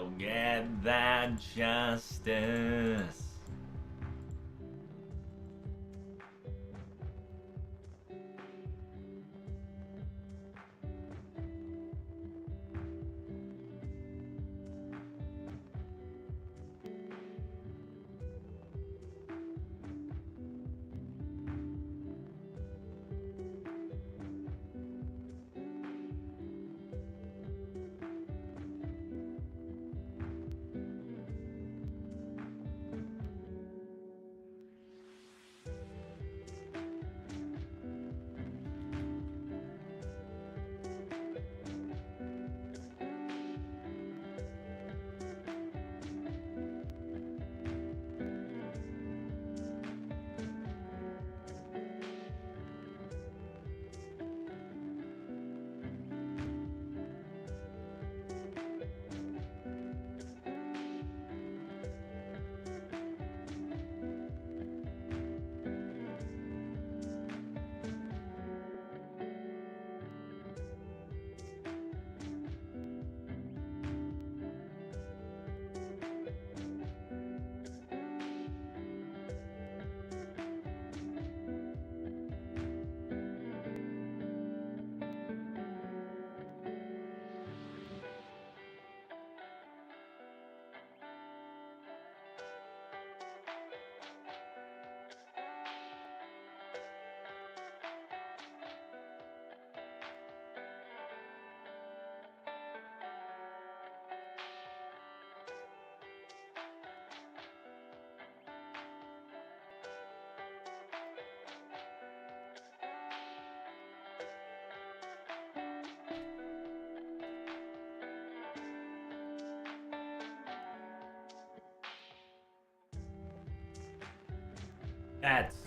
Go get that justice. That's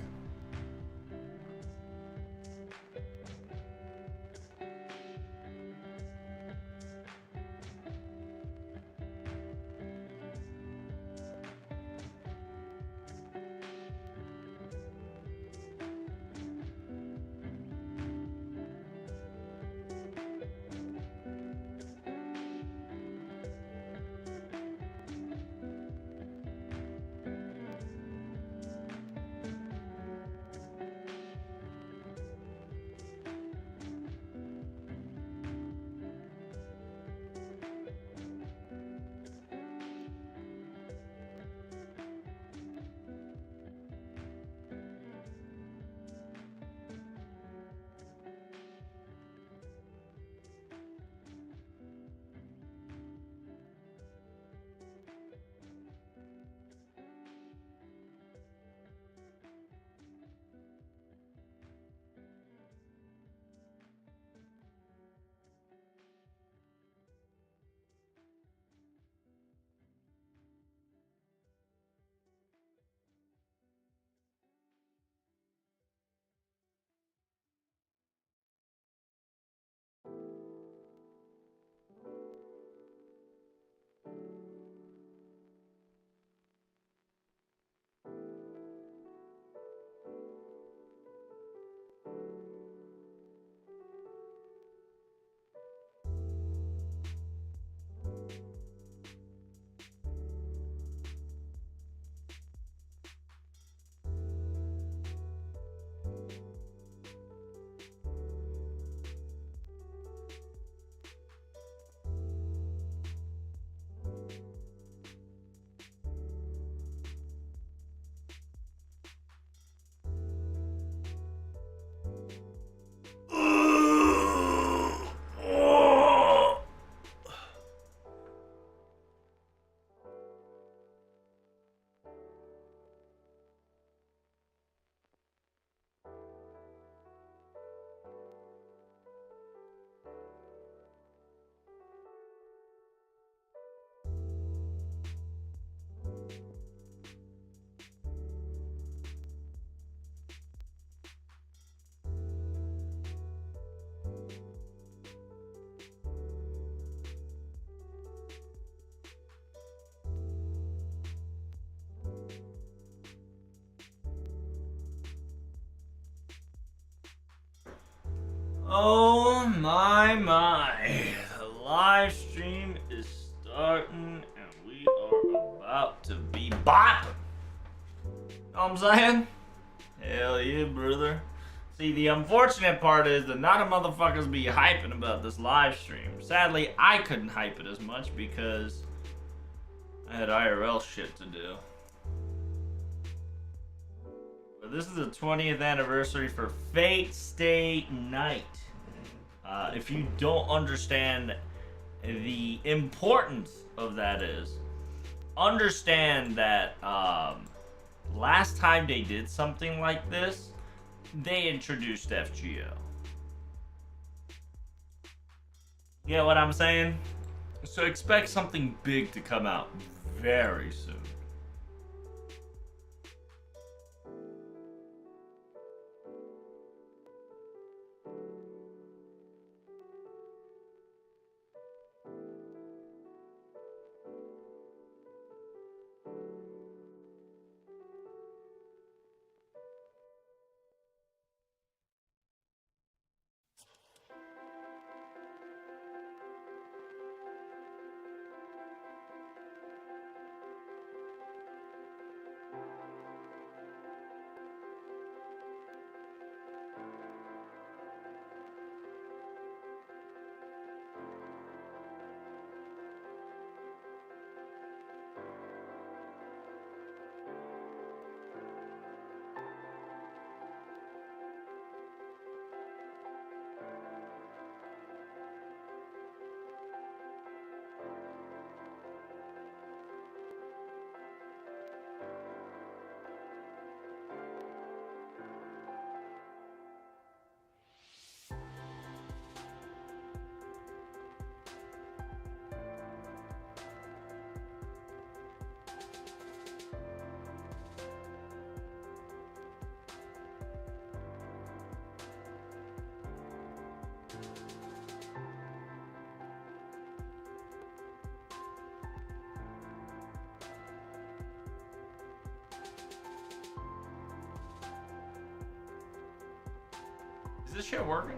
oh my. The live stream is starting, and we are about to be bopping. Know what I'm saying? Hell yeah, brother. See, the unfortunate part is that not a motherfuckers be hyping about this live stream. Sadly, I couldn't hype it as much because I had IRL shit to do. But this is the 20th anniversary for Fate Stay Night. If you don't understand the importance of that is, understand that last time they did something like this, they introduced FGO. You get what I'm saying? So expect something big to come out very soon. Is this shit working?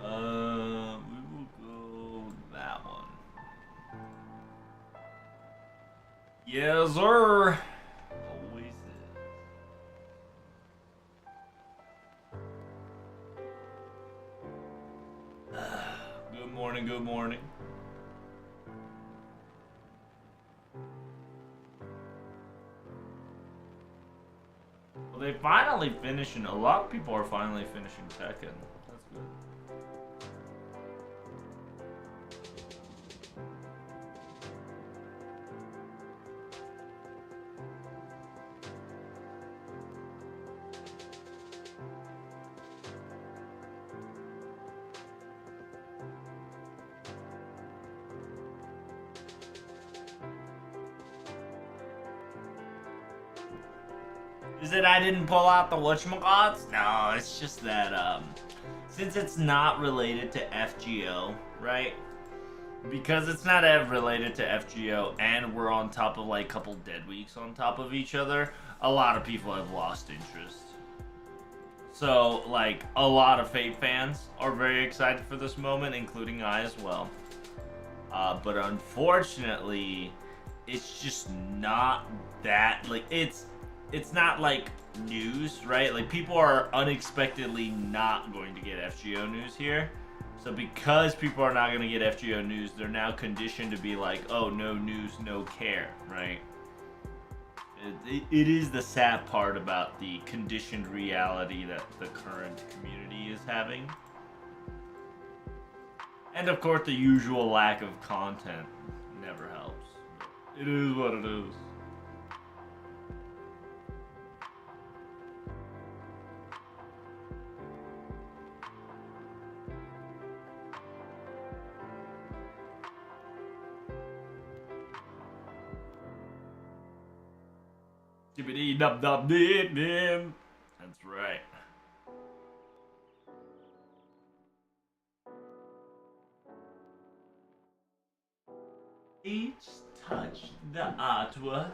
Ooh. We will go that one. Yes, sir. Always is. Good morning, good morning. Well, they finally finishing. A lot of people are finally finishing Tekken. That's good. Is it I didn't pull out the whatchamacallits? No, it's just that, since it's not related to FGO, right? Because it's not related to FGO, and we're on top of like a couple dead weeks on top of each other, a lot of people have lost interest. So, like, a lot of Fate fans are very excited for this moment, including I as well. But unfortunately, it's just not that, like, it's not like news, right? Like, people are unexpectedly not going to get FGO news here. So because people are not going to get FGO news, they're now conditioned to be like, oh, no news, no care, right? It is the sad part about the conditioned reality that the current community is having. And of course, the usual lack of content never helps. It is what it is. Dibbity dub dub dib dib. That's right. Each touch the artwork.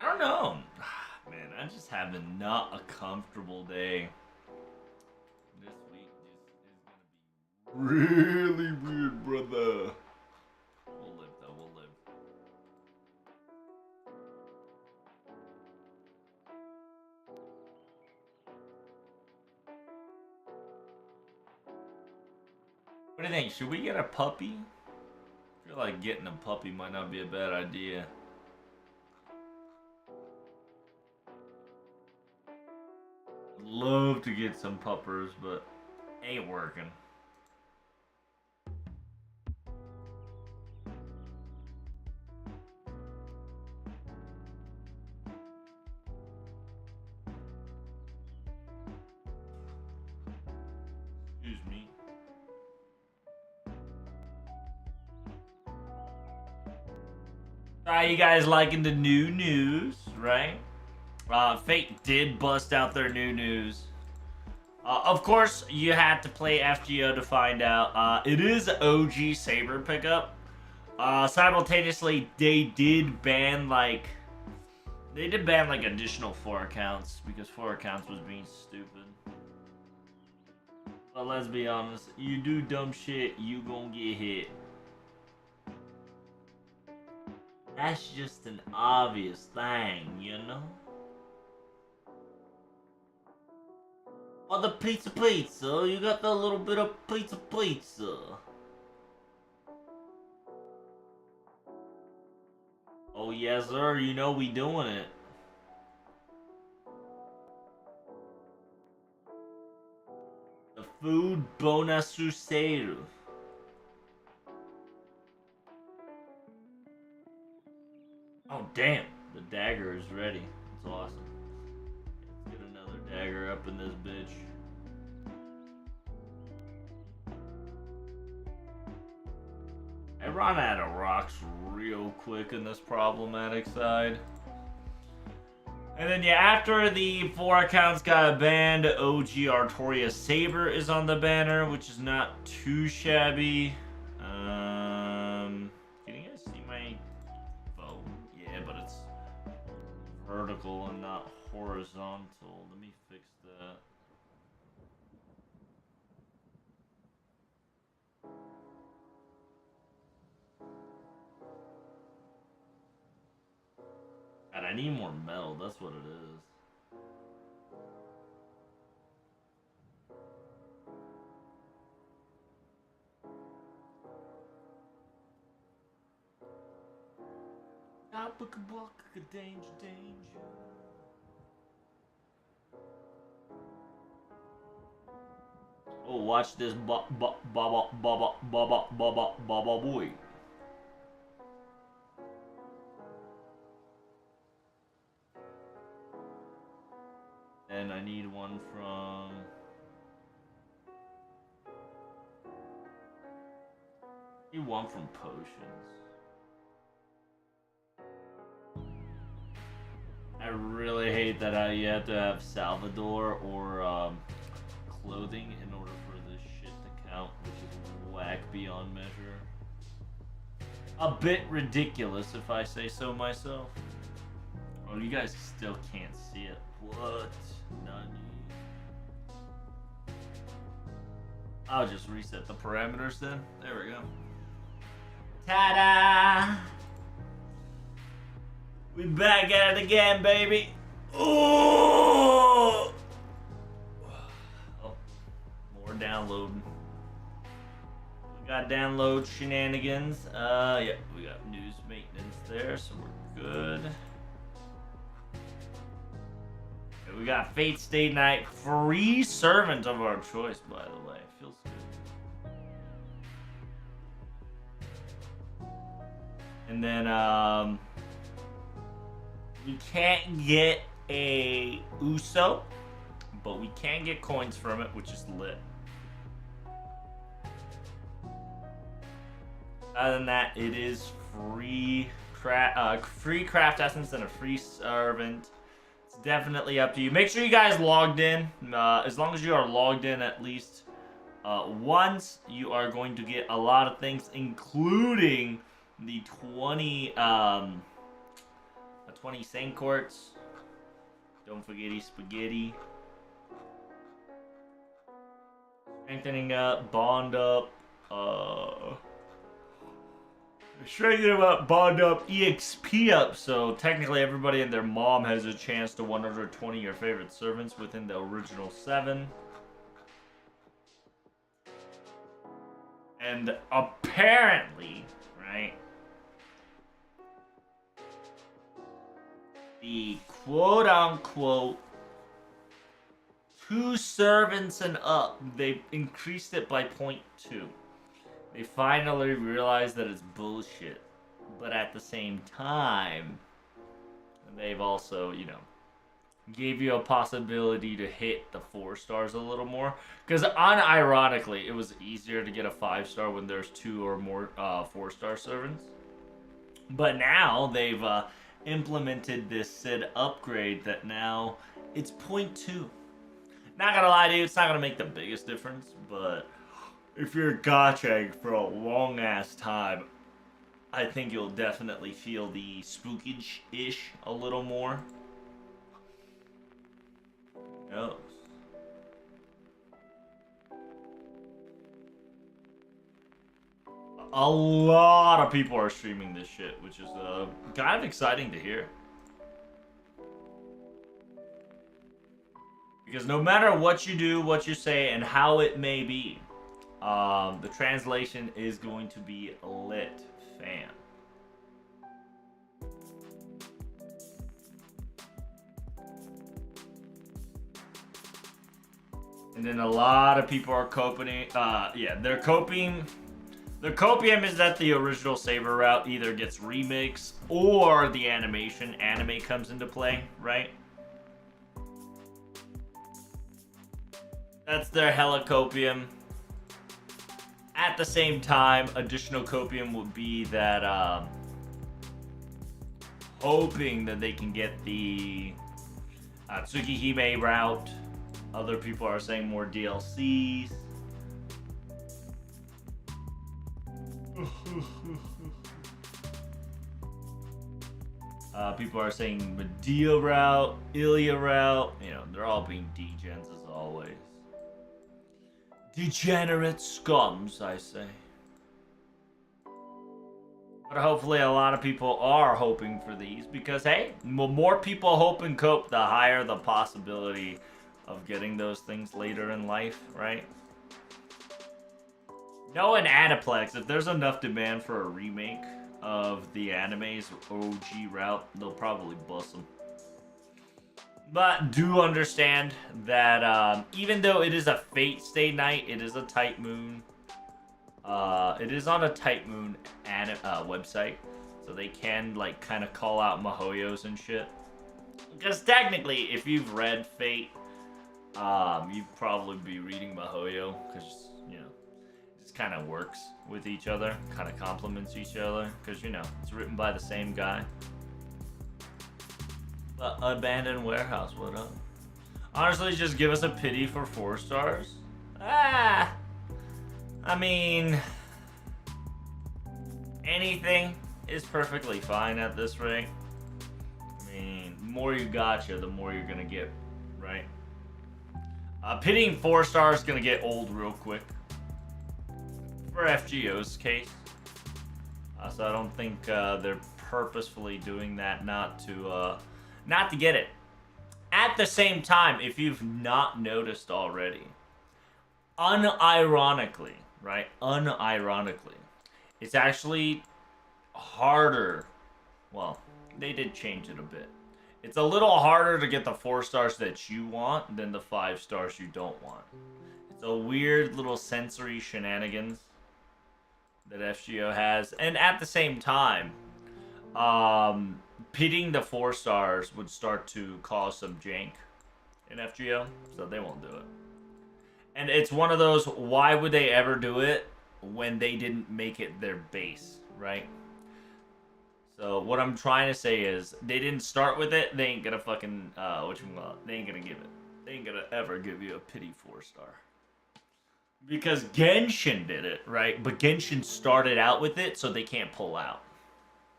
I don't know. Man, I'm just having not a comfortable day. really weird, brother. We'll live, though. We'll live. What do you think? Should we get a puppy? I feel like getting a puppy might not be a bad idea. I'd love to get some puppers, but ain't working. Excuse me. You guys liking the new news, right? Fate did bust out their new news. Of course, you had to play FGO to find out. It is OG Saber pickup. Simultaneously, they did ban like additional 4 accounts because 4 accounts was being stupid. But let's be honest, you do dumb shit, you gonna get hit. That's just an obvious thing, you know? Oh, the pizza. You got the little bit of pizza. Oh, yes, sir. You know we doing it. The food bonasuceiro. Oh, damn. The dagger is ready. That's awesome. Let's get another dagger up in this bitch. I run out of rocks real quick in this problematic side. And then, yeah, after the 4 accounts got banned, OG Artoria Saber is on the banner, which is not too shabby. Can you guys see my phone? Yeah, but it's vertical and not horizontal. Let me fix that. God, I need more metal. That's what it is. Danger. Oh, watch this baba boy. And I need one from... I need one from potions. I really hate that you have to have Salvador or clothing in order for this shit to count, which is whack beyond measure. A bit ridiculous if I say so myself. Oh, you guys still can't see it. What? Nani? I'll just reset the parameters then. There we go. Ta-da! We back at it again, baby. Ooh! Oh, more downloading. We got download shenanigans. Yeah, we got news maintenance there, so we're good. Yeah, we got Fate Stay Night, free servant of our choice, by the way. Feels good. And then, we can't get a Uso, but we can get coins from it, which is lit. Other than that, it is free craft essence and a free servant. It's definitely up to you. Make sure you guys logged in. As long as you are logged in at least once, you are going to get a lot of things, including the 20 Saint Courts. Don't forget spaghetti. Strengthening up, bond up, strengthening up, bond up, EXP up. So technically everybody and their mom has a chance to 120 your favorite servants within the original 7. And apparently, right, the quote-unquote 2 servants and up, they increased it by 0.2. They finally realized that it's bullshit. But at the same time, they've also, you know, gave you a possibility to hit the 4 stars a little more. Because unironically, it was easier to get a 5-star when there's 2 or more 4-star servants. But now they've implemented this said upgrade that now it's 0.2. Not gonna lie to you, it's not gonna make the biggest difference, but if you're gotching for a long ass time, I think you'll definitely feel the spookage-ish a little more. Who knows? A lot of people are streaming this shit, which is kind of exciting to hear. Because no matter what you do, what you say, and how it may be, the translation is going to be lit, fam. And then a lot of people are coping. Yeah, they're coping. The copium is that the original Saber route either gets remixed or the anime comes into play, right? That's their helicopium. At the same time, additional copium would be that hoping that they can get the Tsukihime route. Other people are saying more DLCs. People are saying Medea route, Ilya route. You know, they're all being degens as always. Degenerate scums, I say. But hopefully a lot of people are hoping for these because, hey, the more people hope and cope, the higher the possibility of getting those things later in life, right? Knowing Aniplex, if there's enough demand for a remake of the anime's OG route, they'll probably bust them. But do understand that even though it is a Fate Stay night, it is a tight moon. It is on a tight moon website, so they can like kind of call out Mihoyos and shit. Because technically, if you've read Fate, you'd probably be reading Mihoyo because you know it just kind of works with each other, kind of complements each other because you know it's written by the same guy. Abandoned Warehouse, what up? Honestly, just give us a pity for 4 stars. I mean, anything is perfectly fine at this rate. I mean, the more you gotcha, the more you're gonna get, right? Pitying 4 stars is gonna get old real quick. For FGO's case. So I don't think they're purposefully doing that not to get it. At the same time, if you've not noticed already, unironically, right? Unironically, it's actually harder. Well, they did change it a bit. It's a little harder to get the 4 stars that you want than the 5 stars you don't want. It's a weird little sensory shenanigans that FGO has. And at the same time, pitting the 4 stars would start to cause some jank in FGO, so they won't do it. And it's one of those, why would they ever do it when they didn't make it their base, right? So what I'm trying to say is, they didn't start with it, they ain't gonna fucking, they ain't gonna give it. They ain't gonna ever give you a pity 4 star. Because Genshin did it, right? But Genshin started out with it, so they can't pull out.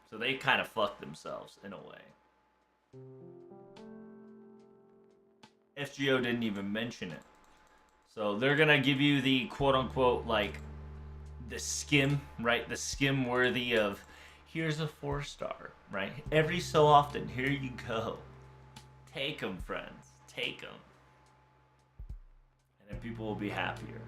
So they kind of fucked themselves, in a way. FGO didn't even mention it. So they're gonna give you the quote unquote like the skim, right? The skim worthy of here's a 4-star, right? Every so often, here you go. Take them, friends. Take them. And then people will be happier.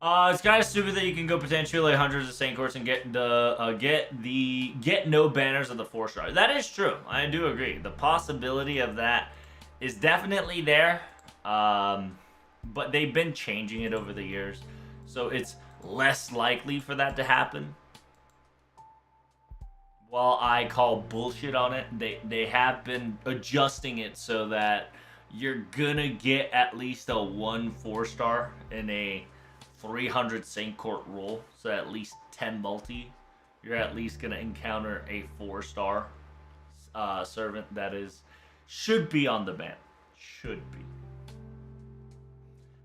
It's kind of stupid that you can go potentially hundreds of Saint Courts and get no banners of the 4-star. That is true. I do agree. The possibility of that is definitely there. But they've been changing it over the years, so it's less likely for that to happen. While I call bullshit on it, they have been adjusting it so that you're gonna get at least a 1 4-star in a 300 Saint Court roll, so at least 10 multi, you're at least gonna encounter a 4-star servant that should be on the ban. Should be.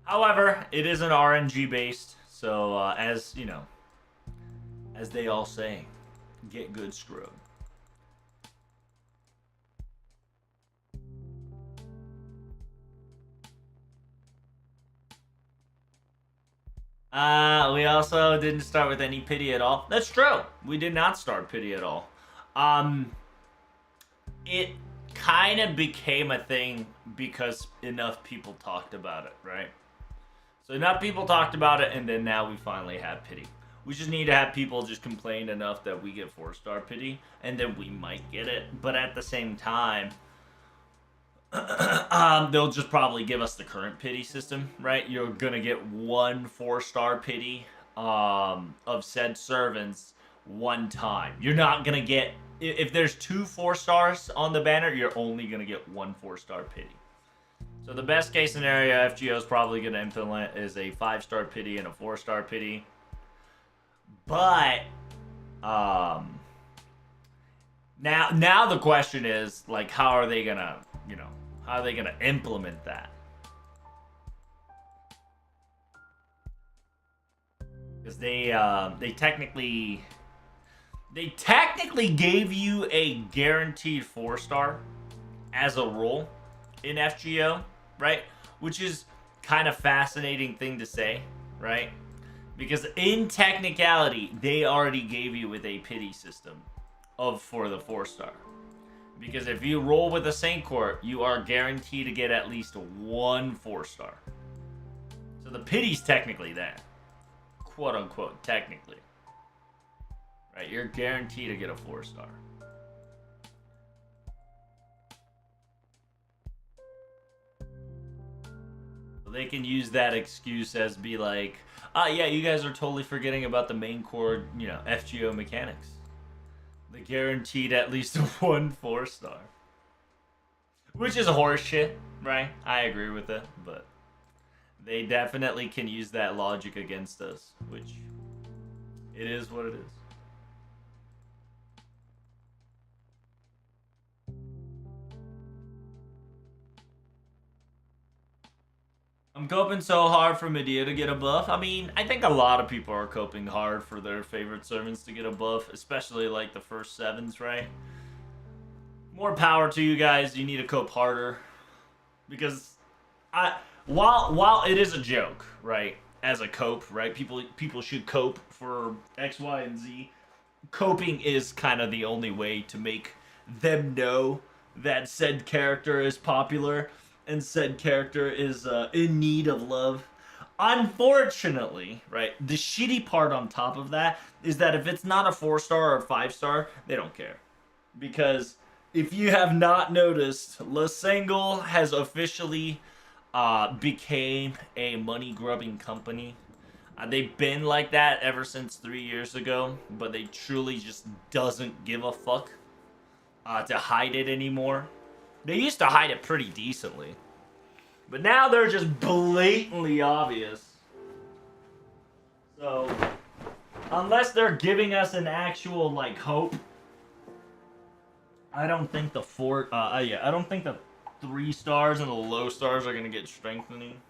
However, it is an RNG based, so as you know, as they all say, get good scrub. We also didn't start with any pity at all. That's true. We did not start pity at all. It kind of became a thing because enough people talked about it, right? So enough people talked about it, and then now we finally have pity. We just need to have people just complain enough that we get 4-star pity, and then we might get it. But at the same time, they'll just probably give us the current pity system, right? You're gonna get 1 4-star pity of said servants one time. You're not gonna get, if there's 2 4-stars on the banner, you're only gonna get 1 4-star pity. So the best case scenario FGO is probably gonna implement is a 5-star pity and a 4-star pity. But now the question is, like, how are they gonna, how are they gonna implement that? Because they technically gave you a guaranteed 4-star as a role in FGO, right? Which is kind of fascinating thing to say, right? Because in technicality, they already gave you with a pity system for the 4-star. Because if you roll with a Saint Court, you are guaranteed to get at least 1 4-star. So the pity's technically there. Quote unquote, technically. Right, you're guaranteed to get a 4-star. So they can use that excuse as be like, yeah, you guys are totally forgetting about the main core, FGO mechanics. The guaranteed at least 1 4-star. Which is horseshit, right? I agree with it, but they definitely can use that logic against us, which it is what it is. I'm coping so hard for Medea to get a buff. I mean, I think a lot of people are coping hard for their favorite servants to get a buff, especially like the first 7s, right? More power to you guys. You need to cope harder. Because while it is a joke, right? As a cope, right? People should cope for X, Y, and Z. Coping is kind of the only way to make them know that said character is popular and said character is in need of love. Unfortunately, right, the shitty part on top of that is that if it's not a 4-star or a 5-star, they don't care. Because if you have not noticed, Lasengle has officially became a money-grubbing company. They've been like that ever since 3 years ago, but they truly just doesn't give a fuck to hide it anymore. They used to hide it pretty decently. But now they're just blatantly obvious. So, unless they're giving us an actual, like, hope, I don't think the I don't think the 3 stars and the low stars are gonna get strengthening.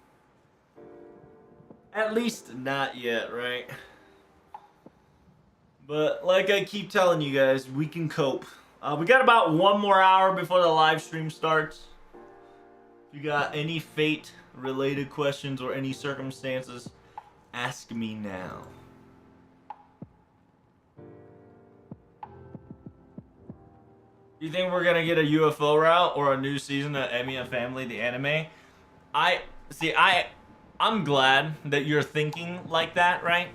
At least not yet, right? But like I keep telling you guys, we can cope. We got about 1 more hour before the live stream starts. If you got any Fate related questions or any circumstances, ask me now. Do you think we're gonna get a UFO route or a new season of Emiya Family, the anime? I'm glad that you're thinking like that, right?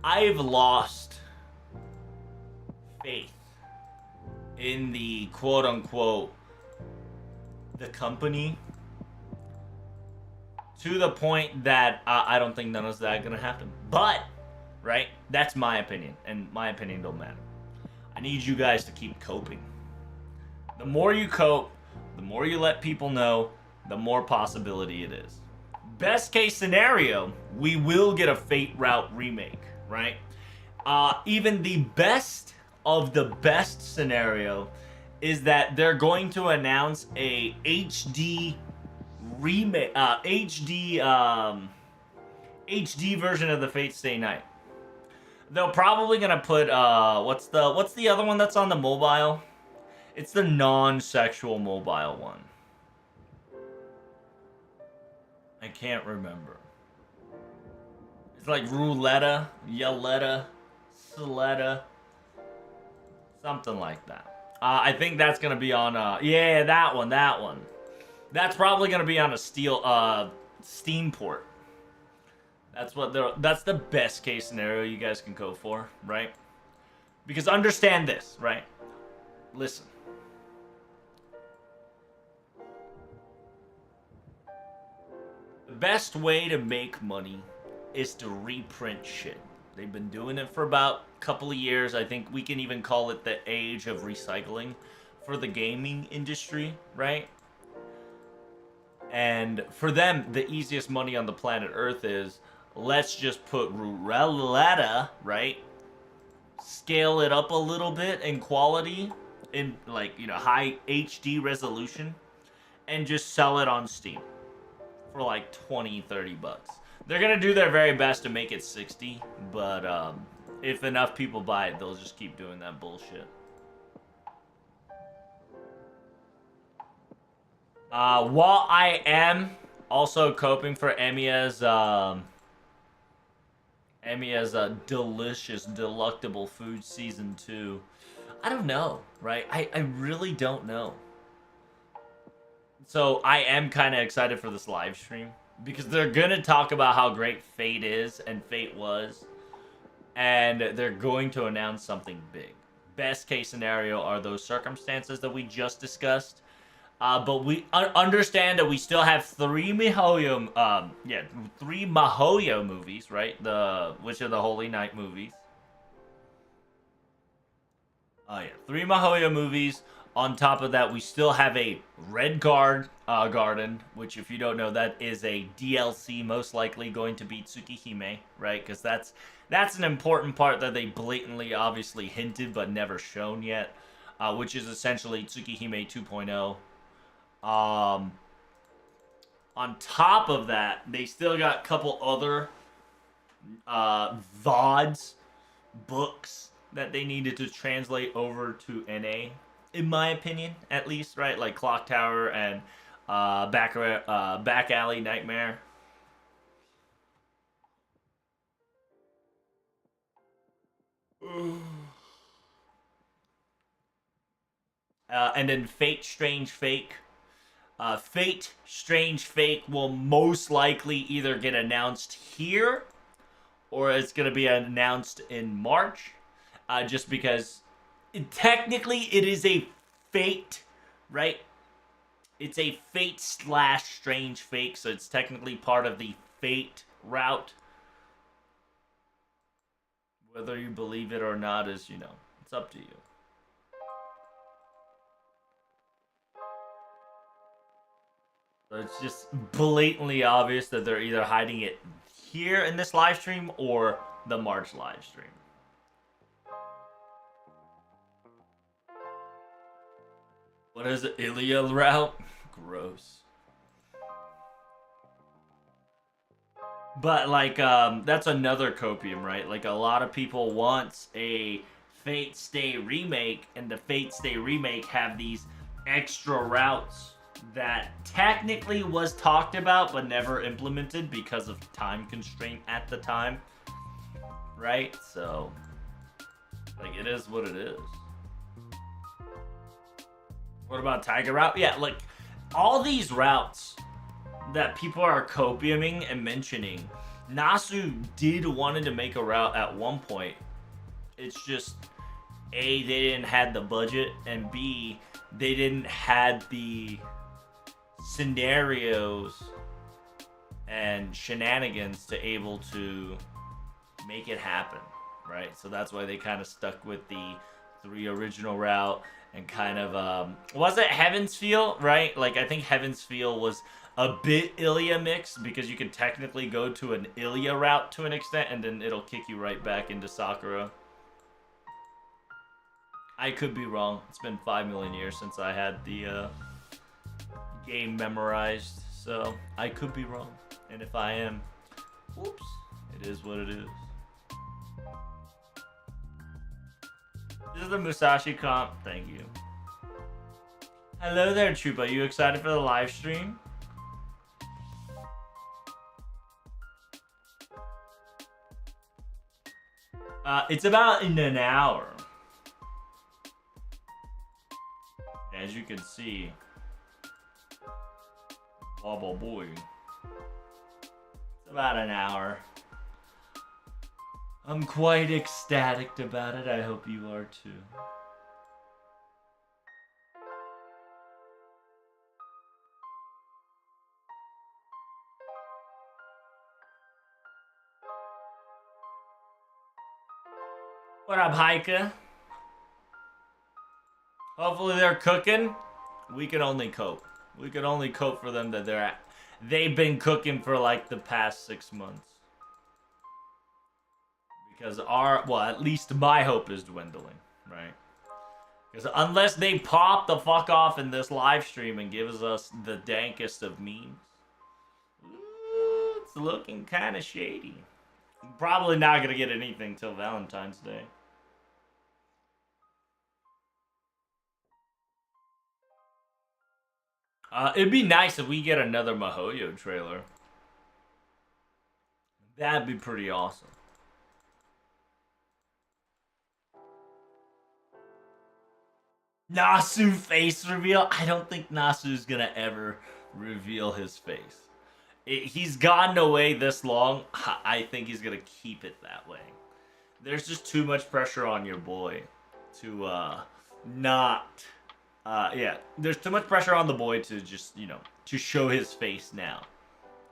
I've lost faith in the quote unquote the company to the point that I don't think none of that gonna happen. But, right, that's my opinion, and my opinion don't matter. I need you guys to keep coping. The more you cope, the more you let people know, the more possibility it is. Best case scenario, we will get a Fate Route remake, right? Even the best of the best scenario is that they're going to announce a HD remake, HD version of the Fate Stay Night. They're probably gonna put what's the other one that's on the mobile? It's the non-sexual mobile one. I can't remember. It's like Rouletta, Yaletta, Saletta, something like that. I think that's gonna be on. Yeah, that one. That's probably gonna be on a Steam port. That's the best case scenario you guys can go for, right? Because understand this, right? Listen. The best way to make money is to reprint shit. They've been doing it for about a couple of years. I think we can even call it the age of recycling for the gaming industry, right? And for them, the easiest money on the planet Earth is, let's just put Rouletta, right? Scale it up a little bit in quality, in like, high HD resolution, and just sell it on Steam for like 20, 30 bucks. They're gonna do their very best to make it 60, but if enough people buy it, they'll just keep doing that bullshit. While I am also coping for Emiya's delicious, delectable food season 2, I don't know, right? I really don't know. So I am kind of excited for this live stream because they're gonna talk about how great Fate is and Fate was, and they're going to announce something big. Best case scenario are those circumstances that we just discussed. But we understand that we still have three Mihoyo movies, right? Which are the Holy Night movies. Oh yeah, 3 Mihoyo movies. On top of that, we still have a Red Garden, which, if you don't know, that is a DLC, most likely going to be Tsukihime, right? Because that's an important part that they blatantly, obviously hinted but never shown yet, which is essentially Tsukihime 2.0. On top of that, they still got a couple other VODs, books that they needed to translate over to NA, in my opinion, at least, right? Like Clock Tower and Back Alley Nightmare. And then Fate Strange Fake. Fate Strange Fake will most likely either get announced here or it's going to be announced in March. Just because technically it is a Fate, right? It's a Fate / Strange Fake, so it's technically part of the Fate route. Whether you believe it or not is, it's up to you. So it's just blatantly obvious that they're either hiding it here in this live stream or the March live stream. What is it? Ilya route? Gross. But, like, that's another copium, right? Like, a lot of people want a Fate Stay remake, and the Fate Stay remake have these extra routes that technically was talked about but never implemented because of time constraint at the time, right? So, like, it is what it is. What about Tiger Route? Yeah, like, all these routes that people are copiuming and mentioning, Nasu did wanted to make a route at one point. It's just, A, they didn't have the budget, and B, they didn't have the scenarios and shenanigans to able to make it happen, right? So that's why they kind of stuck with the 3 original route and kind of was it Heaven's Feel, right? Like, I think Heaven's Feel was a bit Ilya mixed because you can technically go to an Ilya route to an extent and then it'll kick you right back into Sakura. I could be wrong. It's been 5 million years since I had the game memorized, so I could be wrong. And if I am, whoops, it is what it is. This is the Musashi comp. Thank you. Hello there, Troop. Are you excited for the live stream? It's about in an hour. As you can see, Bubble Boy. It's about an hour. I'm quite ecstatic about it. I hope you are too. What up, Heike? Hopefully they're cooking. We can only cope. We can only cope for them that they've been cooking for like the past 6 months. Because at least my hope is dwindling, right? Because unless they pop the fuck off in this live stream and gives us the dankest of memes, it's looking kind of shady. Probably not gonna get anything till Valentine's Day. It'd be nice if we get another Mihoyo trailer. That'd be pretty awesome. Nasu face reveal? I don't think Nasu's gonna ever reveal his face. He's gotten away this long. I think he's gonna keep it that way. There's just too much pressure on your boy to not. Yeah, there's too much pressure on the boy to just, to show his face now.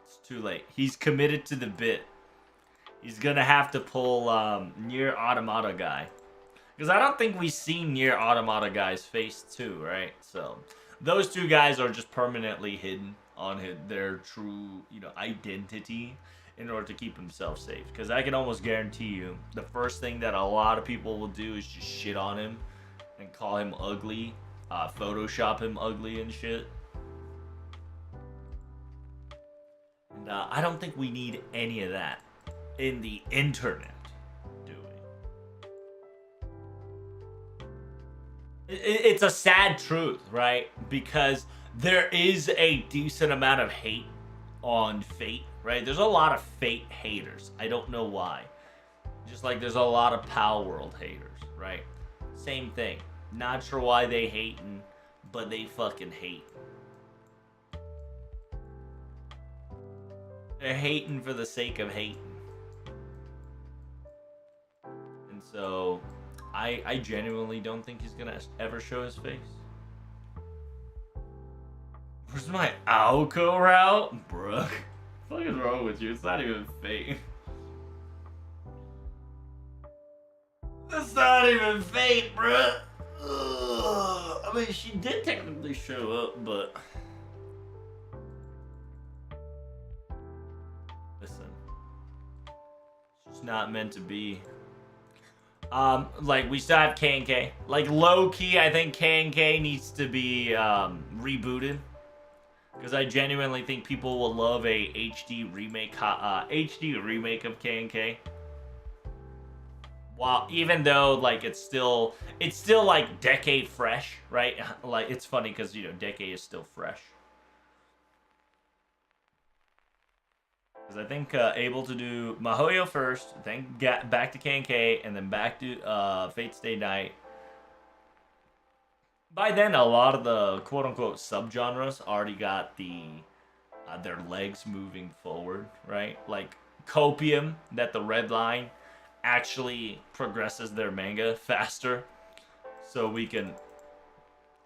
It's too late. He's committed to the bit. He's gonna have to pull Nier Automata guy. Because I don't think we've seen Nier Automata guy's face too, right? So, those two guys are just permanently hidden on their true, identity in order to keep himself safe. Because I can almost guarantee you, the first thing that a lot of people will do is just shit on him and call him ugly. Photoshop him ugly and shit. And I don't think we need any of that in the internet, do we? It's a sad truth, right? Because there is a decent amount of hate on Fate, right? There's a lot of Fate haters. I don't know why. Just like there's a lot of Pal World haters, right? Same thing. Not sure why they hating, but they fucking hate. They're hating for the sake of hating. And so, I genuinely don't think he's gonna ever show his face. Where's my Aoko route? Bruh. What the fuck is wrong with you? It's not even Fate. That's not even Fate, bruh. I mean, she did technically show up, but listen, she's not meant to be. Like, we still have K&K. Like, low-key, I think K&K needs to be rebooted, because I genuinely think people will love a HD remake of K&K. While even though like it's still like Decade fresh, right? Like, it's funny because Decade is still fresh, Because I think able to do Mahoyo first, then get back to K&K, and then back to Fate Stay Night. By then, a lot of the quote-unquote subgenres already got their legs moving forward, right? Like Copium, that the Red Line actually progresses their manga faster, so we can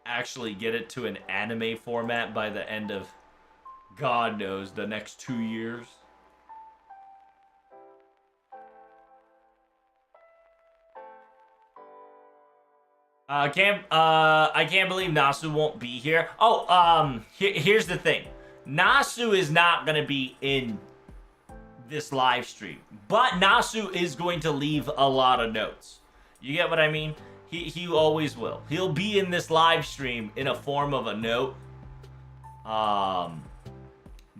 actually get it to an anime format by the end of, God knows, the next 2 years. I can't believe Nasu won't be here. Oh, here's the thing. Nasu is not gonna be in this live stream, but Nasu is going to leave a lot of notes. You get what I mean? He always will. He'll be in this live stream in a form of a note. But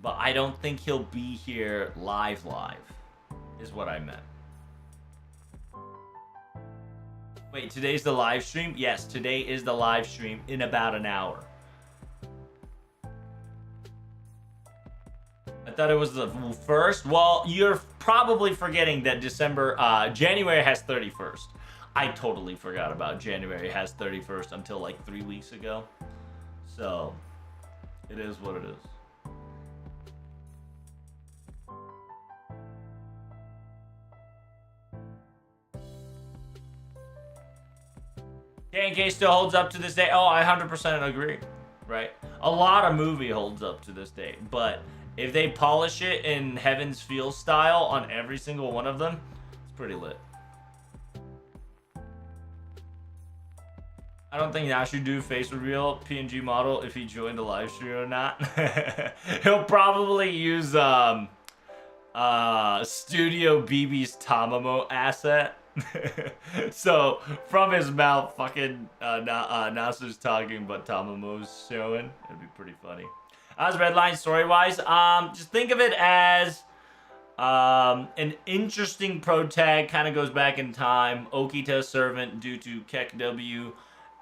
I don't think he'll be here live, is what I meant. Wait, today's the live stream? Yes, today is the live stream in about an hour. I thought it was the first. Well, you're probably forgetting that January has 31st. I totally forgot about January has 31st until like 3 weeks ago. So, it is what it is. K&K still holds up to this day. Oh, I 100% agree, right? A lot of movie holds up to this day, but if they polish it in Heaven's Feel style on every single one of them, it's pretty lit. I don't think Nash should do face reveal PNG model if he joined the live stream or not. He'll probably use Studio BB's Tamamo asset. So from his mouth, fucking Nasu's talking, but Tamamo's showing. It'd be pretty funny. How's Redline story-wise? Just think of it as an interesting pro tag. Kind of goes back in time. Okita's servant due to Kek W,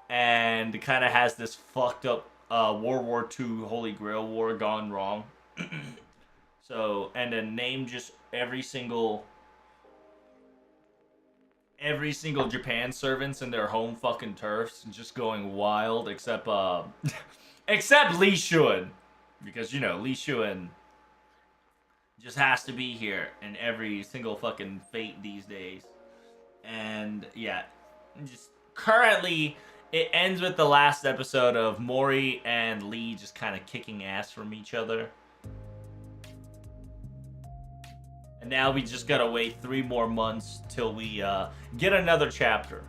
and kind of has this fucked up World War II Holy Grail War gone wrong. So, and then name just every single Japan servants in their home fucking turfs, just going wild, except except Lee Shun, because you know Lee Shun just has to be here in every single fucking fate these days. And yeah, just currently it ends with the last episode of Mori and Lee just kind of kicking ass from each other. And now we just gotta wait 3 more months till we get another chapter.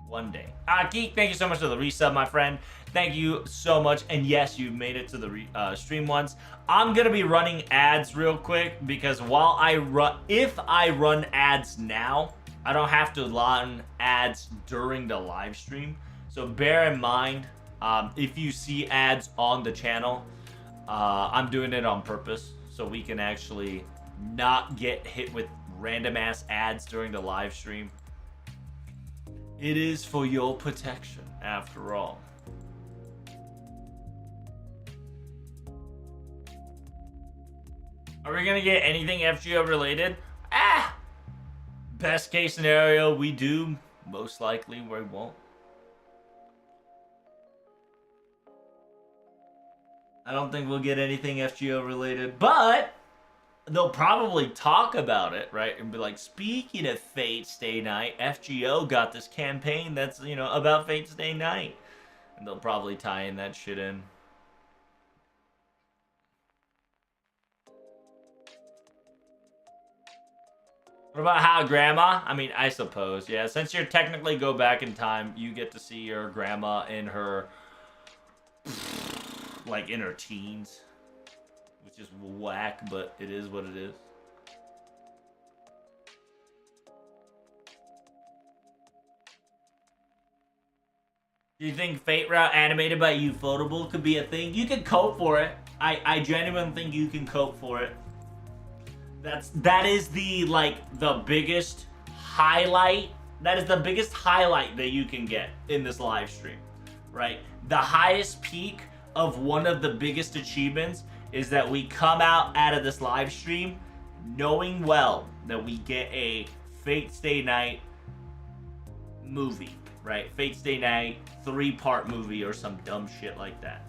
One day. Geek, thank you so much for the resub, my friend. Thank you so much. And yes, you made it to the stream once. I'm gonna be running ads real quick because while if I run ads now, I don't have to run ads during the live stream. So bear in mind, if you see ads on the channel, I'm doing it on purpose so we can actually not get hit with random ass ads during the live stream. It is for your protection, after all. Are we gonna get anything FGO related? Best case scenario, we do. Most likely, we won't. I don't think we'll get anything FGO related, but they'll probably talk about it, right? And be like, speaking of Fate Stay Night, FGO got this campaign that's, you know, about Fate Stay Night. And they'll probably tie in that shit in. What about how grandma? I mean, I suppose, yeah. Since you technically go back in time, you get to see your grandma in her, like, in her teens. Which is whack, but it is what it is. Do you think Fate Route animated by Ufotable could be a thing? You can cope for it. I genuinely think you can cope for it. That is the biggest highlight. That is the biggest highlight that you can get in this live stream, right? The highest peak of one of the biggest achievements is that we come out of this live stream knowing well that we get a Fate Stay Night movie, right? Fate Stay Night 3-part movie or some dumb shit like that.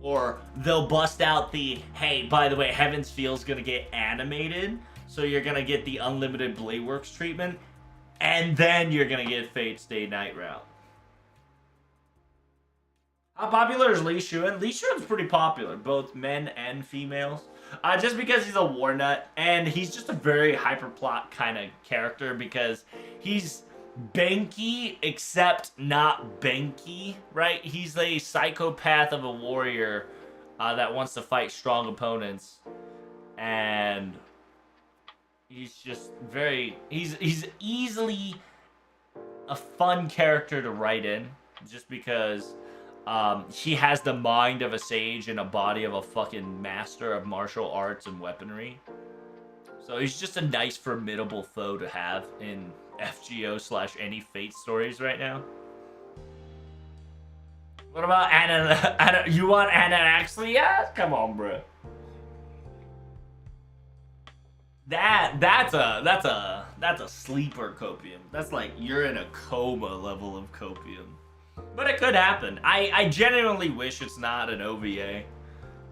Or they'll bust out the, hey, by the way, Heaven's Feel's gonna get animated, so you're gonna get the unlimited Blade Works treatment, and then you're gonna get Fate Stay Night route. How popular is Lee Shuan? Lee Shuan's pretty popular, both men and females. Just because he's a war nut, and he's just a very hyperplot kind of character because he's Benki, except not Benki, right? He's a psychopath of a warrior that wants to fight strong opponents, and he's just he's easily a fun character to write in, just because he has the mind of a sage and a body of a fucking master of martial arts and weaponry. So he's just a nice, formidable foe to have in FGO / any Fate stories right now. What about Anna? You want Anna actually? Yeah, come on, bro. That's a sleeper copium. That's like you're in a coma level of copium. But it could happen. I genuinely wish it's not an OVA,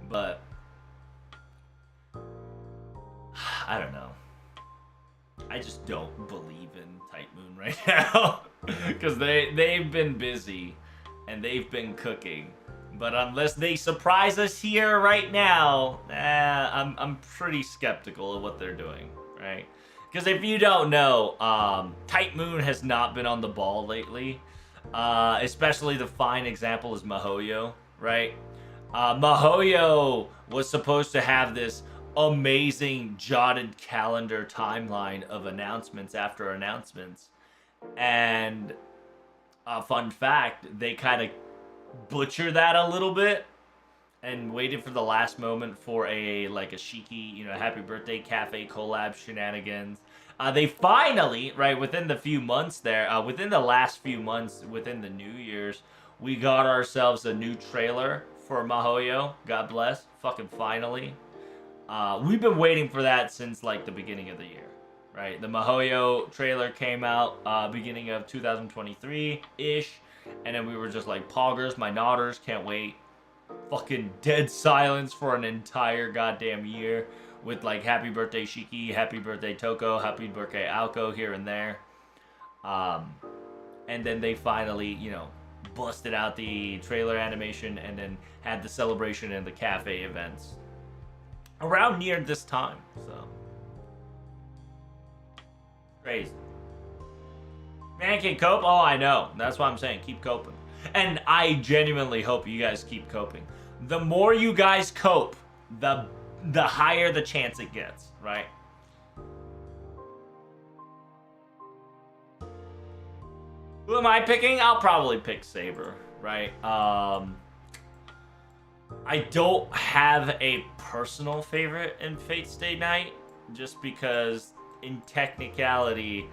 but I don't know. I just don't believe in Type Moon right now because they've been busy and they've been cooking. But unless they surprise us here right now, I'm pretty skeptical of what they're doing, right? Because if you don't know, Type Moon has not been on the ball lately. Especially the fine example is Mihoyo, right? Mihoyo was supposed to have this amazing jotted calendar timeline of announcements after announcements. And fun fact, they kind of butchered that a little bit and waited for the last moment for a Shiki, happy birthday cafe collab shenanigans. They finally, right, within the few months there, within the last few months, within the New Year's, we got ourselves a new trailer for Mihoyo. God bless. Fucking finally. We've been waiting for that since, the beginning of the year, right? The Mihoyo trailer came out beginning of 2023-ish, and then we were just like, poggers, my nodders, can't wait. Fucking dead silence for an entire goddamn year. With happy birthday Shiki, happy birthday Toko, happy birthday Aoko here and there. And then they finally, busted out the trailer animation and then had the celebration and the cafe events around near this time. So crazy. Man, can cope? Oh, I know. That's what I'm saying. Keep coping. And I genuinely hope you guys keep coping. The more you guys cope, the higher the chance it gets, right? Who am I picking? I'll probably pick Saber, right? I don't have a personal favorite in Fate Stay Night, just because in technicality,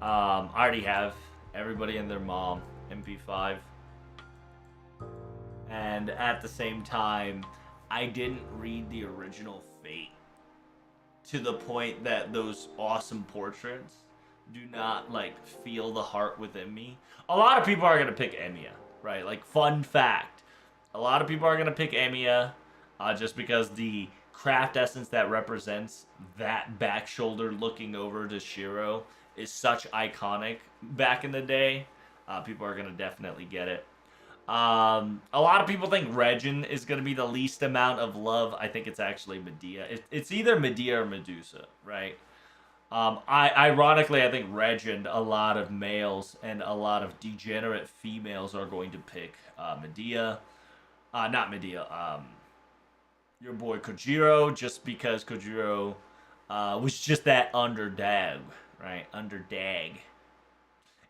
I already have everybody and their mom, MP5. And at the same time, I didn't read the original Fate to the point that those awesome portraits do not feel the heart within me. A lot of people are gonna pick Emiya, right? Fun fact, a lot of people are gonna pick Emiya just because the craft essence that represents that back shoulder looking over to Shiro is such iconic back in the day. People are gonna definitely get it. A lot of people think Regin is going to be the least amount of love. I think it's actually Medea. It's either Medea or Medusa, right? Ironically, I think Regin, a lot of males and a lot of degenerate females are going to pick Medea. Not Medea. Your boy Kojiro, just because Kojiro was just that underdag, right? Underdag.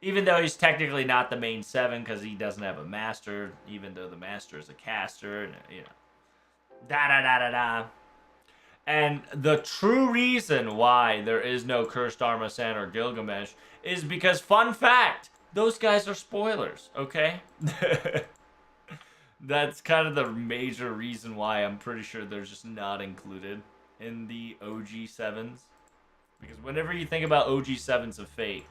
Even though he's technically not the main 7 because he doesn't have a master, even though the master is a caster, and da-da-da-da-da. And the true reason why there is no Cursed Arma-san or Gilgamesh is because, fun fact, those guys are spoilers, okay? That's kind of the major reason why I'm pretty sure they're just not included in the OG sevens. Because whenever you think about OG sevens of Fate,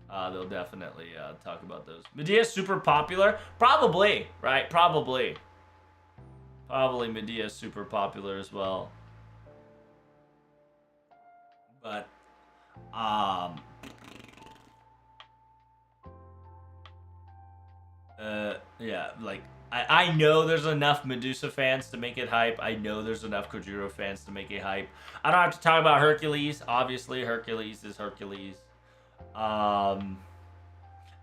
they'll definitely talk about those. Medea's super popular? Probably, right? Probably. Probably Medea's super popular as well. But, yeah, like, I know there's enough Medusa fans to make it hype. I know there's enough Kojiro fans to make it hype. I don't have to talk about Hercules. Obviously, Hercules is Hercules. And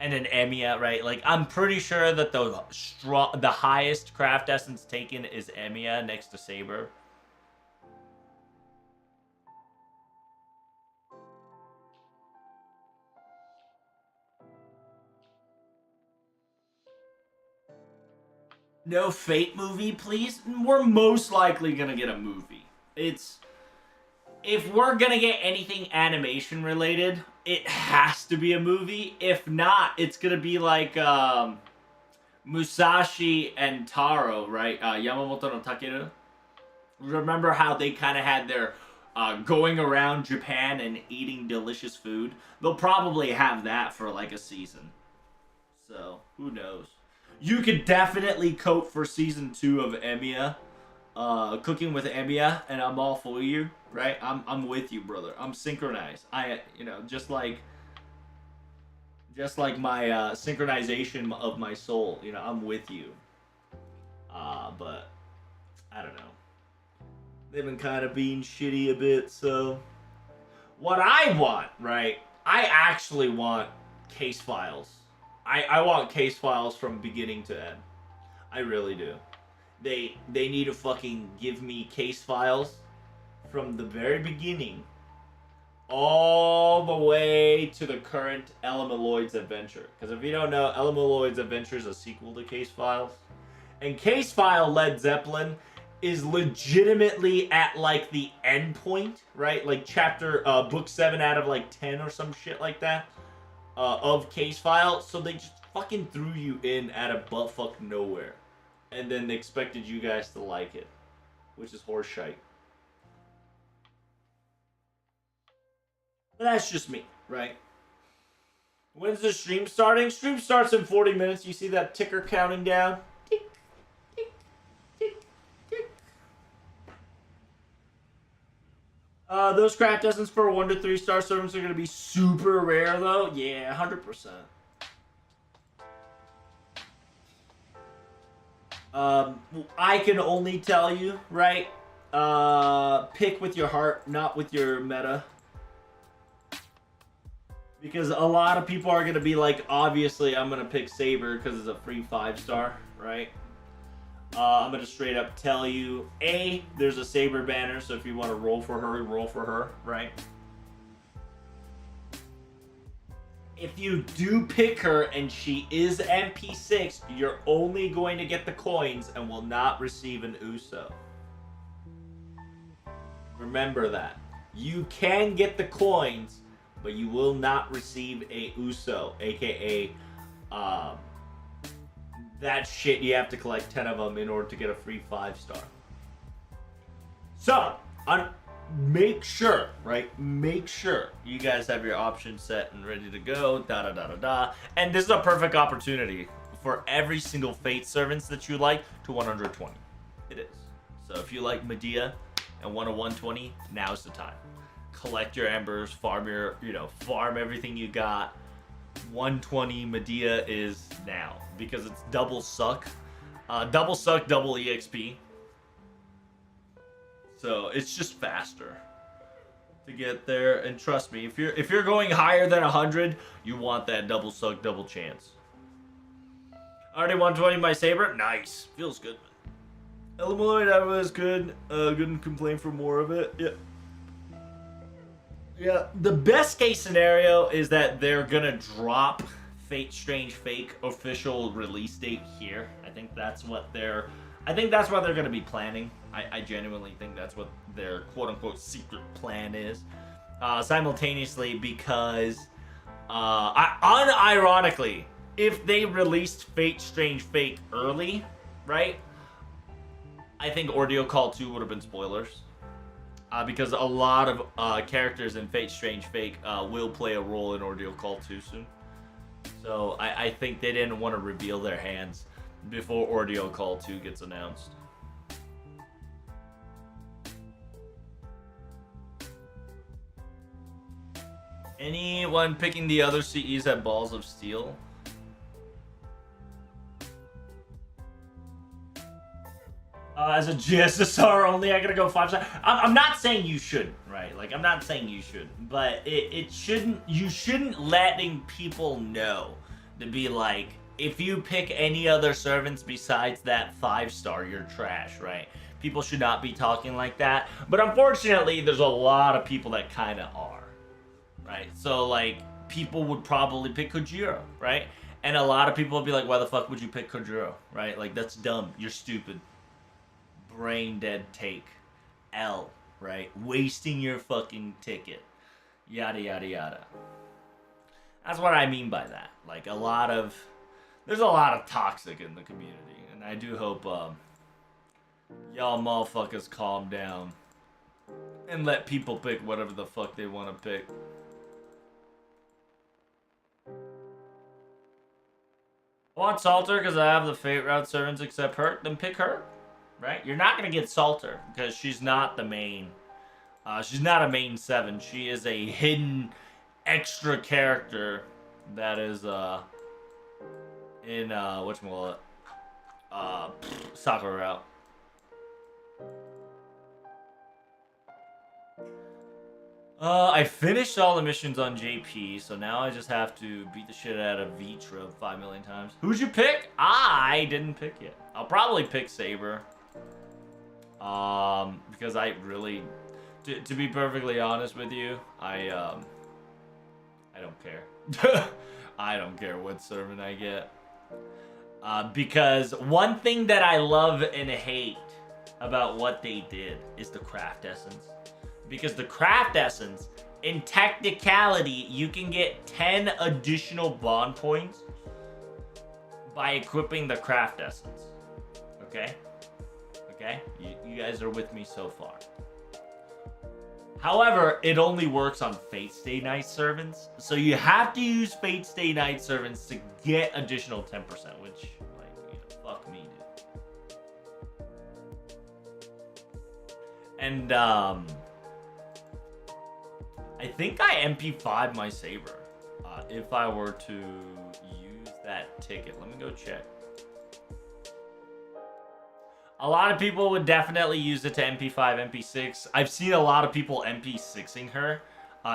then Emiya, right? Like, I'm pretty sure that the highest craft essence taken is Emiya next to Saber. No Fate movie, please. We're most likely gonna get a movie. If we're gonna get anything animation related, it has to be a movie. If not, it's gonna be like Musashi and Taro, right? Yamamoto no Takeru. Remember how they kind of had their going around Japan and eating delicious food? They'll probably have that for like a season. So, who knows? You could definitely coat for season 2 of Emiya. Cooking with Emiya, and I'm all for you, right? I'm with you, brother. I'm synchronized. Just like my synchronization of my soul. I'm with you. But I don't know. They've been kind of being shitty a bit, so what I want, right? I actually want case files. I want case files from beginning to end. I really do. They need to fucking give me case files from the very beginning all the way to the current Elemeloid's Adventure. Because if you don't know, Elemeloid's Adventure is a sequel to Case Files. And Case File Led Zeppelin is legitimately at like the end point, right? Like book 7 out of like 10 or some shit like that. Of Case File, so they just fucking threw you in out of buttfuck nowhere, and then they expected you guys to like it, which is horseshite. But that's just me, right? When's the stream starting? Stream starts in 40 minutes. You see that ticker counting down? Tick, tick, tick, tick. Those craft essence for 1 to 3 star servants are going to be super rare, though. Yeah, 100%. I can only tell you, right? Pick with your heart, not with your meta. Because a lot of people are going to be like, obviously, I'm going to pick Saber because it's a free 5-star, right? I'm going to straight up tell you, there's a Saber banner, so if you want to roll for her, right? If you do pick her and she is MP6, you're only going to get the coins and will not receive an Uso. Remember that. You can get the coins, but you will not receive a Uso, aka that shit you have to collect 10 of them in order to get a free 5-star. So, make sure, right? Make sure you guys have your options set and ready to go. And this is a perfect opportunity for every single Fate servants that you like to 120. It is. So if you like Medea and want a 120, now's the time. Collect your embers, farm everything you got. 120 Medea is now because it's double suck, double EXP. So it's just faster to get there, and trust me, if you're going higher than 100, you want that double suck, double chance. Already 120 by Saber, nice, feels good. Elemeloid was good. Couldn't complain for more of it. Yeah. Yeah, the best case scenario is that they're gonna drop Fate Strange Fake official release date here. I think that's what they're gonna be planning. I genuinely think that's what their quote-unquote secret plan is. Simultaneously, because unironically, if they released Fate Strange Fake early, right? I think Ordeal Call 2 would have been spoilers. Because a lot of characters in Fate Strange Fake will play a role in Ordeal Call 2 soon. So I think they didn't want to reveal their hands before Ordeal Call 2 gets announced. Anyone picking the other CEs at Balls of Steel? As a GSSR only, I gotta go 5 stars. I'm not saying you shouldn't, right? Like, I'm not saying you should, but it shouldn't. You shouldn't letting people know to be like, if you pick any other servants besides that 5-star, you're trash, right? People should not be talking like that. But unfortunately, there's a lot of people that kind of are, right? So like, people would probably pick Kojiro, right? And a lot of people would be like, why the fuck would you pick Kojiro, right? Like, that's dumb. You're stupid. Brain dead take. L, right? Wasting your fucking ticket. Yada, yada, yada. That's what I mean by that. Like, there's a lot of toxic in the community. And I do hope, y'all motherfuckers calm down. And let people pick whatever the fuck they want to pick. I want Salter because I have the Fate Route servants except her. Then pick her. Right? You're not going to get Salter because she's not the main. She's not a main 7. She is a hidden extra character that is in whatchamacallit? Sakura Route. I finished all the missions on JP, so now I just have to beat the shit out of Vitra 5 million times. Who'd you pick? I didn't pick yet. I'll probably pick Saber. Because I really, to be perfectly honest with you, I don't care. I don't care what servant I get. Because one thing that I love and hate about what they did is the craft essence. Because the craft essence, in technicality, you can get 10 additional bond points by equipping the craft essence. Okay? Okay? You guys are with me so far. However, it only works on Fate Stay Night servants. So you have to use Fate Stay Night servants to get additional 10%, which, like, you know, fuck me, dude. And, I think I MP5 my Saber. If I were to use that ticket. Let me go check. A lot of people would definitely use it to MP5, MP6. I've seen a lot of people MP6ing her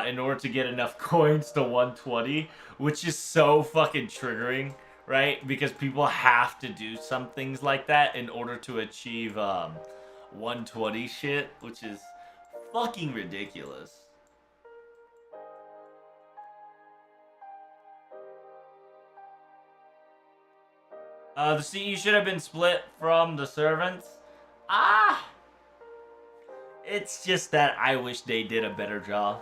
in order to get enough coins to 120, which is so fucking triggering, right? Because people have to do some things like that in order to achieve 120 shit, which is fucking ridiculous. The CE should have been split from the servants. It's just that I wish they did a better job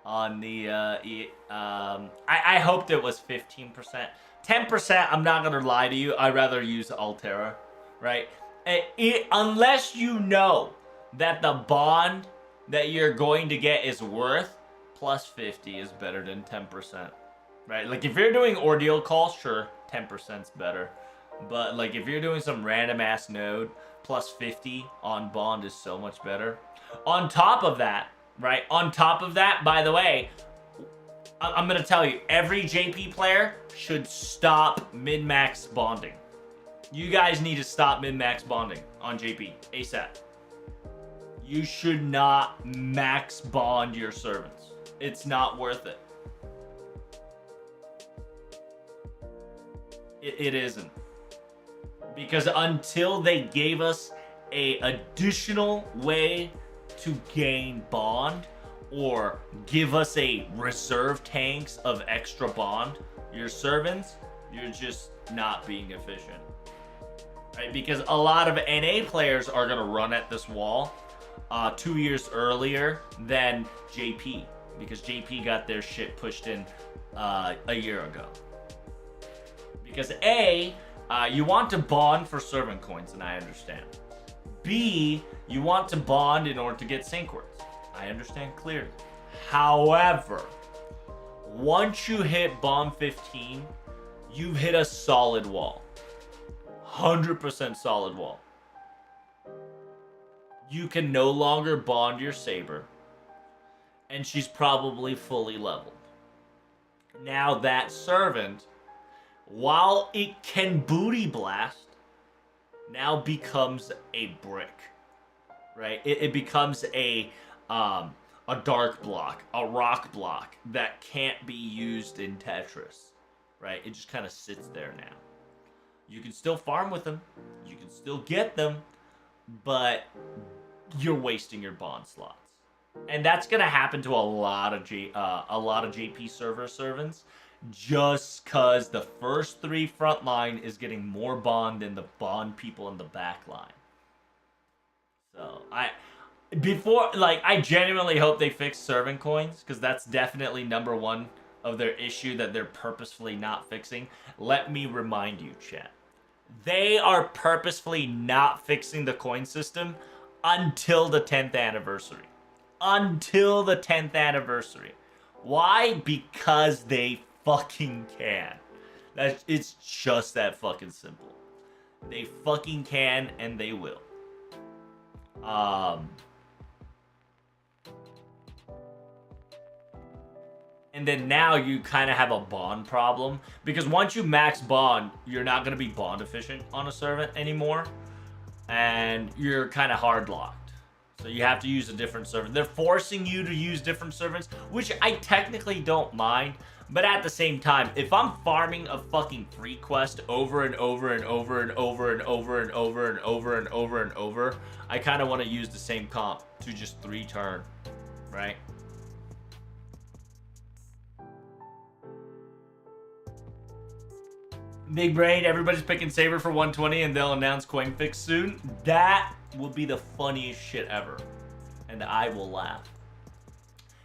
on the, I hoped it was 15%. 10%, I'm not gonna lie to you, I'd rather use Altera, right? Unless you know that the bond that you're going to get is worth, plus 50 is better than 10%, right? Like, if you're doing ordeal calls, sure, 10%'s better. But, like, if you're doing some random-ass node, plus 50 on bond is so much better. On top of that, right? On top of that, by the way, I'm going to tell you, every JP player should stop min-max bonding. You guys need to stop min-max bonding on JP, ASAP. You should not max bond your servants. It's not worth it. It isn't. Because until they gave us a additional way to gain bond or give us a reserve tanks of extra bond, your servants, you're just not being efficient. Right? Because a lot of NA players are going to run at this wall 2 years earlier than JP. Because JP got their shit pushed in a year ago. Because A, you want to bond for servant coins, and I understand. B, you want to bond in order to get sync words. I understand clearly. However, once you hit bond 15, you've hit a solid wall. 100% solid wall. You can no longer bond your saber, and she's probably fully leveled. Now that servant, while it can booty blast, now becomes a brick, right? It becomes a dark block, a rock block that can't be used in Tetris, right? It just kind of sits there now. You can still farm with them, you can still get them, but you're wasting your bond slots. And that's gonna happen to a lot of JP server servants, just cause the first 3 front line is getting more bond than the bond people in the back line. So I genuinely hope they fix servant coins, because that's definitely number 1 of their issue that they're purposefully not fixing. Let me remind you, chat. They are purposefully not fixing the coin system until the 10th anniversary. Until the 10th anniversary. Why? Because they fucking can. It's just that fucking simple. They fucking can, and they will. And then now you kind of have a bond problem, because once you max bond, you're not going to be bond efficient on a servant anymore, and you're kind of hard locked. So you have to use a different servant. They're forcing you to use different servants, which I technically don't mind. But at the same time, if I'm farming a fucking free quest over and over and over and over and over and over and over and over and over, I kind of want to use the same comp to just 3 turn, right? Big brain, everybody's picking Saber for 120 and they'll announce coin fix soon. That will be the funniest shit ever. And I will laugh.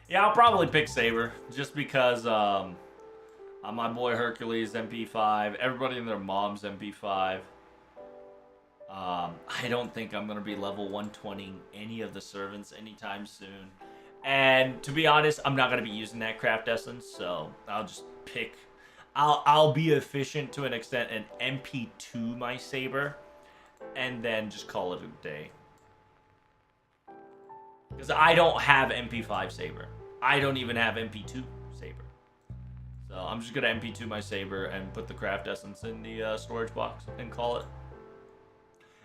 Yeah, I'll probably pick Saber just because my boy Hercules MP5, everybody and their mom's MP5. I don't think I'm going to be level 120 any of the servants anytime soon. And to be honest, I'm not going to be using that craft essence, so I'll just pick... I'll be efficient to an extent and MP2 my Saber, and then just call it a day. Because I don't have MP5 Saber. I don't even have MP2 Saber. So I'm just going to MP2 my Saber and put the craft essence in the storage box and call it.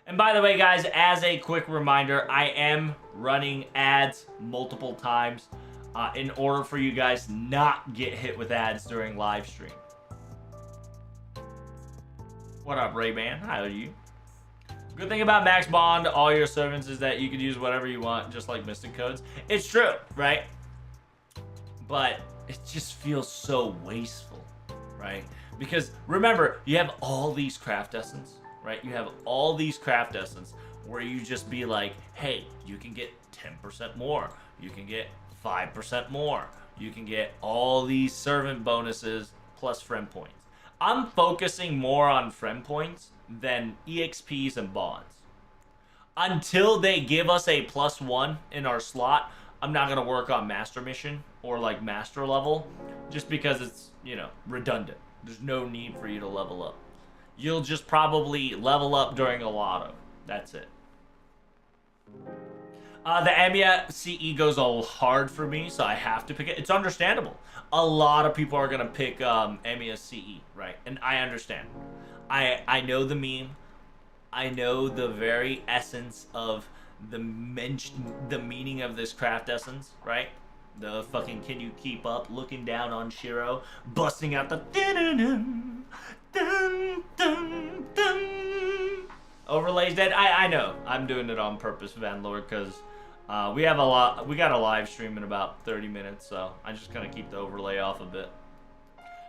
And by the way, guys, as a quick reminder, I am running ads multiple times in order for you guys not get hit with ads during live stream. What up, Ray-Ban? How are you? Good thing about Max Bond, all your servants, is that you can use whatever you want, just like Mystic Codes. It's true, right? But it just feels so wasteful, right? Because remember, you have all these craft essence, right? You have all these craft essence where you just be like, hey, you can get 10% more. You can get 5% more. You can get all these servant bonuses plus friend points. I'm focusing more on friend points than EXPs and bonds. Until they give us a +1 in our slot, I'm not going to work on master mission or like master level, just because it's, you know, redundant. There's no need for you to level up. You'll just probably level up during a lotto. That's it. The Emiya CE goes all hard for me, so I have to pick it. It's understandable. A lot of people are going to pick Emiya CE, right? And I understand. I know the meme. I know the very essence of the meaning of this craft essence, right? The fucking can you keep up looking down on Shiro, busting out the dun dun dun dun. Overlays dead. I know. I'm doing it on purpose, Van Lord, because we got a live stream in about 30 minutes, so I'm just gonna keep the overlay off a bit.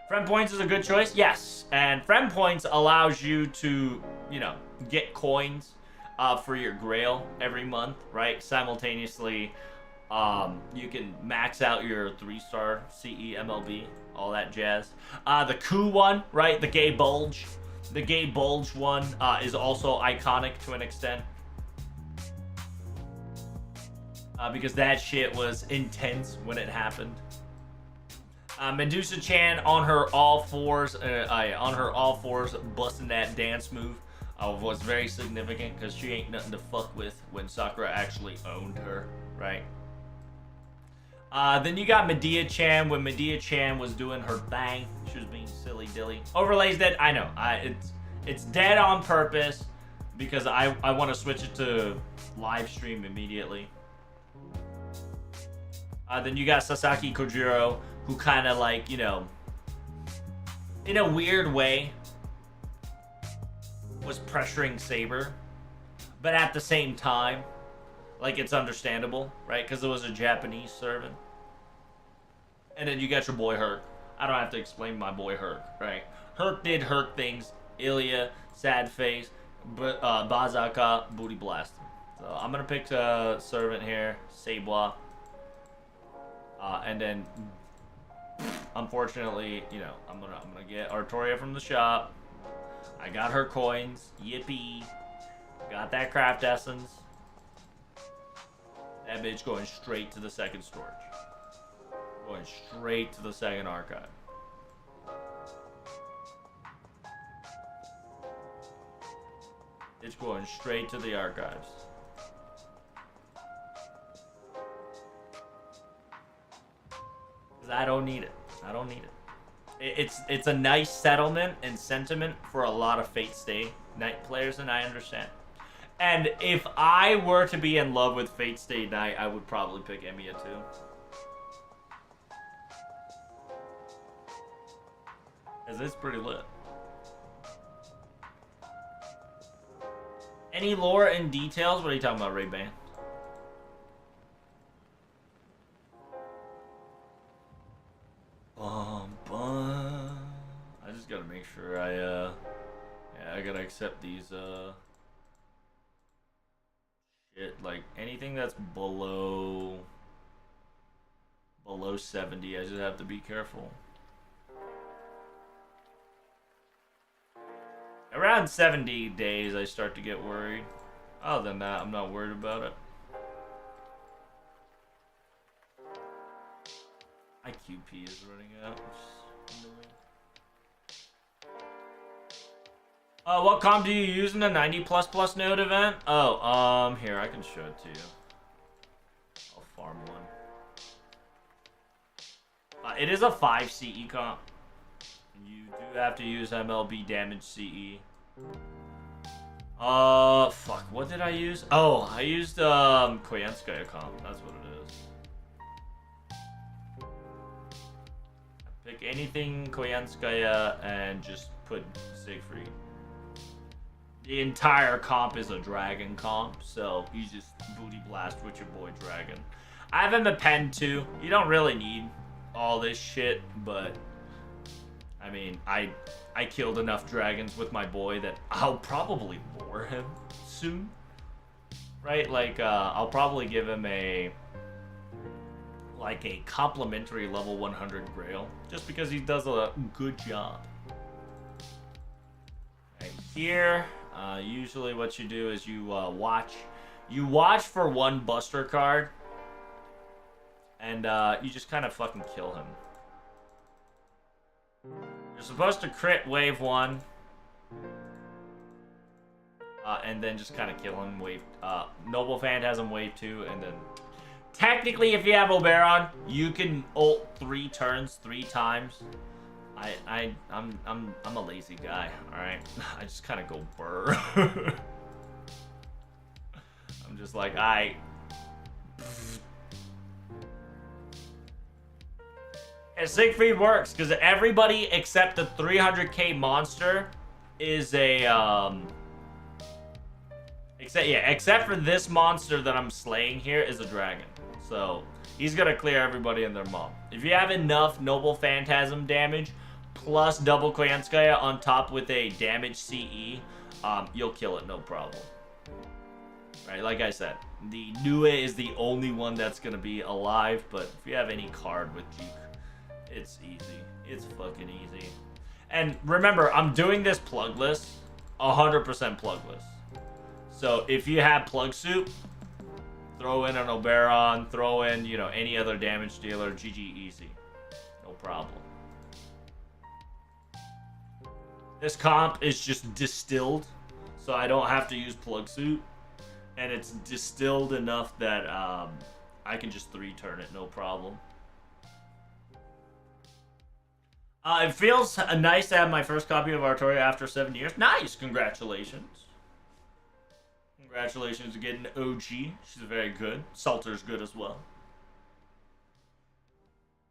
Friend points is a good choice, yes, and friend points allows you to, you know, get coins for your Grail every month, right? Simultaneously, you can max out your 3-star CE MLB all that jazz. The Ku one, right? The gay bulge. The gay bulge one is also iconic to an extent. Because that shit was intense when it happened. Medusa Chan on her all fours, busting that dance move was very significant because she ain't nothing to fuck with when Sakura actually owned her, right? Then you got Medea Chan when Medea Chan was doing her thing. She was being silly dilly. Overlay's dead. I know. It's dead on purpose because I want to switch it to live stream immediately. Then you got Sasaki Kojiro, who kind of like, you know, in a weird way, was pressuring Saber, but at the same time, like, it's understandable, right? Because it was a Japanese servant. And then you got your boy Herc. I don't have to explain my boy Herc, right? Herc did Herc things. Ilya, sad face, Bazaka, booty blast. So I'm gonna pick a servant here, Seibois. And then, unfortunately, you know, I'm gonna get Artoria from the shop. I got her coins. Yippee! Got that craft essence. That bitch going straight to the second storage. Going straight to the second archive. It's going straight to the archives. I don't need it. I don't need it. It's a nice settlement and sentiment for a lot of Fate Stay Night players, and I understand. And if I were to be in love with Fate Stay Night, I would probably pick Emiya too. Cause it's pretty lit. Any lore and details? What are you talking about, Ray-Ban? I just gotta make sure yeah, I gotta accept these, shit, like, anything that's below 70, I just have to be careful. Around 70 days, I start to get worried. Other than that, I'm not worried about it. IQP is running out. What comp do you use in the 90++ node event? Oh, here, I can show it to you. I'll farm one. It is a 5 CE comp. You do have to use MLB damage CE. Fuck, what did I use? Oh, I used, Koyanskaya comp. That's what it is. Pick anything Koyanskaya and just put Siegfried. The entire comp is a dragon comp, so you just booty blast with your boy dragon. I have him at pen too. You don't really need all this shit, but I mean, I killed enough dragons with my boy that I'll probably lure him soon, right? Like, I'll probably give him a complimentary level 100 Grail, just because he does a good job. Right here, usually what you do is you watch for one Buster card, and you just kind of fucking kill him. You're supposed to crit wave 1, and then just kind of kill him wave. Noble Fan has him wave 2, and then technically, if you have Oberon, you can ult 3 turns 3 times. I'm a lazy guy. All right, I just kind of go burr. I'm just like And Siegfried works because everybody except the 300k monster is a except for this monster that I'm slaying here is a dragon. So he's gonna clear everybody in their mob. If you have enough Noble Phantasm damage plus double Koyanskaya on top with a damage CE, you'll kill it no problem. Right, like I said, the Nue is the only one that's gonna be alive, but if you have any card with Jeek, It's easy. It's fucking easy. And remember, I'm doing this plugless, 100% plugless. So if you have plug soup, throw in an Oberon, throw in, you know, any other damage dealer, GG easy. No problem. This comp is just distilled, so I don't have to use plug soup. And it's distilled enough that I can just 3-turn it, no problem. It feels nice to have my first copy of Artoria after 7 years. Nice! Congratulations. Congratulations to getting OG. She's very good. Salter's good as well.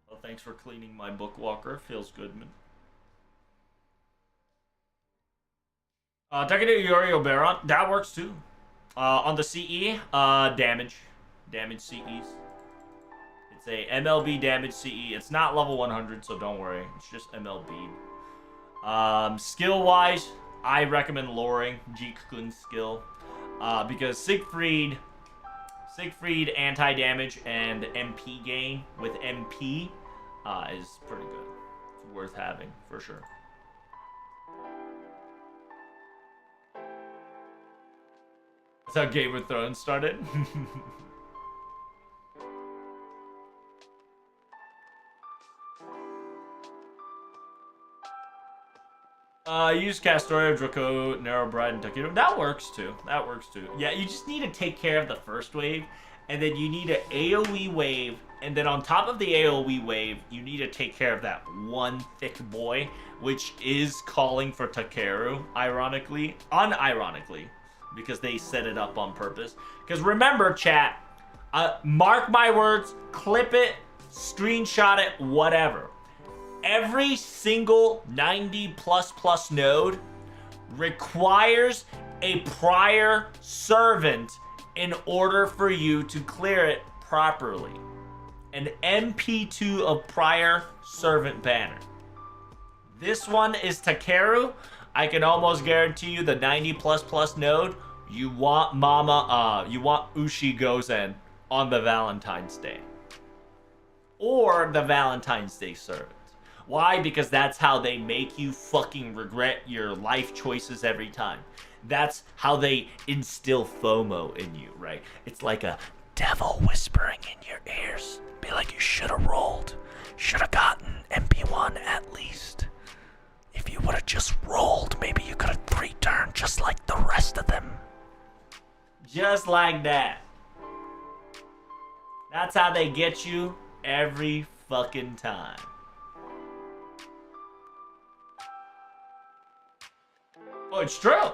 Well, thanks for cleaning my book walker. Feels good, man. Takeda Yori Oberon. That works too. On the CE, damage. Damage CEs. It's a MLB damage CE. It's not level 100, so don't worry. It's just MLB. Skill-wise, I recommend lowering Jeek-Kun's skill. Because Siegfried anti-damage and MP gain with MP is pretty good. It's worth having, for sure. That's how Game of Thrones started. Use Castoria, Draco, Narrowbride, and Takedo. That works too. That works too. Yeah, you just need to take care of the first wave, and then you need an AoE wave, and then on top of the AoE wave, you need to take care of that one thick boy, which is calling for Takeru, ironically. Unironically, because they set it up on purpose. Because remember, chat, mark my words, clip it, screenshot it, whatever. Every single 90++ node requires a prior servant in order for you to clear it properly. An MP2 of prior servant banner. This one is Takeru. I can almost guarantee you the 90++ node, you want you want Ushi Gozen on the Valentine's Day. Or the Valentine's Day servant. Why? Because that's how they make you fucking regret your life choices every time. That's how they instill FOMO in you, right? It's like a devil whispering in your ears. Be like, you should have rolled. Should have gotten MP1 at least. If you would have just rolled, maybe you could have 3-turned just like the rest of them. Just like that. That's how they get you every fucking time. Oh, it's true.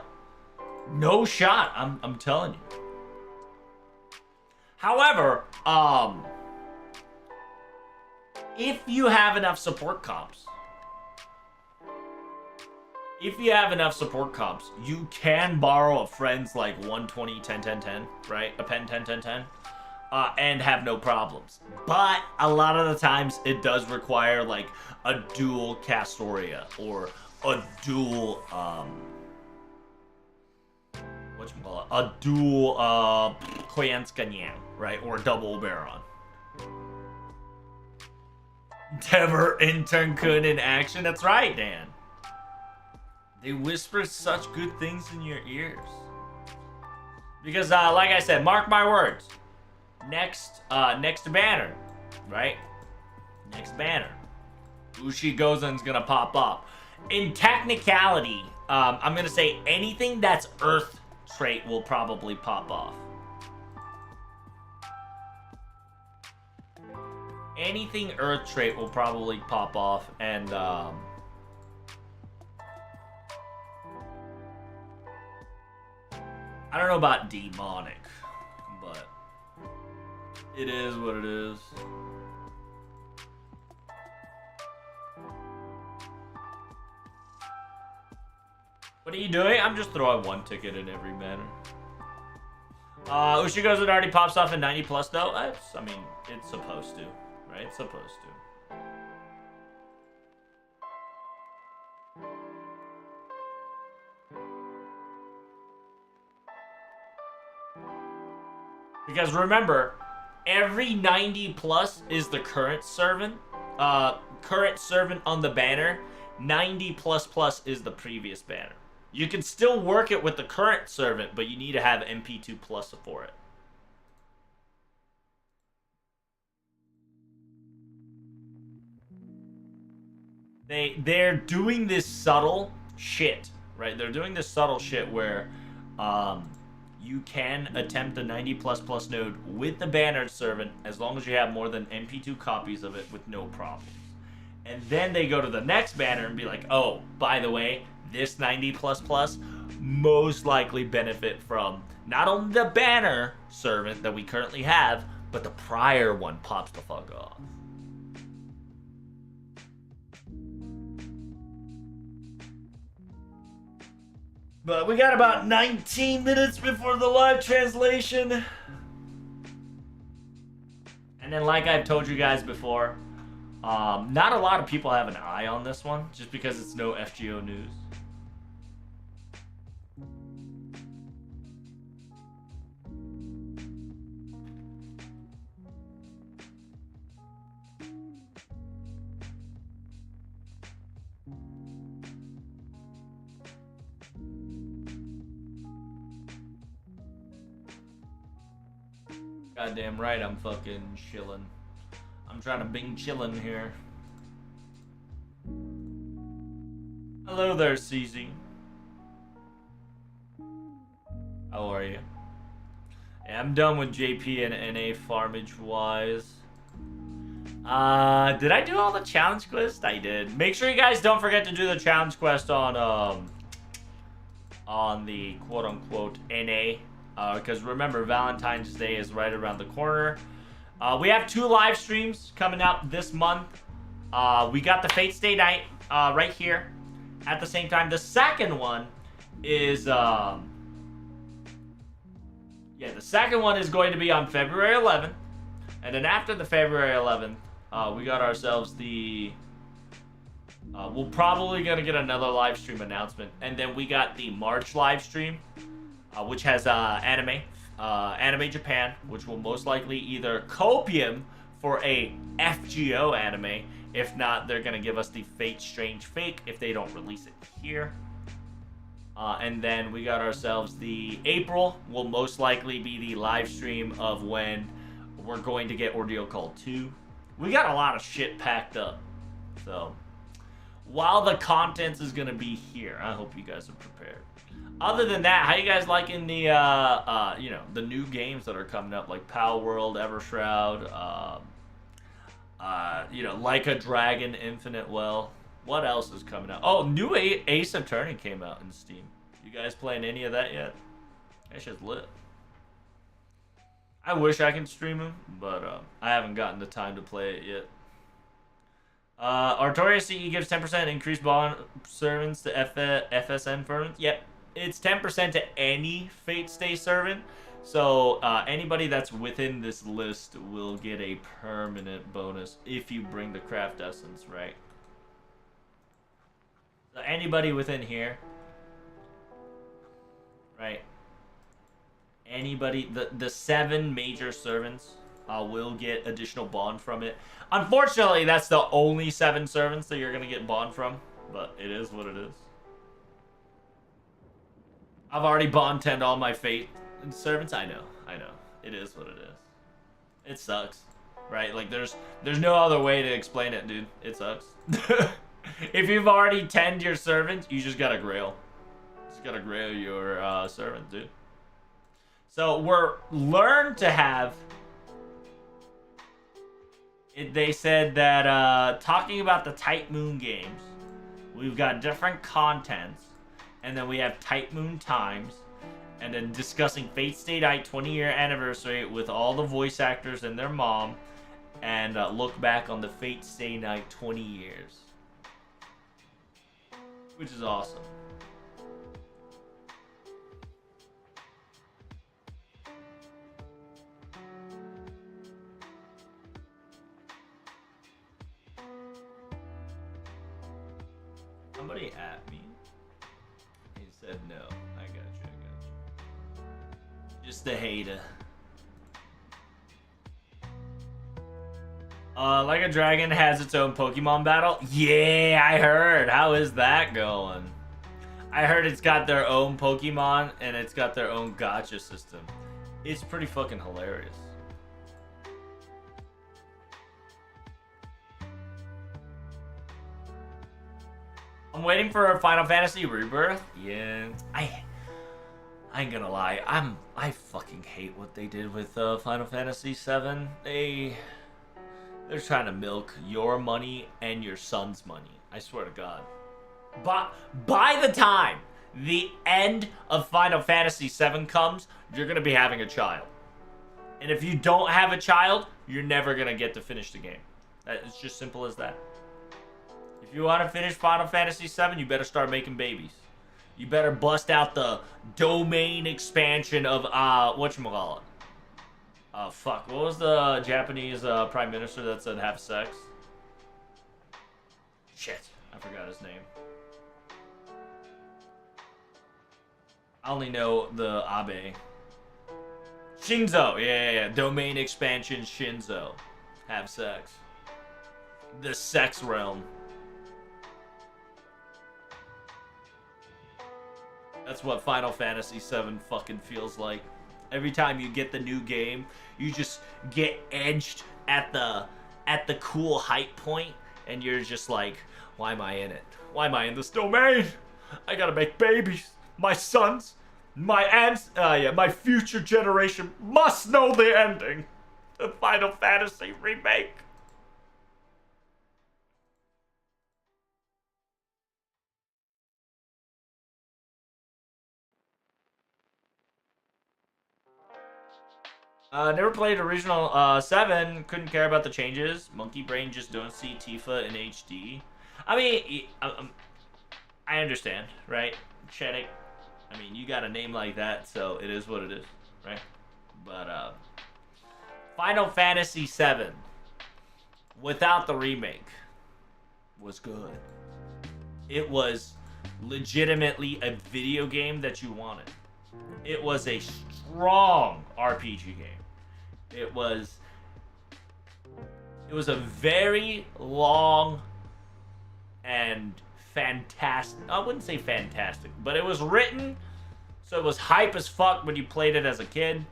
No shot. I'm telling you. However, if you have enough support comps, you can borrow a friend's like 120, 10, 10, 10, right? A pen 10, 10, 10, and have no problems. But a lot of the times it does require like a dual Castoria or a dual a dual Koyanska, right? Or a double Baron. Dever intern Kun in action. That's right, Dan. They whisper such good things in your ears. Because like I said, mark my words. Next banner, right? Next banner. Ushi Gozen's gonna pop up. In technicality, I'm gonna say anything that's Earth trait will probably pop off. Anything Earth trait will probably pop off, and I don't know about demonic, but it is what it is. What are you doing? I'm just throwing one ticket in every banner. Ushi Gozen already pops off in 90+ though. I mean, it's supposed to, right? It's supposed to. Because remember, every 90+ is the current servant. current servant on the banner, 90 plus plus is the previous banner. You can still work it with the current servant, but you need to have MP2 plus for it. They're doing this subtle shit, right? They're doing this subtle shit where you can attempt a 90 plus plus node with the banner servant as long as you have more than MP2 copies of it with no problems. And then they go to the next banner and be like, oh, by the way, this 90 plus plus most likely benefit from not only the banner servant that we currently have, but the prior one pops the fuck off. But we got about 19 minutes before the live translation. And then like I've told you guys before, not a lot of people have an eye on this one, just because it's no FGO news. Goddamn right, I'm fucking chilling. I'm trying to bing chillin' here. Hello there, CZ. How are you? Yeah, I'm done with JP and NA farmage wise. Did I do all the challenge quests? I did. Make sure you guys don't forget to do the challenge quest on the quote unquote NA. Because remember, Valentine's Day is right around the corner. We have 2 live streams coming out this month. We got the Fate Stay Night right here at the same time. The second one is the second one is going to be on February 11th, and then after the February 11th, we got ourselves the. We're probably gonna get another live stream announcement, and then we got the March live stream. Which has anime Japan, which will most likely either copium for a FGO anime. If not, they're gonna give us the Fate Strange Fake if they don't release it here. And then we got ourselves the April will most likely be the live stream of when we're going to get Ordeal Call 2. We got a lot of shit packed up. So while the content is gonna be here, I hope you guys are prepared. Other than that, how you guys liking the the new games that are coming up, like Power World, Evershroud, Like a Dragon, Infinite Well? What else is coming out? Oh, new Ace Attorney came out in Steam. You guys playing any of that yet? That shit's lit. I wish I could stream them, but I haven't gotten the time to play it yet. Artorias CE gives 10% increased bond servants to FSN servants. Yep. It's 10% to any Fate Stay servant. So anybody that's within this list will get a permanent bonus if you bring the craft essence, right? So anybody within here, right? Anybody, the 7 major servants will get additional bond from it. Unfortunately, that's the only 7 servants that you're going to get bond from, but it is what it is. I've already bond 10'd all my Fate servants. I know. It is what it is. It sucks, right? Like, there's no other way to explain it, dude. It sucks. If you've already 10'd your servants, you just gotta grail. Just gotta grail your servant, dude. So we're learned to have. They said that talking about the Type Moon games, we've got different contents. And then we have Type Moon Times, and then discussing Fate Stay Night 20-year anniversary with all the voice actors and their mom, and look back on the Fate Stay Night 20 years, which is awesome. Somebody at me. He said no. I got you. Just a hater. Like a Dragon has its own Pokemon battle? Yeah, I heard. How is that going? I heard it's got their own Pokemon and it's got their own gacha system. It's pretty fucking hilarious. I'm waiting for a Final Fantasy Rebirth. Yeah, I ain't gonna lie. I fucking hate what they did with Final Fantasy VII. They're trying to milk your money and your son's money. I swear to God. But by the time the end of Final Fantasy VII comes, you're gonna be having a child. And if you don't have a child, you're never gonna get to finish the game. It's just simple as that. If you want to finish Final Fantasy VII, you better start making babies. You better bust out the domain expansion of whatchamacallit. Fuck. What was the Japanese prime minister that said have sex? Shit. I forgot his name. I only know the Abe. Shinzo. Yeah. Domain expansion Shinzo. Have sex. The sex realm. That's what Final Fantasy VII fucking feels like. Every time you get the new game, you just get edged at the cool height point, and you're just like, why am I in it? Why am I in this domain? I gotta make babies. My sons, my future generation must know the ending. The Final Fantasy remake. Never played original 7. Couldn't care about the changes. Monkey Brain just don't see Tifa in HD. I mean, I understand, right? Chenick. I mean, you got a name like that, so it is what it is, right? But Final Fantasy 7 without the remake was good. It was legitimately a video game that you wanted. It was a strong RPG game. It was a very long and fantastic. I wouldn't say fantastic, but it was written so it was hype as fuck when you played it as a kid,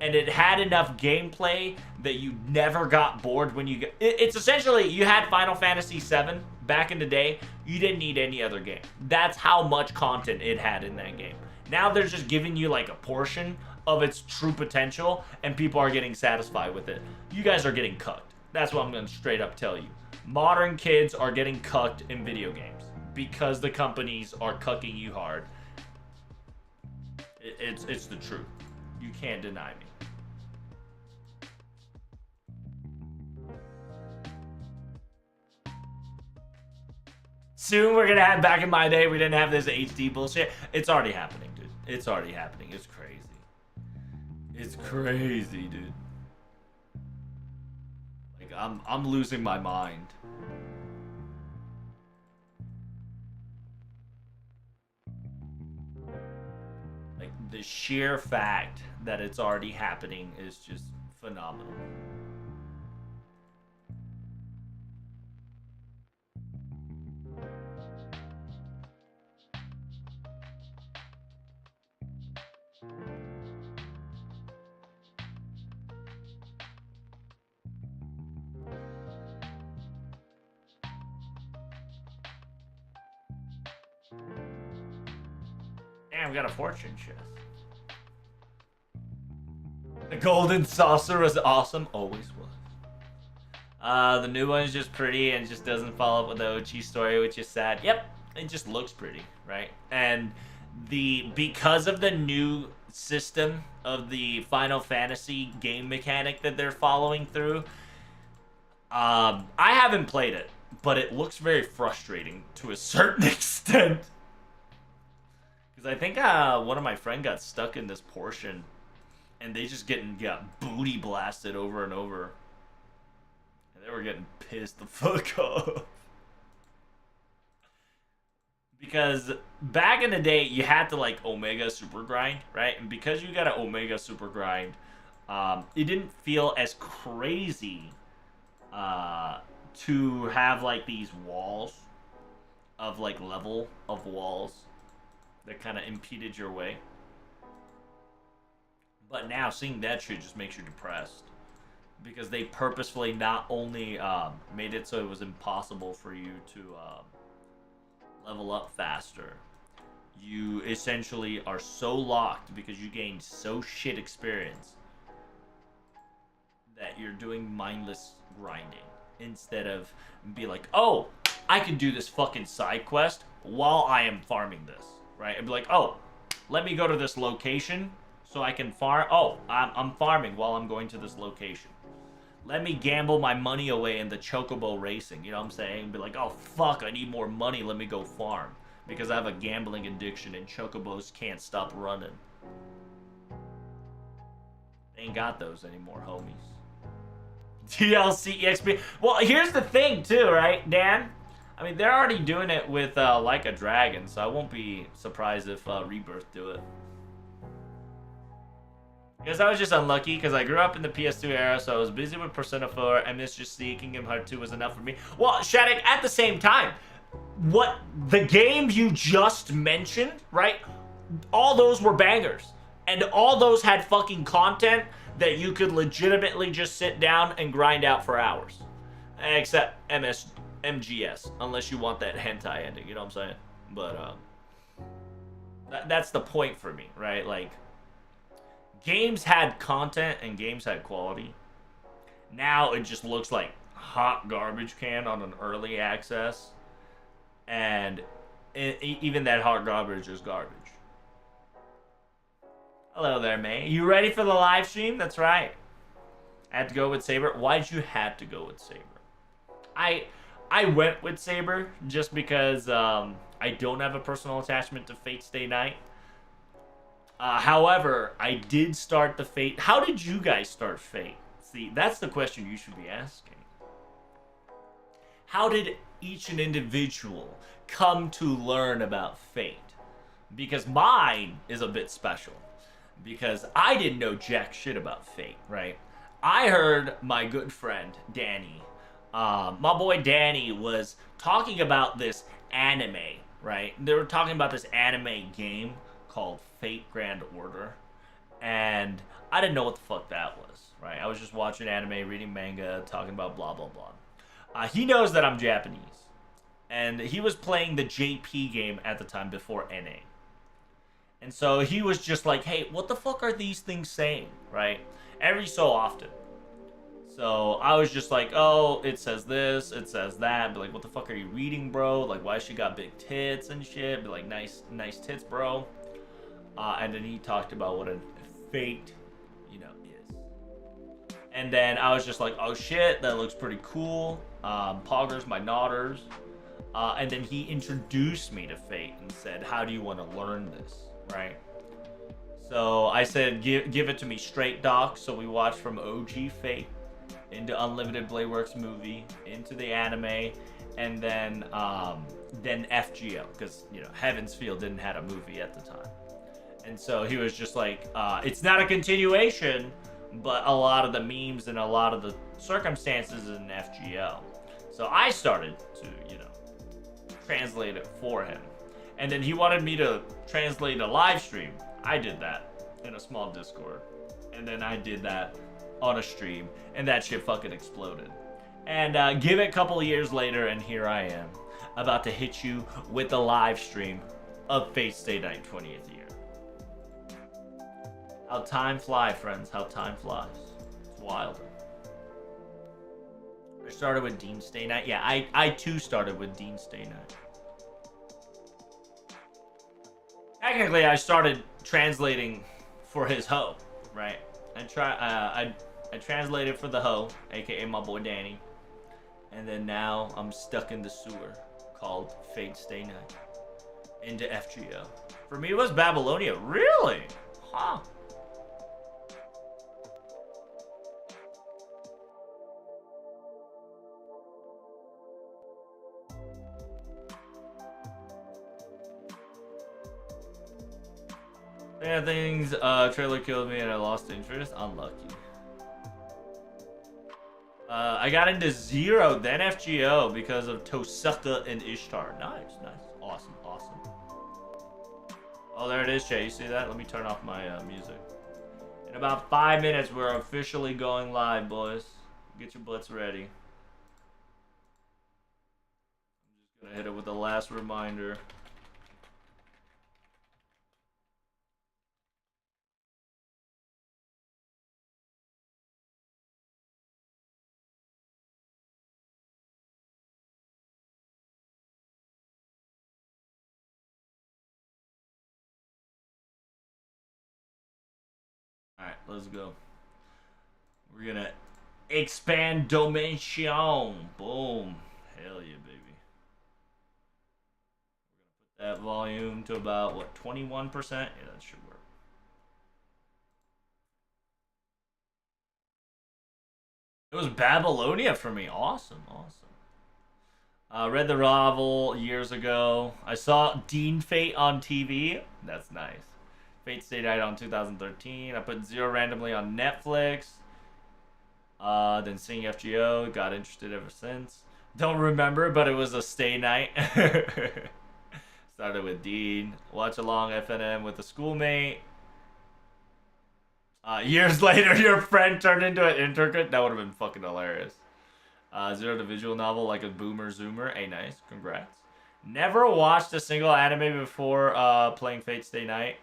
and it had enough gameplay that you never got bored when you get. It's essentially you had Final Fantasy VII back in the day. You didn't need any other game. That's how much content it had in that game. Now they're just giving you like a portion of its true potential, and people are getting satisfied with it. You guys are getting cucked. That's what I'm going to straight up tell you. Modern kids are getting cucked in video games because the companies are cucking you hard. It's the truth. You can't deny me. Soon we're gonna have, back in my day, we didn't have this HD bullshit. It's already happening, dude. It's already happening. It's crazy. It's crazy, dude. Like, I'm losing my mind. Like, the sheer fact that it's already happening is just phenomenal. Damn, we got a fortune chest. The golden saucer was awesome. Always was. The new one is just pretty and just doesn't follow up with the OG story, which is sad. Yep, it just looks pretty, right? And because of the new system of the Final Fantasy game mechanic that they're following through, I haven't played it, but it looks very frustrating to a certain extent. Because I think one of my friends got stuck in this portion, and they just got booty blasted over and over. And they were getting pissed the fuck off. Because back in the day, you had to like Omega Super Grind, right? And because you got an Omega Super Grind, it didn't feel as crazy to have like these walls of like level of walls that kind of impeded your way. But now seeing that shit just makes you depressed because they purposefully not only made it so it was impossible for you to level up faster. You essentially are so locked because you gained so shit experience that you're doing mindless grinding instead of be like, oh, I can do this fucking side quest while I am farming this, right? I'd be like, oh, let me go to this location so I can farm. Oh, I'm farming while I'm going to this location. Let me gamble my money away in the chocobo racing. You know what I'm saying? Be like, oh, fuck, I need more money. Let me go farm. Because I have a gambling addiction and chocobos can't stop running. They ain't got those anymore, homies. DLC EXP. Well, here's the thing, too, right, Dan? I mean, they're already doing it with Like a Dragon, so I won't be surprised if Rebirth do it. Because I was just unlucky, because I grew up in the PS2 era, so I was busy with Persona 4, and Mr. C, Kingdom Hearts 2 was enough for me. Well, Shattuck, at the same time, what the games you just mentioned, right? All those were bangers. And all those had fucking content that you could legitimately just sit down and grind out for hours. Except MGS, unless you want that hentai ending, you know what I'm saying? But, that's the point for me, right? Like, games had content and games had quality. Now it just looks like hot garbage can on an early access. And even that hot garbage is garbage. Hello there, man. You ready for the live stream? That's right. I had to go with Saber. Why'd you have to go with Saber? I went with Saber just because I don't have a personal attachment to Fate Stay Night. However, I did start the Fate. How did you guys start Fate? See, that's the question you should be asking. How did each and individual come to learn about Fate? Because mine is a bit special. Because I didn't know jack shit about Fate, right? I heard my good friend, Danny, my boy Danny was talking about this anime, right? They were talking about this anime game called Fate Grand Order. And I didn't know what the fuck that was, right? I was just watching anime, reading manga, talking about blah, blah, blah. He knows that I'm Japanese. And he was playing the JP game at the time before NA. And so he was just like, hey, what the fuck are these things saying, right? Every so often. So I was just like, oh, it says this, it says that. Be like, what the fuck are you reading, bro? Like, why she got big tits and shit? Be like, nice tits, bro. And then he talked about what a fate, is. And then I was just like, oh shit, that looks pretty cool. Poggers my daughters. And then he introduced me to Fate and said, how do you want to learn this, right? So I said, give it to me straight, doc. So we watched from OG Fate into Unlimited Blade Works movie, into the anime, and then FGO, because, Heaven's Feel didn't have a movie at the time. And so he was just like, it's not a continuation, but a lot of the memes and a lot of the circumstances in FGO. So I started to, translate it for him. And then he wanted me to translate a live stream. I did that in a small Discord. And then I did that on a stream. And that shit fucking exploded. And give it a couple of years later, and here I am, about to hit you with a live stream of Fate Stay Night 20th year. How time flies, friends. How time flies. It's wild. I started with Dean Stay Night. Yeah, I too started with Dean Stay Night. Technically, I started translating for his hoe, right? I translated for the hoe, aka my boy Danny. And then now I'm stuck in the sewer called Fate Stay Night into FGO. For me, it was Babylonia. Really? Huh. Yeah, things, trailer killed me and I lost interest. Unlucky. I got into Zero, then FGO because of Tosuka and Ishtar. Nice, nice. Awesome, awesome. Oh, there it is, Jay. You see that? Let me turn off my music. In about 5 minutes, we're officially going live, boys. Get your butts ready. I'm just gonna hit it with the last reminder. Alright, let's go. We're gonna expand dimension. Boom. Hell yeah, baby. We're gonna put that volume to about, what, 21%? Yeah, that should work. It was Babylonia for me. Awesome, awesome. Read the novel years ago. I saw Dean Fate on TV. That's nice. Fate Stay Night on 2013. I put Zero randomly on Netflix. Then seeing FGO. Got interested ever since. Don't remember, but it was a stay night. Started with Dean. Watch along FNM with a schoolmate. Years later, your friend turned into an intern. That would have been fucking hilarious. Zero to visual novel like a boomer zoomer. Hey, nice. Congrats. Never watched a single anime before playing Fate Stay Night.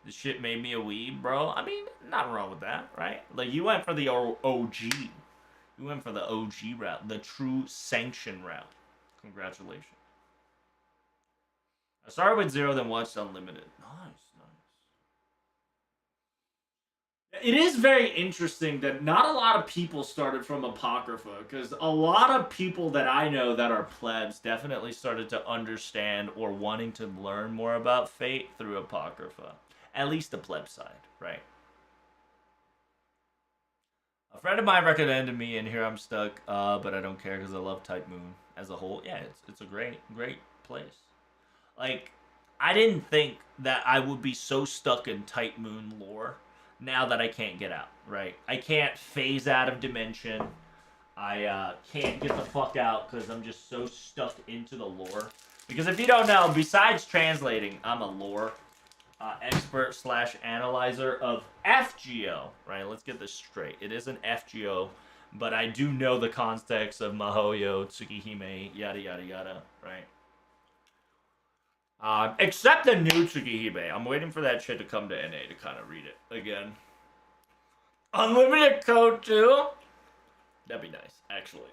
This shit made me a weeb, bro. I mean, not wrong with that, right? Like, you went for the OG. You went for the OG route. The true sanction route. Congratulations. I started with Zero, then watched Unlimited. Nice. It is very interesting that not a lot of people started from Apocrypha, because a lot of people that I know that are plebs definitely started to understand or wanting to learn more about Fate through Apocrypha. At least the pleb side, right? A friend of mine recommended me, and here I'm stuck, but I don't care because I love Type Moon as a whole. Yeah, it's a great place. Like, I didn't think that I would be so stuck in Type Moon lore now that I can't get out, right? I can't phase out of Dimension. I can't get the fuck out because I'm just so stuck into the lore. Because if you don't know, besides translating, I'm a lore expert slash analyzer of FGO, right? Let's get this straight. It is an FGO, but I do know the context of Mahoyo, Tsukihime, yada yada yada, right? Except the new Tsukihime. I'm waiting for that shit to come to NA to kind of read it again. Unlimited code too? That'd be nice, actually.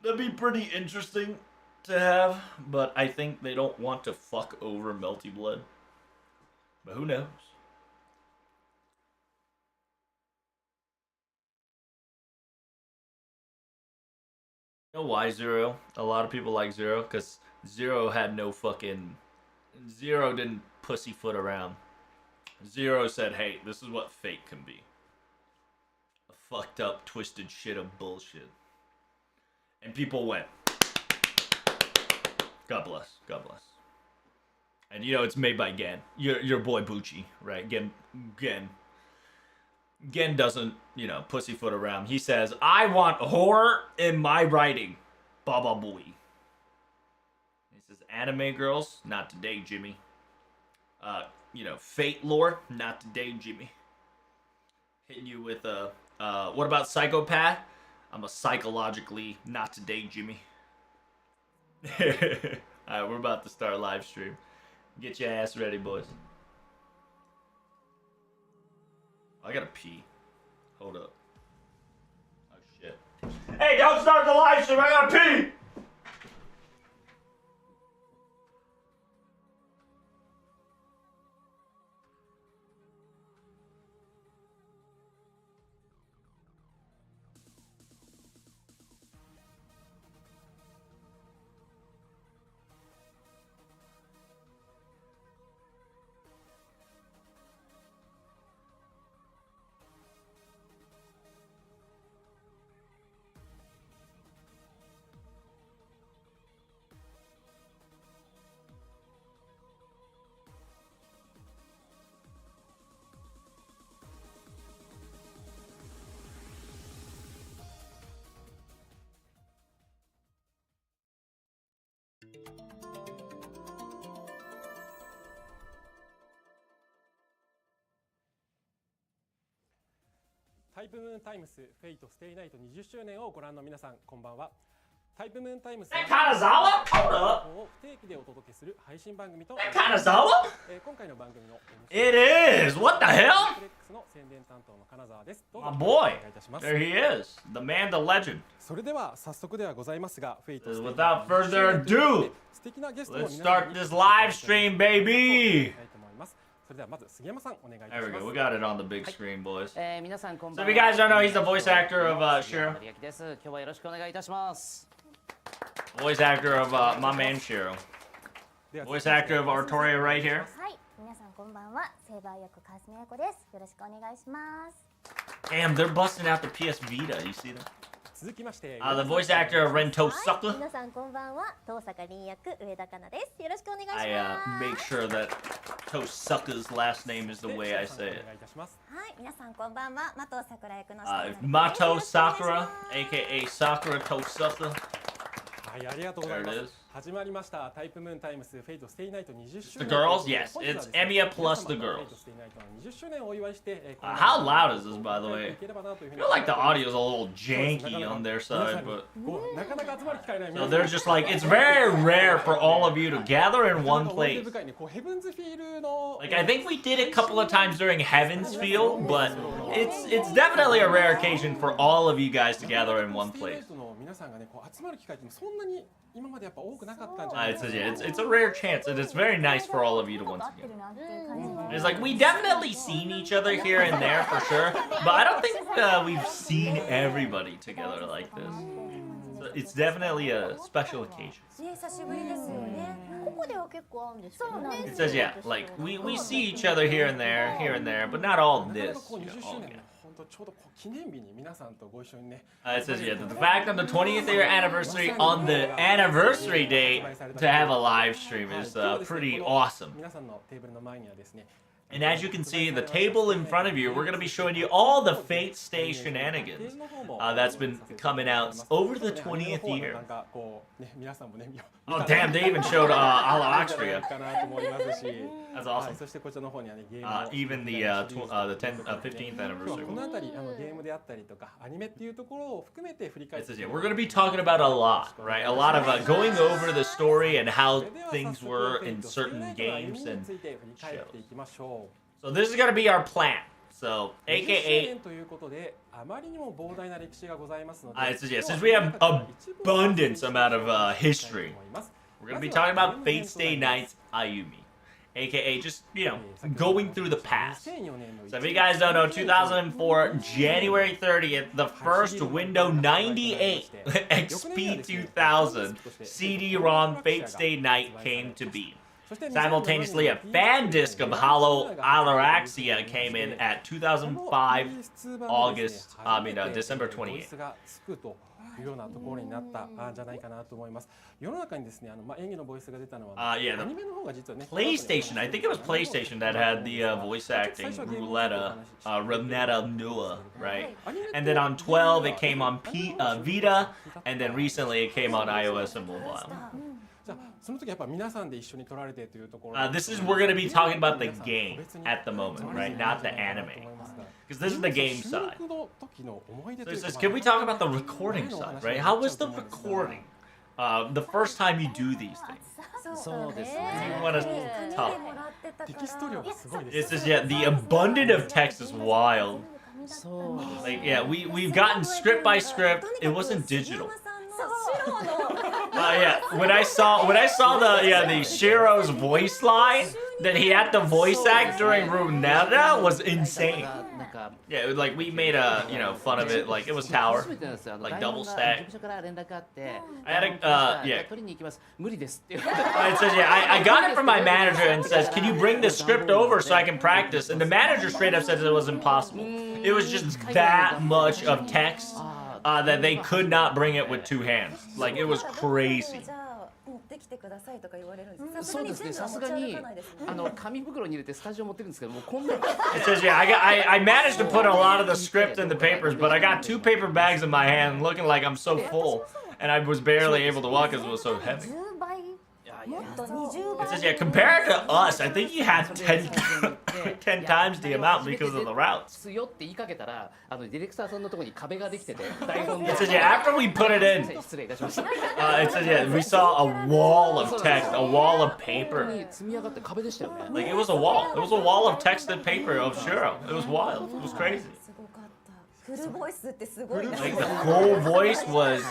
That'd be pretty interesting to have, but I think they don't want to fuck over Melty Blood. But who knows? You know why Zero? A lot of people like Zero because Zero had no fucking. Zero didn't pussyfoot around. Zero said, hey, this is what fate can be. A fucked up, twisted shit of bullshit. And people went. God bless. God bless. And you know, it's made by Gen. Your boy Bucci, right? Gen doesn't, you know, pussyfoot around. He says, I want horror in my writing. Baba Booey. He says, anime girls, not today, Jimmy. You know, fate lore, not today, Jimmy. Hitting you with a, what about psychopath? I'm a psychologically, not today, Jimmy. Alright, we're about to start a live stream. Get your ass ready, boys. I gotta pee. Hold up. Oh, shit. Hey, don't start the live stream! I gotta pee! タイプムーンタイムスフェイトステイナイト20周年をご覧の皆さんこんばんは。タイプムーンタイムスを不定期でお届けする配信番組と今回の番組の It is! What the hell? の宣伝担当の金沢です。My boy! There he is! The man, the legend! それでは早速ではございますが、フェイト Without further ado, 素敵なゲストを let's start this live stream, baby! それではまず杉山さんお願いいたし There ます。 we go. We got it on the big screen, boys. 皆さんこん So ば if ん you は。 guys don't know, he's the voice actor of Shiro. 有明です。今日はよろしくお願いいたします。 Voice actor of my man Shiro. Voice actor of Artoria right here. はい、皆さんこんばんは。セーバー役川澄子です。よろしくお願いします。 Damn, they're busting out the PS Vita. You see them? 続きまして The voice actor of Rento はい、 Sucker. 皆さんこんばんは。東坂凛役上田香奈です。よろしくお願いします。 I make sure that Tosuka's last name is the way I say it. お願いいたします。はい、皆さんこんばんは。的桜役の Mato Sakura, aka Sakura Tosuka. はい、ありがとうございま There it す is.。始まりましたタイプムーンタイムスフェイトステイナイト20周 The 年。 girls? Yes, 本日は it's ですね Emiya plus the 皆様 girls. フェイトステイナイトの20周年をお祝いして、How loud is this, by the way? いければなというふう I に feel like the audio is a little janky on their side, but こうなかなか集まる機会ない so they're just like it's very rare for all of you to gather in one place. 深いねこうヘブンズフィールの Like I think we did it a couple of times during Heaven's Field, but it's definitely a rare occasion for all of you guys to gather in one place. の皆さんがねこう集まる機会ってそんなに今までやっぱ多くなかったんじゃない It's a rare chance, and it's very nice for all of you to once again. It's like we definitely seen each other here and there for sure, but I don't think we've seen everybody together like this. So it's definitely a special occasion. ね、久しぶりですよね。ここでは結構会うんですけどね。 It says yeah, like we see each other here and there, but not all なかな this. かこう You 20 know, 周 all 年 together. の本当ちょうどこう記念日に皆さんとご一緒にね It says yeah, the fact on the 20th year anniversary on the anniversary date to have a live stream is pretty awesome. 皆さんのテーブルの前にはですね And as you can see, the table in front of you, we're going to be showing you all the Fate Stay shenanigans that's been coming out over the 20th year. なんかこうね皆さんもね Oh, damn, they even showed Ala Austria. かなと思いますし That's はい awesome. そしてこちらの方にはねゲーム Even the 15th 今日 anniversary はこ one. のあたりゲームであったりとかアニメっていうところを含めて振り返っ It て says, yeah, we're going to be talking about a lot, right? A lot of going over the story and how things were in certain games and ついて振り返っていきましょう so this is going to be our plan. So, 20周 aka 年ということであまりにも膨大な歴史がございますので it says, yeah, since we have abundance amount of history, we're going to be talking about Fate Stay Night's Ayumi. AKA just, you know, going through the past. So if you guys don't know, 2004, January 30th, the first Windows 98 XP 2000 CD-ROM Fate Stay Night came to be. Simultaneously, a fan disc of Hollow Alaraxia came in at 2005, December 28th. いうようなところになったんじゃないかなと思います。世の中にですね、演技のボイスが出たのは、yeah, the アニメの方が実はね、 PlayStation, I think it was PlayStation that had the voice acting, Renetta Nua, right? And then on 12, it came on Vita, and then recently it came on iOS and mobile. じゃあその時やっぱ皆さんで一緒に撮られてというところ。This is, we're going to be talking about the game at the moment, right? Not the anime. Because this is the game side. So it says, can we talk about the recording side, right? How was the recording? The first time you do these things? そうです You ね。 want to talk? テキスト量がすごい It です。 says, yeah, the abundance of text is wild. そうです Like, yeah, we've gotten script by script. It wasn't digital. Yeah, when I saw the Shiro's voice line that he had to voice act during Runeta was insane. なんか Yeah, it was like we made fun of it, like it was tower. 初めてなんですよ。 like 台本 double が stack. 事務所から連絡あって、 I had a- じゃあ yeah. 取りに行きます。無理ですって。 It says, yeah, I got it from my manager and says, can you bring the script over so I can practice? And the manager straight up said it was impossible. It was just that much of text that they could not bring it with two hands. Like, it was crazy. できてくださいとか言われるんです。そうですね。さすがに紙袋に入れてスタジオ持ってるんですけどもうこんな。 It says, yeah, I managed to put a lot of the script in the papers, but I got 2 paper bags in my hand looking like I'm so full. And I was barely able to walk because it was so heavy. 10倍。いや It says, yeah, compared to us, I think he had 10 times the amount because of the routes. 強って言いかけたらディレクターさんのところに壁ができてて台本 It says, yeah, after we put it in, 失礼いたしました it says, yeah, we saw a wall of text, a wall of paper. 積み上がって壁でしたよね Like, it was a wall. It was a wall of text and paper of Shuro. It was wild. It was crazy. フルボイスってすごいな。 Like, the full voice was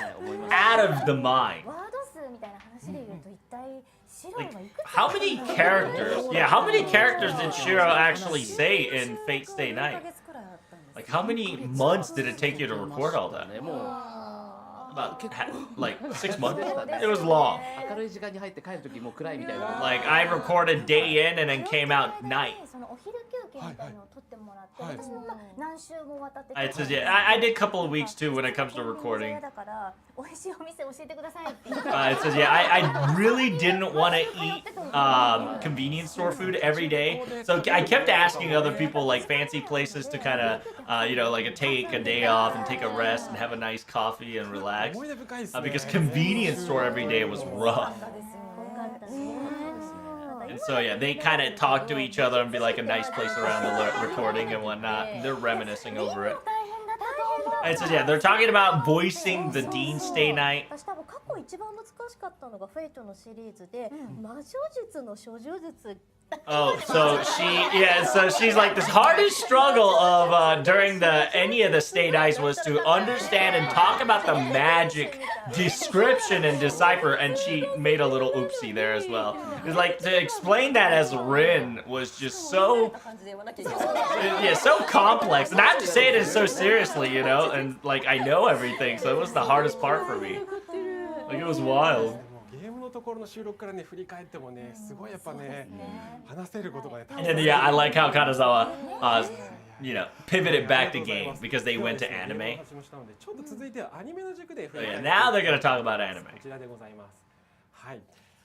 out of the mind. ワード数みたいな話で言うと一体シロ Like, はいくつ how many characters? Yeah, how many characters did Shiro actually say in Fate Stay 1 Night? ヶ月くらいあったんです。 Like, how many months did it take you to record all that? ねもう About, like, 6 months? It was long. 明るい時間に入って帰る時もう暗いみたいな Like, I recorded day in and then came out night. そのお昼休憩みたいのを取ってもらって、はい私もまあ何週も渡ってて It says, yeah, I did a couple of weeks too when it comes to recording. だから美味しいお店教えてくださいって言って It says, yeah, I really didn't want to eat convenience store food every day. So I kept asking other people, like, fancy places to kind of, you know, like, take a day off and take a rest and have a nice coffee and relax. 思い出深いですね Because convenience store every day was rough. ですよ And so, yeah, they kind of talk to each other and be like a nice place around the recording and whatnot. And they're reminiscing over it. 大変だったと思う And so, yeah, they're talking about voicing the Dean Stay Night. 私多分過去一番難しかったのがフェイトのシリーズで、魔女術の処女術 Oh, so she's like, this hardest struggle of during any of the Stay Nights was to understand and talk about the magic description and decipher, and she made a little oopsie there as well. It's like, to explain that as Rin was just so, 感じで言わなきゃいけない。 yeah, so complex. And I have to say it so seriously, you know, and like, I know everything, so it was the hardest part for me. Like, it was wild. もうゲームのところの収録からね振り返ってもねすごいやっぱね話せることがねたく And さん then, yeah, I like how Kanazawa, you know, pivoted back to game because they went to anime. ちょっと続いてはアニメの軸で So, yeah, now they're gonna talk about anime. こちらでございますはい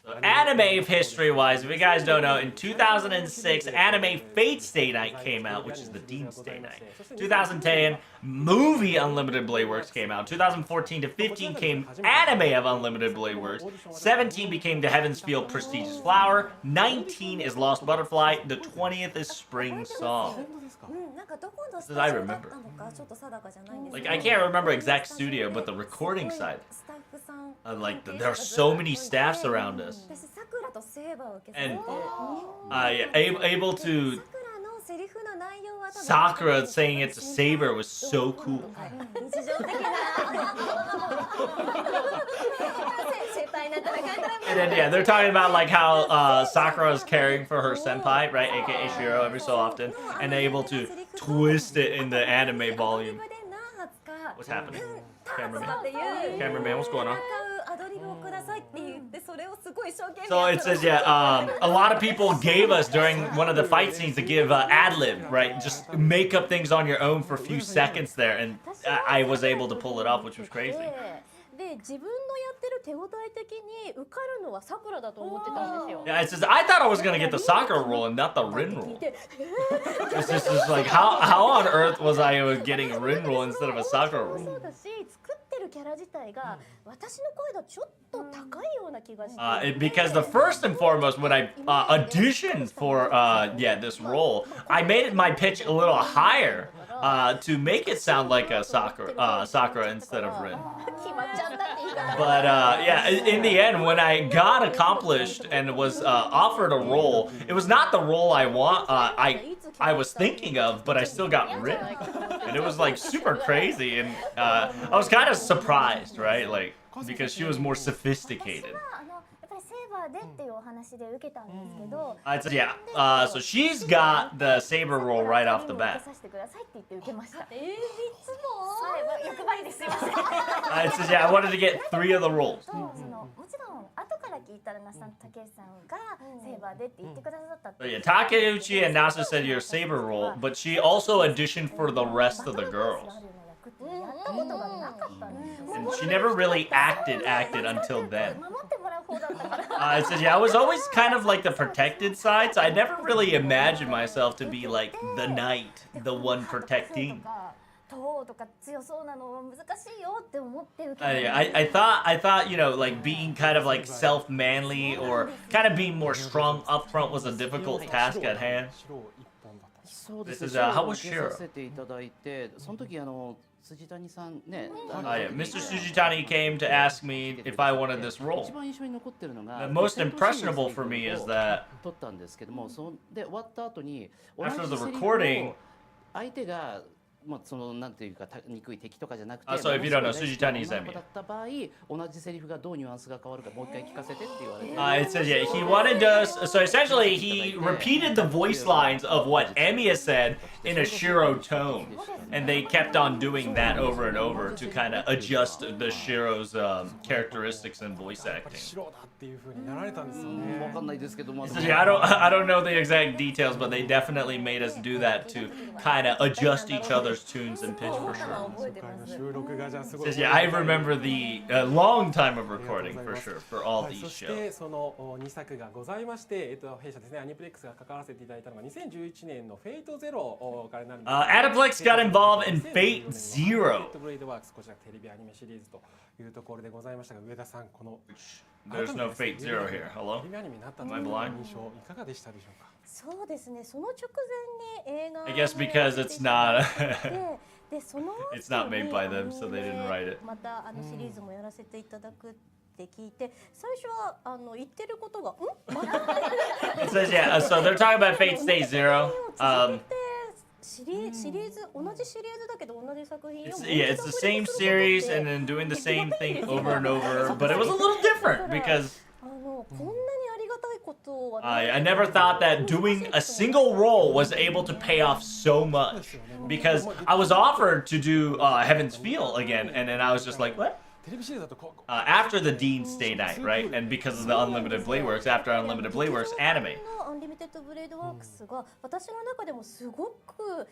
So, anime history-wise, if you guys don't know, in 2006, anime Fate Stay Night came out, which is the Dean Stay Night. 2010, movie Unlimited Blade Works came out. 2014 to 15 came anime of Unlimited Blade Works. 17 became the Heaven's Field Prestigious Flower. 19 is Lost Butterfly. The 20th is Spring Song. なんかどこのス This タ I ジオだ remember. ったのかちょっと定かじゃないんですけ Like, ど I can't remember exact studio, but the recording side. スタッフさん Like, there are so many staffs around us. 私さくらとセーバーを受けさせ And て yeah, able to さくらのセリフの内容は多分 Sakura saying it's a saber was so cool. 日常的な先輩なんたらかんたら And then, yeah, they're talking about like how Sakura is caring for her senpai, right, aka Shiro, every so often, and they're able to twist it in the anime volume. で何発か What's happening? と Cameraman? かっていう Cameraman, what's going on? 使うアドリブをくださいって言ってそれをすごい一生懸命 So it says, yeah, a lot of people gave us during one of the fight scenes to give ad lib, right? Just make up things on your own for a few seconds there, and I was able to pull it off, which was crazy. で自分のやってる手応え的に受かるのはさくらだと思ってたんですよ Yeah, it says, I thought I was gonna get the Sakura role and not the Rin role. で It's just like, how on earth was I getting a Rin role instead of a Sakura そ role? うだし作ってるキャラ自体が私の声がちょっと高いような気がして Because the first and foremost, when I auditioned for yeah this role, I made my pitch a little higher to make it sound like a Sakura instead of Rin. 決まっちゃったって言い方 But yeah, in the end, when I got accomplished and was offered a role, it was not the role I I was thinking of, but I still got Rin, and it was like super crazy, and I was kind of surprised, right? Like because she was more sophisticated. やっぱりセーバーでっていうお話で受けたんですけど Yeah, so she's got the saber role right off the 受け bat. させてくださいって言って受けましたいつもはい欲張りですいません It says, yeah, I wanted to get 3 of the roles. そのもちろん後から聞いたら那須さん竹内さんがセーバーでって言ってくださったって So yeah, Takeuchi and Nasa said your saber role, but she also auditioned for the rest of the girls. やったことがなかったんですよ And she never really acted until then. 守ってもらう方だったから It says, yeah, I was always kind of like the protected side, so I never really imagined myself to be like the knight, the one protecting. とか強そうなの難しいよって思ってるけど、Yeah, I thought, you know, like being kind of like self-manly or kind of being more strong up front was a difficult task at hand. 白一本だったんです。そうです This ね。 is, how 受 was け Shiro? させていただいて、その時辻谷さんね、Yeah, Mr. Sujitani came to ask me if I wanted this 一 role. 番印象に残ってるのが The most impressionable for me is that 撮ったんですけども、そんで終わった後に after the セリフを recording, 相手がまあそのなんていうか憎い敵とかじゃなくて、so if you don't know, ものすごい Sujitani 女 sent の me. 子だった場合、同じセリフがどうニュアンスが変わるかもう一回聞かせてって言われて。It says, yeah, he wanted us. So essentially, he repeated the voice lines of what Emiya said in a Shiro tone. And they kept on doing that over and over to kind of adjust the Shiro's characteristics and voice やっぱり acting. 白だっていう風になられたんですよわかんね。ないですけども、 So, yeah, I don't know the exact details, but they definitely made us do that to kind of adjust each other's tunes and pitch for sure. 覚えて今回のます。収録がじゃあすごい。 Says, yeah, I remember the long time of recording for sure for all はい、 these そして shows. その2作がございまして、弊社ですね、アニプレックスが関わらせていただいたのが2011年のフェイトゼロからなるんです。Aniplex got involved in Fate Zero. ブレイドワークス、こちらテレビアニメシリーズというところでございましたが、上田さん、この There's no Fate Zero here. テ Hello? レビアニメになったと Am I いう blind? 印象いかがでしたでしょうか。そうですね。その直前に映画 I guess because it's not. でその後に It's not made by them, so they didn't write it. またシリーズもやらせていただくって聞いて、最初は言ってることがまた It says, yeah, so they're talking about Fate Stay Zero. シリーズ同じシリーズだけど同じ作品を Yeah, it's the same series and then doing the same thing over and over, but it was a little different because こんなにありがたいことは I never thought that doing a single role was able to pay off so much. Because I was offered to do Heaven's Feel again, and then I was just like, what? テレビシリーズだとこう After the Dean's Stay Night, right? And because of the Unlimited Blade Works, after Unlimited Blade Works anime. アンリミテッドブレードワークスが私の中でもすごく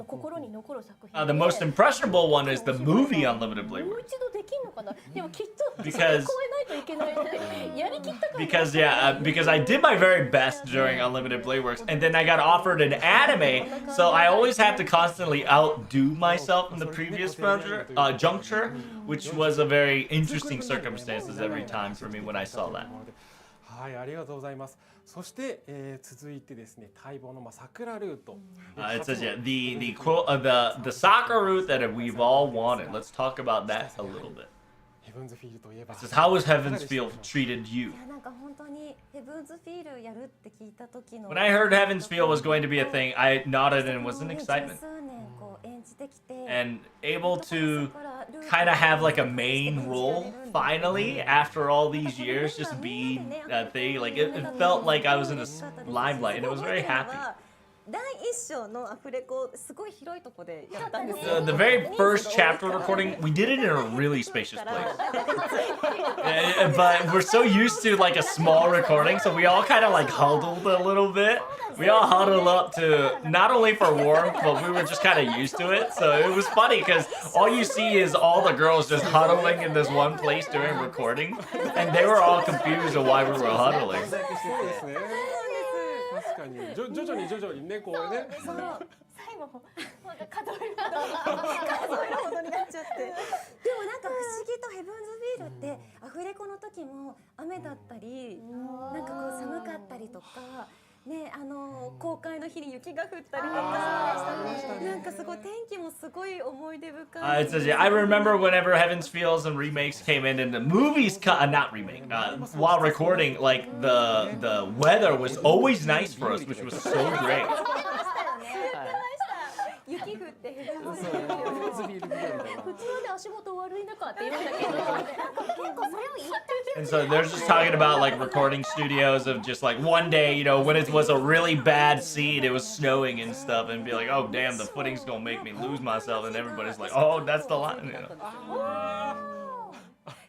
心に残る作品で The most impressionable one is the movie Unlimited Blade もう Works. 一度できんのかな。でもきっと Because- それを超えないといけないってやりきったから Because yeah, because I did my very best during Unlimited Blade Works, and then I got offered an anime, so I always had to constantly outdo myself in the previous juncture, which was a very interesting circumstances every time for me when I saw that. はい、ありがとうございます。そして、続いてですね、待望の桜ルート。 It says yeah, the quote the soccer route that we've all wanted. Let's talk about that a little bit. ヘブンズフィールといえば。 It says, how has Heaven's Feel treated you? いやなんか本当にヘブンズフィールやるって聞いた時の When I heard Heaven's Feel was going to be a thing, I nodded and was in excitement. 十数年こう演じてきて And able to kind of have like a main role finally after all these years, just be that thing. Like it felt like I was in a limelight, and it was very happy. 第一章のアフレコすごい広いとこでやったんです The very first chapter recording, we did it in a really spacious place. But we're so used to like a small recording, so we all kind of like huddled a little bit. We all huddled up to not only for warmth, but we were just kind of used to it. So it was funny because all you see is all the girls just huddling in this one place during recording, and they were all confused on why we were huddling. そうですね。確かに徐々にねこうね。そう最後なんか数えるほどになっちゃってでもなんか不思議とヘブンズフィールってアフレコの時も雨だったりなんかこう寒かったりとかね公開の日に雪が降ったりとかなんかすごい天気もすごい思い出深い It says, yeah, I remember whenever Heaven's Feels and remakes came in, and the movies, not remake, while recording, like the weather was always nice for us, which was so great. 雪降ってヘブンズそうヘブンズフィールみたいな。普通で足元悪い中って言うんだけど結構それを言った And so they're just talking about like recording studios of just like one day, you know, when it was a really bad scene, it was snowing and stuff, and be like, oh damn, the footing's gonna make me lose myself, and everybody's like, oh, that's the line. You know?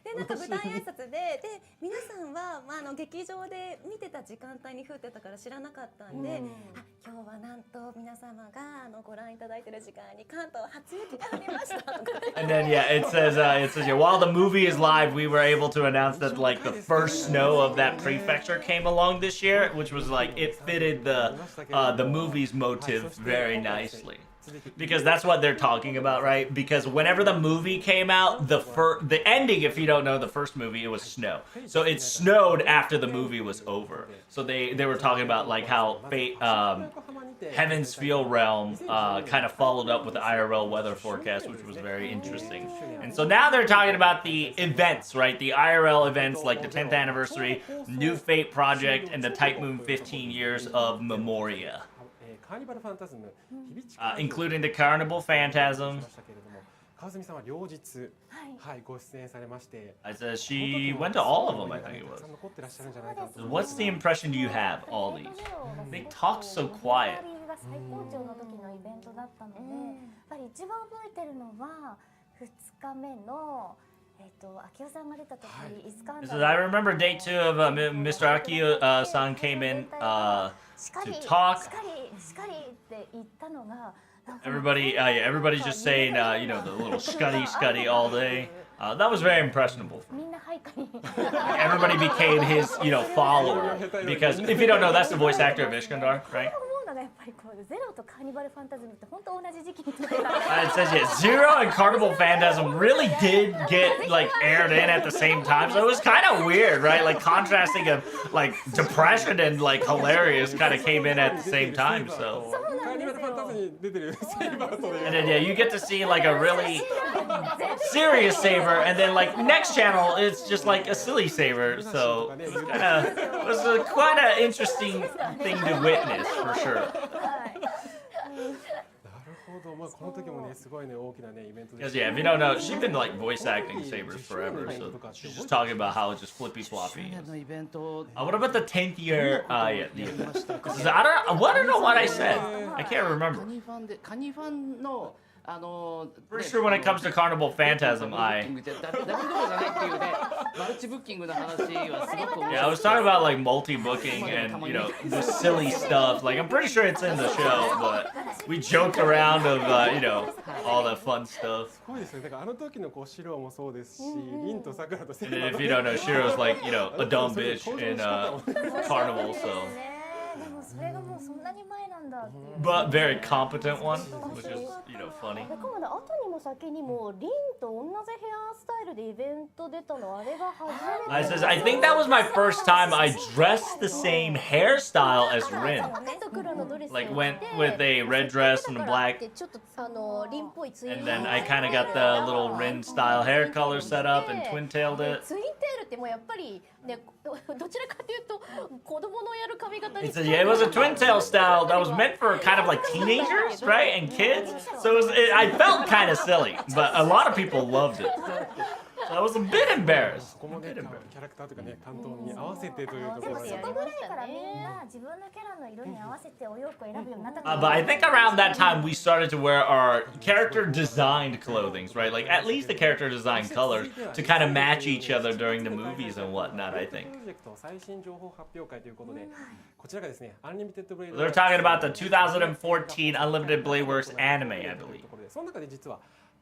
でなんか舞台挨拶で皆さんは、劇場で見てた時間帯に降ってたから知らなかったんで、あ今日はなんと皆様がご覧いただいてる時間に関東初雪が降りましたとか And then yeah, it says yeah, while the movie is live, we were able to announce that like the first snow of that prefecture came along this year, which was like it fitted the movie's motive very nicely. because that's what they're talking about, right? Because whenever the movie came out, the ending, if you don't know the first movie, it was snow. So it snowed after the movie was over. So they were talking about like how Heaven's Feel Realm kind of followed up with the IRL weather forecast, which was very interesting. And so now they're talking about the events, right? The IRL events like the 10th anniversary, New Fate Project, and the Type Moon 15 years of Memoria. Including the Carnival Phantasm. 川澄さんは両日、はいご出演されまして、I said she went to all of them, I think it was. 残ってらっしゃるんじゃないかと。 What's the impression do you have, all these? They talk so quiet. が最高潮の時のイベントだったので、やっぱり一番覚えてるのは2日目の秋代さんが出た時にイスカンダル。I remember day 2 of Mr. Akio-san came in to talk. しかりって言ったのが。Everybody, everybody's just saying, you know, the little scuddy all day. That was very impressionable. Everybody became his, you know, follower. Because if you don't know, that's the voice actor of Iskandar, right? It says yeah, Zero and Carnival Phantasm really did get like aired in at the same time, so it was kind of weird, right? Like contrasting of like depression and like hilarious kind of came in at the same time. So. And then yeah, you get to see like a really serious Saber, and then like next channel it's just like a silly Saber. So it was quite an interesting thing to witness for sure. Because yeah, if you don't know, she's been like voice acting Sabers forever, so she's just talking about how it's just flippy floppy. What about the 10th year? Yeah, the event. I don't know what I said. I can't remember. Pretty sure when it comes to Carnival Phantasm, I was talking about like multi-booking and you know the silly stuff. Like I'm pretty sure it's in the show, but we joked around of you know all the fun stuff. And if you don't know, Shiro's like you know a dumb bitch in Carnival, so. But very competent one, which is, you know, funny. I think that was my first time I dressed the same hairstyle as Rin. Like went with a red dress and a black. And then I kind of got the little Rin style hair color set up and twin-tailed it. It was a twin-tail style that was meant for kind of like teenagers, right, and kids. So I felt kind of silly, but a lot of people loved it. So I was a bit embarrassed. But I think around that time we started to wear our character designed clothing, right? Like at least the character designed colors to kind of match each other during the movies and whatnot, I think. They're talking about the 2014 Unlimited Blade Works anime, I believe.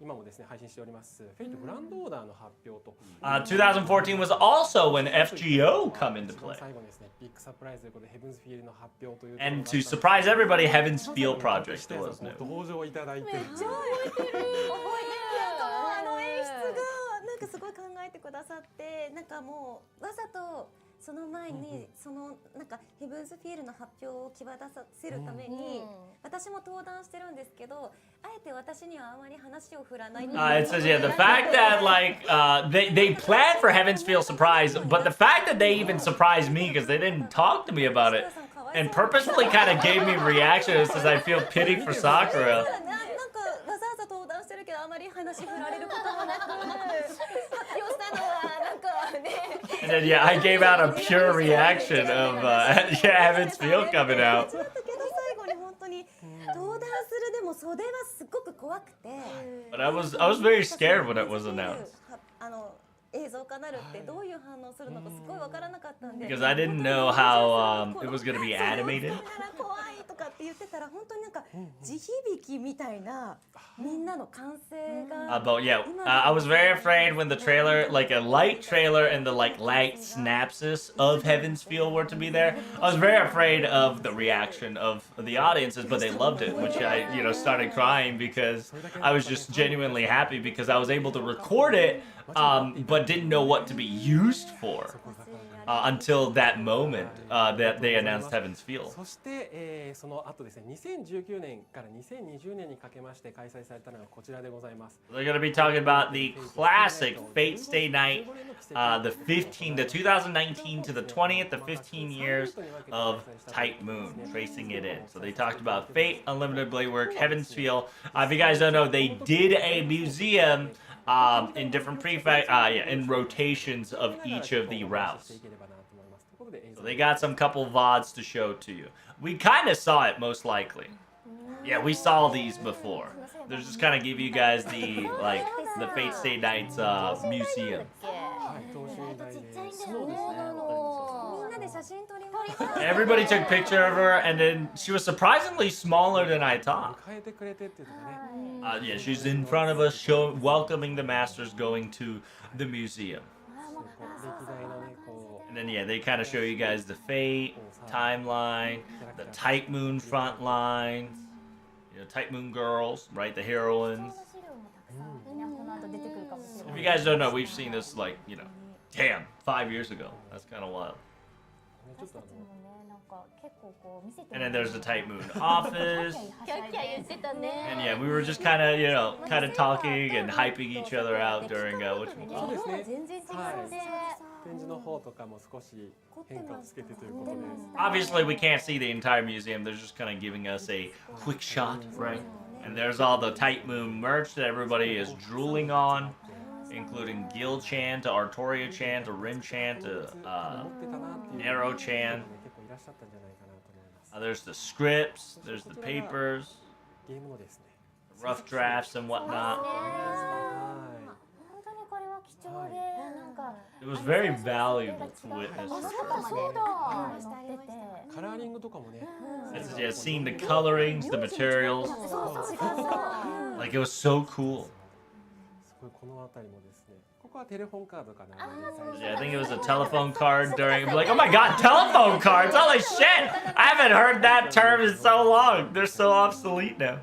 今もですね配信しておりますフェイトグランドオーダーの発表と2014 was also when FGO come into play. 最後にですねビッグサプライズということでヘブンズフィールの発表という And to surprise everybody, Heaven's Feel Project was new. 登場いただいてめっちゃ覚えてる演出がなんかすごい考えてくださってなんかもうわざとその前にそのなんかヘブンズフィールの発表を際立たせるために私も登壇してるんですけどあえて私にはあまり話を振らない。It says yeah, the fact that like they planned for Heaven's Feel surprise, but the fact that they even surprised me because they didn't talk to me about it and purposefully kind of gave me reactions says I feel pity for Sakura. わざわざ登壇してるけどあまり話振られることもなく発表したのはなんかね。And then yeah, I gave out a pure reaction of yeah, Heaven's Feel coming out. 最後に本当に登壇するでも袖はすごく怖くて。 But I was very scared when it was announced. 映像化なるってどういう反応するのかすごいわからなかったんで。 Because I didn't know how it was gonna be animated. 怖いとかって言ってたら本当になんか地響きみたいなみんなの歓声が。 But yeah, I was very afraid when the trailer, like a light trailer and the like light synapses of Heaven's Feel were to be there. I was very afraid of the reaction of the audiences, but they loved it, which I, started crying because I was just genuinely happy because I was able to record it, but didn't know what to be used for. Until that moment that they announced Heaven's Feel. そして、その後ですね、2019年から2020年にかけまして開催されたのがこちらでございます。 They're going to be talking about the classic Fate Stay Night, the 2019 to the 20th, the 15 years of Type Moon, tracing it in. So they talked about Fate, Unlimited Blade Work, Heaven's Feel. If you guys don't know, they did a museum in different in rotations of each of the routes. So they got some couple VODs to show to you. We kind of saw it most likely. Yeah, we saw these before. They're just kind of give you guys the Fate Stay Nights museum. Everybody took a picture of her, and then she was surprisingly smaller than I thought. Yeah, she's in front of us, welcoming the masters going to the museum. And then yeah, they kind of show you guys the Fate timeline, the Type Moon front lines, Type Moon girls, right? The heroines. If you guys don't know, we've seen this damn, 5 years ago. That's kind of wild. And then there's the Type Moon office. And yeah, we were just kind of talking and hyping each other out during Obviously, we can't see the entire museum. They're just kind of giving us a quick shot, right? And there's all the Type Moon merch that everybody is drooling on, including Gil Chan to Artoria Chan to Rin Chan to Nero Chan. There's the scripts, there's the papers, rough drafts and whatnot. It was very valuable to witness. Yeah, seeing the colorings, the materials. Like, it was so cool. Yeah, I think it was a telephone card during. Like, oh my god, telephone cards! Holy shit! I haven't heard that term in so long. They're so obsolete now.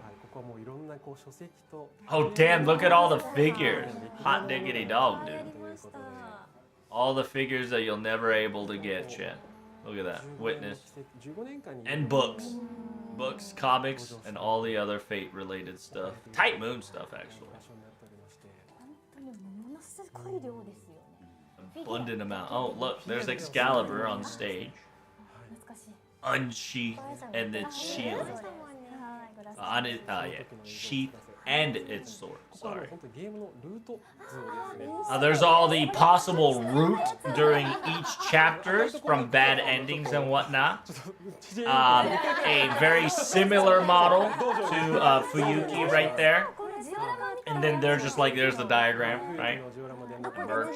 Oh damn! Look at all the figures. Hot diggity dog, dude. All the figures that you'll never able to get, Chet. Look at that. Witness. And books. Books, comics, and all the other Fate-related stuff. Type Moon stuff, actually. Abundant amount. Oh, look, there's Excalibur on stage. Unsheathed and its shield. On it, sheath and its sword. Sorry. There's all the possible route during each chapters from bad endings and whatnot. A very similar model to Fuyuki right there. And then they're just like, there's the diagram, right? The merch.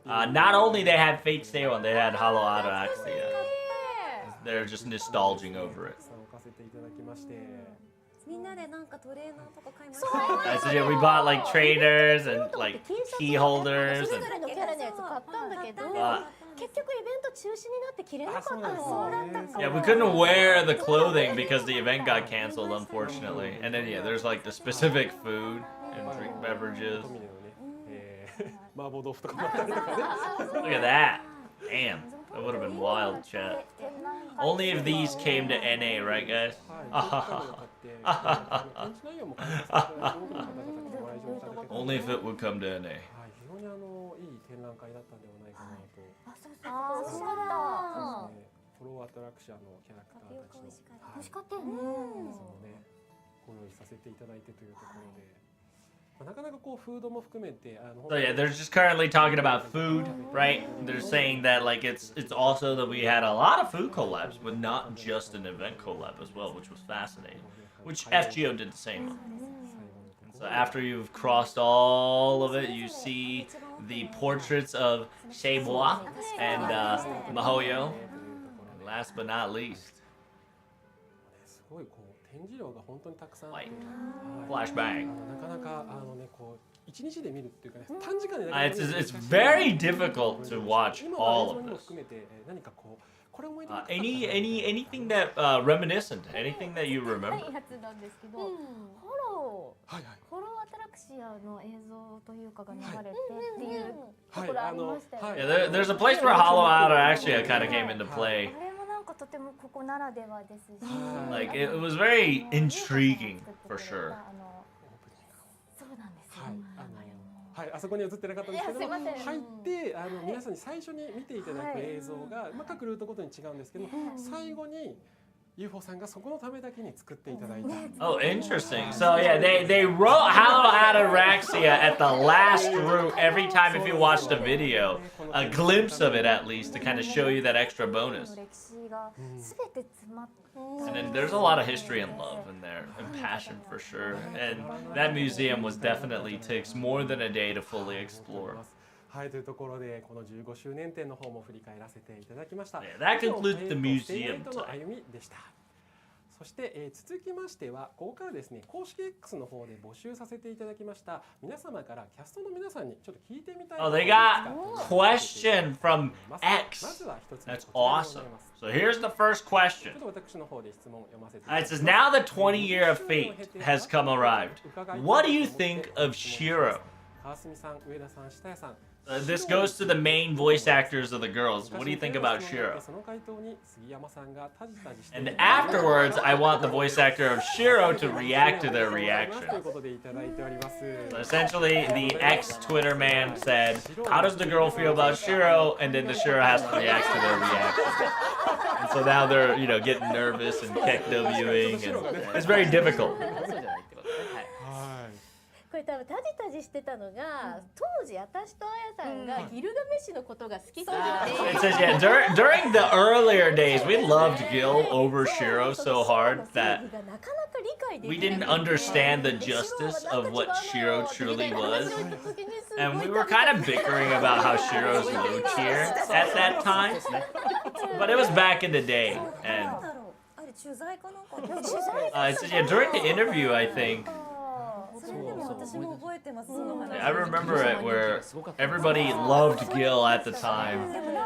Not only they had Fate Stay On, they had Hollow Araxia. They're just nostalging over it. So yeah, we bought like trainers and like key holders and yeah, we couldn't wear the clothing because the event got canceled, unfortunately. And then yeah, there's like the specific food and drink beverages. Look at that. Damn, that would have been wild, chat. Only if these came to NA, right guys? Only if it would come to NA. So yeah, they're just currently talking about food, right? They're saying that like it's also that we had a lot of food collabs, but not just an event collab as well, which was fascinating. Which FGO did the same on. So after you've crossed all of it, you see the portraits of Shebois and Mahoyo. And last but not least, すごいこう展示量が本当にたくさんあって Flashbang. なかなかこう一日で見るっていうかね短時間で It's very difficult to watch 今 all の映像 of にも this. 含めて何かこうこれ思い出 Anything that reminiscent, anything that you ない remember? やつなんですけど、はいはいホローアトラクシアの映像というかが流れてっていうところありましたよね。 Yeah, there's a place where Hollow Ataraxia kind of came into play. あれもなんかとてもここならではですし、 Like it was very intriguing for sure. そうなんですよ。はい、あそこに映ってなかったんですけども、いやすいません入って皆さんに最初に見ていただく映像が、各ルートごとに違うんですけども、最後に UFO さんがそこのためだけに作っていただいた。 Oh, interesting. So yeah, they wrote Hollow Ataraxia at the last route every time if you watched a video, a glimpse of it at least to kind of show you that extra bonus. 歴史が全て詰まって。 And then there's a lot of history and love in there, and passion for sure. And that museum was definitely takes more than a day to fully explore. はい、というところでこの15周年展の方も振り返らせていただきました。 Yeah, that concludes the 以上 museum フェイトの歩みでした。そして、続きましてはここからですね公式 X の方で募集させていただきました皆様からキャストの皆さんにちょっと聞いてみたい Oh, they got question from X. まずは一つ目 That's こちらでござ awesome. います So here's the first ち question. ょっと私の方で質問を読ませていただ It きます says, now the 20 year of fate has come arrived. What do you think of Shiro? 川澄さん、上田さん、下谷さん This goes to the main voice actors of the girls. What do you think about Shiro? その回答に杉山さんがタジタジして And afterwards, I want the voice actor of Shiro to react to their という reaction. ことでいただいております。 So essentially, the ex-Twitter man said, how does the girl feel about Shiro? And then the Shiro has to react to their reaction. And so now they're, you know, getting nervous and KEKWing, and it's very difficult. そうじゃないってことね。はい。はい。これ多分タジタジしてたのが、当時私とあやさんがギルガメッシュのことが好きすぎて、 It says, yeah, during the earlier days, we loved Gil over Shiro so hard that なかなか理解で we きない didn't understand the justice of what Shiro truly was. And we were kind of bickering about how Shiro's low tier at that time. But it was back in the day. な And んだろう、あれ取材かなんかで取材 it says, yeah, during the interview, I think, それでも私も覚えてますその話。 I remember it where everybody loved Gil at the time.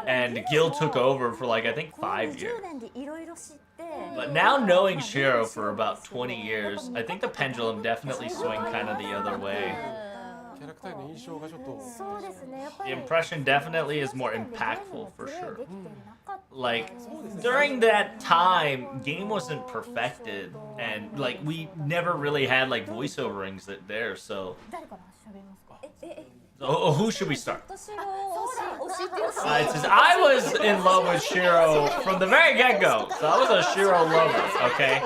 And Gil took over for like, I think 5 years. 20年でいろいろ知って。 But now knowing Shiro for about 20 years, I think the pendulum definitely swing kind of the other way. キャラクターの印象がちょっとそうですね。やっぱ The り impression definitely is more impactful for sure. できてなかった。 Like, during that time, game wasn't perfected, and like we never really had like voiceoverings there. So, 誰から喋りますか。 who should we start? 私は推しっていうか It says I was in love with Shiro from the very get-go. So I was a Shiro lover. Okay,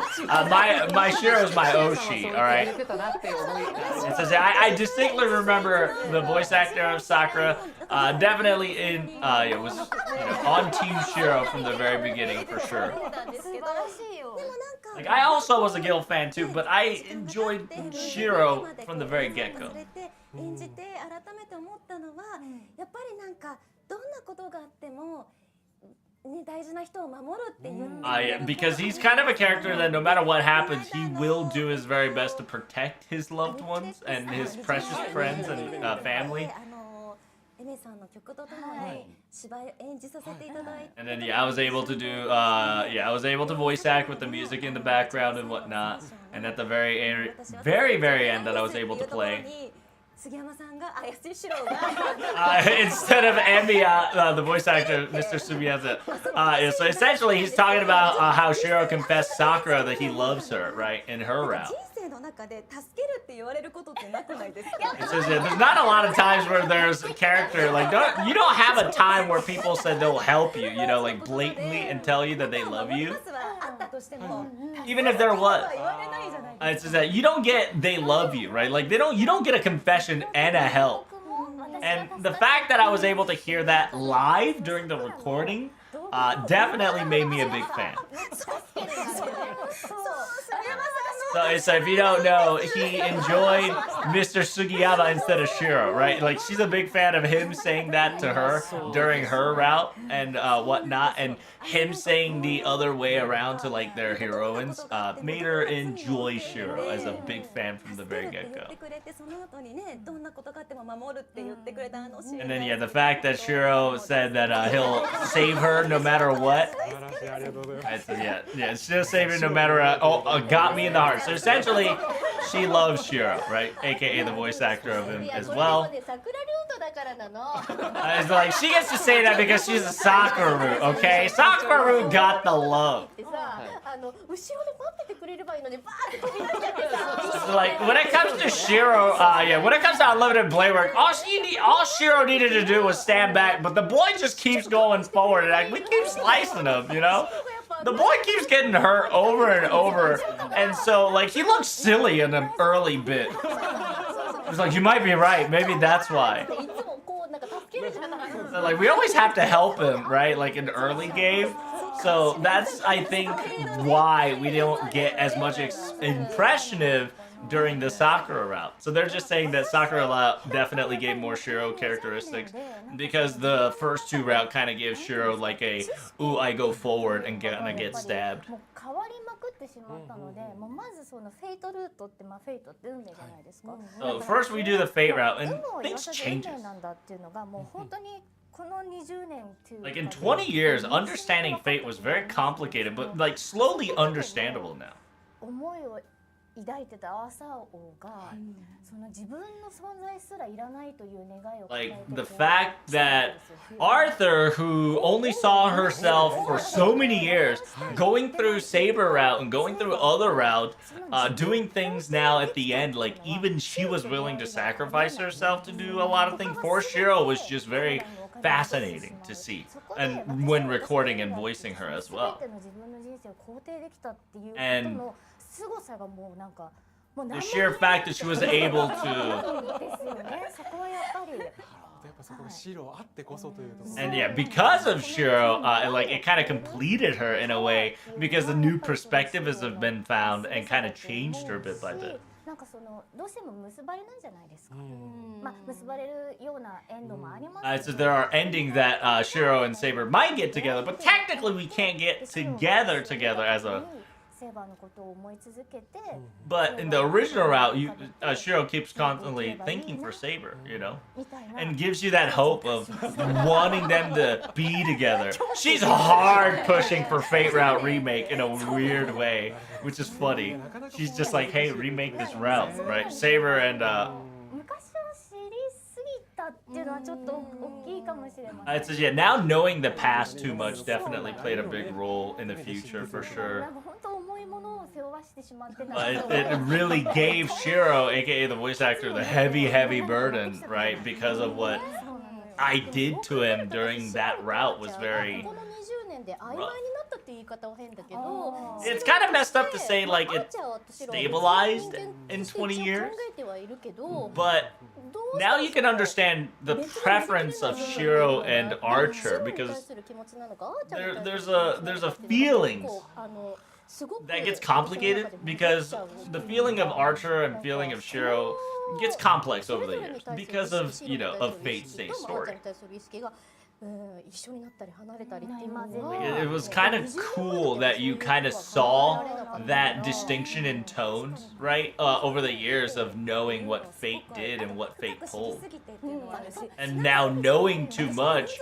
my Shiro is my Oshi. All right. 言ってたなって思い It says I distinctly remember the voice actor of Sakura. Definitely it was on Team Shiro from the very beginning for sure. 素晴らしいよ。 Like I also was a Gil fan too, but I enjoyed Shiro from the very get-go. 演じて改めて思ったのは、やっぱりなんかどんなことがあってもね大事な人を守るっていう。 Yeah, because he's kind of a character that no matter what happens, he will do his very best to protect his loved ones and his precious friends and family. エメさんの曲とともに芝居演じさせていただいて。 And then I was able to do I was able to voice act with the music in the background and whatnot. And at the very end that I was able to play. 杉山さんが怪しいシロが Instead of Emiya, the voice actor, Mr. Sumiyaza. So essentially, he's talking about how Shiro confessed Sakura that he loves her, right, in her route. 人生の中で助けるって言われることってなくないですか？ It says yeah, there's not a lot of times where there's a character like you don't have a time where people said they'll help you, you know, like blatantly and tell you that they love you. まずはあったとしても Even if there was. 言われないじゃないですか。 It says that you don't get they love you, right? Like you don't get a confession and a help. And the fact that I was able to hear that live during the recording definitely made me a big fan. そう杉山さんの So if you don't know, he enjoyed Mr. Sugiyama instead of Shiro, right? Like she's a big fan of him saying that to her during her route and whatnot, and him saying the other way around to like their heroines made her enjoy Shiro as a big fan from the very get-go. And then yeah, the fact that Shiro said that he'll save her no matter what. Yeah, she'll save her no matter got me in the heart. So essentially, she loves Shiro, right? AKA the voice actor of him as well. It's like she gets to say that because she's a Sakura, okay? Sakura got the love. So like when it comes to Shiro, when it comes to Unlimited Blade Work, all Shiro needed to do was stand back, but the boy just keeps going forward, and like we keep slicing him, you know? The boy keeps getting hurt over and over, and so like he looks silly in an early bit. It's like you might be right, maybe that's why. So, like we always have to help him, right? Like in early game. So that's I think why we don't get as much impressionism during the Sakura route. So they're just saying that Sakura route definitely gave more Shiro characteristics because the first two route kind of gives Shiro like a, ooh, I go forward and gonna get stabbed. So first we do the fate route and things changes. Like in 20 years, understanding fate was very complicated, but like slowly understandable now. Like the fact that Arthur, who only saw herself for so many years, going through Saber route and going through other routes, doing things now at the end, like even she was willing to sacrifice herself to do a lot of things for Shiro was just very fascinating to see, and when recording and voicing her as well. And the sheer fact that she was able to, and yeah, because of Shiro, like it kind of completed her in a way because the new perspective has been found and kind of changed her bit by bit. So there are endings that Shiro and Saber might get together, but technically we can't get together as a. But in the original route, Shiro keeps constantly thinking for Saber, you know, and gives you that hope of wanting them to be together. She's hard pushing for Fate Route remake in a weird way, which is funny. She's just like, hey, remake this route, right? Saber and it says, yeah, now knowing the past too much definitely played a big role in the future for sure. It really gave Shiro, aka the voice actor, the heavy burden, right? Because of what I did to him during that route was very rough. It's kind of messed up to say like it stabilized in 20 years, but now you can understand the preference of Shiro and Archer because there's a feelings that gets complicated because the feeling of Archer and feeling of Shiro gets complex over the years because of, you know, of Fate Stay's story. It was kind of cool that you kind of saw that distinction in tones, right? Over the years of knowing what Fate did and what Fate pulled. And now knowing too much,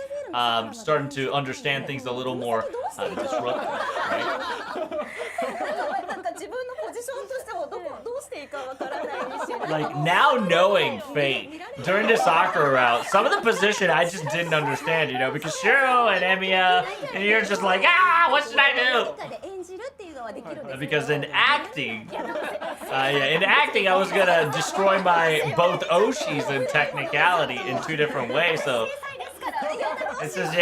starting to understand things a little more disruptive, right? Like now knowing Fate during the Sakura route, some of the position I just didn't understand, you know, because Shiro and Emiya, and you're just like, what should I do? Because in acting, I was gonna destroy my both Oshis in technicality in two different ways. So it says,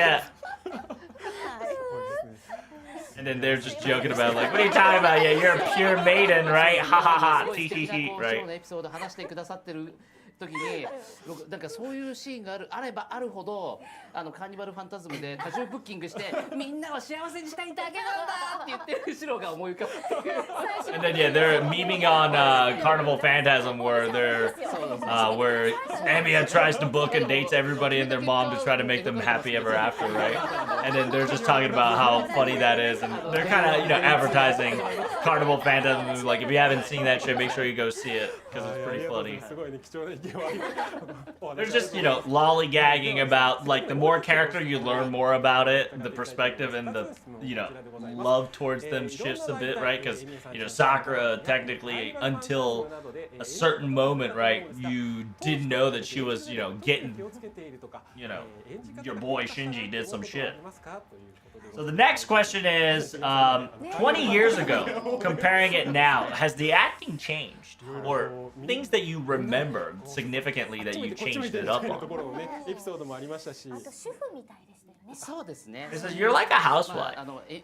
And then they're just joking about like, what are you talking about? Yeah, you're a pure maiden, right? Ha ha ha, tee hee hee, ショー right? のエピソード話してくださってる時に僕なんかそういうシーンがあればあるほどカーニバルファンタズムで多重ブッキングしてみんなは幸せにしたいだけなんだって言ってる後ろが思い浮かぶっていう And then yeah, they're memeing on Carnival Phantasm where where Emiya tries to book and dates everybody and their mom to try to make them happy ever after, right? And then they're just talking about how funny that is, and they're kind of advertising Carnival Phantasm. Like if you haven't seen that shit, make sure you go see it because it's pretty funny. すごいね貴重な意見をありがとう There's just lollygagging about like the more character you learn more about it, the perspective and the love towards them shifts a bit, right? Because Sakura technically until a certain moment, right, you didn't know that she was getting your boy Shinji did some shit. So the next question is 20 years ago, comparing it now, has the acting changed or things that you remember significantly that you changed it up とこ on? ろをねエピソードもありましたしあと主婦みたいでしたよね。そうですね It says you're like a housewife.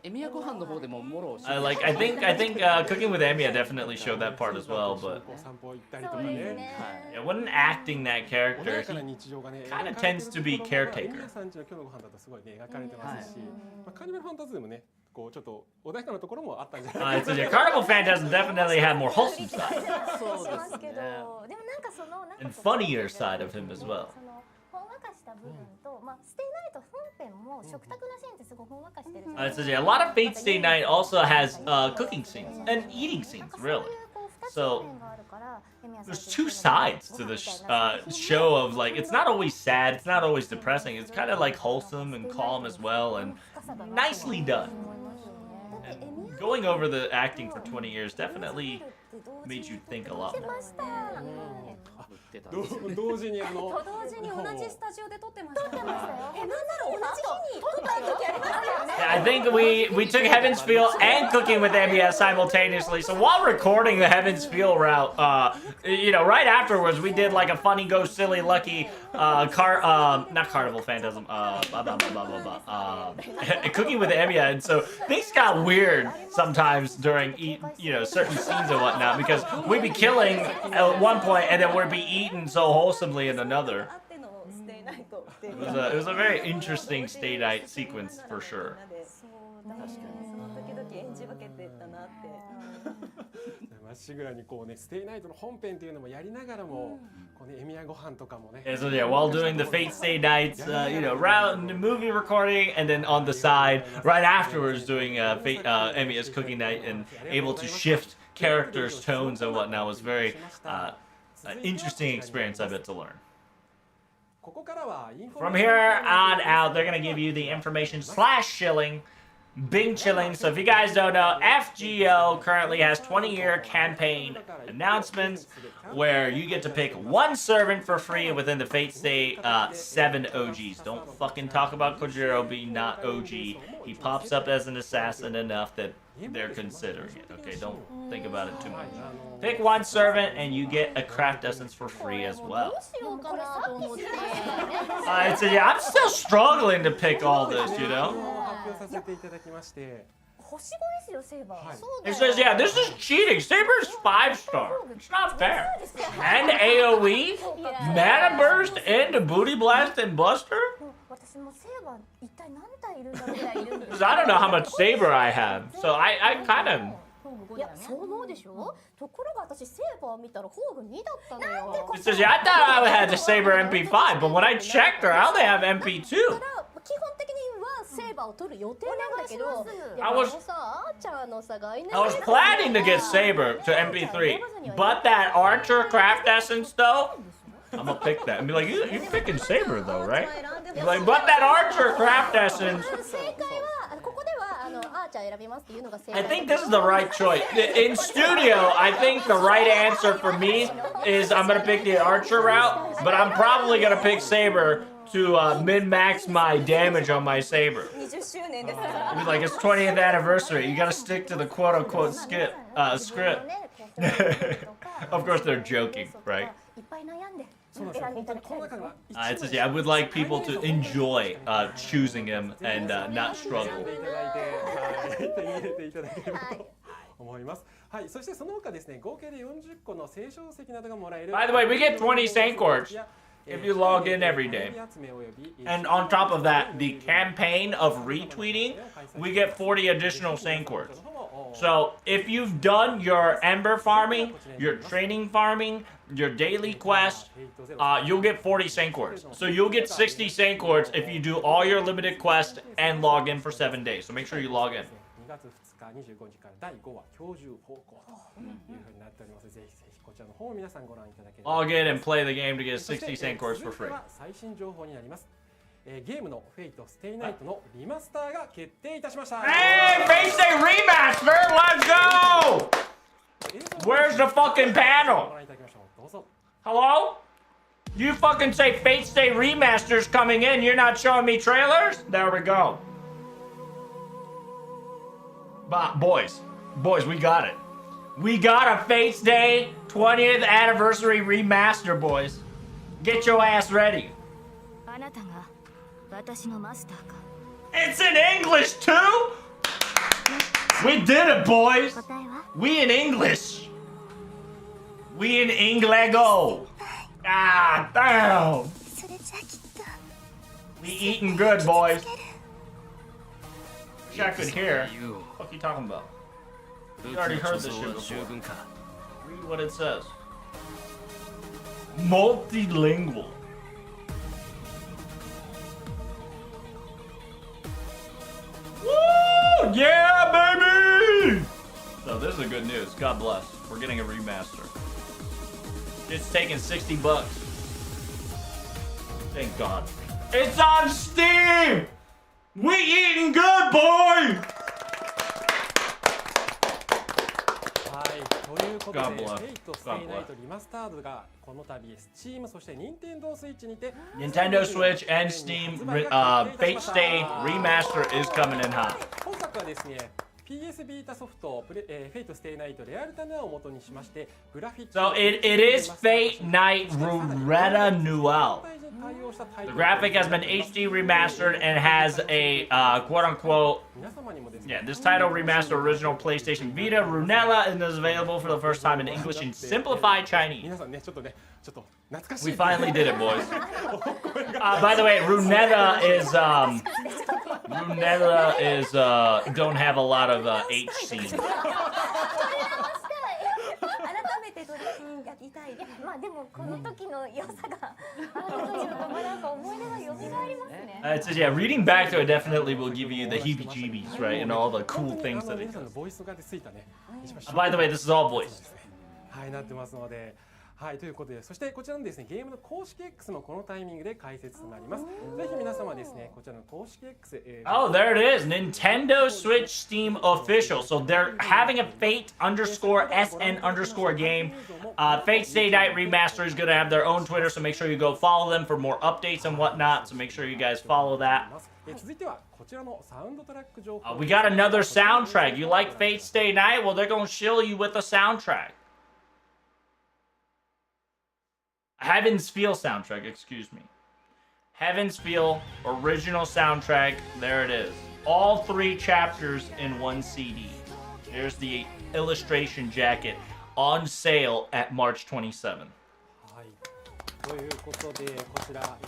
エミヤご飯の方でももろ I think Cooking with Emiya definitely showed that part as well, but お散歩行ったりとかそうですねね。 yeah, when acting that 穏 character, やかな he 日常がね kinda tends to be caretaker. 皆さんちの今日のご飯だとすごいね描かれてますし、まあ、カーニバルファンタズムもねこうちょっと穏やかなところもあったんじゃない it says yeah, Carnival Phantasm definitely had more wholesome side そうしますけど、ですねでもなんかそのなんか and funnier side of him as well. そのほんわかした部分と、まあステイナイト本編も食卓のシーンってすごいほんわかしてるじゃない It です says か。 yeah, a lot of Fate Stay Night also has cooking scenes and eating scenes, really. So there's two sides to the show of like it's not always sad, it's not always depressing, it's kind of like wholesome and calm as well and nicely done. And going over the acting for 20 years definitely made you think a lot more. 売ってたんですよ同時にと同時に同じスタジオで撮ってました。撮ってましたよ。なんだろう同じ日に撮った時ありますよね。 Yeah, I think we took Heaven's Feel and Cooking with Emiya simultaneously. So while recording the Heaven's Feel route, right afterwards we did like a funny go silly lucky not Carnival Phantasm, Cooking with Emiya, and so things got weird sometimes during certain scenes and whatnot because we'd be killing at one point and then we'd be eaten so wholesomely in another. あってのステイナイトっていう It was a very interesting stay night sequence for sure. そうだね。その時々演じ分けてたなって。まっしぐらにこうねステイナイトの本編っていうのもやりながらもこうねエミヤご飯とかもね And so yeah, while doing the Fate Stay Nights, round movie recording, and then on the side, right afterwards, doing Emiya's cooking night, and able to shift characters, tones, and whatnot was very an interesting experience, I bet, to learn. ここからはインフォ From メーション here on out, they're gonna give you the information /shilling. Bing chilling. So if you guys don't know, FGO currently has 20-year campaign announcements where you get to pick one servant for free within the Fate Stay 7 OGs. Don't fucking talk about Kojiro being not OG. He pops up as an assassin enough that they're considering it. Okay, don't think about it too much. Pick one servant and you get a craft essence for free as well. しようかなと思って。 Yeah, I'm still struggling to pick all this, you know? 発表させていただきまして星5ですよセイバー。 It says, yeah, this is cheating. Saber's 5-star. It's not fair. And AoE, Mana Burst, and a Booty Blast and Buster? 私もセイバー一体何体いるんだろうぐらいいるんです Because I don't know how much Saber I have. So I kind of... いやそう思うでしょ。ところが私セイバーを見たら宝具2だったのよ。 It says, yeah, I thought I had the Saber MP5, but when I checked her, I only have MP2. 基本的にはセイバーを取る予定なんだけど、でも I was- さあーちゃんのさ概念 I was planning to get Saber to MP3, but that Archer Craft Essence, though, I'm gonna pick that and be like, you're picking Saber, though, right? Be like, but that Archer Craft Essence... 正解はここではアーチャー選びますっていうのが正解。 I think this is the right choice. In studio, I think the right answer for me is I'm gonna pick the Archer route, but I'm probably gonna pick Saber to min-max my damage on my Saber. 20周年ですか It'd be like it's 20th anniversary. You gotta stick to the quote-unquote script. Of course, they're joking, right? いっぱい悩んでそうなんですよ。選んでいただきたいですね。 It says, yeah, I would like people to enjoy choosing him and not 選 struggle. んでいただいて、はい、手に入れていただければと思います。はい、そしてその他ですね、合計で40個の聖書石などがもらえる。 By the way, we get 20 Saint Cords if you log in every day. And on top of that, the campaign of retweeting, we get 40 additional Saint Cords. So if you've done your Ember farming, your training farming, your daily quest, you'll get 40 Saint Cords. So you'll get 60 Saint Cords if you do all your limited quests and log in for 7 days. So make sure you log in. 2月2日25時から第5話教授方向というふうになっております。ぜひぜひこちらの方を皆さんご覧いただければ。 Log in and play the game to get 60 Saint Cords for free. 最新情報になります。ゲームのフェイトステイナイトのリマスターが決定いたしました。 Hey, Face Day Remaster, let's go! Where's the fucking panel? ご覧いただきましょう。どうぞ。 Hello? You fucking say Fate Stay Remaster's coming in, you're not showing me trailers? There we go. Boys, we got it. We got a Fate Stay 20th anniversary remaster, boys. Get your ass ready. あなたが私のマスターか。 It's in English too? We did it, boys. 答えは We in English. We in Inglego. Ah, damn. それじゃきっと We eating good, boys. Wish I could hear. What you talking about? You already heard this shit before. Read what it says. Multilingual. Woo! Yeah, baby! So this is good news. God bless. We're getting a remaster. It's taking $60. Thank God. It's on Steam! We eating good, boy! はい、ということで、 God bless. フェイトステイナイトリマスタードがこの度 Steam そして Nintendo Switch にて Nintendo Switch and Steam Fate Stay Remaster is coming in hot. 本作はですね PS ビータソフトフェイトステイナイトレアルタナを元にしましてグラフィック So it is Fate Night Ruretta Noel. The graphic has been HD remastered and has a quote-unquote, yeah, this title remastered original PlayStation Vita Runella and is available for the first time in English and simplified Chinese. 皆さんねちょっと懐かしい We finally did it, boys. By the way, Runella is don't have a lot of H scenes. 改めて取りやりたい。まあでもこの時の良さがある時のままなんか思い出が蘇りますね。 It says, yeah, reading back to it definitely will give you the heebie-jeebies, right, and all the cool things that it 皆さんの does. ボイスがついたね By the way, this is all voice. はいなってますのではいということでそしてこちらのですねゲームの公式 X もこのタイミングで開設となりますぜひ皆様ですねこちらの公式 X Oh, there it is. Nintendo Switch Steam official. So they're having a Fate_SN_game. Fate Stay Night Remaster is going to have their own Twitter, so make sure you go follow them for more updates and whatnot. So make sure you guys follow that. 続いてはこちらのサウンドトラック情報 We got another soundtrack. You like Fate Stay Night? Well, they're going to shill you with a soundtrack. Heaven's Feel soundtrack, excuse me. Heaven's Feel original soundtrack. There it is. All 3 chapters in one CD. Here's the illustration jacket on sale at March 27th. はいということでこちら梶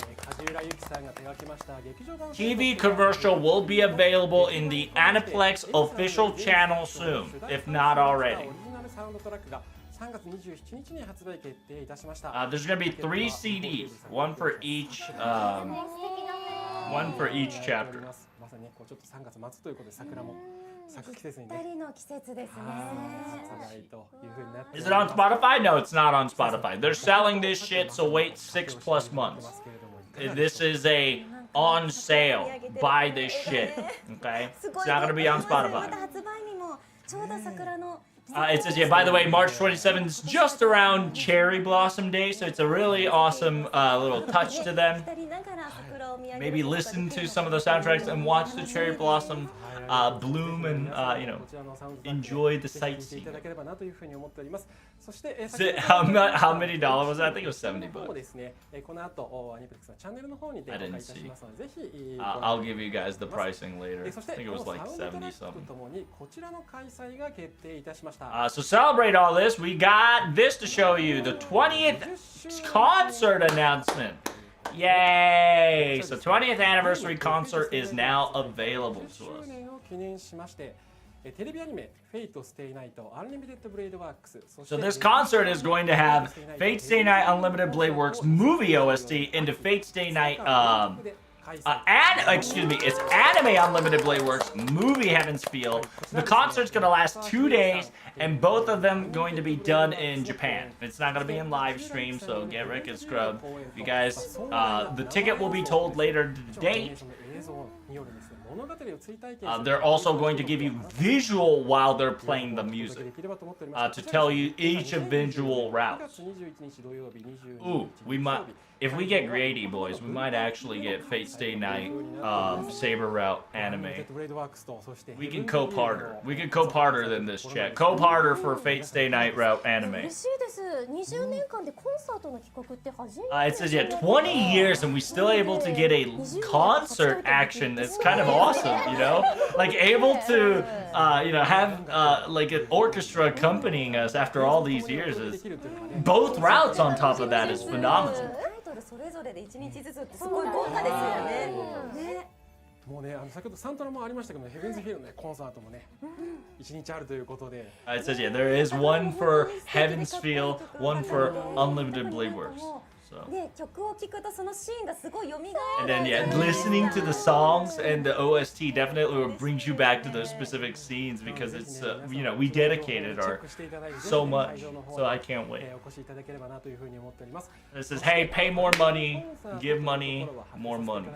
浦由紀さんが手掛けました劇場版 TV commercial will be available in the Aniplex official channel soon, if not already. オリジナルサウンドトラックが3月27日に発売決定いたしました。 There's gonna be 3 CDs, one for each chapter. まさにねこうちょっと3月末ということで桜も咲く季節にね。二人の季節ですね。咲いという風になって。 Is it on Spotify? No, it's not on Spotify. They're selling this shit, so wait 6+ months. This is a on sale. Buy this shit. Okay? It's not gonna be on Spotify. 発売日もちょうど桜の It says, yeah, by the way, March 27th is just around Cherry Blossom Day, so it's a really awesome little touch to them. Maybe listen to some of the soundtracks and watch the Cherry Blossom bloom and enjoy the sightseeing. How many dollars was that? I think it was $70. I didn't see. I'll give you guys the pricing later. I think it was like 70 something. So celebrate all this. We got this to show you, the 20th concert announcement. Yay! So 20th anniversary concert is now available to us. So this concert is going to have Fate Stay Night Unlimited Blade Works movie OST into Fate Stay Night it's Anime Unlimited Blade Works movie Heaven's Feel. The concert's gonna last 2 days, and both of them going to be done in Japan. It's not gonna be in live stream, so get Rick and Scrub. You guys, the ticket will be told later today. They're also going to give you visual while they're playing the music to tell you each individual routes. Ooh, we might, if we get greedy, boys, we might actually get Fate Stay Night Saber Route anime. We can cope harder. We can cope harder than this, chat. Cope harder for Fate Stay Night Route anime. It says, yeah, 20 years and we still able to get a concert action. That's kind of awesome, you know? Like, able to, have, like, an orchestra accompanying us after all these years is... Both routes on top of that is phenomenal. もうね、先ほどサントラもありましたけど、ヘブンズフィールのねコンサートもね、1日あるということで。It says, yeah, there is one for Heaven's Feel, one for Unlimited Blade Works. So. And then, yeah, listening to the songs and the OST definitely brings you back to those specific scenes because it's, we dedicated our so much, so I can't wait. It says, hey, pay more money, give money, more money.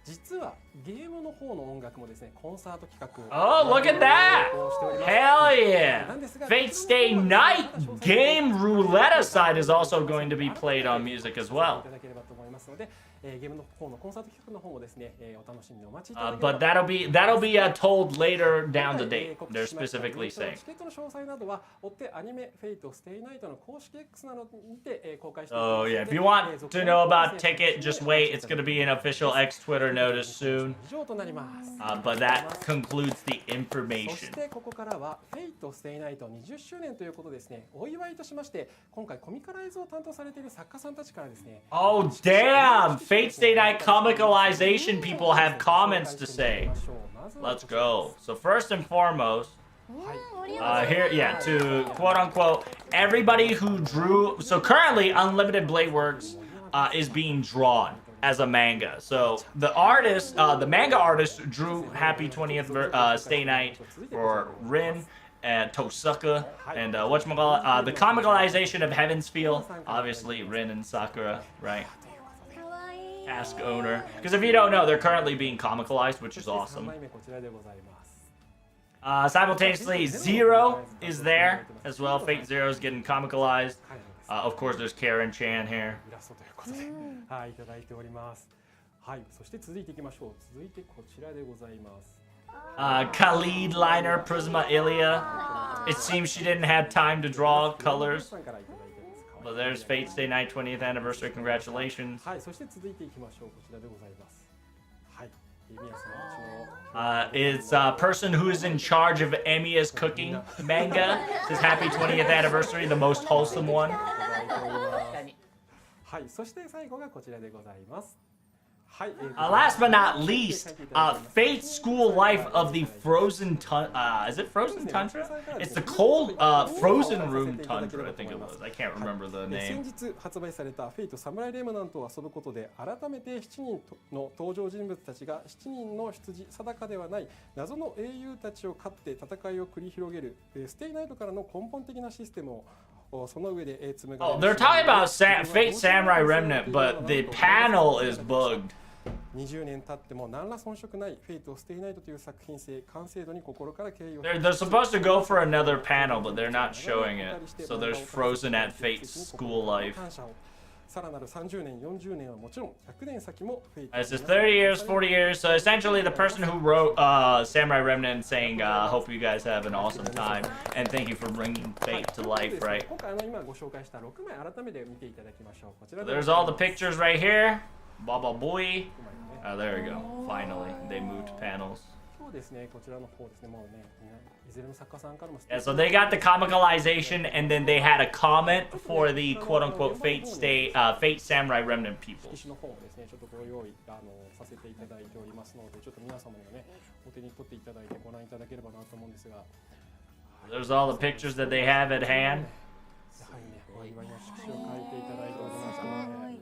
実はゲームの方の音楽もですね、コンサート企画。Oh, look at that! Hell yeah! Fate Stay Night game roulette side is also going to be played on music as well. But that'll be told later down the date. They're specifically saying. Oh yeah, if you want to know about ticket, just wait. It's gonna be an official X Twitter notice soon. But that concludes the information. Oh damn! Fate Stay Night comicalization people have comments to say. Let's go. So first and foremost, to quote unquote everybody who drew. So currently, Unlimited Blade Works is being drawn as a manga. So the artist, the manga artist, drew Happy 20th Stay Night for Rin and Tosuka, and whatchamacallit, the comicalization of Heaven's Feel, obviously Rin and Sakura, right? Ask owner, because if you don't know, they're currently being comicalized, which is awesome. Simultaneously, Zero is there as well. Fate Zero is getting comicalized. Of course, there's Karen Chan here. Khalid Liner, Prisma Ilia. It seems she didn't have time to draw colors. But there's Fate Stay Night 20th anniversary. Congratulations. It's a person who is in charge of Emiya's cooking manga. It says happy 20th anniversary, the most wholesome one. Last but not least, Fate's School Life of the Frozen Tundra. Is it Frozen Tundra? It's the cold Frozen Room Tundra, I think it was. I can't remember the name. 先日発売されたフェイトサムライレムナントを遊ぶことで改めて7人の登場人物たちが7人の出自定かではない謎の英雄たちを勝って戦いを繰り広げるステイナイトからの根本的なシステムを Oh, they're talking about Fate Samurai Remnant, but the panel is bugged. 20年経っても何ら遜色ないフェイトステイナイトという作品性完成度に心から敬意を They're supposed to go for another panel, but they're not showing it. So there's Frozen at Fate's School Life. さらなる30年、40年はもちろん100年先もフェイト This is 30 years, 40 years. So essentially, the person who wrote Samurai Remnant saying, "Hope you guys have an awesome time and thank you for bringing Fate to life." Right? 今回今ご紹介した6枚改めて見ていただきましょう。こちら There's all the pictures right here. Baba Boy. There we go. Finally, they moved panels. そうですね、こちらの方ですね、もうね、いずれの作家さんからも Yeah, so they got the comicalization, and then they had a comment for the quote-unquote Fate Samurai Remnant people. 色紙の方をですね、ちょっとご用意させていただいておりますので、ちょっと皆様にもね、お手に取っていただいてご覧いただければなと思うんですが。There's all the pictures that they have at hand. やはりね、お祝いの色紙を書いていただいておりますので。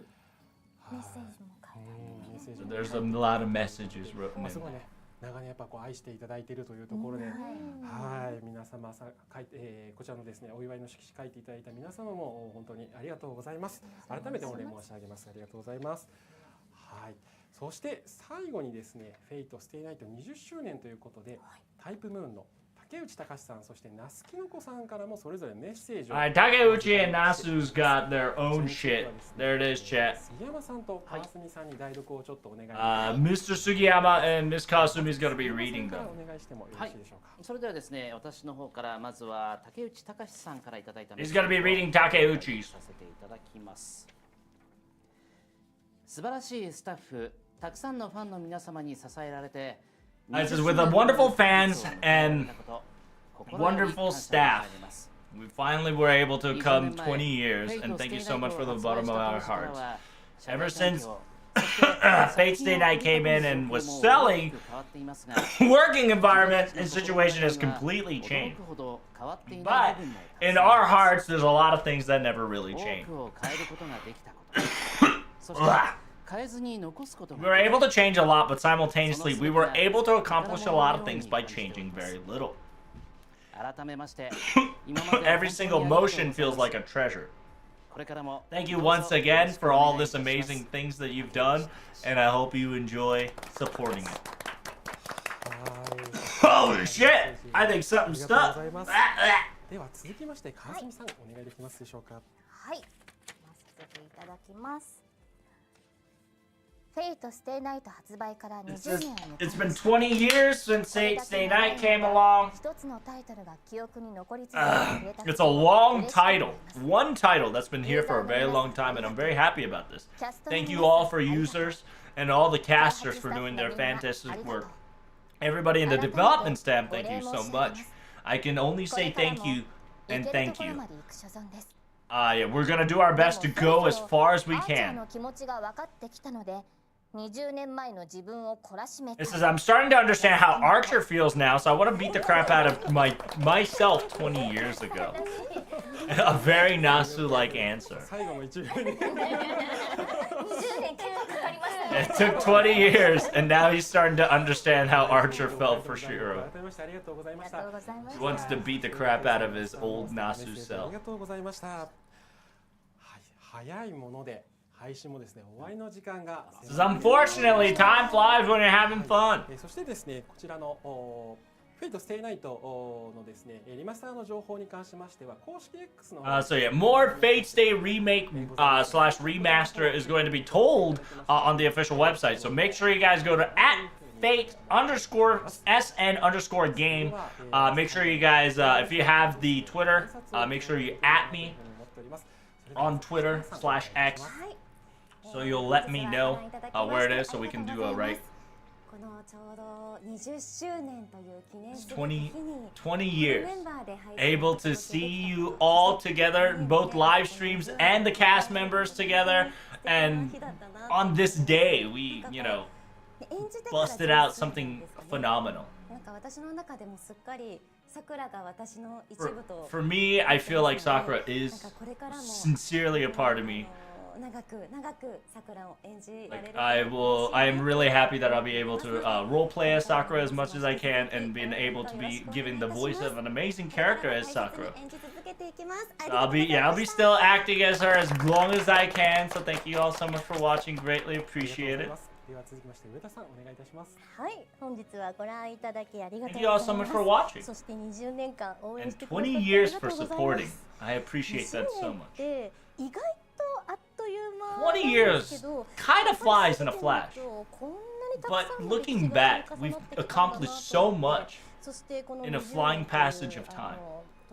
メッセージも書いてある。メッセージ So there's a lot of messages written まあ in すごい there. ね、長年やっぱこう愛していただいているというところで、はい、皆様書いて、こちらのですね、お祝いの色紙書いていただいた皆様も本当にありがとうございます。改めてお礼申し上げます。ありがとうございます。はい。そして最後にですね、フェイトステイナイト20周年ということで、タイプムーンの竹内隆さん、そして那須きのこさんからもそれぞれメッセージを。Alright, Takeuchi and Nasu's got their own shit. There it is, chat. 杉山さんと川澄さんに代読をちょっとお願いします。 Mr. Sugiyama and Miss Kasumi is going to be reading から them. お願いしてもよろしいでしょうか。それではですね、私の方からまずは竹内隆さんからいただいた He's going to be reading Takeuchi's. させていただきます。素晴らしいスタッフ、たくさんのファンの皆様に支えられて、 This is with the wonderful fans and wonderful staff. We finally were able to come 20 years, and thank you so much from the bottom of our hearts. Ever since Fate Stay Night came in and was selling, working environment and situation has completely changed. But in our hearts, there's a lot of things that never really changed. We were able to change a lot, but simultaneously, we were able to accomplish a lot of things by changing very little. Every single motion feels like a treasure. Thank you once again for all this amazing things that you've done, and I hope you enjoy supporting it. Holy shit! I think something stuck. では続きまして川澄さん、お願いできますでしょうか。はい、読ませていただきます。フェイトステイナイト発売から20年を迎え It's been 20 years since Fate Stay Night came along. 一つのタイトルが記憶に残り続けてくれた It's a long title. One title that's been here for a very long time, and I'm very happy about this. Thank you all for users and all the casters for doing their fantastic work. Everybody in the development staff, thank you so much. I can only say thank you and thank you. Yeah, we're gonna do our best to go as far as we can. It says, I'm starting to understand how Archer feels now, so I want to beat the crap out of myself 20 years ago. A very Nasu-like answer. 最後の一行に It took 20 years, and now he's starting to understand how Archer felt for Shiro. 改めましてありがとうございました。 He wants to beat the crap out of his old メッ Nasu セージあ self. りがとうございました。はい、早いもので配信もですね終わりの時間が。 It says, unfortunately, time flies when you're having fun. そしてですねこちらのフェイトステイナイトのですねリマスターの情報に関しましては公式 X の So yeah, more Fate Stay remake slash remaster is going to be told on the official website. So make sure you guys go to @Fate_SN_game. Make sure you guys, if you have the Twitter, make sure you @ me on Twitter /X. So you'll let me know where it is, so we can do a right. このちょうど20周年という記念する 20, 日に 20 years. メンバーで配信 Able to see you all together, both live streams and the cast members together. And on this day, we, you know, busted out something phenomenal. なんか私の中でもすっかり桜が私の一部と For me, I feel like Sakura is なんかこれからも sincerely a part of me. 長く桜を演じられ Like る I am really happy that I'll be able to roleplay as Sakura as much as I can, and being able to be given the voice of an amazing character as Sakura. 演じ続けていきます。 I'll be still acting as her as long as I can. So thank you all so much for watching. Greatly appreciate it. では続きまして上田さんお願いいたします。はい、本日はご覧いただきありがとう Thank ご you all ざい so ま much す。 for watching そして20年間応援 and してくださ20ってあり years がと for うございま supporting. す。 I appreciate that so much. で意外とあっという間 years kind of flies in a flash. But looking back, we've accomplished so much in a flying passage of time.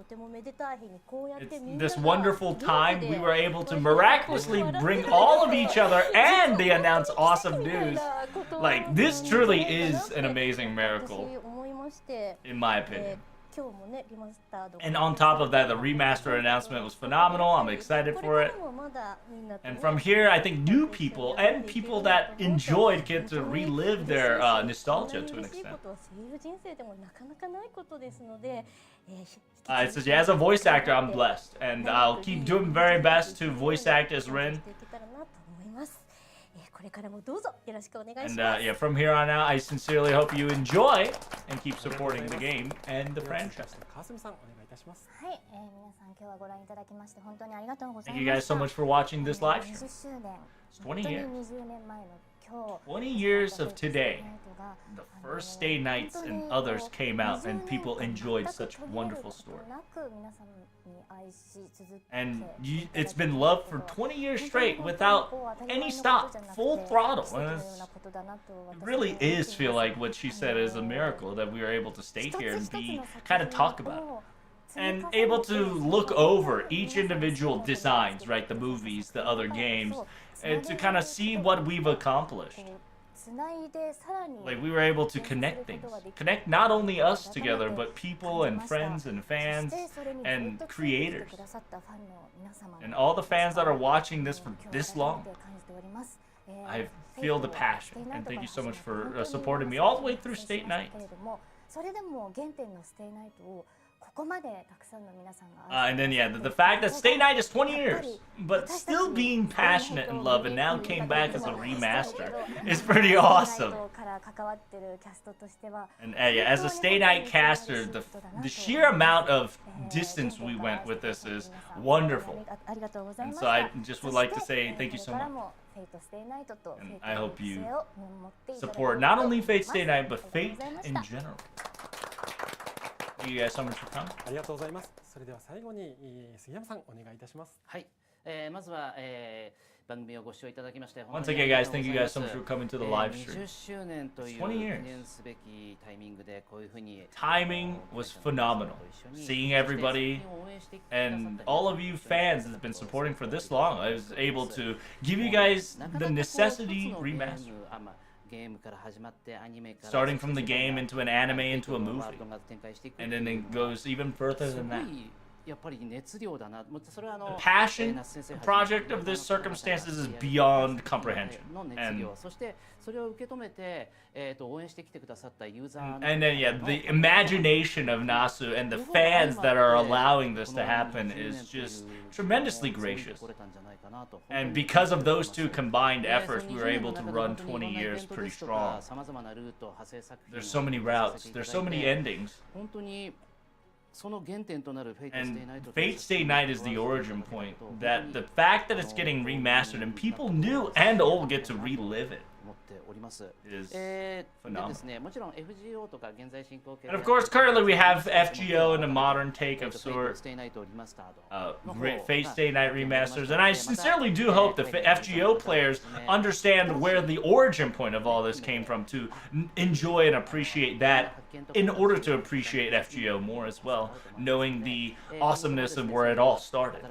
It's this wonderful time we were able to miraculously bring all of each other and they announce awesome news. Like, this truly is an amazing miracle, in my opinion. And on top of that, the remaster announcement was phenomenal. I'm excited for it. And from here, I think new people and people that enjoyed get to relive their nostalgia to an extent. It says, yeah, as a voice actor, I'm blessed. And I'll keep doing very best to voice act as Rin. And yeah, from here on out, I sincerely hope you enjoy and keep supporting the game and the franchise. Thank you guys so much for watching this live stream. It's 20 years. 20 years of today. The first Stay Nights and others came out and people enjoyed such wonderful story. And it's been loved for 20 years straight without any stop, full throttle. And it really is feel like what she said is a miracle that we were able to stay here and be kind of talk about it. And able to look over each individual designs, right? The movies, the other games, and to kind of see what we've accomplished. Like, we were able to connect things. Connect not only us together, but people and friends and fans and creators. And all the fans that are watching this for this long. I feel the passion. And thank you so much for supporting me all the way through State Night. And then, yeah, the fact that Stay Night is 20 years, but still being passionate in love and now came back as a remaster is pretty awesome. And yeah, as a Stay Night caster, the sheer amount of distance we went with this is wonderful. And so I just would like to say thank you so much. And I hope you support not only Fate Stay Night, but Fate in general. Thank you guys so much for coming. ありがとうございます。それでは最後に杉山さんお願いいたします。はい、まずは、番組をご視聴いただきまして Once again, guys, thank you guys so much for coming to the live stream. 20周年という 20 years. 記念すべきタイミングでこういうふうに Timing was phenomenal. Seeing everybody and all of you fans that have been supporting for this long, I was able to give you guys the necessity remaster. Starting from the game into an anime into a movie. And then it goes even further than that. The passion project of this circumstances is beyond comprehension. And then, yeah, the imagination of Nasu and the fans that are allowing this to happen is just tremendously gracious. And because of those two combined efforts, we were able to run 20 years pretty strong. There's so many routes, there's so many endings. And Fate Stay Night is the origin point. That the fact that it's getting remastered and people new and old get to relive it is phenomenal. And of course, currently we have FGO in a modern take of sort. Fate Stay Night remasters, and I sincerely do hope the FGO players understand where the origin point of all this came from to enjoy and appreciate that in order to appreciate FGO more as well, knowing the awesomeness of where it all started.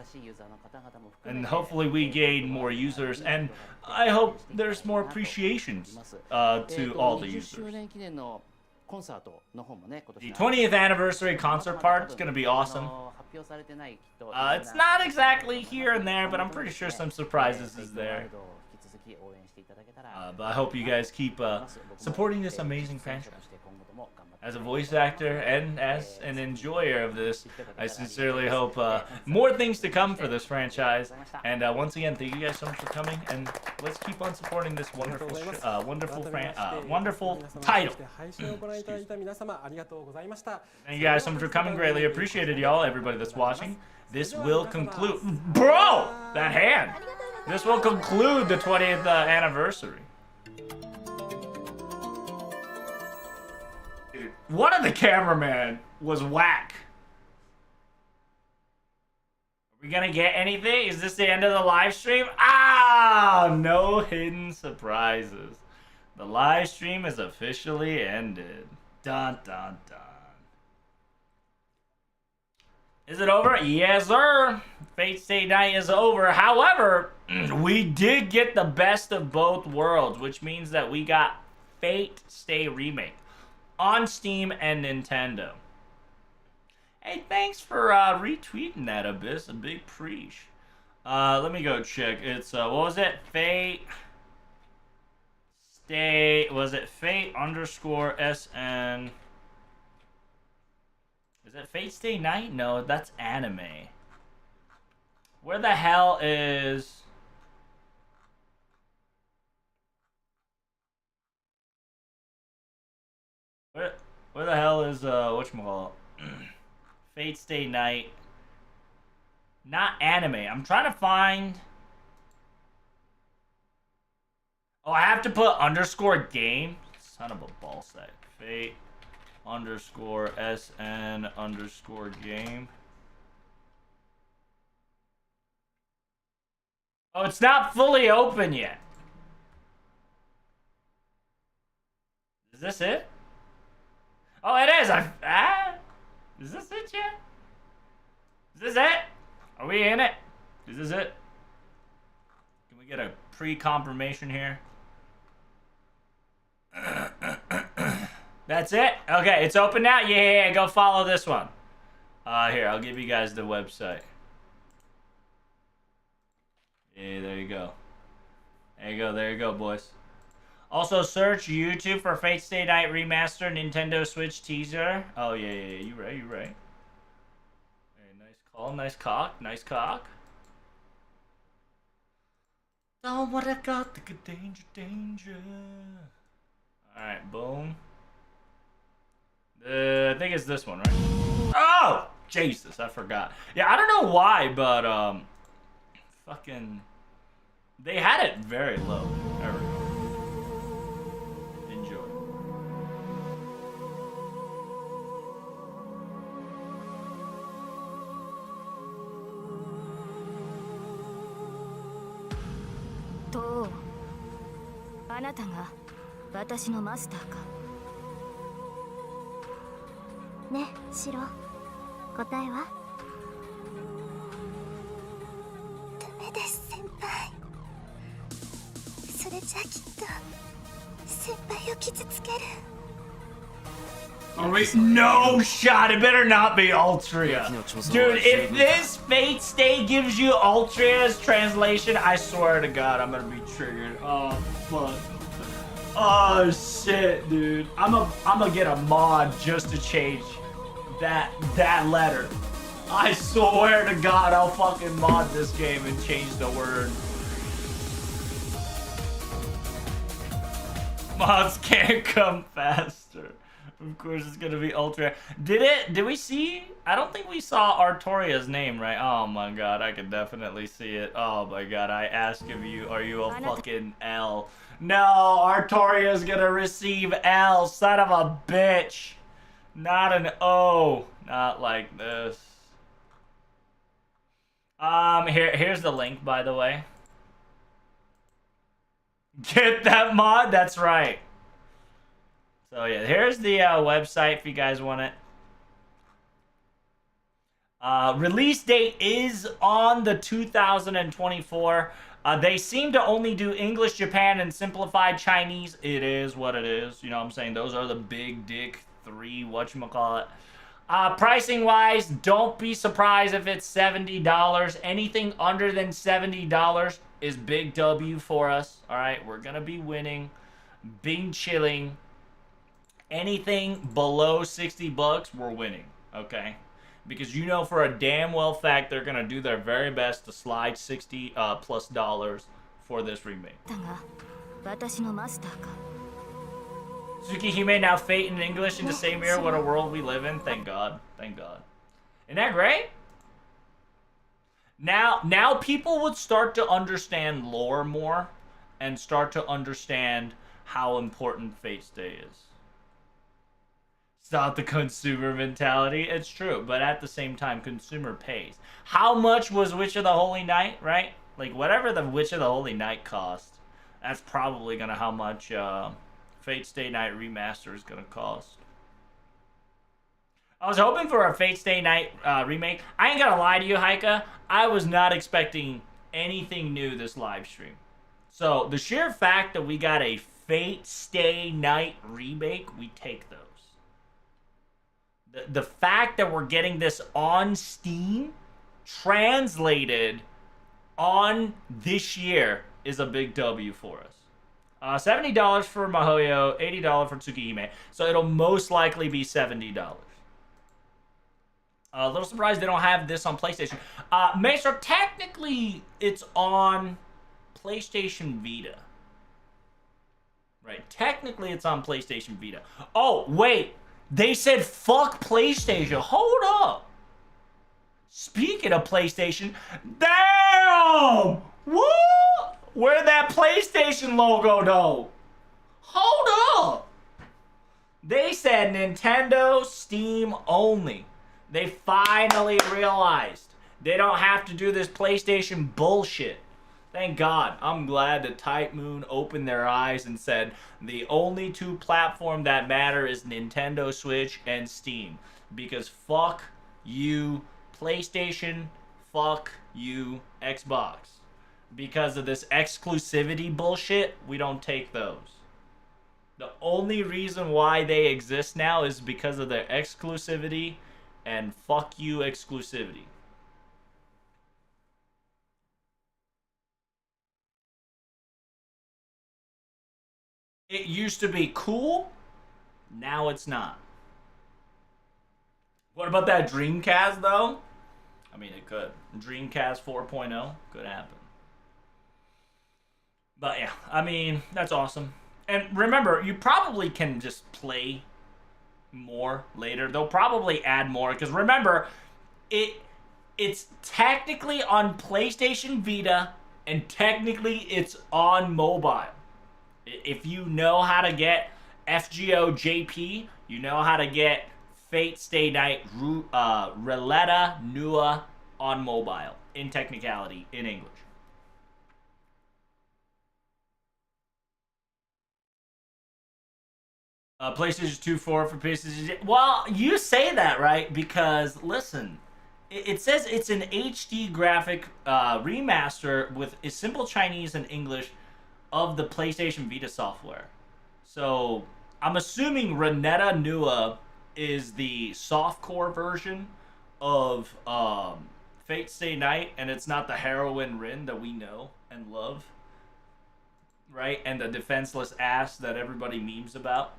And hopefully we gain more users, and I hope there's more appreciations to all the users. The 20th anniversary concert part is going to be awesome. It's not exactly here and there, but I'm pretty sure some surprises is there. But I hope you guys keep supporting this amazing franchise. As a voice actor and as an enjoyer of this, I sincerely hope more things to come for this franchise. And once again, thank you guys so much for coming, and let's keep on supporting this wonderful title. Thank you guys so much for coming. Greatly appreciated, y'all. Everybody that's watching. This will conclude. Bro, that hand. This will conclude the 20th anniversary. One of the cameramen was whack. Are we gonna get anything? Is this the end of the live stream? Ah! No hidden surprises. The live stream is officially ended. Dun dun dun. Is it over? Yes, sir. Fate Stay Night is over. However, we did get the best of both worlds, which means that we got Fate Stay Remake on Steam and Nintendo. Hey, thanks for retweeting that, Abyss. A big preach. Let me go check. It's, what was it? Fate Stay, was it Fate underscore SN? Is it Fate Stay Night? No, that's anime. Where the hell is... Where the hell is, whatchamacallit? Fate Stay Night. Not anime. I'm trying to find... Oh, I have to put underscore game? Son of a ballsack. Fate underscore SN underscore game. Oh, it's not fully open yet. Is this it? Oh, it is. Is this it yet? Is this it? Are we in it? Is this it? Can we get a pre-confirmation here? That's it? Okay, it's open now? Yeah, go follow this one. Here, I'll give you guys the website. Yeah, there you go. There you go, boys. Also, search YouTube for Fate Stay Night Remaster Nintendo Switch teaser. Oh, yeah, you right. Hey, nice call, nice cock. Oh, what I got, the good danger. Alright, boom. I think it's this one, right? Oh! Jesus, I forgot. Yeah, I don't know why, but, fucking... They had it very low. There we go. Enjoy. To, あなたが私のマスターか。ね、シロ。答えは？ダメです、先輩。それじゃきっと先輩を傷つける。No shot, it better not be Altria. Dude, if this Fate Stay gives you Altria's translation, I swear to God, I'm gonna be triggered. Oh, fuck. Oh, shit, dude. I'm gonna get a mod just to change that letter. I swear to God, I'll fucking mod this game and change the word. Mods can't come faster. Of course, it's gonna be Ultra. Did we see? I don't think we saw Artoria's name, right? Oh my God, I can definitely see it. Oh my God, I ask of you, are you a fucking L? No, Artoria's gonna receive L, son of a bitch. Not an O. Not like this. Here's the link, by the way. Get that mod? That's right. So yeah, here's the website if you guys want it. Release date is on the 2024. They seem to only do English, Japan, and simplified Chinese. It is what it is. You know what I'm saying? Those are the big dick 3 whatchamacallit. Pricing wise, don't be surprised if it's $70. Anything under than $70 is big W for us. All right, we're gonna be winning, being chilling. Anything below 60 bucks, we're winning. Okay, because you know for a damn well fact they're gonna do their very best to slide 60 plus dollars for this remake. Tsukihime now Fate in English in the same year. What a world we live in. Thank God. Thank God. Isn't that great? Now people would start to understand lore more and start to understand how important Fate Stay is. It's not the consumer mentality. It's true, but at the same time, consumer pays. How much was Witch of the Holy Night, right? Like, whatever the Witch of the Holy Night cost, that's probably gonna how much Fate Stay Night Remaster is gonna cost. I was hoping for a Fate Stay Night remake. I ain't gonna lie to you, Heike. I was not expecting anything new this live stream. So, the sheer fact that we got a Fate Stay Night remake, we take those. The fact that we're getting this on Steam, translated on this year, is a big W for us. $70 for Mahoyo, $80 for Tsukihime. So it'll most likely be $70. A little surprised they don't have this on PlayStation. Maestro, technically it's on PlayStation Vita. Right, technically it's on PlayStation Vita. Oh, wait. They said fuck PlayStation. Hold up. Speaking of PlayStation, damn! What? Where'd that PlayStation logo go? Hold up. They said Nintendo Steam only. They finally realized they don't have to do this PlayStation bullshit. Thank God. I'm glad that Type Moon opened their eyes and said the only two platforms that matter is Nintendo Switch and Steam. Because fuck you, PlayStation. Fuck you, Xbox. Because of this exclusivity bullshit, we don't take those. The only reason why they exist now is because of their exclusivity, and fuck you, exclusivity. It used to be cool, now it's not. What about that Dreamcast, though? I mean, it could. Dreamcast 4.0 could happen. But yeah, I mean, that's awesome. And remember, you probably can just play more later. They'll probably add more, because remember, it's technically on PlayStation Vita, and technically it's on mobile. If you know how to get FGO JP, you know how to get Fate Stay Night Reletta Nua on mobile, in technicality, in English. PlayStation 2 4 for PlayStation. Well, you say that, right? Because, listen, it says it's an HD graphic remaster with a simple Chinese and English of the PlayStation Vita software. So, I'm assuming Renetta Nua is the softcore version of Fate Stay Night, and it's not the Heroine Rin that we know and love. Right? And the defenseless ass that everybody memes about.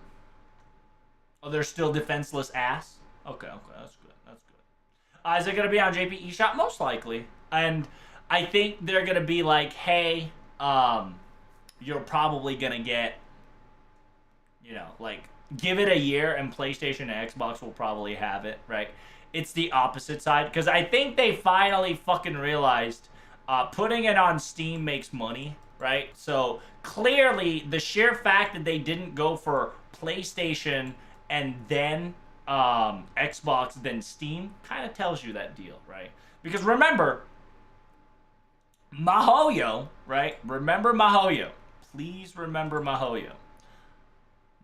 Oh, there's still defenseless ass? Okay, that's good. That's good. Is it going to be on JP eShop? Most likely. And I think they're going to be like, hey, you're probably going to get, you know, like, give it a year and PlayStation and Xbox will probably have it, right? It's the opposite side. Because I think they finally fucking realized putting it on Steam makes money, right? So, clearly, the sheer fact that they didn't go for PlayStation and then Xbox, then Steam, kind of tells you that deal, right? Because remember, Mahoyo, right? Remember Mahoyo. Please remember Mahoyo.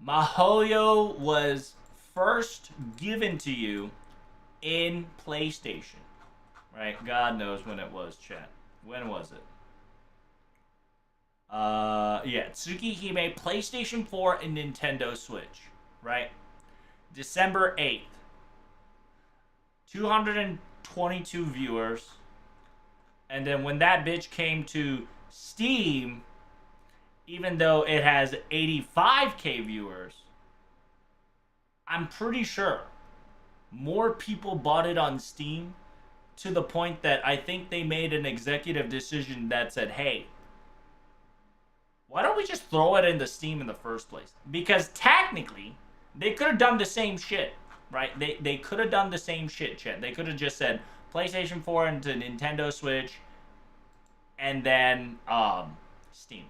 Mahoyo was first given to you in PlayStation, right? God knows when it was, chat. When was it? Yeah, Tsukihime, PlayStation 4 and Nintendo Switch, right? December 8th. 222 viewers. And then when that bitch came to Steam, even though it has 85k viewers, I'm pretty sure more people bought it on Steam, to the point that I think they made an executive decision that said, hey, why don't we just throw it into Steam in the first place? Because technically, they could have done the same shit, right? They could have done the same shit, chat. They could have just said PlayStation 4 into Nintendo Switch, and then Steam.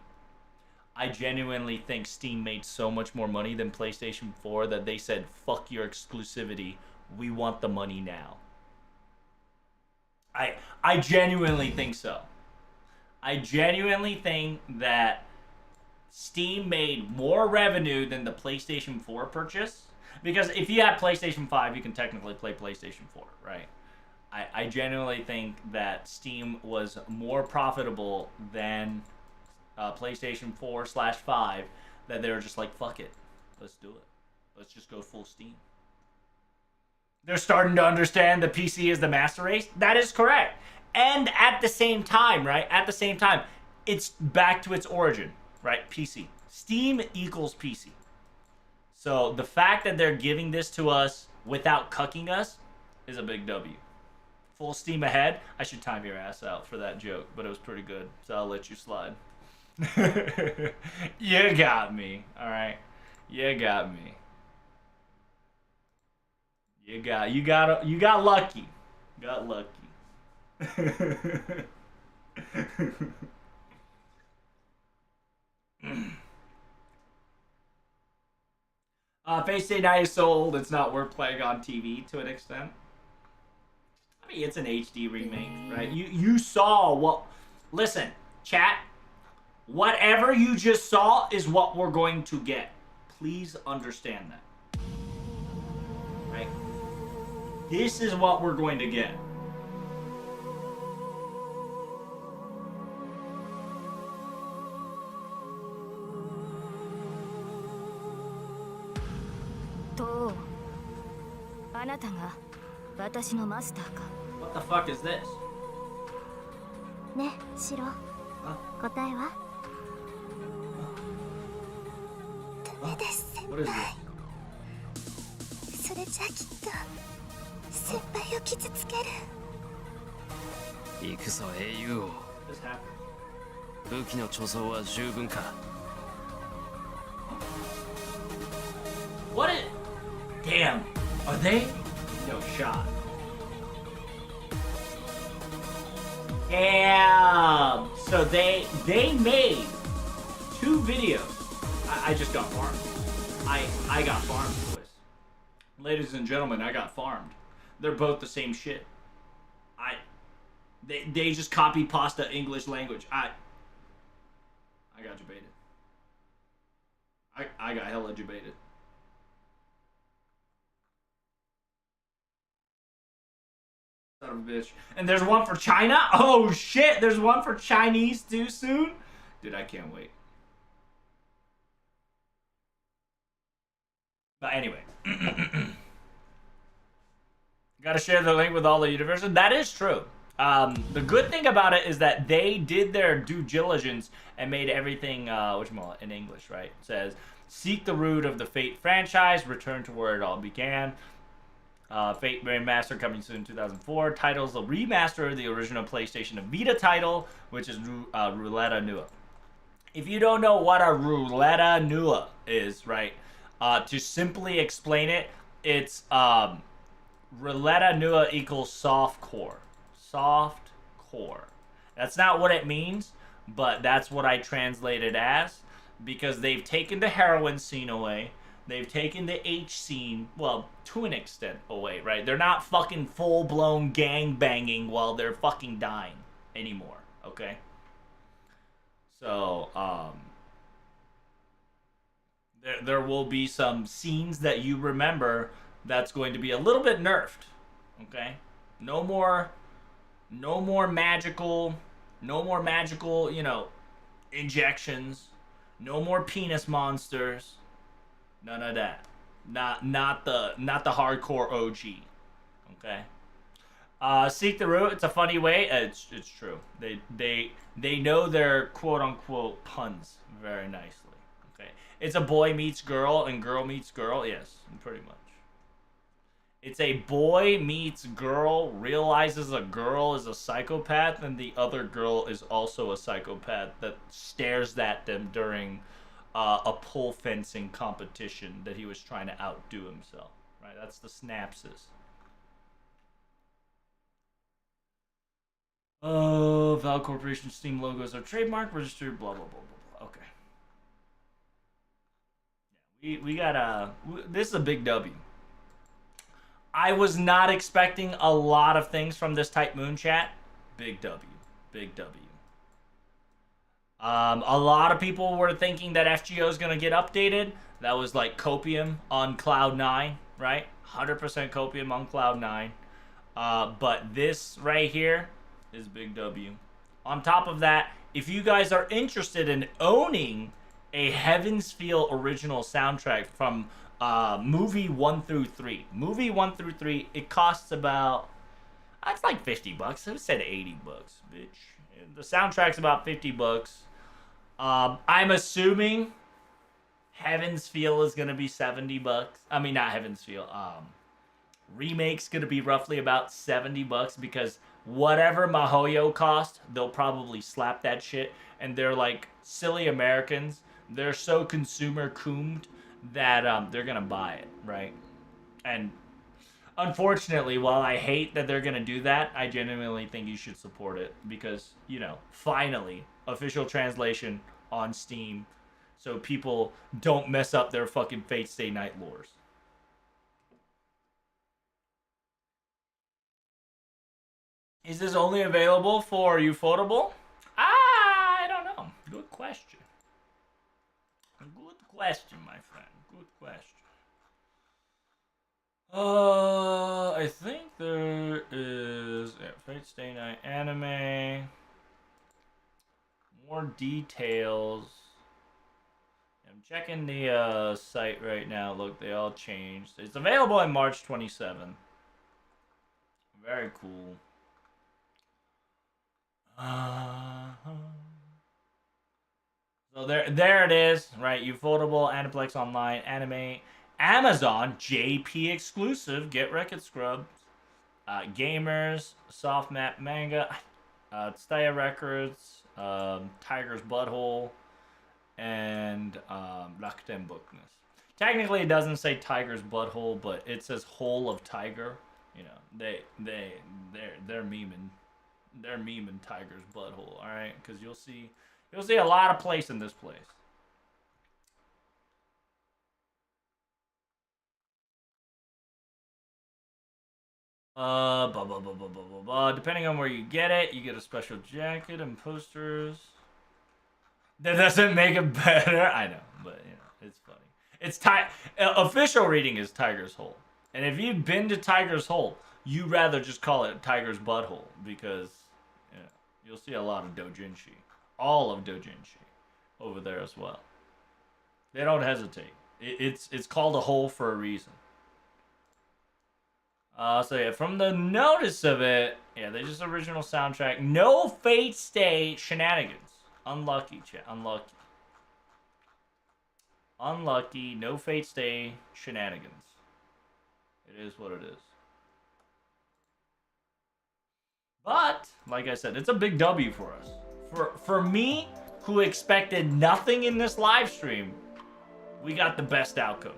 I genuinely think Steam made so much more money than PlayStation 4 that they said, fuck your exclusivity, we want the money now. I genuinely think so. I genuinely think that Steam made more revenue than the PlayStation 4 purchase. Because if you have PlayStation 5, you can technically play PlayStation 4, right? I genuinely think that Steam was more profitable than PlayStation 4/5, that they were just like, fuck it. Let's do it. Let's just go full Steam. They're starting to understand the PC is the master race. That is correct. And at the same time, right? At the same time, it's back to its origin, right? PC. Steam equals PC. So the fact that they're giving this to us without cucking us is a big W. Full steam ahead. I should time your ass out for that joke, but it was pretty good, so I'll let you slide. You got me, all right? You got me. You got lucky. Got lucky. Face Day Night is so old it's not worth playing on TV to an extent. I mean, it's an HD remake, right? You saw what... Listen, chat. Whatever you just saw is what we're going to get. Please understand that. Right? This is what we're going to get. To, あなたが私のマスターか。 What the fuck is this? ね、シロ。答えは？ダメです、先 What is 輩。 this? それじゃきっと先輩を傷つける。行くぞ英雄王。 This happened. 武器の貯蔵は十分か。 What is... Damn. Are they? No shot. Damn. So they made 2 videos. I just got farmed. I got farmed, boys. Ladies and gentlemen, I got farmed. They're both the same shit. They just copy pasta English language. I got debated. I got hella debated. Son of a bitch. And there's one for China? Oh shit, there's one for Chinese too soon? Dude, I can't wait. But anyway. Gotta share the link with all the universes. That is true. The good thing about it is that they did their due diligence and made everything, in English, right? It says, seek the root of the Fate franchise, return to where it all began. Fate Remaster coming soon 2004. Titles the remaster of the original PlayStation Vita title, which is Roulette Nua. If you don't know what a Roulette Nua is, right? To simply explain it, it's Roulette Nua equals soft core. Soft core. That's not what it means, but that's what I translated as, because they've taken the heroin scene away. They've taken the H scene, well, to an extent away, right? They're not fucking full-blown gang banging while they're fucking dying anymore, okay? So, there will be some scenes that you remember that's going to be a little bit nerfed, okay? No more magical, injections. No more penis monsters. None of that. Not the hardcore OG. Okay. Seek the root. It's a funny way. It's true. They know their quote unquote puns very nicely. Okay. It's a boy meets girl and girl meets girl. Yes, pretty much. It's a boy meets girl, realizes a girl is a psychopath, and the other girl is also a psychopath that stares at them during a pole fencing competition that he was trying to outdo himself. Right? That's the synapses. Oh, Val Corporation Steam logos are trademark, registered, blah, blah, blah, blah, blah. Okay. Yeah, we got this is a big W. I was not expecting a lot of things from this Type Moon chat. Big W. Big W. A lot of people were thinking that FGO is going to get updated. That was like Copium on Cloud 9, right? 100% Copium on Cloud 9. But this right here is Big W. On top of that, if you guys are interested in owning a Heaven's Feel original soundtrack from movie 1 through 3. Movie 1 through 3, it costs about, it's like $50. Who said $80, bitch? The soundtrack's about $50. I'm assuming Heaven's Feel is gonna be $70. I mean, not Heaven's Feel. Remake's gonna be roughly about $70 because whatever Mahoyo cost, they'll probably slap that shit. And they're like silly Americans. They're so consumer coomed that they're gonna buy it, right? And unfortunately, while I hate that they're gonna do that, I genuinely think you should support it because, you know, finally, official translation on Steam, so people don't mess up their fucking Fate Stay Night lores. Is this only available for Ufotable? I don't know. Good question. Good question, my friend. Good question. I think there is Fate Stay Night anime. More details. I'm checking the site right now. Look, they all changed. It's available on March 27th. Very cool. So there it is, right? Ufotable, Aniplex Online, Anime, Amazon, JP exclusive, Get Wrecked Scrubs, Gamers, Soft Map Manga, Tsutaya Records, Tiger's Butthole, and Rakuten Bookness. Technically, it doesn't say Tiger's Butthole, but it says Hole of Tiger. You know, they're memeing. They're memeing Tiger's Butthole, all right? Because you'll see a lot of place in this place. Depending on where you get it, you get a special jacket and posters. That doesn't make it better. I know, but you know, it's funny. It's official reading is Tiger's Hole, and if you've been to Tiger's Hole, you rather just call it Tiger's Butthole because you know, you'll see a lot of doujinshi, all of doujinshi, over there as well. They don't hesitate. It's called a hole for a reason. So yeah, from the notice of it, yeah, they just original soundtrack. No Fate Stay shenanigans. Unlucky, chat. Unlucky. Unlucky. No Fate Stay shenanigans. It is what it is. But, like I said, it's a big W for us. For me, who expected nothing in this live stream, we got the best outcome.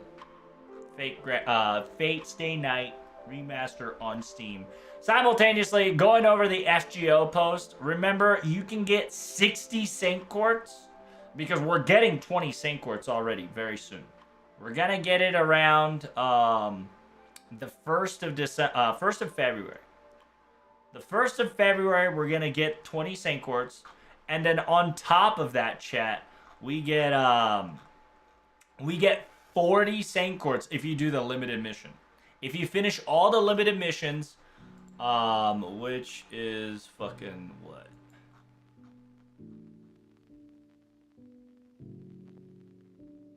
Fate Stay Night Remaster on Steam. Simultaneously, going over the FGO post, remember, you can get 60 Saint Quartz because we're getting 20 Saint Quartz already very soon. We're gonna get it around the 1st of February. The 1st of February, we're gonna get 20 Saint Quartz, and then on top of that, chat, we get 40 Saint Quartz if you do the limited mission. If you finish all the limited missions, which is fucking what?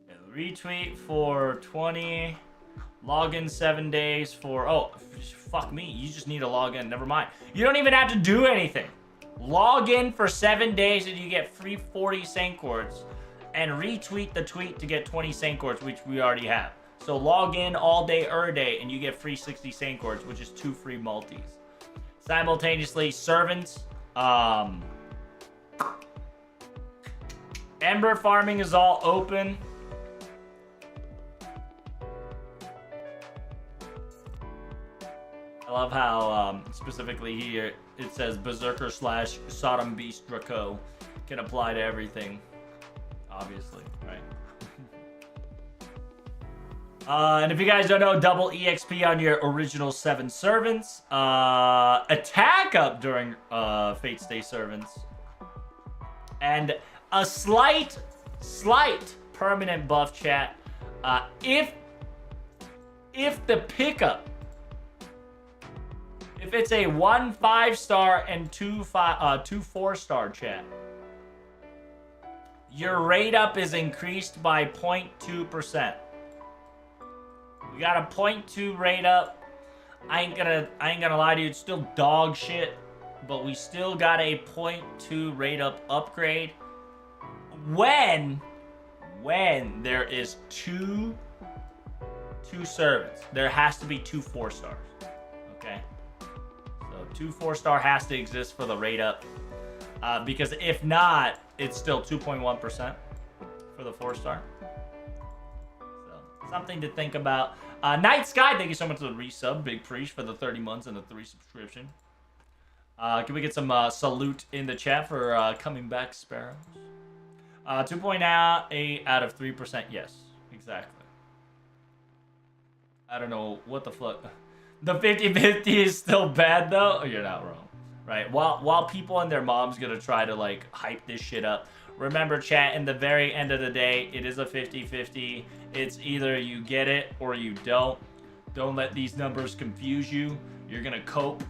Yeah, retweet for 20, login 7 days for, oh, fuck me, you just need to log in, never mind. You don't even have to do anything. Log in for 7 days and you get free 40 Saint Quartz, and retweet the tweet to get 20 Saint Quartz, which we already have. So log in all day, day, and you get free 60 Saint Quartz, which is 2 free multis. Simultaneously, servants. Ember farming is all open. I love how specifically here it says Berserker / Sodom Beast Draco can apply to everything. Obviously, right? And if you guys don't know, double EXP on your original 7 servants. Attack up during Fate Stay servants. And A slight permanent buff, chat. If the pickup, if it's a 1 5-star and 2 4-star, chat, your rate up is increased by 0.2%. We got a 0.2 rate up. I ain't gonna lie to you, it's still dog shit, but we still got a 0.2 rate up upgrade when there is two servants. There has to be 2 4-stars. Okay? So 2 4-star has to exist for the rate up. Because if not, it's still 2.1% for the 4-star. So something to think about. Night Sky, thank you so much for the resub. Big Preach for the 30 months and the 3 subscription. Can we get some salute in the chat for coming back, Sparrows? 2.8 out of 3%. Yes, exactly. I don't know what the fuck. The 50-50 is still bad though. Oh, you're not wrong. Right, while people and their moms gonna try to like hype this shit up, remember, chat, in the very end of the day, it is a 50-50. It's either you get it or you don't. Don't let these numbers confuse you. You're gonna cope.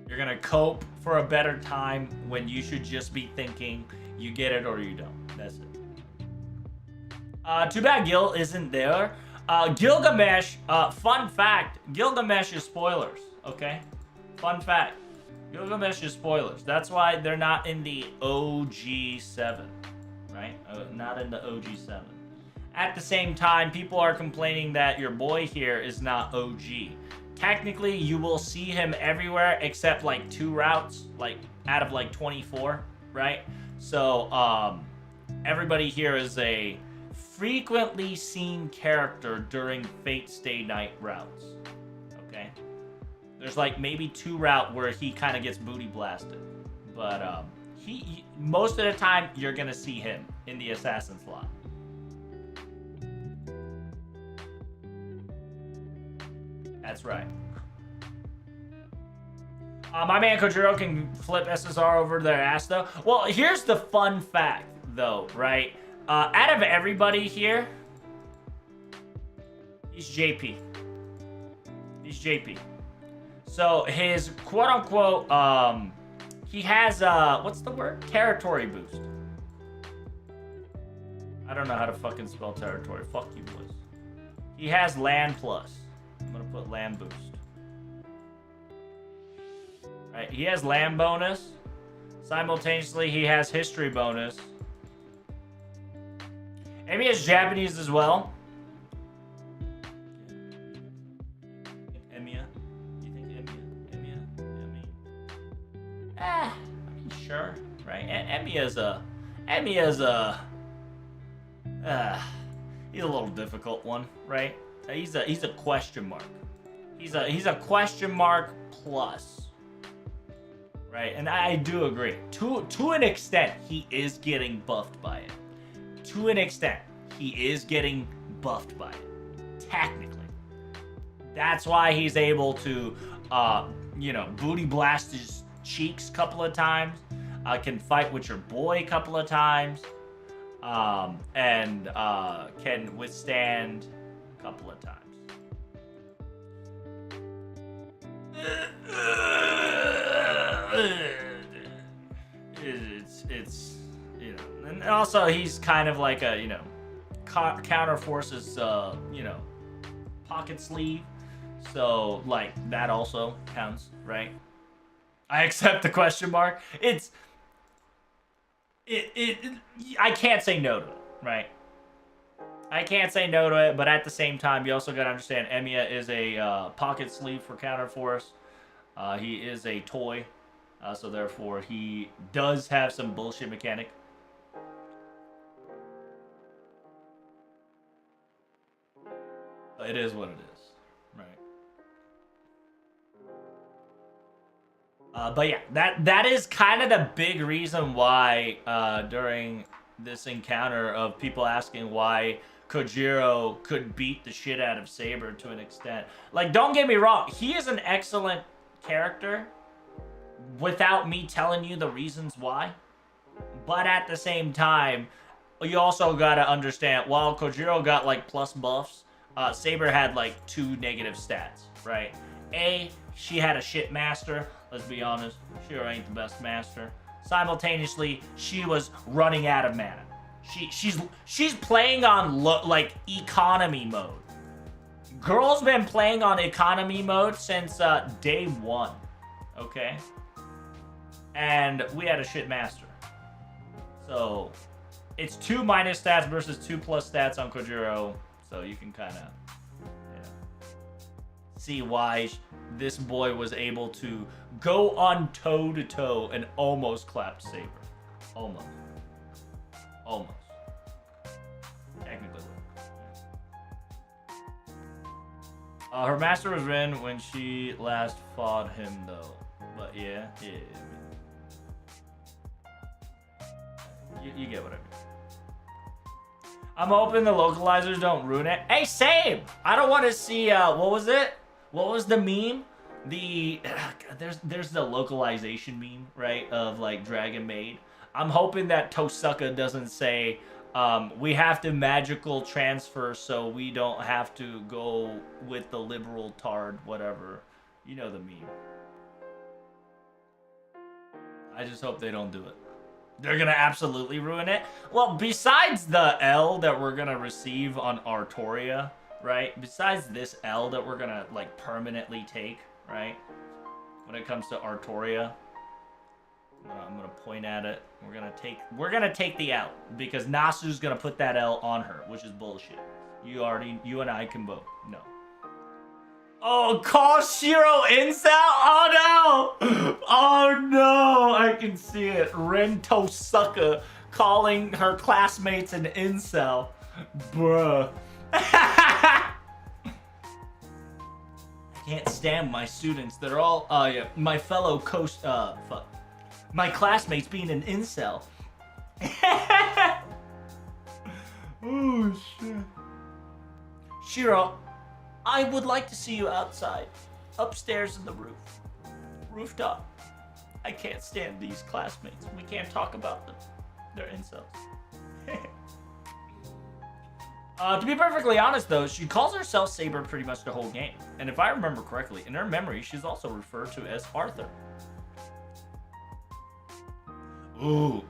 You're gonna cope for a better time when you should just be thinking you get it or you don't. That's it. Too bad Gil isn't there. Gilgamesh, fun fact, Gilgamesh is spoilers, okay? Fun fact, Gilgamesh is spoilers. That's why they're not in the OG7, right? Not in the OG7. At the same time, people are complaining that your boy here is not OG. Technically, you will see him everywhere except like 2 routes, like out of like 24, right? So, everybody here is a frequently seen character during Fate Stay Night routes. Okay? There's like maybe 2 route where he kind of gets booty blasted. But he most of the time you're gonna see him in the assassin slot. That's right. My man Kojiro can flip SSR over their ass though. Well, here's the fun fact though, right? Out of everybody here, he's JP. He's JP. So his quote-unquote, he has, what's the word? Territory boost. I don't know how to fucking spell territory. Fuck you, boys. He has land plus. I'm gonna put land boost. Right, he has land bonus. Simultaneously, he has history bonus. Maybe it's Japanese as well. Emiya? You think Emiya? I mean, sure, right? Emiya's a, he's a little difficult one, right? He's a question mark. He's a question mark plus, right? And I do agree. To an extent, he is getting buffed by it. To an extent, he is getting buffed by it. Technically. That's why he's able to, booty blast his cheeks a couple of times. Can fight with your boy a couple of times. And can withstand a couple of times. It's and also he's kind of like a counter forces pocket sleeve, so like that also counts, right? I accept the question mark. I can't say no to it, right? I can't say no to it, but at the same time, you also gotta understand Emiya is a pocket sleeve for counter force. He is a toy, so therefore he does have some bullshit mechanic. It is what it is, right? But yeah, that is kind of the big reason why during this encounter of people asking why Kojiro could beat the shit out of Saber to an extent. Like, don't get me wrong, he is an excellent character, without me telling you the reasons why. But at the same time, you also gotta understand, while Kojiro got like plus buffs, Saber had like 2 negative stats, right? A, she had a shit master. Let's be honest, she ain't the best master. Simultaneously, she was running out of mana. She's playing on like economy mode. Girl's been playing on economy mode since day 1, okay? And we had a shit master. So it's 2 minus stats versus 2 plus stats on Kojiro. So you can kind of, you know, see why this boy was able to go on toe to toe and almost clapped Saber. Almost. Technically. Her master was Rin when she last fought him, though. But yeah. You get what I mean. I'm hoping the localizers don't ruin it. Hey, same! I don't want to see, what was it? What was the meme? There's the localization meme, right? Of, like, Dragon Maid. I'm hoping that Tosuka doesn't say, we have to magical transfer so we don't have to go with the liberal tard, whatever. You know the meme. I just hope they don't do it. They're gonna absolutely ruin it. Well, besides the L that we're gonna receive on Artoria, right? Besides this L that we're gonna, like, permanently take, right? When it comes to Artoria, I'm gonna point at it. We're gonna take the L because Nasu's gonna put that L on her, which is bullshit. You and I can both know. Oh, call Shiro incel? Oh no! Oh no! I can see it. Ren Tosuka calling her classmates an incel. Bruh. I can't stand my students. They're all, my fellow my classmates being an incel. Oh shit. Shiro, I would like to see you outside. Upstairs in the rooftop. I can't stand these classmates. We can't talk about them. They're incels. To be perfectly honest, though, she calls herself Saber pretty much the whole game. And if I remember correctly, in her memory, she's also referred to as Arthur. Ooh,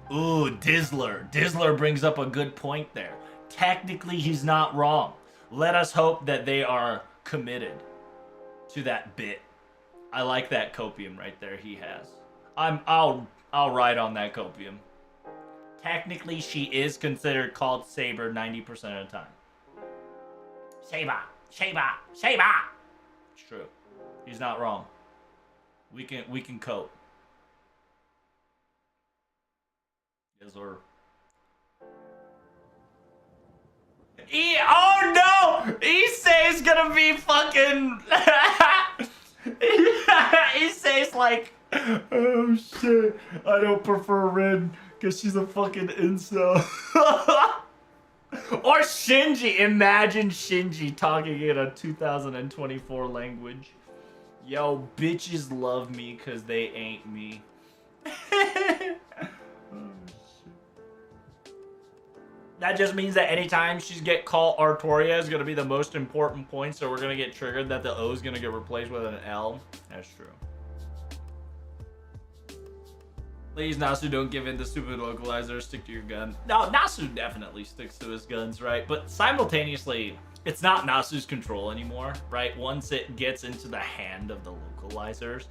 Dizzler. Dizzler brings up a good point there. Technically, he's not wrong. Let us hope that they are committed to that bit. I like that copium right there he has. I'll ride on that copium. Technically, she is considered called Saber 90% of the time. Saber! It's true. He's not wrong. We can cope. Yes, sir. Oh no! Issei's gonna be fucking. Issei's like, oh shit, I don't prefer Rin because she's a fucking incel. Or Shinji. Imagine Shinji talking in a 2024 language. Yo, bitches love me because they ain't me. That just means that anytime she's get called Artoria is going to be the most important point, so we're going to get triggered that the O is going to get replaced with an L. That's true. Please, Nasu, don't give in to stupid localizer. Stick to your gun. No, Nasu definitely sticks to his guns, right? But simultaneously, it's not Nasu's control anymore, right? Once it gets into the hand of the localizers.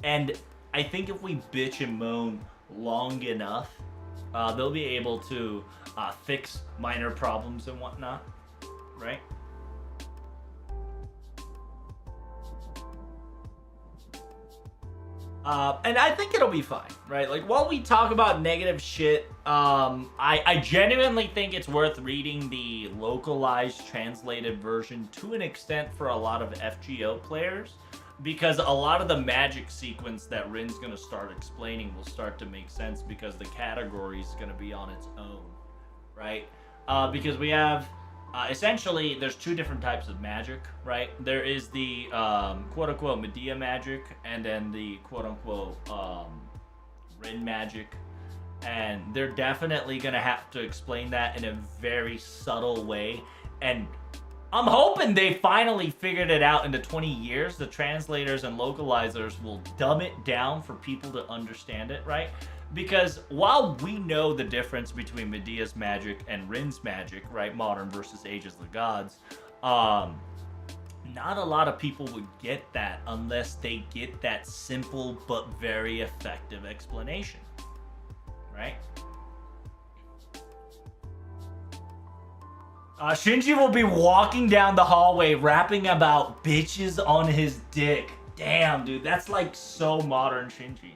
And I think if we bitch and moan long enough, they'll be able to fix minor problems and whatnot, right? And I think it'll be fine, right? Like, while we talk about negative shit, I genuinely think it's worth reading the localized translated version to an extent for a lot of FGO players, because a lot of the magic sequence that Rin's gonna start explaining will start to make sense because the category is gonna be on its own, right? Because we have essentially, there's two different types of magic, right? There is the quote-unquote Medea magic, and then the quote-unquote Rin magic. And they're definitely going to have to explain that in a very subtle way. And I'm hoping they finally figured it out in the 20 years. The translators and localizers will dumb it down for people to understand it, right? Because while we know the difference between Medea's magic and Rin's magic, right? Modern versus Ages of the Gods, not a lot of people would get that unless they get that simple but very effective explanation, right? Shinji will be walking down the hallway rapping about bitches on his dick. Damn, dude, that's like so modern Shinji.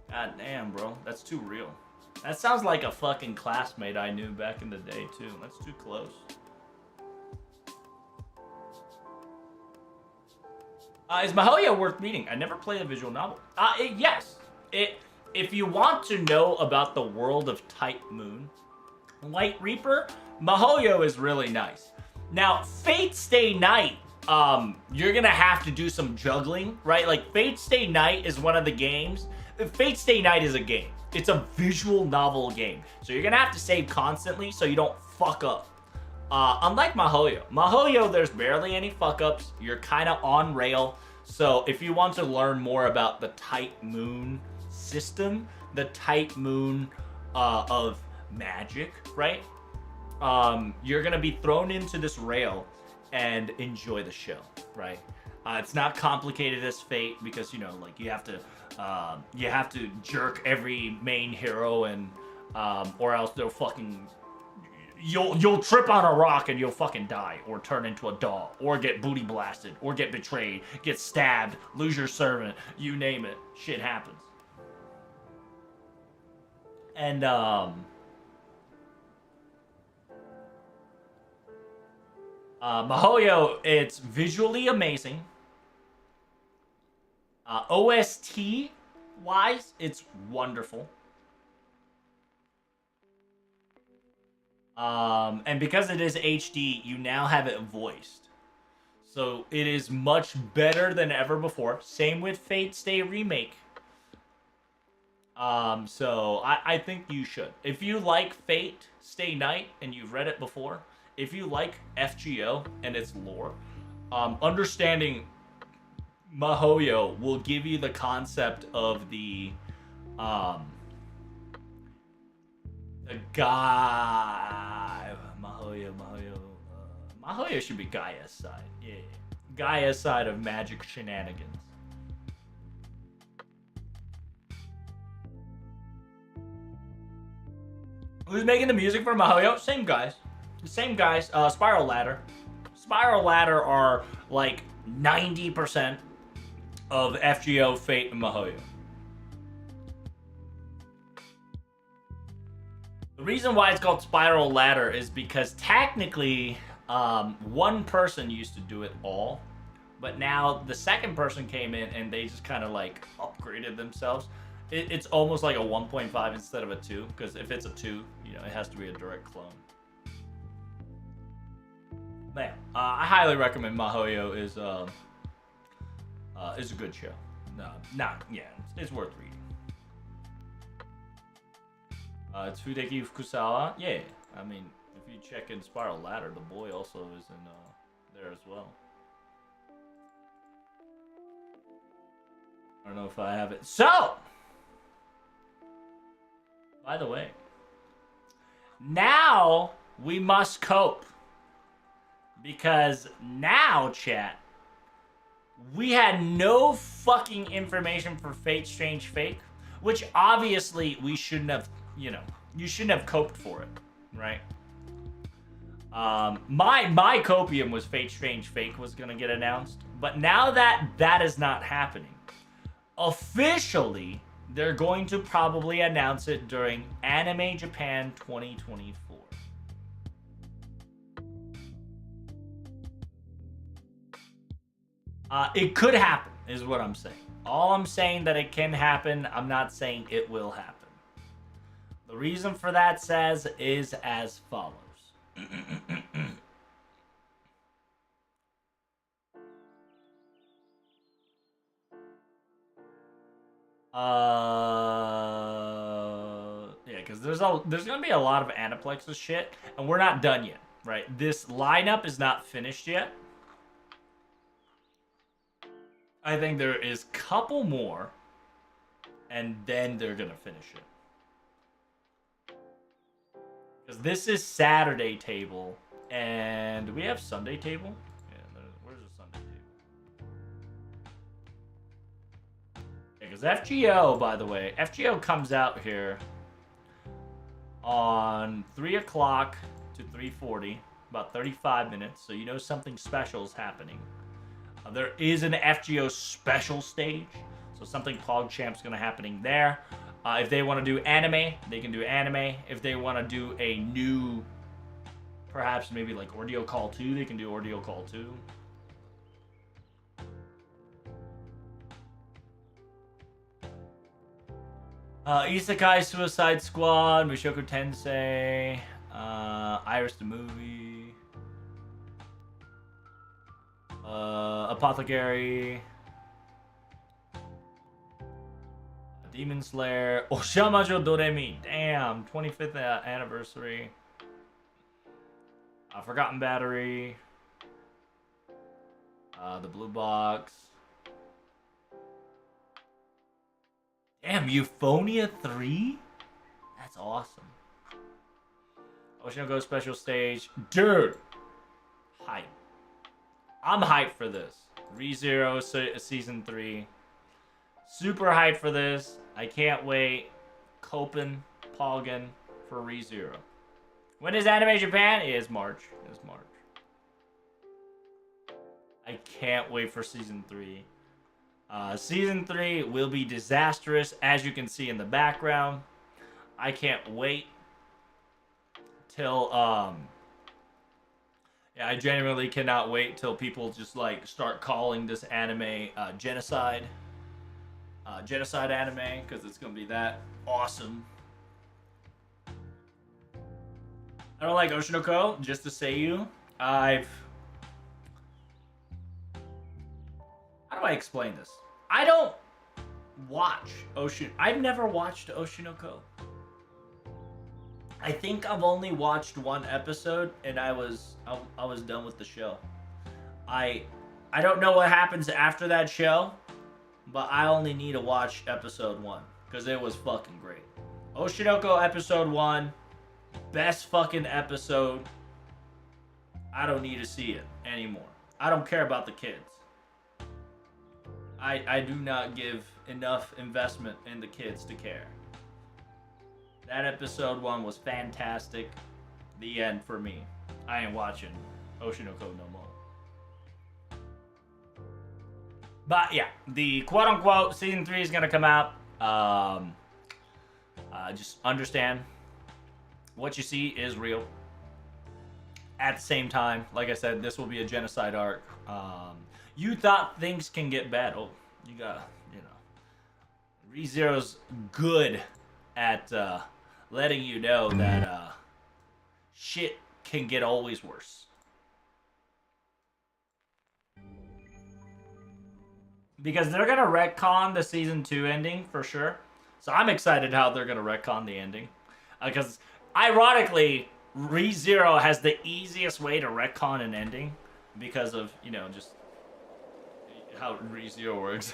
God damn, bro, that's too real. That sounds like a fucking classmate I knew back in the day, too. That's too close. Is Mihoyo worth reading? I never played a visual novel. Yes. If you want to know about the world of Type Moon, Light Reaper, Mihoyo is really nice. Now, Fate Stay Night, you're gonna have to do some juggling, right? Like, Fate Stay Night is one of the games. Fate Stay Night is a game. It's a visual novel game. So you're gonna have to save constantly so you don't fuck up. Unlike Mihoyo. Mihoyo, there's barely any fuck ups. You're kind of on rail. So if you want to learn more about the Type Moon system, the Type Moon of magic, right? You're gonna be thrown into this rail and enjoy the show, right? It's not complicated as Fate because, you know, like you have to jerk every main hero and or else they'll fucking you'll trip on a rock and you'll fucking die or turn into a doll or get booty blasted or get betrayed, get stabbed, lose your servant, you name it. Shit happens. And Mihoyo, it's visually amazing. OST wise, it's wonderful. And because it is HD, you now have it voiced. So it is much better than ever before. Same with Fate Stay Remake. So I think you should. If you like Fate Stay Night and you've read it before, if you like FGO and its lore, understanding Mihoyo will give you the concept of the guy Mihoyo should be Gaia's side. Yeah, Gaia's side of magic shenanigans. Who's making the music for Mihoyo? Same guys. Same guys. Spiral Ladder. Spiral Ladder are like 90% of FGO, Fate, and Mihoyo. The reason why it's called Spiral Ladder is because technically one person used to do it all, but now the second person came in and they just kind of like upgraded themselves. It's almost like a 1.5 instead of a 2, because if it's a 2, you know, it has to be a direct clone. Man, I highly recommend Mihoyo is a good show. It's worth reading. It's Fudeki Fukusawa. Yeah, I mean, if you check in Spiral Ladder, the boy also is in there as well. I don't know if I have it. So, by the way, now we must cope. Because now, chat, we had no fucking information for Fate Strange Fake, which obviously we shouldn't have, you know, you shouldn't have coped for it, right? My copium was Fate Strange Fake was gonna get announced, but now that that is not happening, officially, they're going to probably announce it during Anime Japan 2024. It could happen, is what I'm saying. All I'm saying that it can happen, I'm not saying it will happen. The reason for that is as follows. Yeah, because there's gonna be a lot of Anaplex's shit, and we're not done yet, right? This lineup is not finished yet. I think there is a couple more, and then they're gonna finish it. Because this is Saturday table, and do we have Sunday table? Yeah, where's the Sunday table? Yeah, because FGO, by the way, FGO comes out here on 3 o'clock to 3:40, about 35 minutes, so you know something special is happening. There is an FGO special stage, so something PogChamp's going to happening there. If they want to do anime, they can do anime. If they want to do a new, perhaps maybe like Ordeal Call 2, they can do Ordeal Call 2. Isekai Suicide Squad, Mushoku Tensei, Iris the Movie, Apothecary, Demon Slayer, Oshamajo Doremi, damn, 25th anniversary, Forgotten Battery, The Blue Box, damn, Euphonia 3? That's awesome. Oshinoko special stage, dude, hype. I'm hyped for this. ReZero season 3. Super hyped for this. I can't wait. Copen, Poggin for ReZero. When is Anime Japan? It is March. It's March. I can't wait for season 3. Season 3 will be disastrous, as you can see in the background. I can't wait till yeah, I genuinely cannot wait till people just like start calling this anime genocide anime, because it's gonna be that awesome. I don't like Oshinoko, just to say you. How do I explain this? I don't watch I've never watched Oshinoko. I think I've only watched one episode, and I was done with the show. I don't know what happens after that show, but I only need to watch episode 1 because it was fucking great. Oshinoko episode 1, best fucking episode. I don't need to see it anymore. I don't care about the kids. I do not give enough investment in the kids to care. That episode 1 was fantastic. The end for me. I ain't watching Oshinoko no more. But yeah, the quote-unquote season 3 is gonna come out. Just understand what you see is real. At the same time, like I said, this will be a genocide arc. You thought things can get bad. Oh, you got, you know, ReZero's good at letting you know that shit can get always worse. Because they're gonna retcon the season 2 ending for sure. So I'm excited how they're gonna retcon the ending. Because ironically, ReZero has the easiest way to retcon an ending because of, you know, just how ReZero works.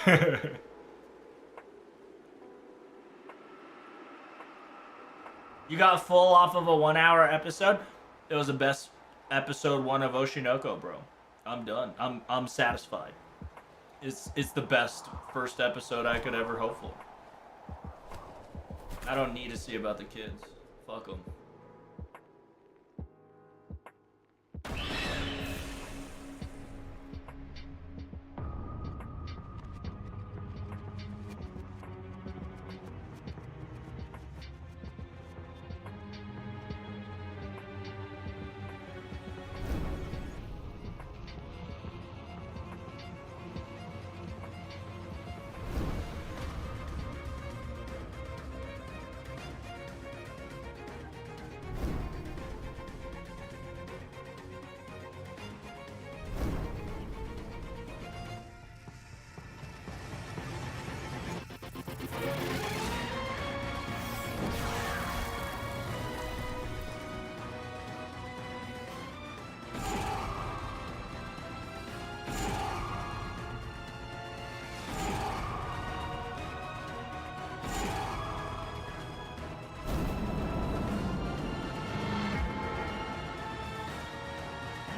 You got full off of a 1-hour episode. It was the best episode 1 of Oshinoko, bro. I'm done. I'm satisfied. It's the best first episode I could ever hope for. I don't need to see about the kids. Fuck them.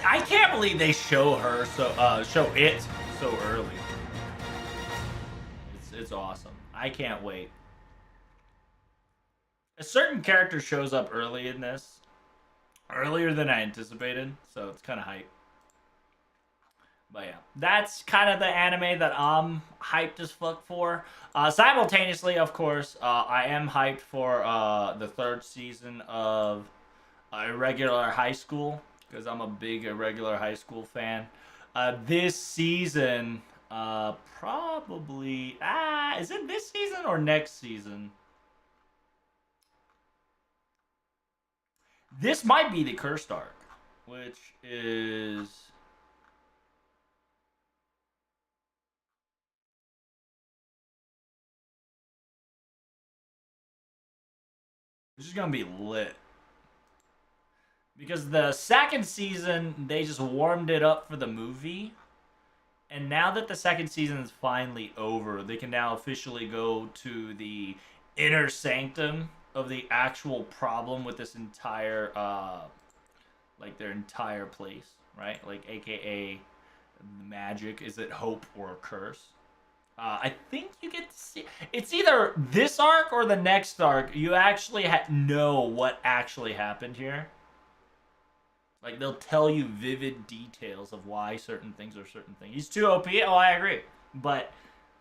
I can't believe they show her show it so early. It's awesome. I can't wait. A certain character shows up early in this, earlier than I anticipated, so it's kind of hype. But yeah, that's kind of the anime that I'm hyped as fuck for. Simultaneously, of course, I am hyped for the 3rd season of Irregular High School, because I'm a big Irregular High School fan. This season, probably... is it this season or next season? This might be the cursed arc, which is... This is gonna be lit. Because the 2nd season, they just warmed it up for the movie. And now that the 2nd season is finally over, they can now officially go to the inner sanctum of the actual problem with this entire, like their entire place, right? Like, AKA magic. Is it hope or a curse? I think you get to see... It's either this arc or the next arc. You actually know what actually happened here. Like, they'll tell you vivid details of why certain things are certain things. He's too OP? Oh, I agree. But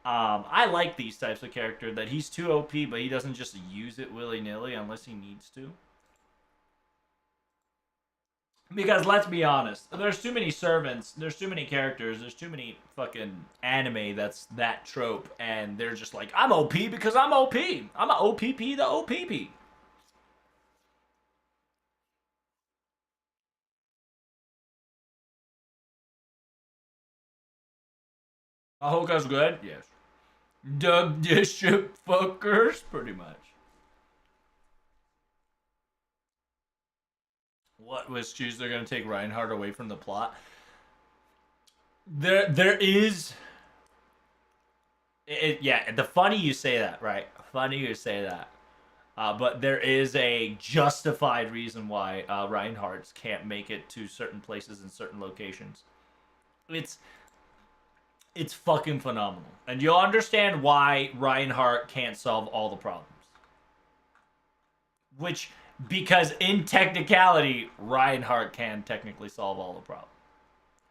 I like these types of character that he's too OP, but he doesn't just use it willy-nilly unless he needs to. Because let's be honest, there's too many servants, there's too many characters, there's too many fucking anime that's that trope, and they're just like, I'm OP because I'm OP. I'm a OPP the OPP. Ahoka's good? Yes. Dub Bishop fuckers? Pretty much. What was choose? They're gonna take Reinhardt away from the plot. There is. Yeah, the funny you say that, right? Funny you say that. But there is a justified reason why Reinhardt's can't make it to certain places in certain locations. It's fucking phenomenal, and you'll understand why Reinhardt can't solve all the problems. Because in technicality, Reinhardt can technically solve all the problems.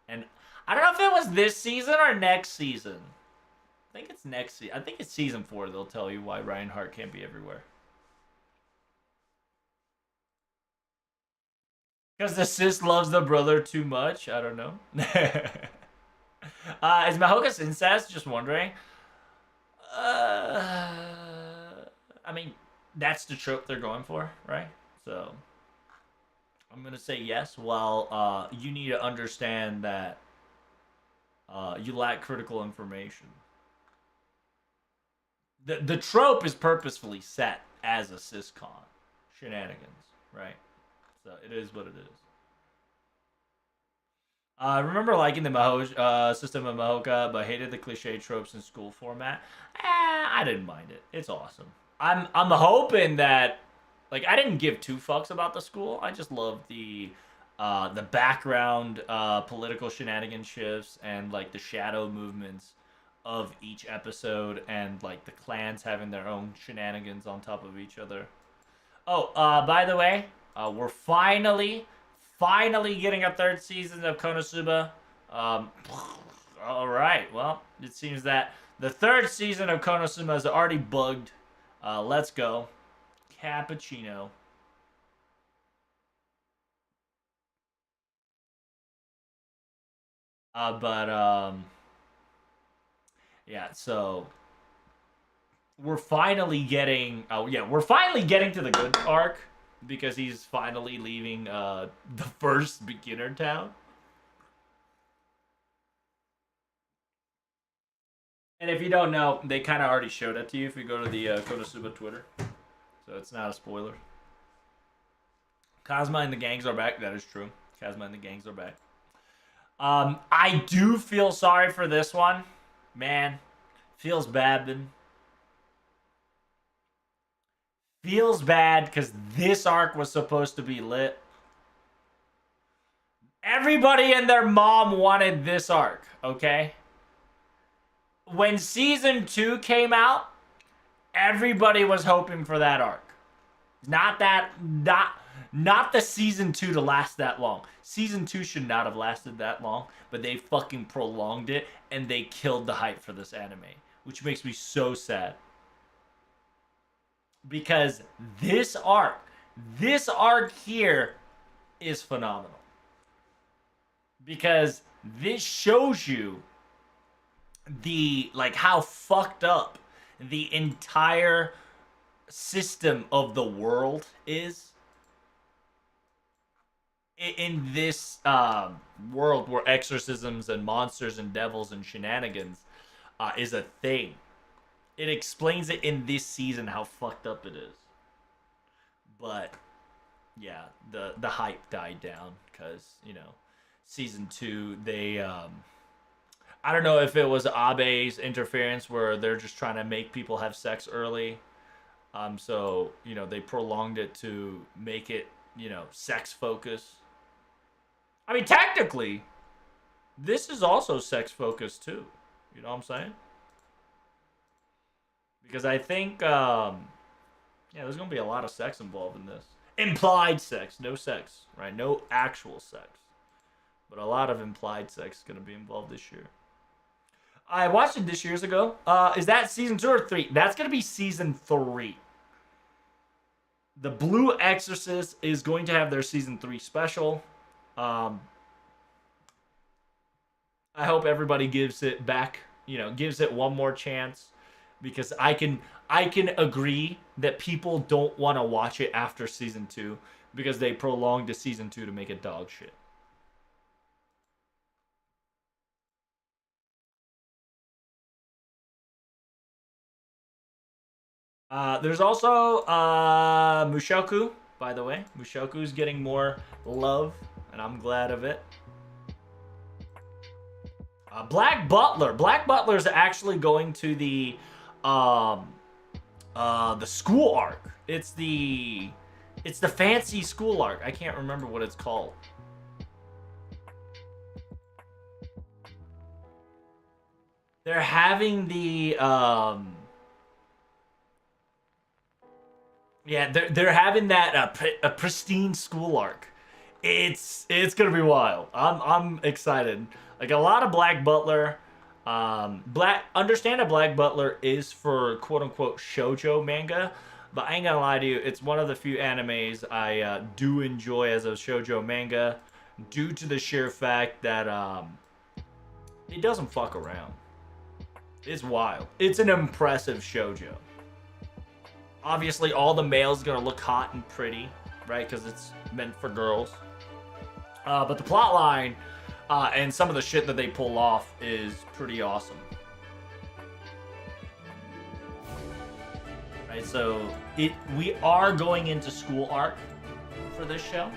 And I don't know if it was this season or next season. I think it's next season. I think it's season 4. They'll tell you why Reinhardt can't be everywhere. Because the sis loves the brother too much? I don't know. Is Mahoka's incest? Just wondering. I mean, that's the trope they're going for, right? So, I'm going to say yes, while you need to understand that you lack critical information. The trope is purposefully set as a siscon. Shenanigans, right? So, it is what it is. I remember liking the system of Mahoka, but hated the cliche tropes in school format. I didn't mind it. It's awesome. I'm hoping that, like, I didn't give 2 fucks about the school. I just loved the background political shenanigan shifts and like the shadow movements of each episode, and like the clans having their own shenanigans on top of each other. Oh, by the way, we're finally getting a 3rd season of Konosuba. All right, well, it seems that the 3rd season of Konosuba is already bugged. Let's go. Cappuccino. Yeah, so we're finally getting to the good arc, because he's finally leaving the first beginner town. And if you don't know, they kind of already showed it to you if you go to the Konosuba Twitter. So it's not a spoiler. Kazuma and the gangs are back. That is true. Kazuma and the gangs are back. I do feel sorry for this one. Man, feels bad, man. Feels bad because this arc was supposed to be lit. everybody and their mom wanted this arc, okay? When season 2 came out, everybody was hoping for that arc. Not the season 2 to last that long. Season 2 should not have lasted that long, but they fucking prolonged it and they killed the hype for this anime, which makes me so sad. Because this arc here is phenomenal. Because this shows you how fucked up the entire system of the world is in this world where exorcisms and monsters and devils and shenanigans is a thing. It explains it in this season how fucked up it is. But yeah, the hype died down because, season 2 they I don't know if it was Abe's interference where they're just trying to make people have sex early. So, they prolonged it to make it, sex focused. I mean, technically, this is also sex focused too. You know what I'm saying? Because I think, there's going to be a lot of sex involved in this. Implied sex. No sex, right? No actual sex. But a lot of implied sex is going to be involved this year. I watched it this years ago. Is that season 2 or 3? That's going to be season 3. The Blue Exorcist is going to have their season 3 special. I hope everybody gives it back, gives it one more chance, because I can agree that people don't want to watch it after season 2 because they prolonged the season 2 to make it dog shit. There's also Mushoku, by the way. Mushoku's getting more love, and I'm glad of it. Black Butler. Black Butler is actually going to the school arc. It's the fancy school arc. I can't remember what it's called. They're having the they're having that a pristine school arc. It's gonna be wild. I'm excited. Like a lot of Black Butler. Understand that Black Butler is for quote unquote shoujo manga, but I ain't gonna lie to you, it's one of the few animes I do enjoy as a shoujo manga, due to the sheer fact that it doesn't fuck around. It's wild. It's an impressive shoujo. Obviously, all the males gonna look hot and pretty, right? Because it's meant for girls. But the plot line and some of the shit that they pull off is pretty awesome. Right, so we are going into school arc for this show.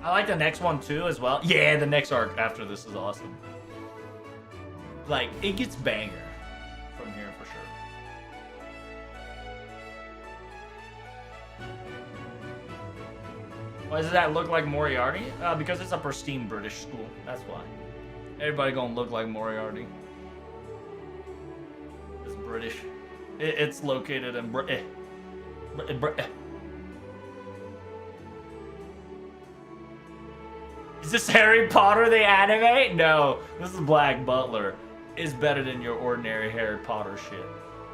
I like the next one too as well. Yeah, the next arc after this is awesome. Like, it gets banger from here for sure. Why does that look like Moriarty? Because it's a pristine British school. That's why. Everybody gonna look like Moriarty. It's British. It's located in Britain. Is this Harry Potter the anime? No, this is Black Butler. It's better than your ordinary Harry Potter shit.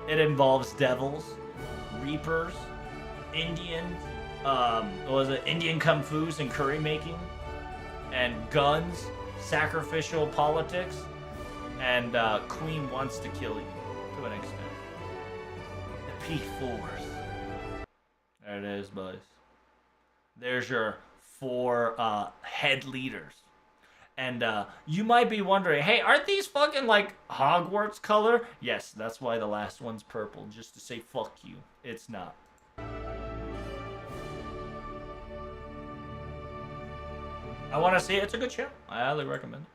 It involves devils, reapers, Indians, Indian kung fu's and curry making, and guns, sacrificial politics, and Queen wants to kill you to an extent. The P4s. There it is, boys. There's your 4 head leaders. And you might be wondering, hey, aren't these fucking like Hogwarts color? Yes, that's why the last one's purple, just to say fuck you. It's not. I want to see it. It's a good show. I highly recommend it.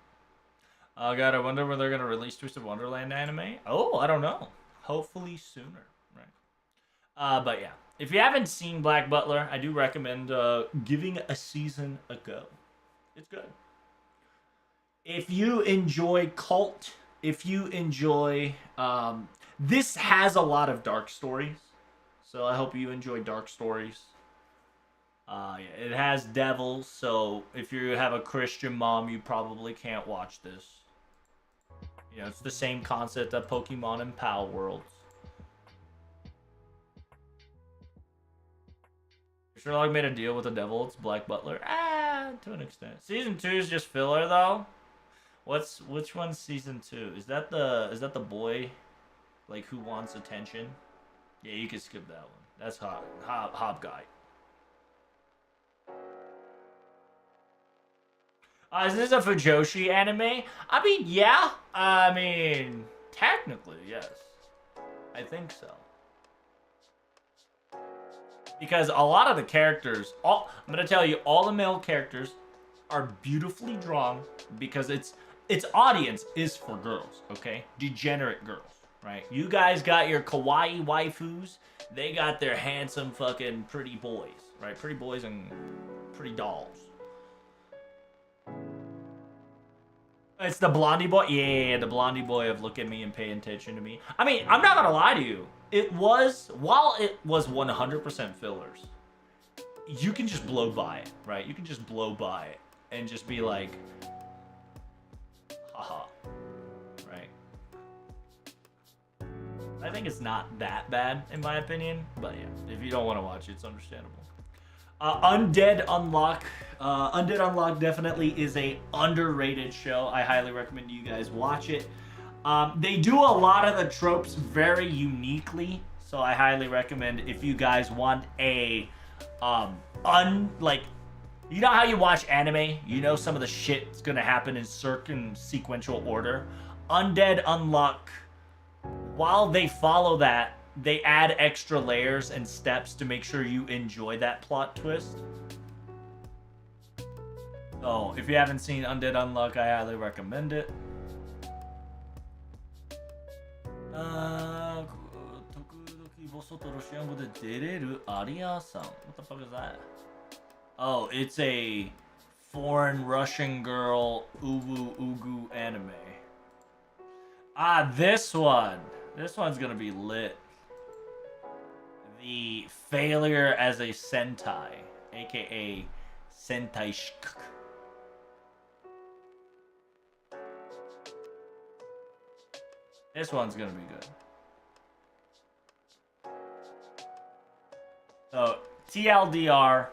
Oh god, I wonder when they're going to release Twisted Wonderland anime. Oh, I don't know. Hopefully sooner, right? But yeah, if you haven't seen Black Butler, I do recommend giving a season a go. It's good. If you enjoy cult, if you enjoy, this has a lot of dark stories, so I hope you enjoy dark stories. Yeah, it has devils, so if you have a Christian mom, you probably can't watch this. You know, it's the same concept of Pokemon and Pal Worlds. Sherlock made a deal with the devil. It's Black Butler. To an extent. Season 2 is just filler though. Which one's season 2? Is that the boy, like, who wants attention? Yeah, you can skip that one. That's Hob Guy. Is this a Fujoshi anime? I mean, yeah. I mean, technically, yes. I think so. Because a lot of the characters, I'm gonna tell you, all the male characters are beautifully drawn because its audience is for girls, okay? Degenerate girls, right? You guys got your kawaii waifus, they got their handsome fucking pretty boys, right? Pretty boys and pretty dolls. It's the blondie boy? Yeah, the blondie boy of look at me and pay attention to me. I mean, I'm not gonna lie to you. While it was 100% fillers, you can just blow by it, right? You can just blow by it and just be like, haha, right? I think it's not that bad, in my opinion, but yeah, if you don't want to watch it, it's understandable. Undead Unlock. Undead Unlock definitely is a underrated show. I highly recommend you guys watch it. They do a lot of the tropes very uniquely, so I highly recommend if you guys want a you know how you watch anime, you know some of the shit's gonna happen in certain sequential order. Undead Unlock, while they follow that, they add extra layers and steps to make sure you enjoy that plot twist. So, if you haven't seen Undead Unlock, I highly recommend it. What the fuck is that? Oh, it's a foreign Russian girl uwu ugu anime. This one. This one's gonna be lit. The Failure as a Sentai, aka Sentai Shk. This one's gonna be good. So, TLDR,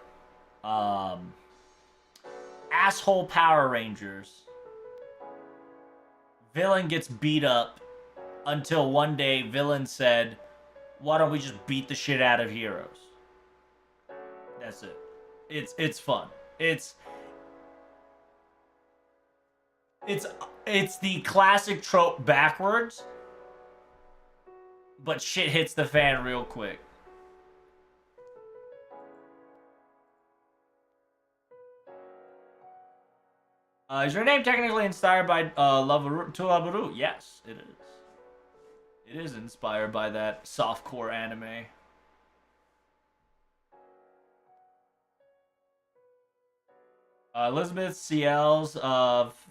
asshole Power Rangers. Villain gets beat up until one day villain said, why don't we just beat the shit out of heroes? That's it. It's fun. It's the classic trope backwards, but shit hits the fan real quick. Is your name technically inspired by Tolovetrouble? Yes, it is. It is inspired by that softcore anime. Elizabeth Ciel's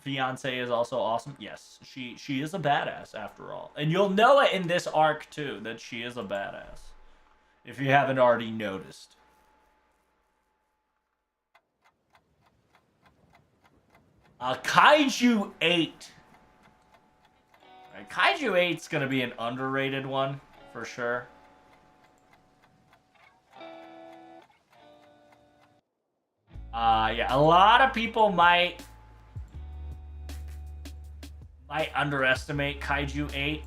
fiance is also awesome. Yes, she is a badass after all. And you'll know it in this arc too, that she is a badass. If you haven't already noticed. Kaiju 8. Right, Kaiju 8's gonna be an underrated one, for sure. Yeah, a lot of people might underestimate Kaiju 8.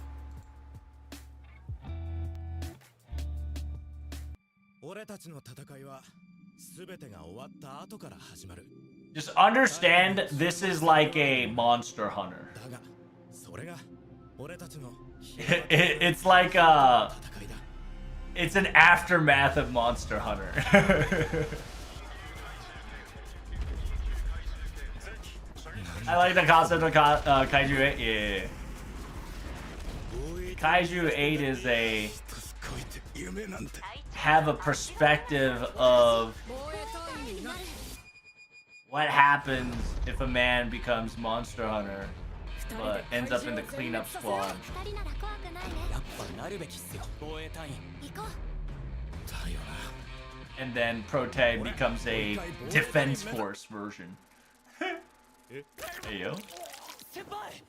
Just understand, this is like a Monster Hunter. It's like it's an aftermath of Monster Hunter. I like the concept of Kaiju 8. Yeah. Kaiju 8 is have a perspective of What happens if a man becomes Monster Hunter but ends up in the cleanup squad? やっぱなるべきっすよ防衛隊員行こうだよな And then Prote becomes a defense force version. Hey yo. 先輩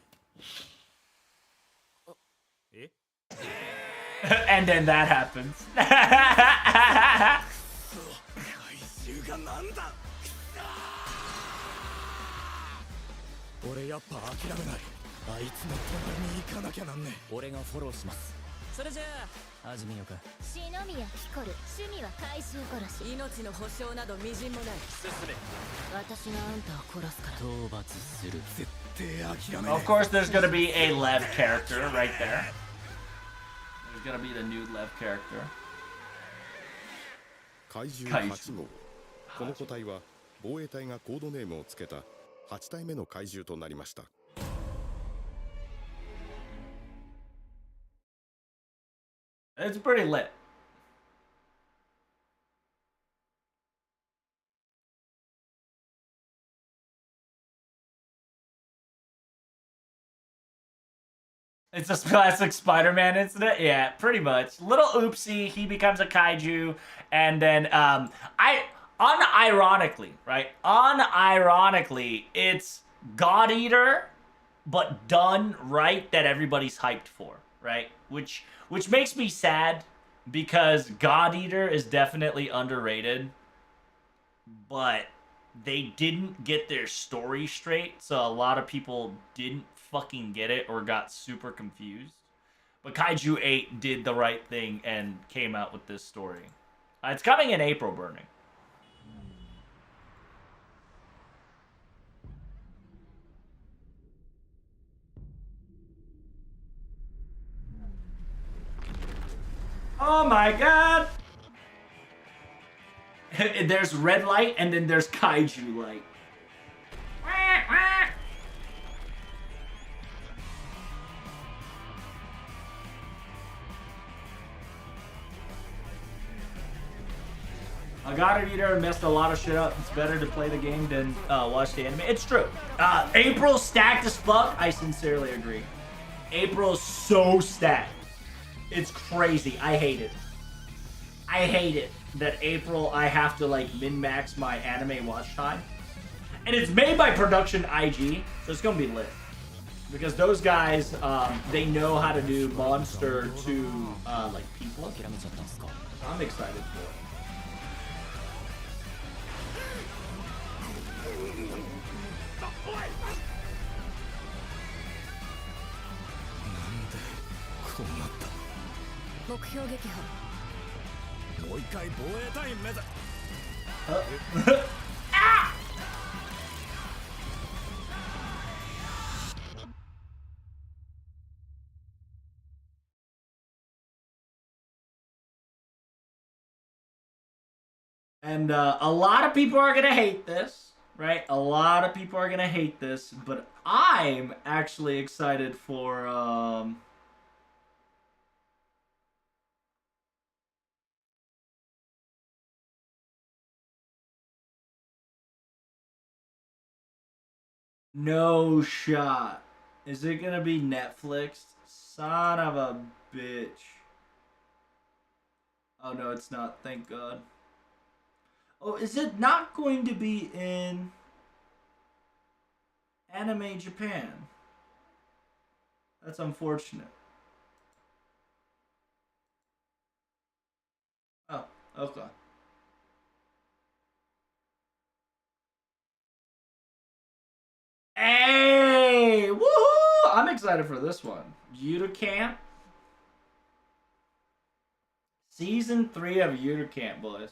And then that happens. 怪獣がなんだ俺やっぱ諦めないあいつの隣に行かなきゃなんね俺がフォローしますそれじゃあ始めようか篠宮ピコル趣味は怪獣殺し命の保証などみじんもない進め私があんたを殺すから討伐する絶対諦めない Of course there's gonna be a Lev character right there. There's gonna be the new Lev character. 怪獣8号この個体は防衛隊がコードネームをつけた8体目の怪獣となりました It's pretty lit. It's a classic Spider-Man incident? Yeah, pretty much. Little oopsie, he becomes a kaiju, and then, unironically, right? Unironically, it's God Eater, but done right that everybody's hyped for, right? Which makes me sad, because God Eater is definitely underrated, but they didn't get their story straight, so a lot of people didn't fucking get it or got super confused. But Kaiju 8 did the right thing and came out with this story. It's coming in April, Burning. Oh my god! There's red light and then there's Kaiju light. A God Eater messed a lot of shit up. It's better to play the game than watch the anime. It's true. April stacked as fuck. I sincerely agree. April's so stacked. It's crazy. I hate it. I hate it that April I have to like min-max my anime watch time. And it's made by Production IG, so it's gonna be lit. Because those guys, they know how to do monster to like people. I'm excited for it. And a lot of people are gonna hate this, right? A lot of people are gonna hate this, but I'm actually excited for no shot. Is it gonna be Netflix? Son of a bitch. Oh no, it's not, thank God. Oh, is it not going to be in Anime Japan? That's unfortunate. Oh, okay. Hey! Woohoo! I'm excited for this one. Yuta Camp. Season 3 of Yuta Camp, boys.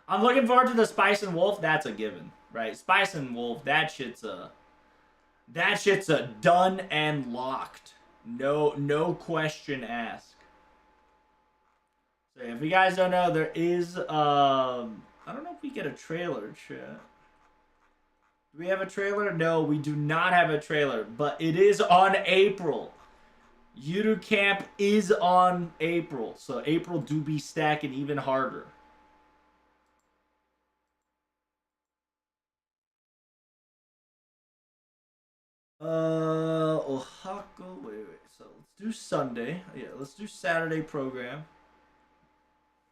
I'm looking forward to the Spice and Wolf. That's a given, right? Spice and Wolf, that shit's a done and locked. No question asked. So if you guys don't know, there is I don't know if we get a trailer, chat. Do we have a trailer? No, we do not have a trailer, but it is on April. Yuta Camp is on April, so April do be stacking even harder. Oaxaca. Wait. So let's do Sunday. Yeah, let's do Saturday program.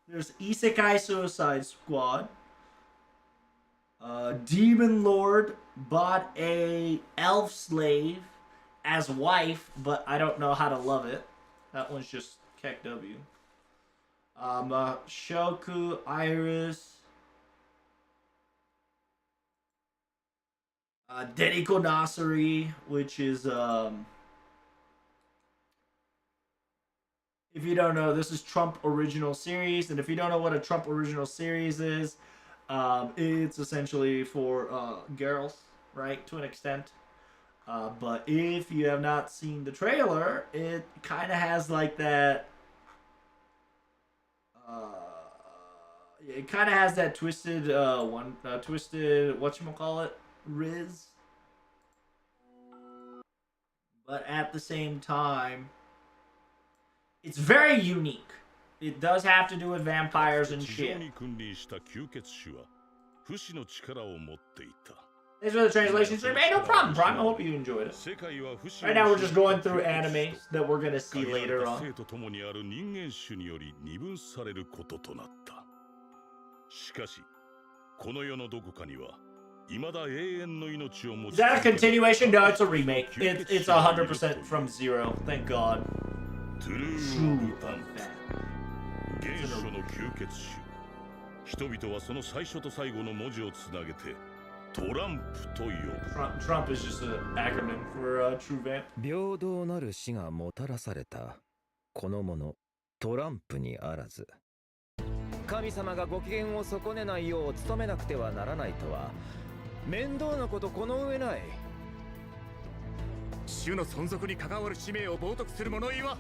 There's Isekai Suicide Squad. Demon Lord bought a elf slave as wife, but I don't know how to love it. That one's just Keck W. Shoku Iris. Deniko Nasari, which is if you don't know, this is Trump original series, and if you don't know what a Trump original series is, it's essentially for girls, right, to an extent. But if you have not seen the trailer, it kind of has like that. It kind of has that twisted twisted whatchamacallit, Riz. But at the same time, it's very unique. It does have to do with vampires and shit. Thanks for the translation stream. Hey, no problem, Prime. I hope you enjoyed it. Right now, we're just going through anime that we're gonna see later on. しかし、この世のどこかには未だ永遠の命を持ち Is that a continuation? No, it's a remake. It's 100% from zero. Thank God. True unfan. 原初の吸血種。人々はその最初と最後の文字をつなげてトランプと呼ぶ。Trump is just an acronym for true vamp. 平等なる死がもたらされたこのものトランプにあらず。神様がご機嫌を損ねないよう努めなくてはならないとは面倒なことこの上ない。種の存続に関わる使命を冒涜する者言わ。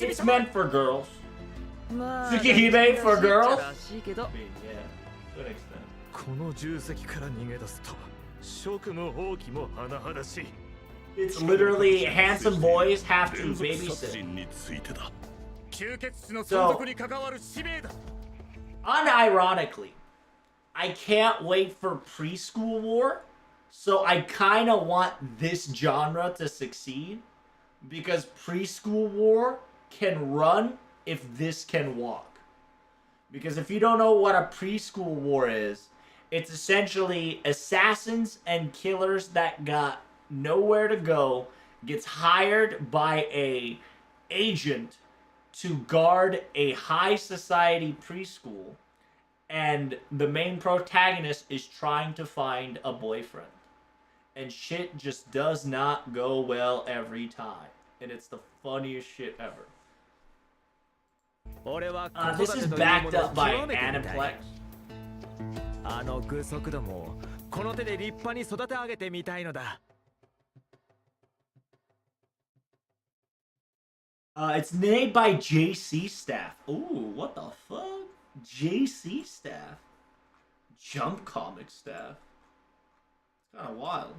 It's meant for girls. Tsukihime for girls. Yeah, to an extent. この重責から逃げ出すと職務放棄も甚だしい。It's literally handsome boys have to babysit. 吸血種の存続に関わる使命だ。Unironically, I can't wait for preschool war, so I kind of want this genre to succeed because preschool war can run if this can walk. Because if you don't know what a preschool war is, it's essentially assassins and killers that got nowhere to go, gets hired by a agent to guard a high society preschool, and the main protagonist is trying to find a boyfriend. And shit just does not go well every time. And it's the funniest shit ever. This is backed up by Aniplex. あの具足どもをこの手で立派に育て上げてみたいのだ。It's made by JC Staff. Ooh, what the fuck? JC Staff? Jump Comic Staff? It's kind of wild.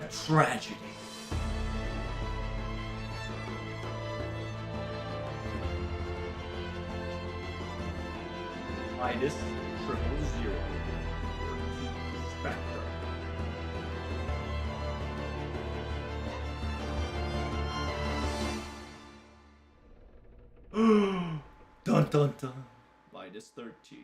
A tragedy. Minus 000. Spectre. Dun dun dun. Minus 13.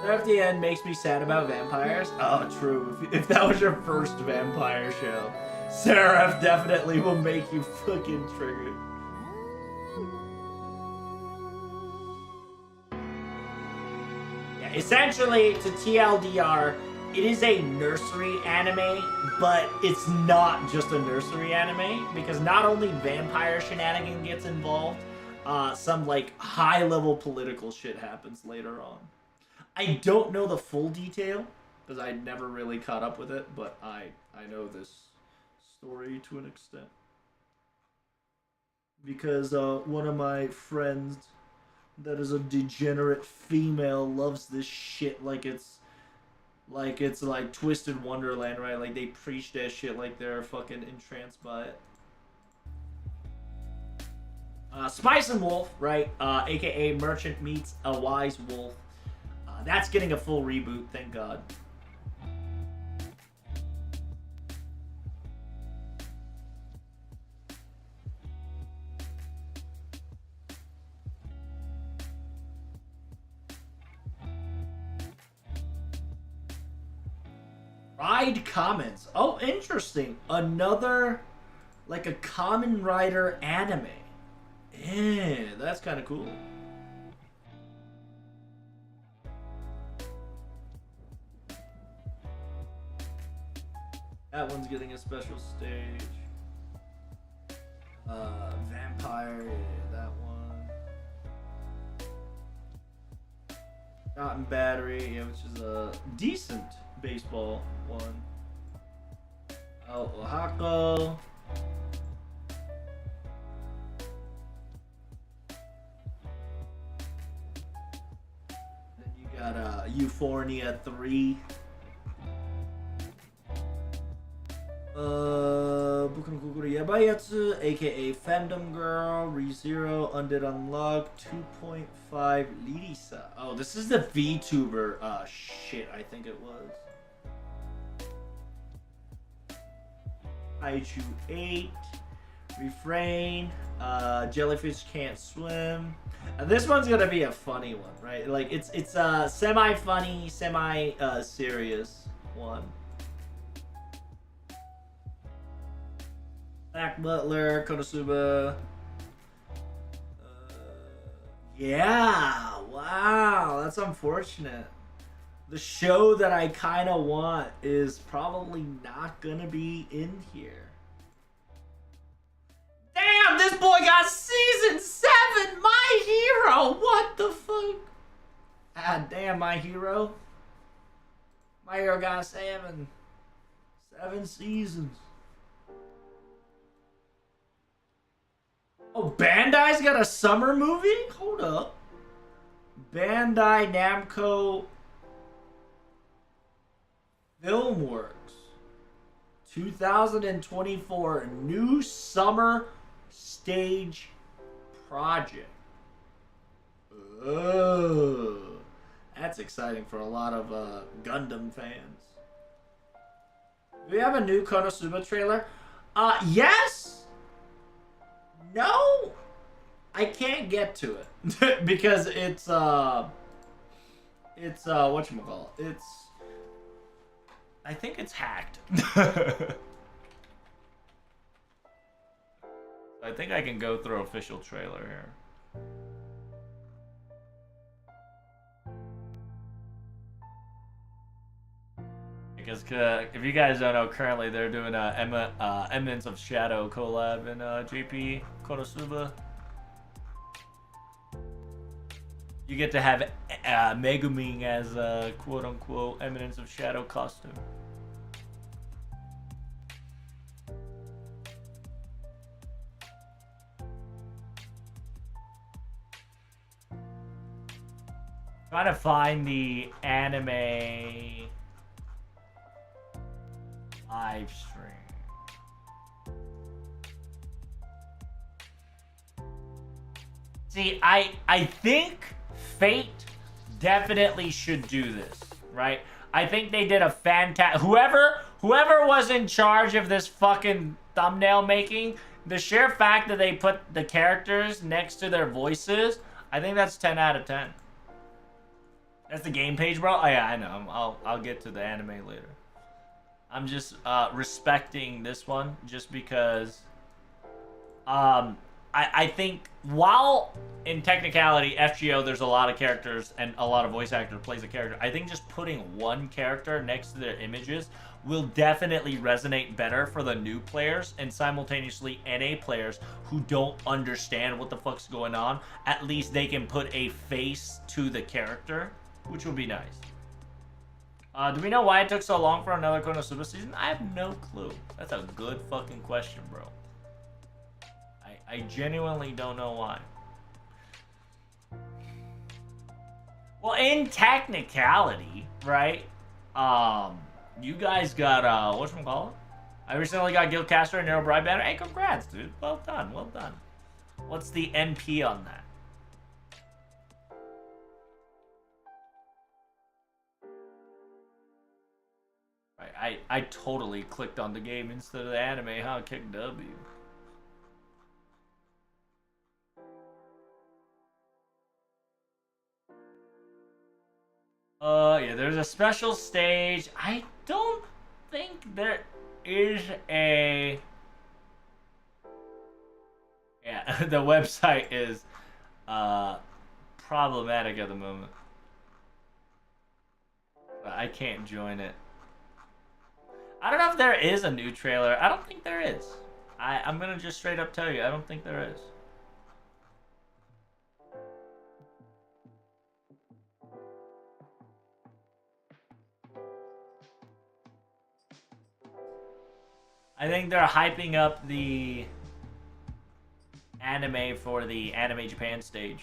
At the end makes me sad about vampires. Oh, true. If that was your first vampire show, Seraph definitely will make you fucking triggered. Yeah, essentially, to TLDR, it is a nursery anime, but it's not just a nursery anime, because not only vampire shenanigan gets involved, some like high-level political shit happens later on. I don't know the full detail because I never really caught up with it, but I know this story to an extent. Because one of my friends that is a degenerate female loves this shit like it's like Twisted Wonderland, right? Like they preach that shit like they're fucking entranced by it. Spice and Wolf, right? AKA Merchant Meets a Wise Wolf. That's getting a full reboot, thank God. Ride Comments. Oh, interesting. Another, like a Kamen Rider anime. Yeah, that's kind of cool. That one's getting a special stage. Vampire, yeah, that one. Cotton Battery, yeah, which is a decent baseball one. Oaxaca. Then you got Euphoria 3. Boku no Kokoro Yabayatsu, aka Fandom Girl, ReZero, Undead Unluck, 2.5 Lirisa. Oh, this is the VTuber shit, I think it was. Kaiju 8, Refrain, Jellyfish Can't Swim. This one's gonna be a funny one, right? Like it's a semi-funny, semi-serious one. Black Butler, Konosuba. Yeah, wow, that's unfortunate. The show that I kind of want is probably not gonna be in here. Damn, this boy got season 7! My Hero! What the fuck? Ah, damn, My Hero. My Hero got 7 seasons. Oh, Bandai's got a summer movie? Hold up. Bandai Namco Filmworks 2024 new summer stage project. Oh, that's exciting for a lot of Gundam fans. Do we have a new Konosuba trailer? Yes. No, I can't get to it because it's whatchamacallit? I think it's hacked. I think I can go through official trailer here. Because if you guys don't know, currently they're doing a Eminence of Shadow collab in JP Konosuba. You get to have Megumi as a quote-unquote Eminence of Shadow costume. Trying to find the anime live stream. See, I think Fate definitely should do this, right? I think they did a fantastic... Whoever was in charge of this fucking thumbnail making, the sheer fact that they put the characters next to their voices, I think that's 10 out of 10. That's the game page, bro? Oh, yeah, I know. I'll get to the anime later. I'm just respecting this one just because I think while in technicality FGO there's a lot of characters and a lot of voice actors plays a character, I think just putting one character next to their images will definitely resonate better for the new players and simultaneously NA players who don't understand what the fuck's going on. At least they can put a face to the character, which will be nice. Do we know why it took so long for another Konosuba season? I have no clue. That's a good fucking question, bro. I genuinely don't know why. Well, in technicality, right? You guys got whatchamacallit? I recently got Gil Castro and Nero Bride banner. Hey, congrats, dude. Well done, well done. What's the NP on that? I totally clicked on the game instead of the anime, huh? Kick W. Yeah, there's a special stage. I don't think there is a... Yeah, the website is problematic at the moment. But I can't join it. I don't know if there is a new trailer. I don't think there is. I'm gonna just straight up tell you, I don't think there is. I think they're hyping up the anime for the Anime Japan stage.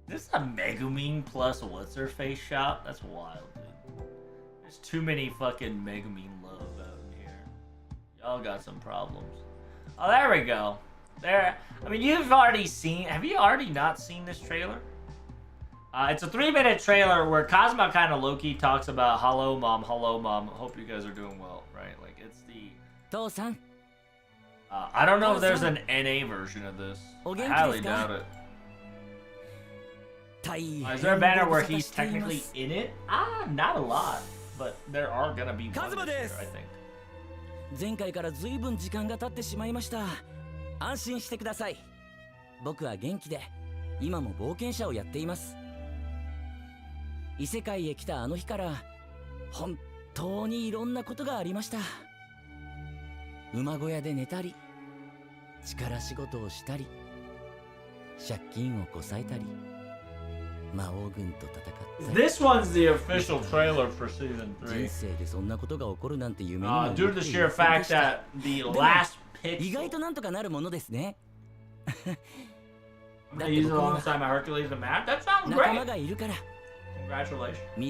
This is a Megumin plus what's-her-face shop? That's wild, dude. There's too many fucking Megumin love out in here. Y'all got some problems. Oh, there we go. There. I mean, you've already seen... Have you already not seen this trailer? It's a 3-minute trailer where Kazuma kind of low-key talks about hello, mom, hope you guys are doing well, right? Like, it's the... I don't know if there's an NA version of this. I highly doubt it. Is there a banner where he's technically in it? Not a lot, but there are gonna be one this year, I think. 前回から随分時間が経ってしまいました。安心してください。僕は元気で、今も冒険者をやっています。異世界へ来たあの日から、本当にいろんなことがありました。馬小屋で寝たり、力仕事をしたり、借金をこさえたり。 This one's the official trailer for season 3. Due to the sheer fact that the last pitch. I'm gonna use it alongside my Hercules and Matt. That sounds great. Congratulations. He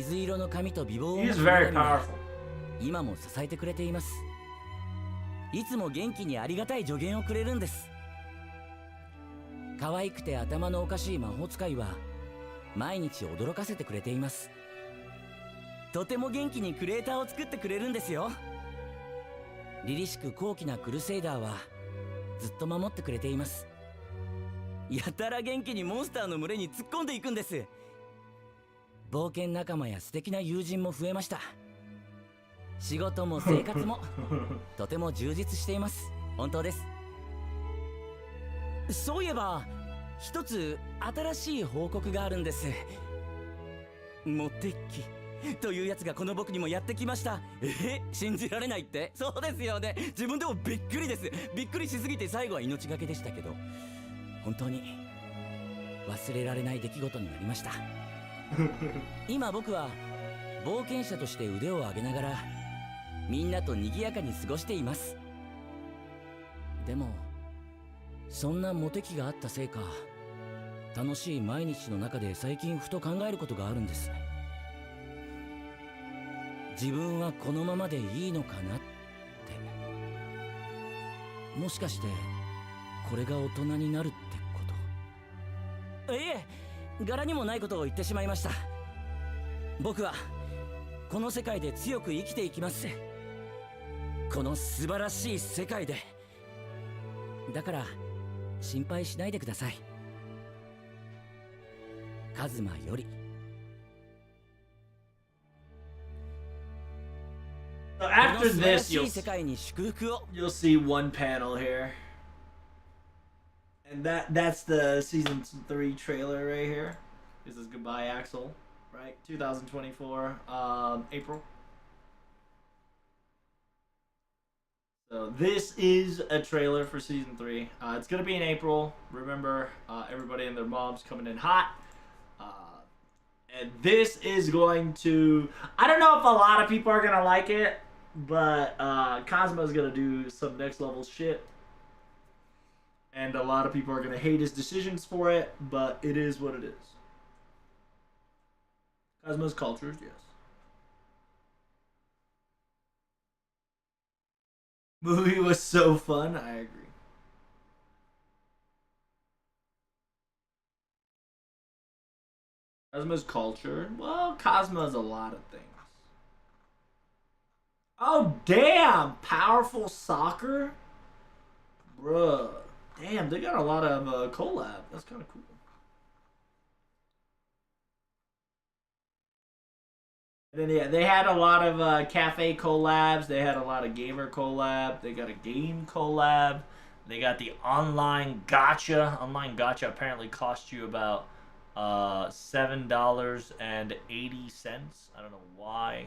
is very powerful. 今も支えてくれています。いつも元気にありがたい助言をくれるんです。可愛くて頭のおかしい魔法使いは。 毎日驚かせてくれています。とても元気にクレーターを作ってくれるんですよ。凛々しく高貴なクルセイダーはずっと守ってくれています。やたら元気にモンスターの群れに突っ込んでいくんです。冒険仲間や素敵な友人も増えました。仕事も生活もとても充実しています。本当です。そういえば。 一つ新しい報告があるんです。モテ期というやつがこの僕にもやってきました。信じられないって？そうですよね。自分でもびっくりです。びっくりしすぎて最後は命がけでしたけど、本当に忘れられない出来事になりました。今僕は冒険者として腕を上げながらみんなと賑やかに過ごしています。でも。 そんなモテ期があったせいか楽しい毎日の中で最近ふと考えることがあるんです。自分はこのままでいいのかなって。もしかしてこれが大人になるってこと？いえ、柄にもないことを言ってしまいました。僕はこの世界で強く生きていきます。この素晴らしい世界で。だから 心配しないでください。カズマより。 So after this, you'll see one panel here, and that's the season 3 trailer right here. This is Goodbye Axel, right? 2024, April. So this is a trailer for season 3. It's gonna be in April. Remember, everybody and their moms coming in hot. And this is going to... I don't know if a lot of people are gonna like it, but Cosmo's gonna do some next level shit. And a lot of people are gonna hate his decisions for it, but it is what it is. Cosmo's cultures, yes. Movie was so fun, I agree. Cosmo's culture? Well, Cosmo's a lot of things. Oh, damn! Powerful soccer? Bruh. Damn, they got a lot of collab. That's kind of cool. And then, yeah, they had a lot of cafe collabs. They had a lot of gamer collab. They got a game collab. They got the online gacha. Online gacha apparently cost you about $7.80. I don't know why.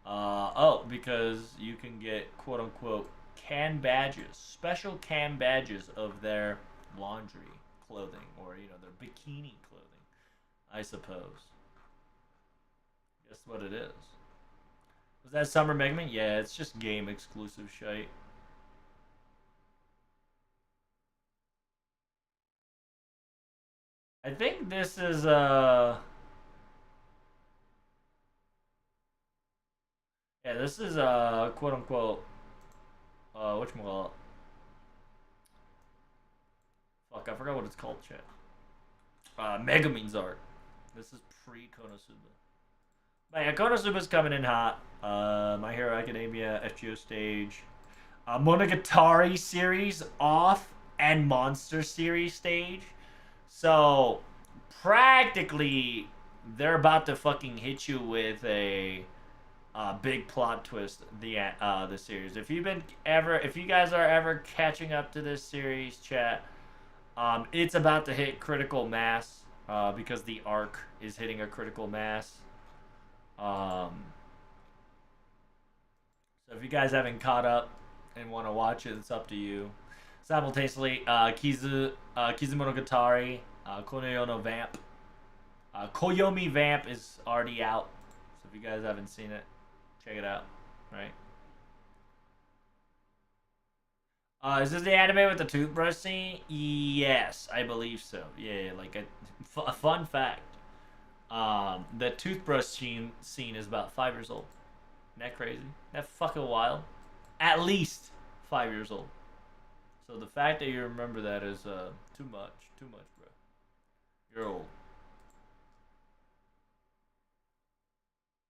Oh, because you can get quote unquote can badges, special can badges of their laundry clothing, or you know, their bikini clothing, I suppose. Guess what it is. Was that Summer Megaman? Yeah, it's just game exclusive shite. I think this is yeah, this is quote unquote whatchamacallit. Fuck, I forgot what it's called, chat. Megumin's art. This is pre-Konosuba. But yeah, Konosuba's coming in hot. My Hero Academia, FGO stage. Monogatari series off, and Monster series stage. So, practically, they're about to fucking hit you with a big plot twist. The series. If you guys are ever catching up to this series, chat, it's about to hit critical mass because the arc is hitting a critical mass. So if you guys haven't caught up and want to watch it, it's up to you. Simultaneously, Kizumonogatari, Konoyono Vamp. Koyomi Vamp is already out. So if you guys haven't seen it, check it out. Right? Is this the anime with the toothbrush scene? Yes, I believe so. Yeah, like a fun fact. The toothbrush scene is about 5 years old. Isn't that crazy? Isn't that fucking wild? At least 5 years old. So the fact that you remember that is too much, bro. You're old.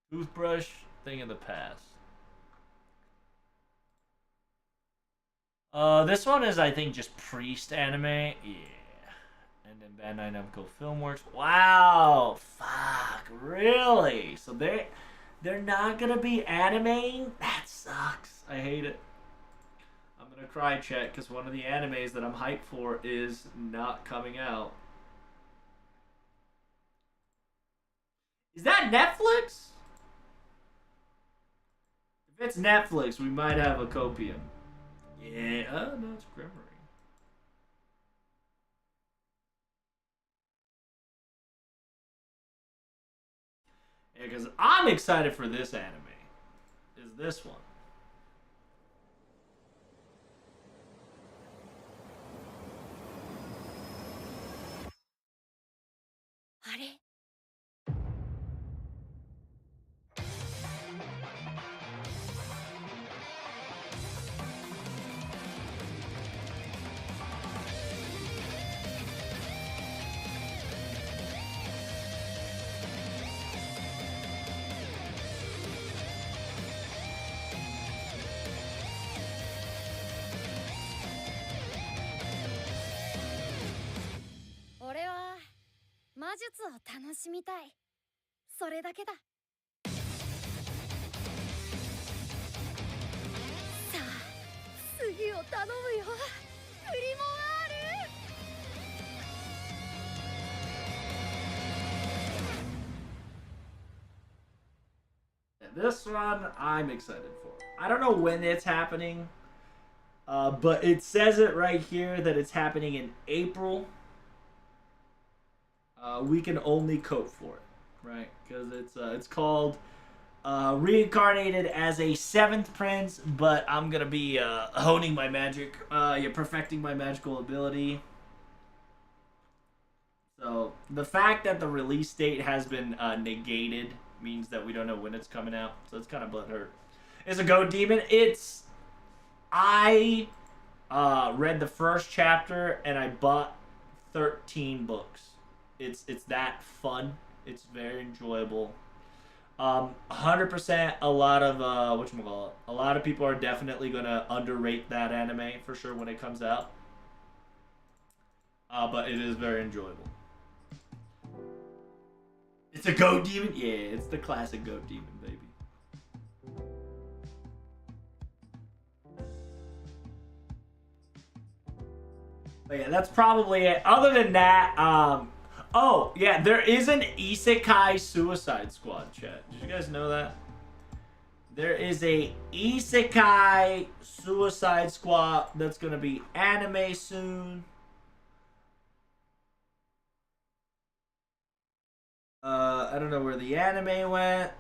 Toothbrush, thing of the past. This one is, I think, just Priest anime. Yeah. And then Bandai Namco Filmworks. Wow. Fuck. Really? So they're not gonna be animating? That sucks. I hate it. I'm gonna cry, chat, because one of the animes that I'm hyped for is not coming out. Is that Netflix? If it's Netflix, we might have a copium. Yeah, oh no, it's Grimoire. Yeah, because I'm excited for this anime. Is this one.俺は魔術を楽しみたい。それだけだ。さあ、次を頼むよ。グリモワール。This one I'm excited for. I don't know when it's happening. But it says it right here that it's happening in April. We can only cope for it, right? Because it's called Reincarnated as a 7th Prince, but I'm gonna be honing my magic, perfecting my magical ability. So the fact that the release date has been negated means that we don't know when it's coming out. So it's kind of butthurt. It's a Goat Demon. I read the first chapter and I bought 13 books. It's that fun. It's very enjoyable. 100%. A lot of a lot of people are definitely gonna underrate that anime for sure when it comes out. But it is very enjoyable. It's a Goat Demon? Yeah, it's the classic Goat Demon, baby. But yeah, that's probably it. Other than that, oh, yeah, there is an Isekai Suicide Squad, chat. Did you guys know that? There is a Isekai Suicide Squad that's going to be anime soon. I don't know where the anime went.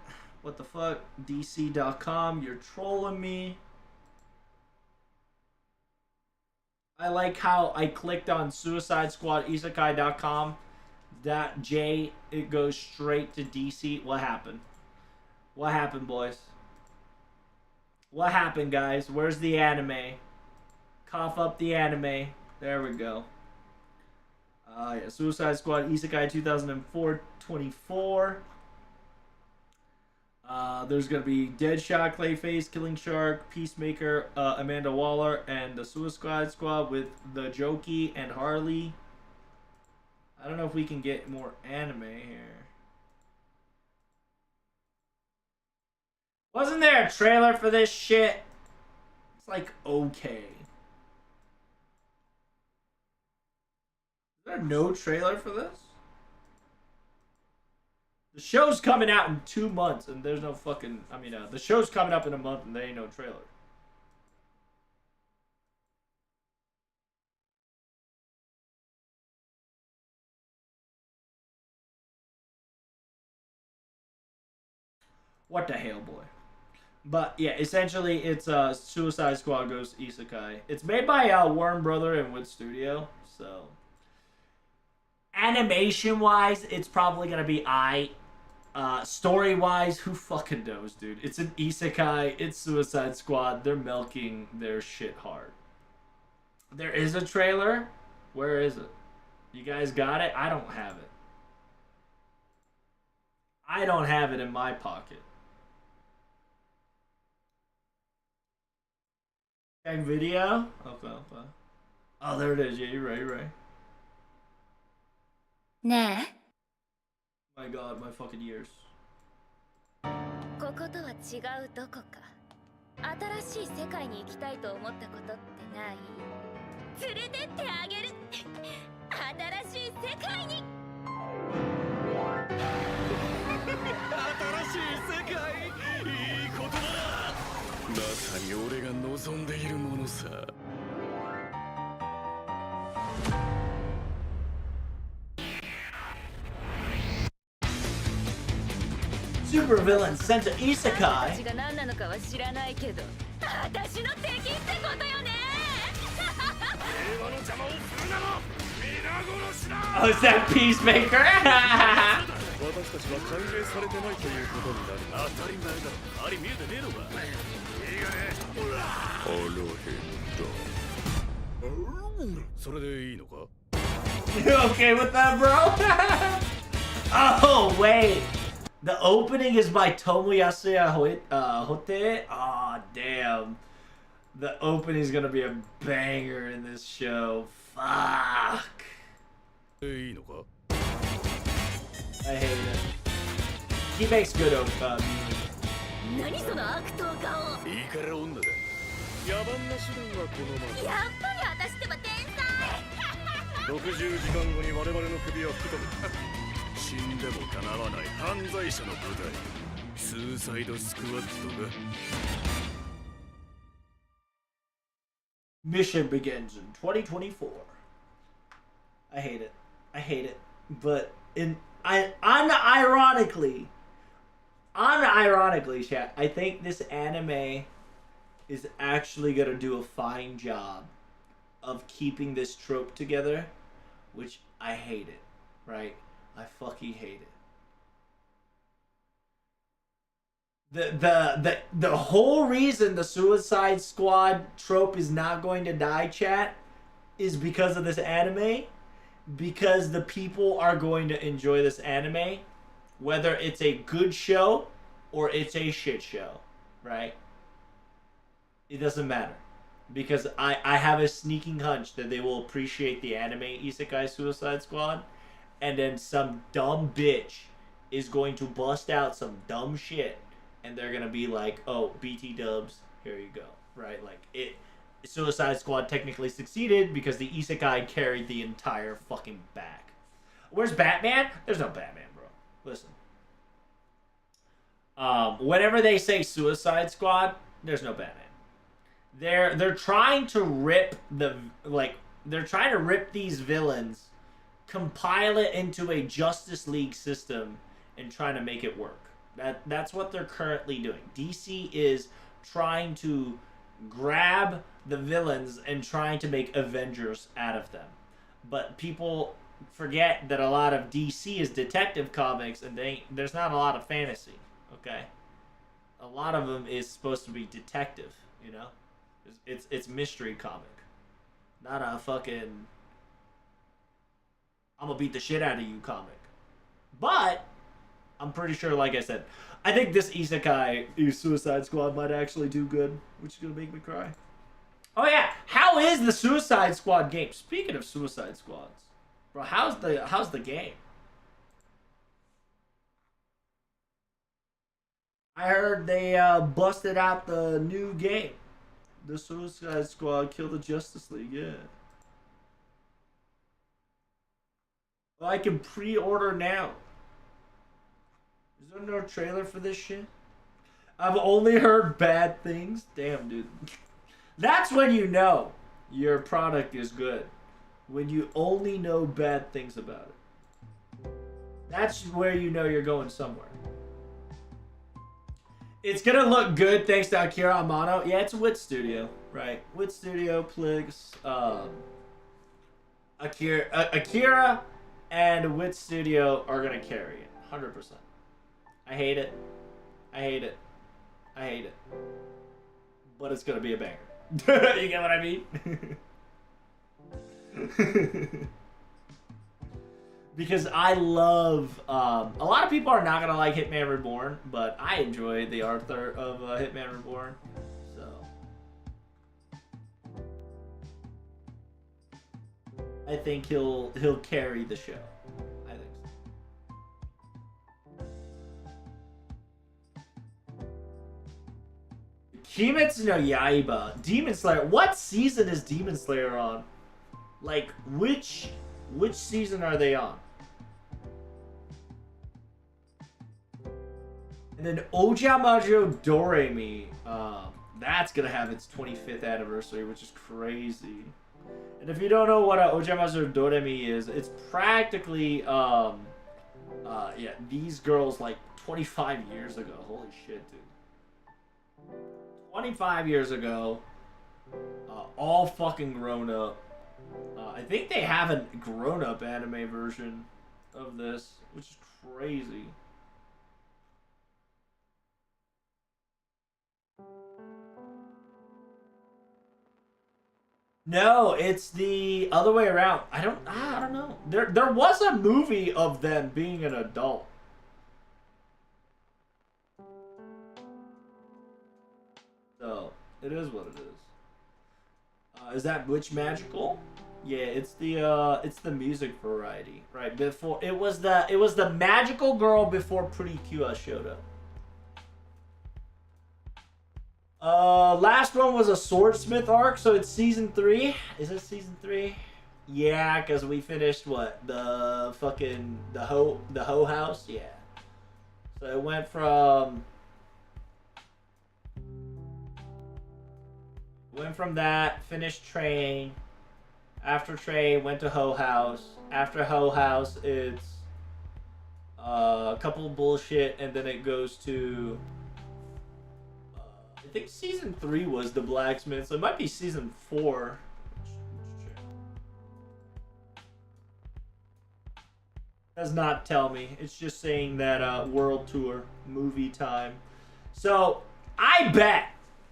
What the fuck? DC.com, you're trolling me. I like how I clicked on Suicide Squad Isekai.com. It goes straight to DC. What happened? What happened, boys? What happened, guys? Where's the anime? Cough up the anime. There we go. Yeah, Suicide Squad Isekai 2024. There's gonna be Deadshot, Clayface, Killing Shark, Peacemaker, Amanda Waller, and the Suicide Squad with the Jokey and Harley. I don't know if we can get more anime here. Wasn't there a trailer for this shit? It's like okay. Is there no trailer for this? The show's coming out in 2 months and there's no fucking... the show's coming up in a month and there ain't no trailer. What the hell, boy? But yeah, essentially it's Suicide Squad goes Isekai. It's made by Warren Brother and Wood Studio, so... Animation-wise, it's probably gonna be story-wise, who fucking knows, dude? It's an Isekai, it's Suicide Squad, they're milking their shit hard. There is a trailer. Where is it? You guys got it? I don't have it. I don't have it in my pocket. Check video? Okay. Oh, there it is. Yeah, you're right. Nah. My god, my fucking ears. こことは違うどこか新しい世界に行きたいと思ったことってない？連れてってあげる新しい世界に新しい世界いいことだまさに俺が望んでいるものさ Super villain sent to Isekai. 私が何なのかは知らないけど私の敵ってことよね Oh, is that Peacemaker? 私たちは歓迎されてないということになる当たり前だあり見えてねえのかいいがね腹減ったそれでいいのか You okay with that, bro? Oh, wait. The opening is by Tomoyasu Hote. Oh, damn. The opening is gonna be a banger in this show. Fuck. I hate it. He makes good music. 何その悪党顔いいから女だ野蛮な手段はこのままやっぱり私ってば天才60時間後に我々の首を吹き飛ぶ死んでもかなわない犯罪者の部隊スーサイドスクワットが mission begins in 2024. I hate it. I hate it. But unironically, chat, I think this anime is actually gonna do a fine job of keeping this trope together, which I hate it, right? I fucking hate it. The whole reason the Suicide Squad trope is not going to die, chat, is because of this anime. Because the people are going to enjoy this anime, whether it's a good show or it's a shit show, right? It doesn't matter. Because I have a sneaking hunch that they will appreciate the anime Isekai Suicide Squad, and then some dumb bitch is going to bust out some dumb shit, and they're gonna be like, oh, BT dubs, here you go, right? Like, Suicide Squad technically succeeded because the Isekai carried the entire fucking back. Where's Batman? There's no Batman, bro. Listen. Whenever they say Suicide Squad, there's no Batman. They're trying to rip they're trying to rip these villains, compile it into a Justice League system, and trying to make it work. That's what they're currently doing. DC is trying to grab the villains and trying to make Avengers out of them. But people forget that a lot of DC is detective comics, and there's not a lot of fantasy, okay? A lot of them is supposed to be detective, you know? It's mystery comic. Not a fucking I'm gonna beat the shit out of you comic. But I'm pretty sure, like I said, I think this Isekai Suicide Squad might actually do good, which is gonna make me cry. Oh yeah, how is the Suicide Squad game? Speaking of Suicide Squads, bro, how's the game? I heard they busted out the new game. The Suicide Squad Kill the Justice League, yeah. Well, I can pre-order now. Is there no trailer for this shit? I've only heard bad things. Damn, dude. That's when you know your product is good. When you only know bad things about it. That's where you know you're going somewhere. It's gonna look good thanks to Akira Amano. Yeah, it's Wit Studio, right? Wit Studio, Pligs, Akira and Wit Studio are gonna carry it, 100%. I hate it. I hate it. I hate it. But it's gonna be a banger. You get what I mean? Because I love, a lot of people are not gonna like Hitman Reborn, but I enjoy the art of Hitman Reborn, so. I think he'll carry the show. I think so. Kimetsu no Yaiba, Demon Slayer. What season is Demon Slayer on? Like, which season are they on? And then Ojamajo Doremi, that's gonna have its 25th anniversary, which is crazy. And if you don't know what Ojamajo Doremi is, it's practically, yeah, these girls like 25 years ago. Holy shit, dude. 25 years ago, all fucking grown up. I think they have a grown-up anime version of this, which is crazy. No, it's the other way around. I don't know. There was a movie of them being an adult. So, it is what it is. Is that Witch Magical? Yeah, it's the music variety, right? Before it was the magical girl before Pretty Cure showed up. Last one was a swordsmith arc, so it's season 3. Is it season 3? Yeah, because we finished what? The hoe house? Yeah. So it went from Went from that, finished Train. After Train, went to Ho House. After Ho House, it's a couple of bullshit, and then it goes to I think season 3 was the blacksmith, so it might be season 4. Does not tell me. It's just saying that world tour movie time. So I bet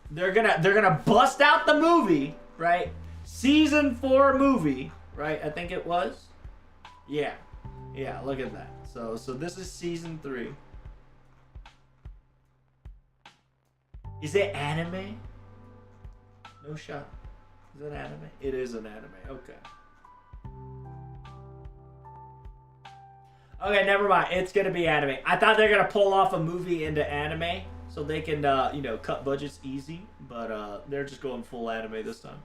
they're gonna bust out the movie, right? Season 4 movie, right? I think it was. Yeah, look at that. So this is season 3. Is it anime? No shot. Is it anime? It is an anime. Okay. Okay, never mind. It's gonna be anime. I thought they're gonna pull off a movie into anime so they can, cut budgets easy. But they're just going full anime this time.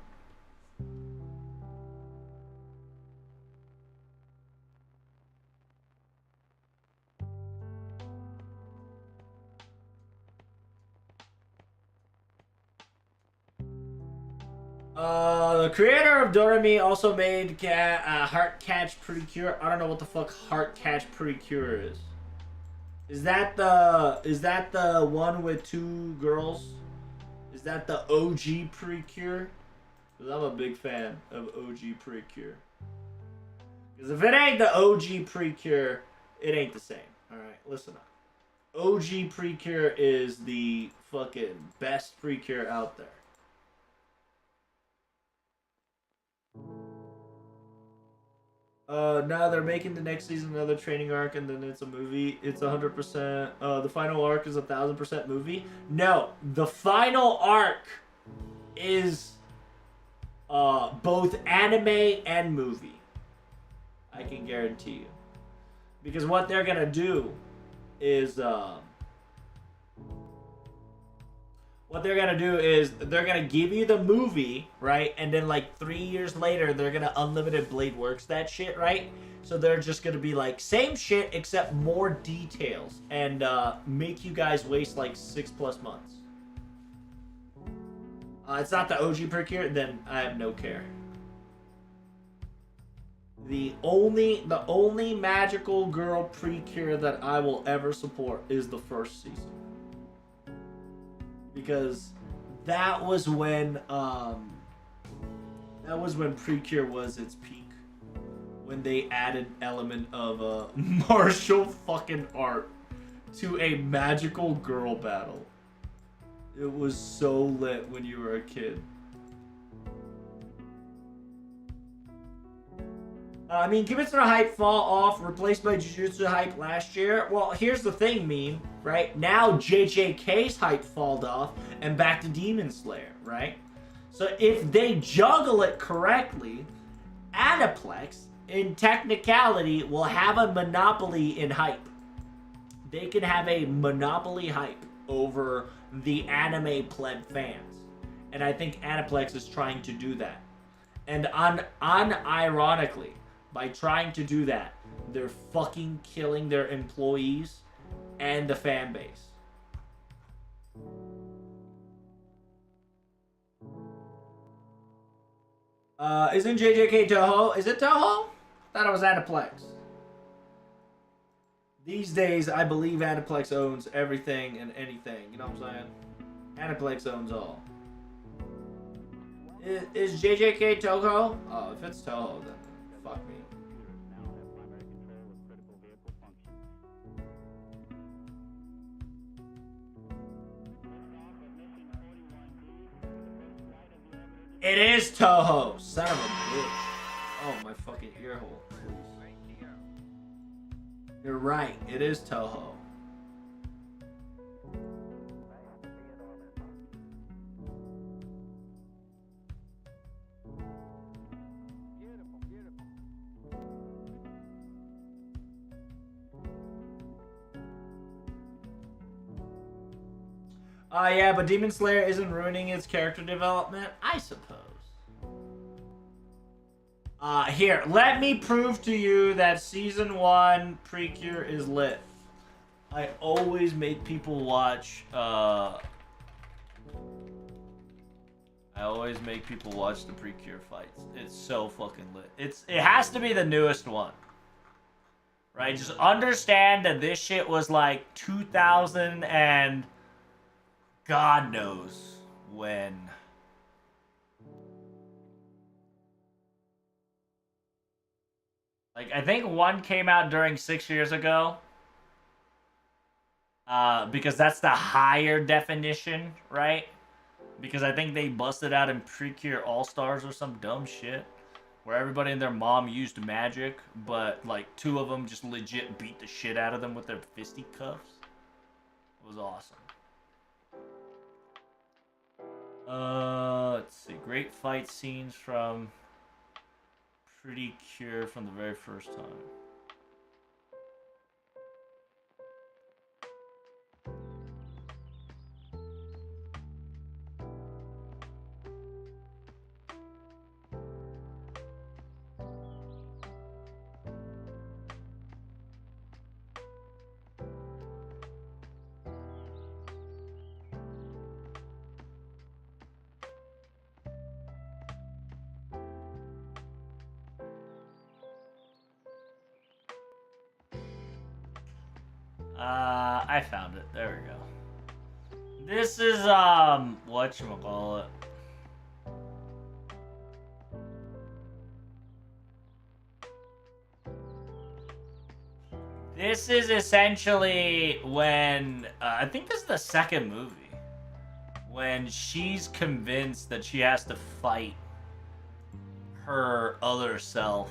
The creator of Doremi also made Heart Catch Pretty Cure. I don't know what the fuck Heart Catch Pretty Cure is. Is that the one with 2 girls? Is that the OG Precure? Because I'm a big fan of OG Precure. Because if it ain't the OG Precure, it ain't the same. Alright, listen up. OG Precure is the fucking best Precure out there. Now they're making the next season another training arc, and then it's a movie. It's 100%. The final arc is 1,000% movie. No, the final arc is both anime and movie. I can guarantee you, because what they're gonna do is they're gonna give you the movie, right? And then like 3 years later, they're gonna Unlimited Blade Works that shit, right? So they're just gonna be like, same shit except more details, and make you guys waste like 6+ months. It's not the OG Precure, then I have no care. The only magical girl Precure that I will ever support is the first season. Because that was when Precure was its peak. When they added element of martial fucking art to a magical girl battle. It was so lit when you were a kid. I mean, Kimetsu no Hype fall off, replaced by Jujutsu Hype last year. Well, here's the thing, meme, right? Now JJK's hype falled off and back to Demon Slayer, right? So if they juggle it correctly, Aniplex, in technicality, will have a monopoly in hype. They can have a monopoly hype over the anime pleb fans. And I think Aniplex is trying to do that. And unironically, by trying to do that, they're fucking killing their employees and the fan base. Isn't JJK Toho? Is it Toho? Thought it was Aniplex. These days, I believe Aniplex owns everything and anything. You know what I'm saying? Aniplex owns all. Is JJK Toho? Oh, if it's Toho, then fuck me. It is Toho! Son of a bitch. Oh, my fucking ear hole. You're right, it is Toho. Yeah, but Demon Slayer isn't ruining its character development? I suppose. Here, let me prove to you that Season 1 Precure is lit. I always make people watch, I I always make people watch the Precure fights. It's so fucking lit. It has to be the newest one. Right? Just understand that this shit was like 2000 and God knows when. Like, I think one came out during 6 years ago. Because that's the higher definition, right? Because I think they busted out in Precure All-Stars or some dumb shit. Where everybody and their mom used magic, but like 2 of them just legit beat the shit out of them with their fisticuffs. It was awesome. Let's see. Great fight scenes from Pretty Cure from the very first time. I found it. There we go. This is, whatchamacallit. This is essentially when, I think this is the second movie. When she's convinced that she has to fight her other self.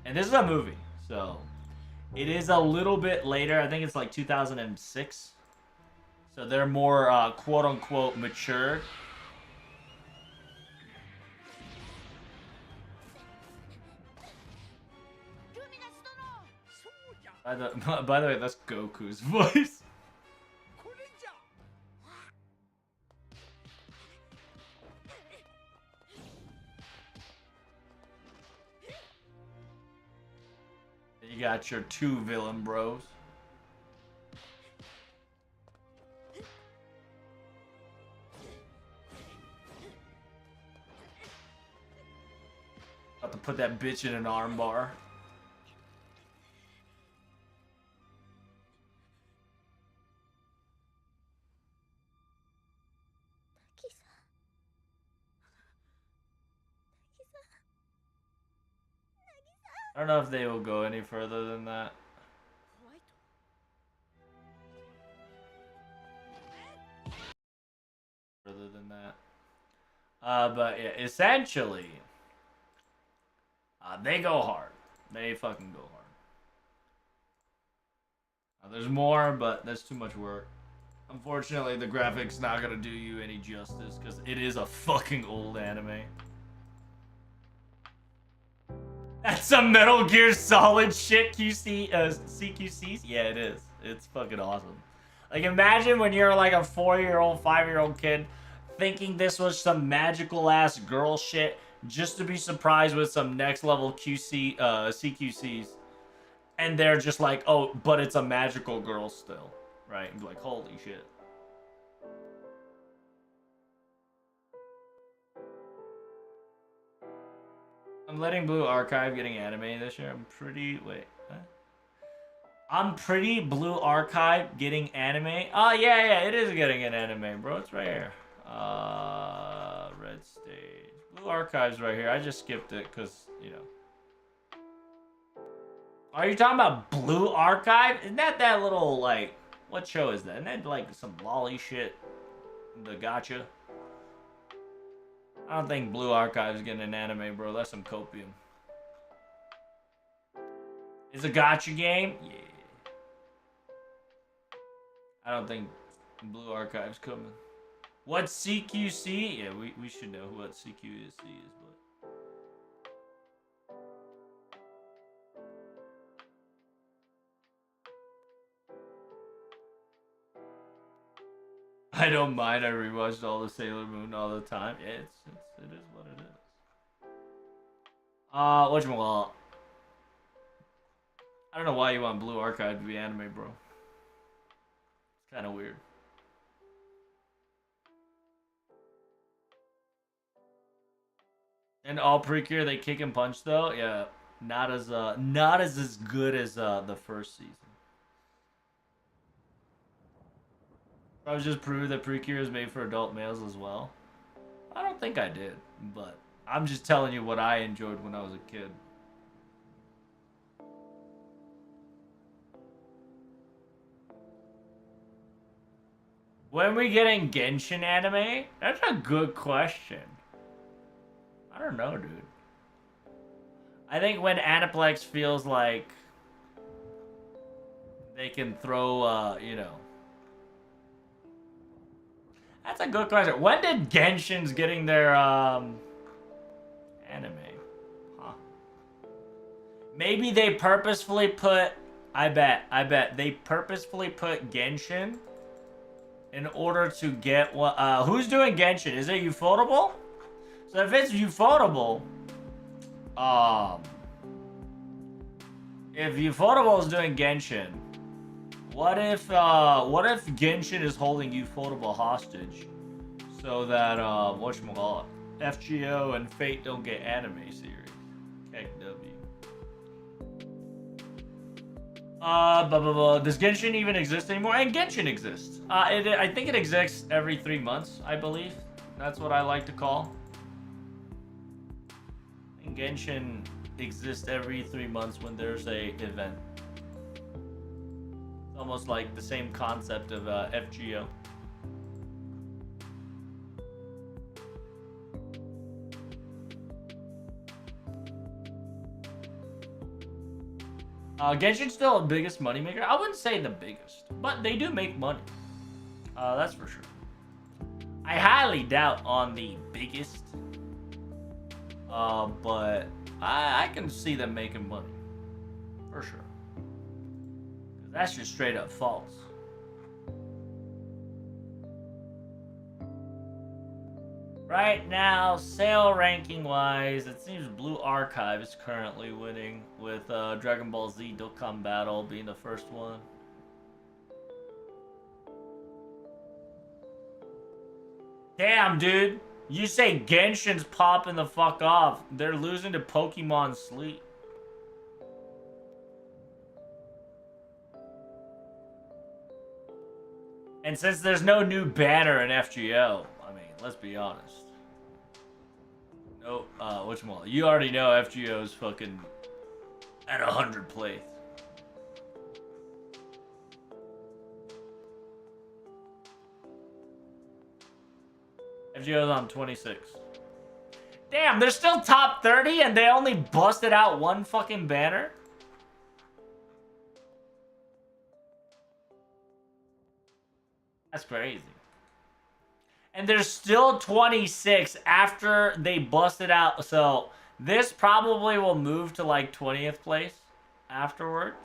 And this is a movie, so it is a little bit later. I think it's like 2006. So they're more quote-unquote mature. By the way, that's Goku's voice. You got your 2 villain bros. About to put that bitch in an armbar. I don't know if they will go any further than that. Further than that. But yeah, essentially, they go hard. They fucking go hard. There's more, but that's too much work. Unfortunately, the graphics not gonna do you any justice because it is a fucking old anime. That's some Metal Gear Solid shit, CQCs? Yeah, it is. It's fucking awesome. Like, imagine when you're like a 4-year-old, 5-year-old kid thinking this was some magical-ass girl shit just to be surprised with some next-level CQCs. And they're just like, oh, but it's a magical girl still. Right? And be like, holy shit. I'm letting Blue Archive getting anime this year. I'm pretty Blue Archive getting anime. Oh yeah, it is getting an anime, bro. It's right here. Red Stage. Blue Archive's right here. I just skipped it because, you know. Are you talking about Blue Archive? Isn't that little, like, what show is that? Isn't that like some lolly shit? The gacha? I don't think Blue Archive is getting an anime, bro. That's some copium. It's a gacha game? Yeah. I don't think Blue Archive's coming. What's CQC? Yeah, we should know what CQC is, but... I don't mind. I rewatched all the Sailor Moon all the time. Yeah, it is what it is. Whatchamacallit? I don't know why you want Blue Archive to be anime, bro. It's kind of weird. And all Precure they kick and punch though, yeah, not as good as the first season. I was just prove that Precure is made for adult males as well. I don't think I did, but I'm just telling you what I enjoyed when I was a kid. When we getting Genshin anime? That's a good question. I don't know, dude. I think when Aniplex feels like they can throw, you know. That's a good question. When did Genshin's getting their, anime? Huh. Maybe they purposefully put, I bet they purposefully put Genshin in order to get what, who's doing Genshin? Is it Ufotable? So if it's Ufotable, if Ufotable is doing Genshin, what if Genshin is holding Ufotable hostage so that, whatchamacallit, FGO and Fate don't get anime series? KW. Does Genshin even exist anymore? And Genshin exists. I think it exists every 3 months, I believe. That's what I like to call. And Genshin exists every 3 months when there's a event. It's almost like the same concept of FGO. Genshin's still the biggest moneymaker. I wouldn't say the biggest, but they do make money. That's for sure. I highly doubt on the biggest. But I can see them making money. For sure. That's just straight up false. Right now, sale ranking wise, it seems Blue Archive is currently winning with Dragon Ball Z Dokkan Battle being the first one. Damn, dude. You say Genshin's popping the fuck off. They're losing to Pokemon Sleep. And since there's no new banner in FGO, I mean, let's be honest. No, whatchamacallit? You already know FGO's fucking at 100 plays. FGO's on 26. Damn, they're still top 30 and they only busted out one fucking banner? That's crazy. And there's still 26 after they busted out. So this probably will move to like 20th place afterwards.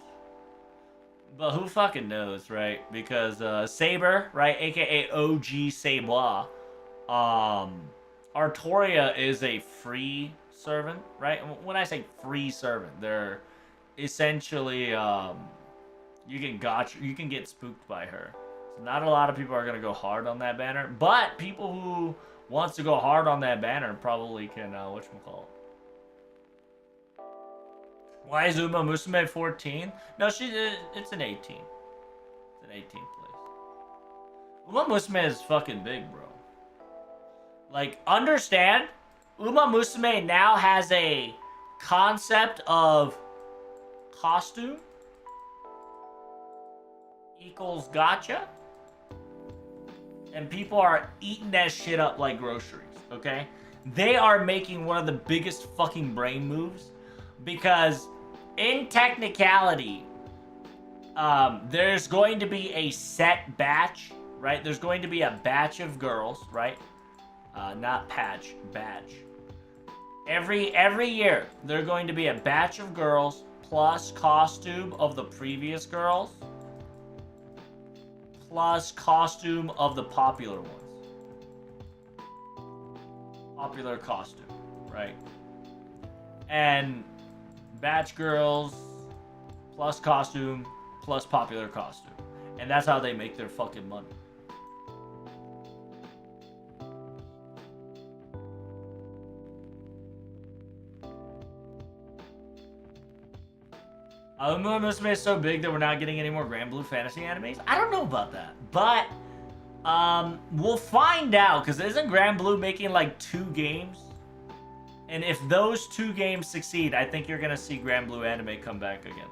But who fucking knows, right? Because Saber, right, aka OG Saber, Artoria is a free servant, right? When I say free servant, they're essentially you can get spooked by her. So not a lot of people are gonna go hard on that banner, but people who wants to go hard on that banner probably can whatchamacallit. Why is Uma Musume 14? No, it's an 18. It's an 18th place. Uma Musume is fucking big, bro. Like, understand, Uma Musume now has a concept of costume equals gotcha. And people are eating that shit up like groceries, okay? They are making one of the biggest fucking brain moves because in technicality, there's going to be a set batch, right? There's going to be a batch of girls, right? Not patch, batch. Every year, there's going to be a batch of girls plus costume of the previous girls plus costume of the popular ones. Popular costume, right? And batch girls plus costume plus popular costume. And that's how they make their fucking money. Uma Musume is so big that we're not getting any more Grand Blue Fantasy animes? I don't know about that. But, we'll find out, because isn't Grand Blue making like 2 games? And if those 2 games succeed, I think you're going to see Grand Blue anime come back again.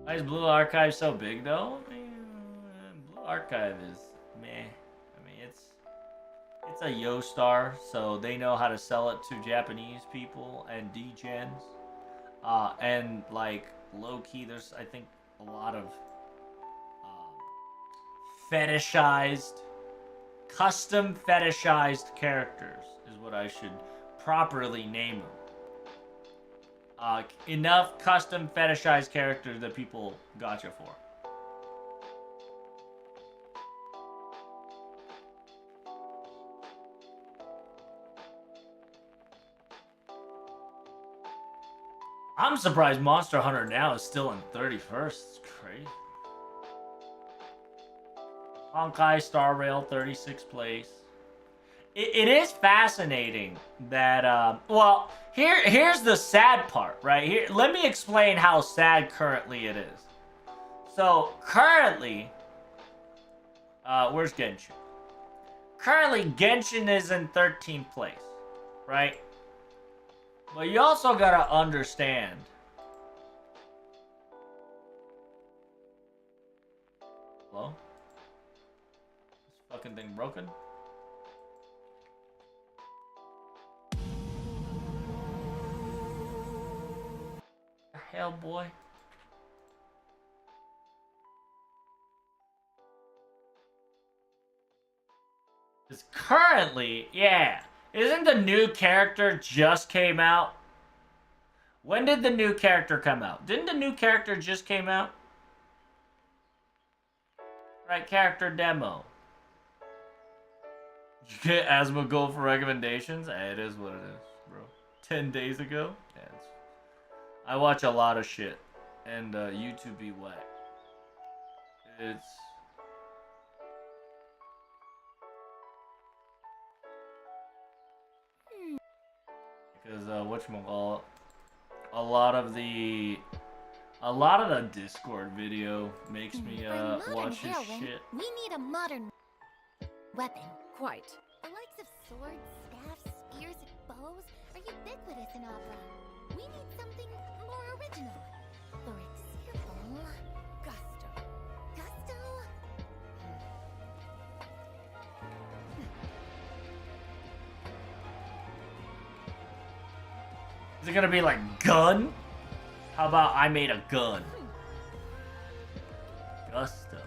Why is Blue Archive so big, though? I mean, Blue Archive is meh. I mean, it's a Yo-Star, so they know how to sell it to Japanese people and D-gens. And, like, low-key, there's, I think, a lot of fetishized, custom fetishized characters is what I should properly name them. Enough custom fetishized characters that people gotcha for. I'm surprised Monster Hunter now is still in 31st. It's crazy. Honkai Star Rail 36th place. It is fascinating that well, here's the sad part, right? Here, let me explain how sad currently it is. So currently, where's Genshin? Currently, Genshin is in 13th place, right? But you also gotta understand. Hello? This fucking thing broken? The hell, boy? It's currently, yeah. Isn't the new character just came out? When did the new character come out? Didn't the new character just came out? Right, character demo. Did you get Asma Gold for recommendations? It is what it is, bro. 10 days ago? Yeah, I watch a lot of shit. And YouTube be wet. It's... Because whatchamacallit, a lot of the Discord video makes me watch his shit. We need a modern weapon. Quite. The likes of swords, staffs, spears, bows are ubiquitous in opera. We need something more original. For example, gusto. Gusto? Is it gonna be like gun? How about I made a gun? Gusto.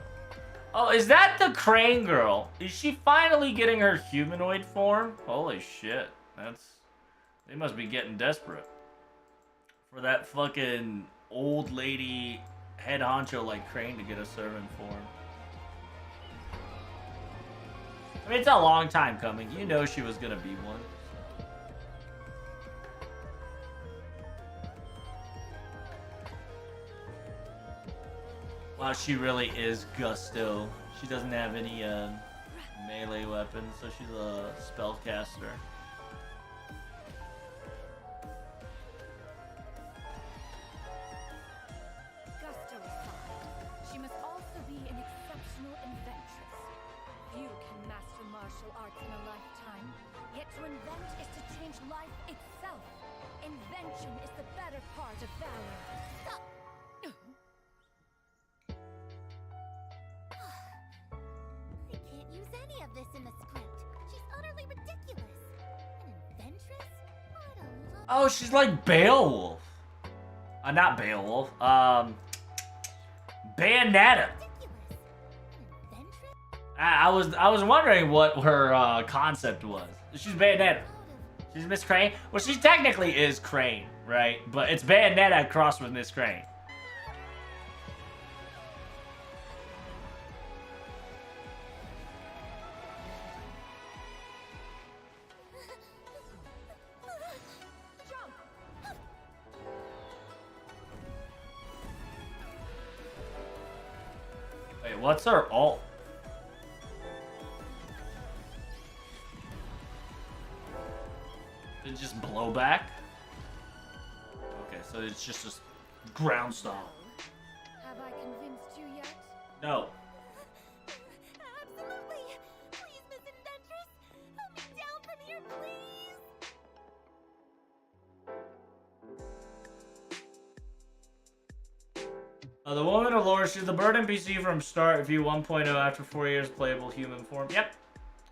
Oh, is that the crane girl? Is she finally getting her humanoid form? Holy shit. They must be getting desperate. For that fucking old lady head honcho like Crane to get a servant form. I mean, it's a long time coming. You know she was gonna be one. Wow, she really is Gusto. She doesn't have any melee weapons, so she's a spellcaster. Gusto aside, she must also be an exceptional inventress. Few can master martial arts in a lifetime, yet to invent is to change life itself. Invention is the better part of valor. Stop! I can't use any of this in the script. She's utterly ridiculous. An inventress? What a look. Oh, she's like Beowulf. Not Beowulf. Bayonetta. I was wondering what her concept was. She's Bayonetta. She's Miss Crane. Well, she technically is Crane, right? But it's Bayonetta crossed with Miss Crane. Wait, what's her ult? Did it just blow back? Okay. so it's just a ground style. Have I convinced you yet? No. Absolutely! Please, Miss Inventress! Help me down from here, please! The Woman of Lore, she's the bird NPC from Start View 1.0 after 4 years playable human form. Yep.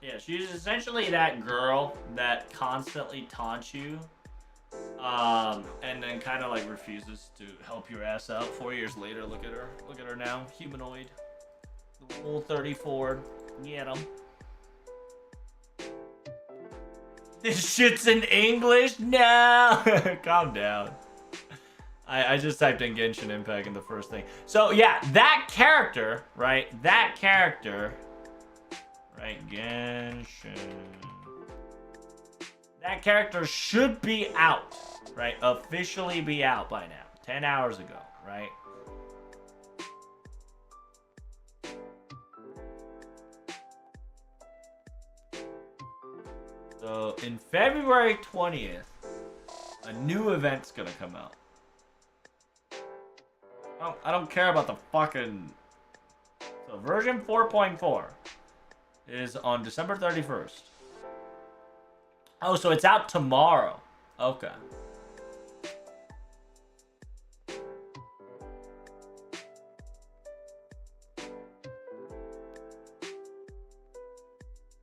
Yeah, she's essentially that girl that constantly taunts you. And then kind of like refuses to help your ass out. 4 years later, look at her. Look at her now. Humanoid. The full 34. Get him. This shit's in English? No! Calm down. I just typed in Genshin Impact in the first thing. So yeah, that character, right? That character, right? Genshin. That character should be out, right? Officially be out by now. 10 hours ago, right? So in February 20th, a new event's gonna come out. I don't care about the fucking... So version 4.4 is on December 31st. Oh, so it's out tomorrow. Okay.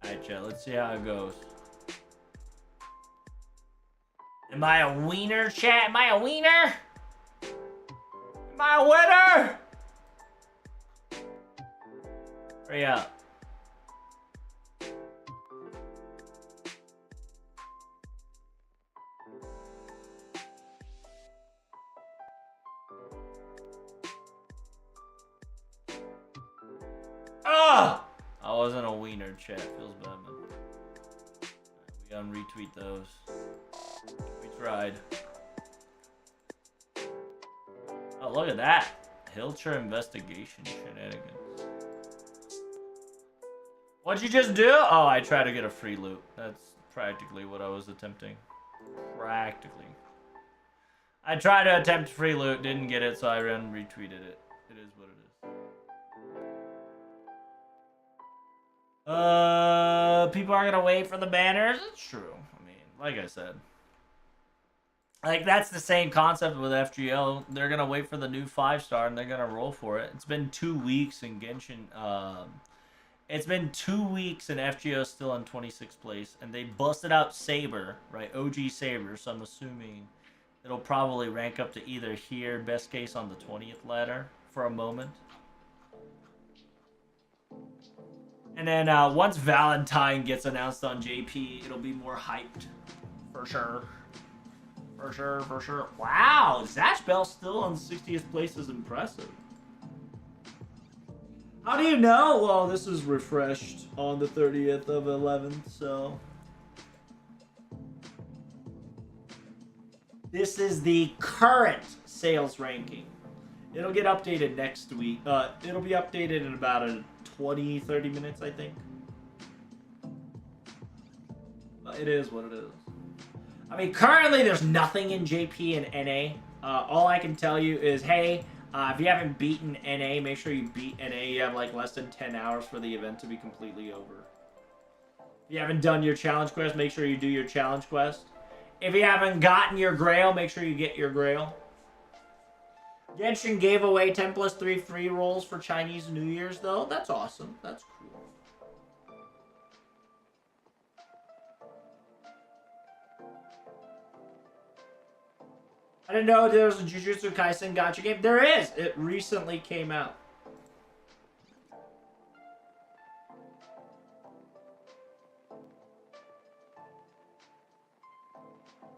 Alright, chat, let's see how it goes. Am I a wiener, chat? Am I a wiener? Am I a winner? Hurry up. Ah! I wasn't a wiener, chat. Feels bad, man. We unretweet those. We tried. Oh, look at that. Hilcher investigation shenanigans. What'd you just do? Oh, I tried to get a free loot. That's practically what I was attempting. Practically. I tried to attempt free loot, didn't get it, so I retweeted it. It is what it is. People are gonna wait for the banners? It's true. I mean, like I said. Like, that's the same concept with FGL. They're gonna wait for the new 5-star and they're gonna roll for it. It's been 2 weeks in Genshin. It's been 2 weeks and FGO is still in 26th place. And they busted out Saber, right? OG Saber. So I'm assuming it'll probably rank up to either here, best case on the 20th ladder for a moment. And then once Valentine gets announced on JP, it'll be more hyped. For sure. For sure, for sure. Wow, Zash Bell still on 60th place is impressive. How do you know? Well, this is refreshed on the 30th of 11th, so... This is the current sales ranking. It'll get updated next week. It'll be updated in about 20-30 minutes, I think. But it is what it is. I mean, currently there's nothing in JP and NA. All I can tell you is, hey, if you haven't beaten NA, make sure you beat NA. You have like less than 10 hours for the event to be completely over. If you haven't done your challenge quest, make sure you do your challenge quest. If you haven't gotten your Grail, make sure you get your Grail. Genshin gave away 10+3 free rolls for Chinese New Year's, though. That's awesome. That's cool. I didn't know there was a Jujutsu Kaisen gacha game. There is! It recently came out.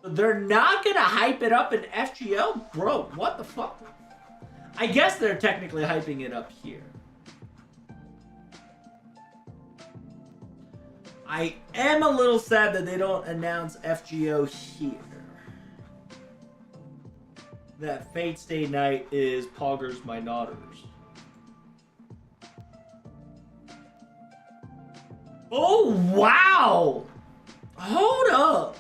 They're not gonna hype it up in FGO? Bro, what the fuck? I guess they're technically hyping it up here. I am a little sad that they don't announce FGO here. That Fate Stay Night is Poggers My Daughters. Oh, wow! Hold up.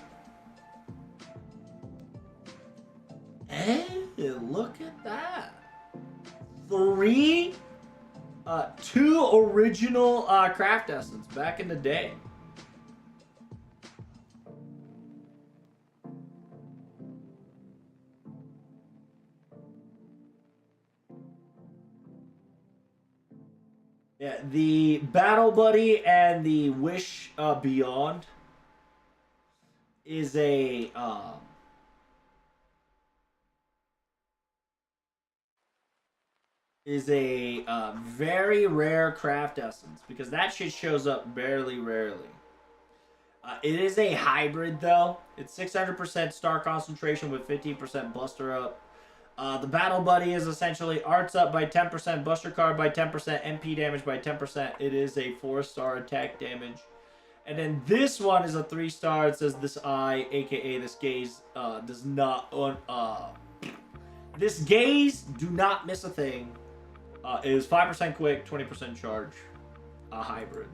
Hey, look at that. 3, 2 original craft essence back in the day. Yeah, the Battle Buddy and the Wish Beyond is a very rare craft essence because that shit shows up rarely. It is a hybrid though. It's 600% star concentration with 15% buster up. The Battle Buddy is essentially arts up by 10%, buster card by 10%, MP damage by 10%. It is a 4-star attack damage. And then this one is a 3-star. It says this eye, aka this gaze, does not this gaze do not miss a thing. Is 5% quick, 20% charge, a hybrid.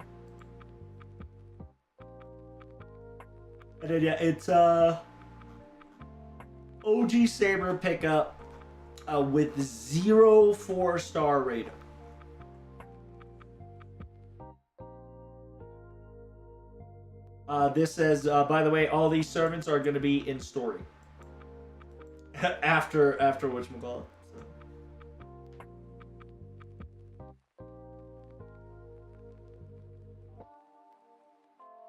And then yeah, it's OG Saber pickup with 0 4-star rating. This says, by the way, all these servants are going to be in story after whatchamacallit.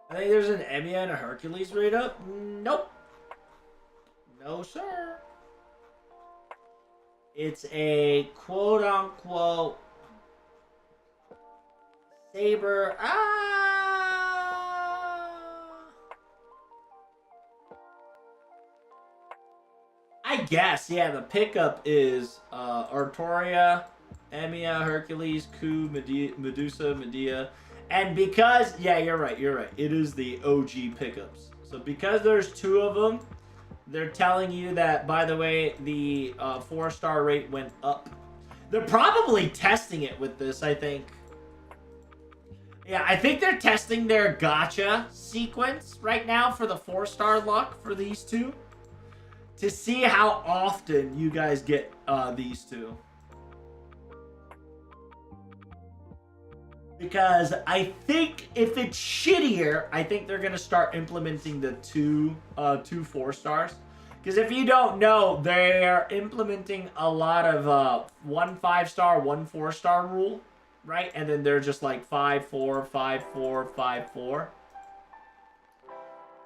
I think there's an Emiya and a Hercules raid up. Nope. No, sir. It's a quote-unquote Saber. I guess, yeah, the pickup is Artoria, Emiya, Hercules, Ku, Medusa, Medea. And because, yeah, you're right. It is the OG pickups. So because there's 2 of them, they're telling you that, by the way, the 4-star rate went up. They're probably testing it with this, I think. Yeah, I think they're testing their gacha sequence right now for the 4-star luck for these 2. To see how often you guys get these 2. Because I think if it's shittier, I think they're gonna start implementing the two 4-stars. Because if you don't know, they're implementing a lot of 1 5-star, 1 4-star rule, right? And then they're just like 5 4 5 4 5 4.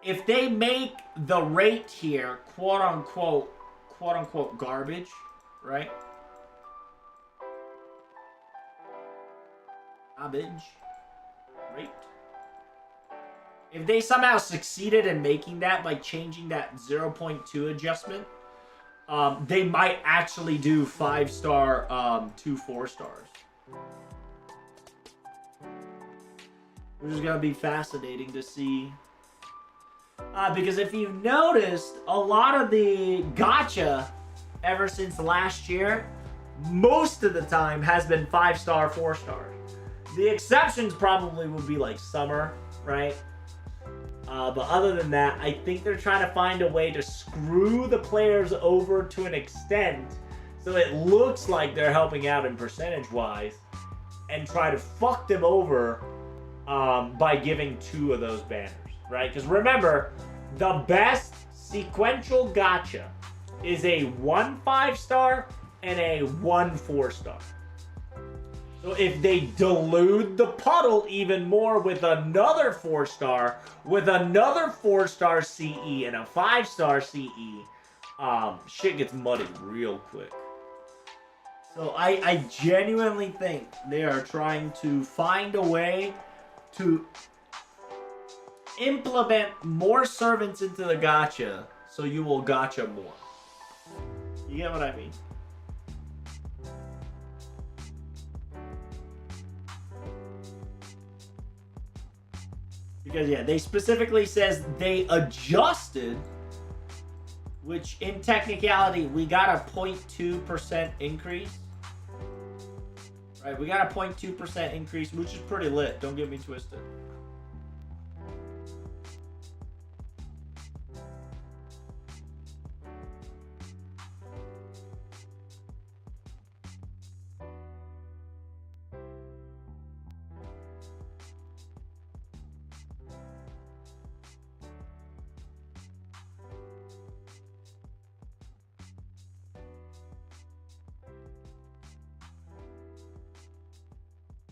If they make the rate here quote unquote garbage, right? Garbage rate. If they somehow succeeded in making that by changing that 0.2 adjustment, they might actually do 5-star 2 4-stars. Which is gonna be fascinating to see. Because if you've noticed, a lot of the gacha ever since last year, most of the time has been 5-star, 4-stars. The exceptions probably would be like summer, right? But other than that, I think they're trying to find a way to screw the players over to an extent so it looks like they're helping out in percentage-wise and try to fuck them over by giving 2 of those banners, right? Because remember, the best sequential gacha is a 1 5-star and a 1 4-star. So if they dilute the puddle even more with another 4-star, with another 4-star CE and a 5-star CE, shit gets muddy real quick. So I genuinely think they are trying to find a way to implement more servants into the gacha so you will gacha more. You get what I mean? Because, yeah, they specifically says they adjusted, which in technicality, we got a 0.2% increase. Right, we got a 0.2% increase, which is pretty lit. Don't get me twisted.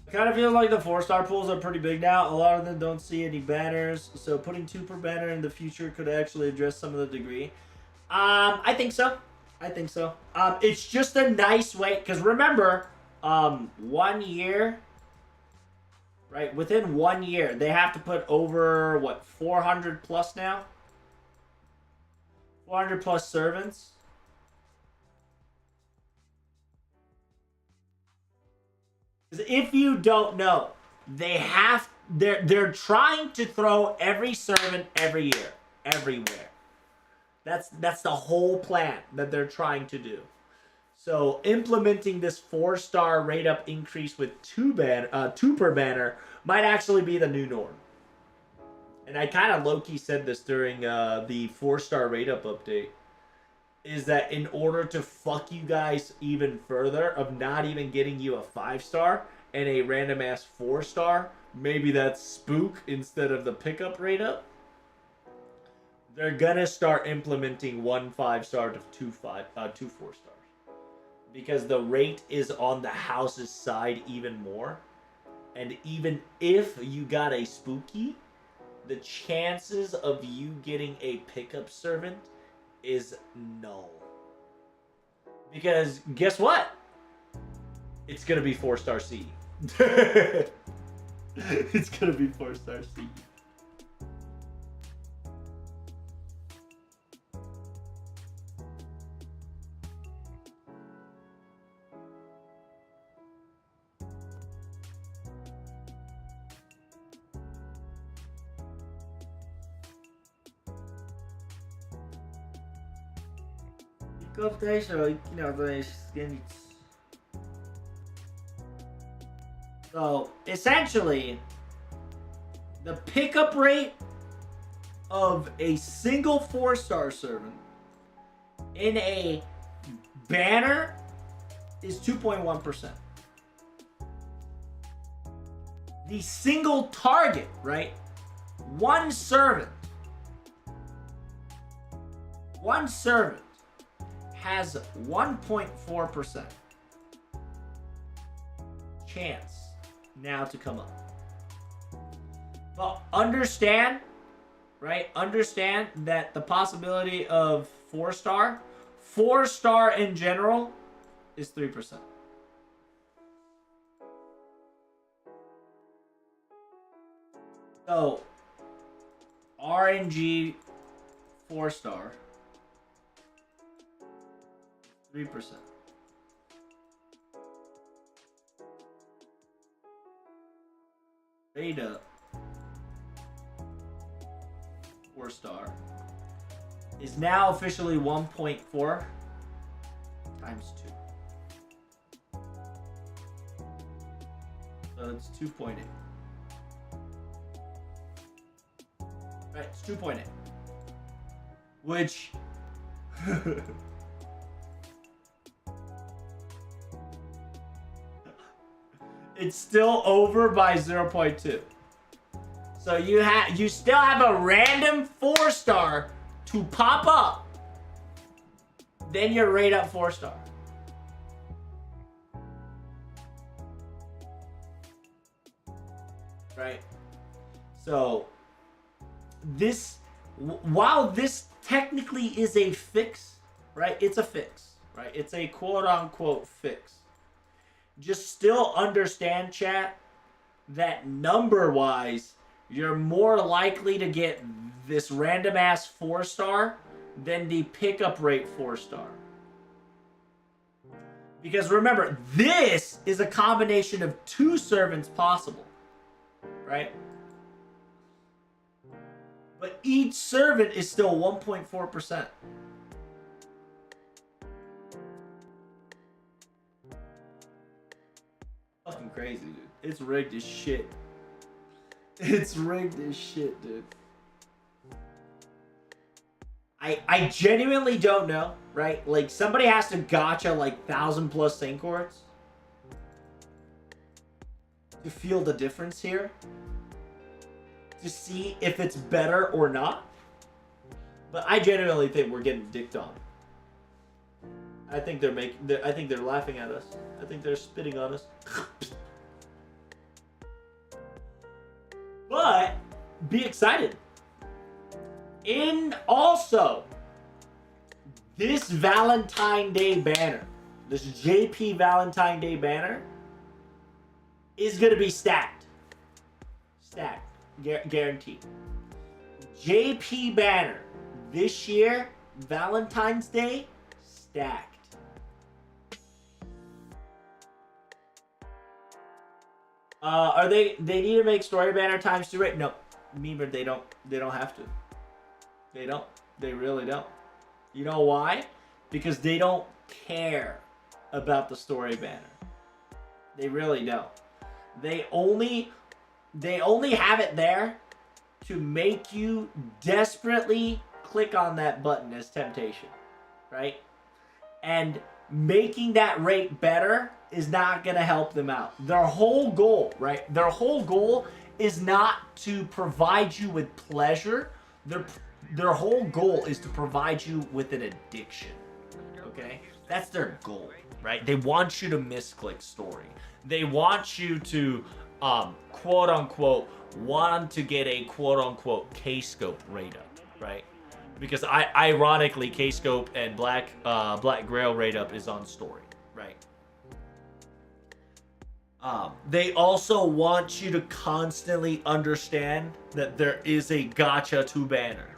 Kind of feels like the 4-star pools are pretty big now. A lot of them don't see any banners, so putting 2 per banner in the future could actually address some of the degree. I think so. I think so. It's just a nice way, because remember, 1 year, right? Within 1 year, they have to put over, what, 400 plus now? 400 plus servants. If you don't know, they're trying to throw every servant every year, everywhere. That's the whole plan that they're trying to do. So implementing this 4-star rate up increase with 2 per banner might actually be the new norm. And I kind of low-key said this during the 4-star rate up update. Is that in order to fuck you guys even further of not even getting you a 5-star and a random ass 4-star, maybe that's spook instead of the pickup rate up, they're gonna start implementing 1 5-star to 2 4-stars. Because the rate is on the house's side even more. And even if you got a spooky, the chances of you getting a pickup servant is null. Because guess what? It's gonna be 4-star C. It's gonna be 4-star C. So essentially, the pickup rate of a single 4-star servant in a banner is 2.1%. The single target, right? One servant has 1.4% chance now to come up. But understand, right? Understand that the possibility of 4-star in general is 3%. So RNG 4-star 3%. Beta 4-star is now officially 1.4 times 2. So it's 2.8. Right, it's 2.8. Which it's still over by 0.2. So you still have a random 4-star to pop up. Then you're rate up 4-star. Right? So while this technically is a fix, right? It's a fix, right? It's a quote unquote fix. Just still understand, chat, that number-wise, you're more likely to get this random-ass 4-star than the pickup rate 4-star. Because remember, this is a combination of 2 servants possible, right? But each servant is still 1.4%. Fucking crazy, dude. It's rigged as shit. It's rigged as shit, dude. I genuinely don't know, right? Like, somebody has to gotcha like 1,000+ Saint Courts to feel the difference here. To see if it's better or not. But I genuinely think we're getting dicked on. I think they're laughing at us. I think they're spitting on us. But be excited. And also, this Valentine Day banner, this JP Valentine Day banner, is going to be stacked. Stacked. Guaranteed. JP banner this year, Valentine's Day, stacked. Are they need to make story banner times 2 right? No. Memer, they don't have to. They don't. They really don't. You know why? Because they don't care about the story banner. They really don't. They only have it there to make you desperately click on that button as temptation, right? And making that rate better is not going to help them out. Their whole goal, right? Their whole goal is not to provide you with pleasure. Their whole goal is to provide you with an addiction. Okay? That's their goal, right? They want you to misclick story. They want you to quote unquote want to get a quote unquote K-scope rate up, right? Because ironically K-scope and Black Grail rate up is on story, right? They also want you to constantly understand that there is a gacha to banner,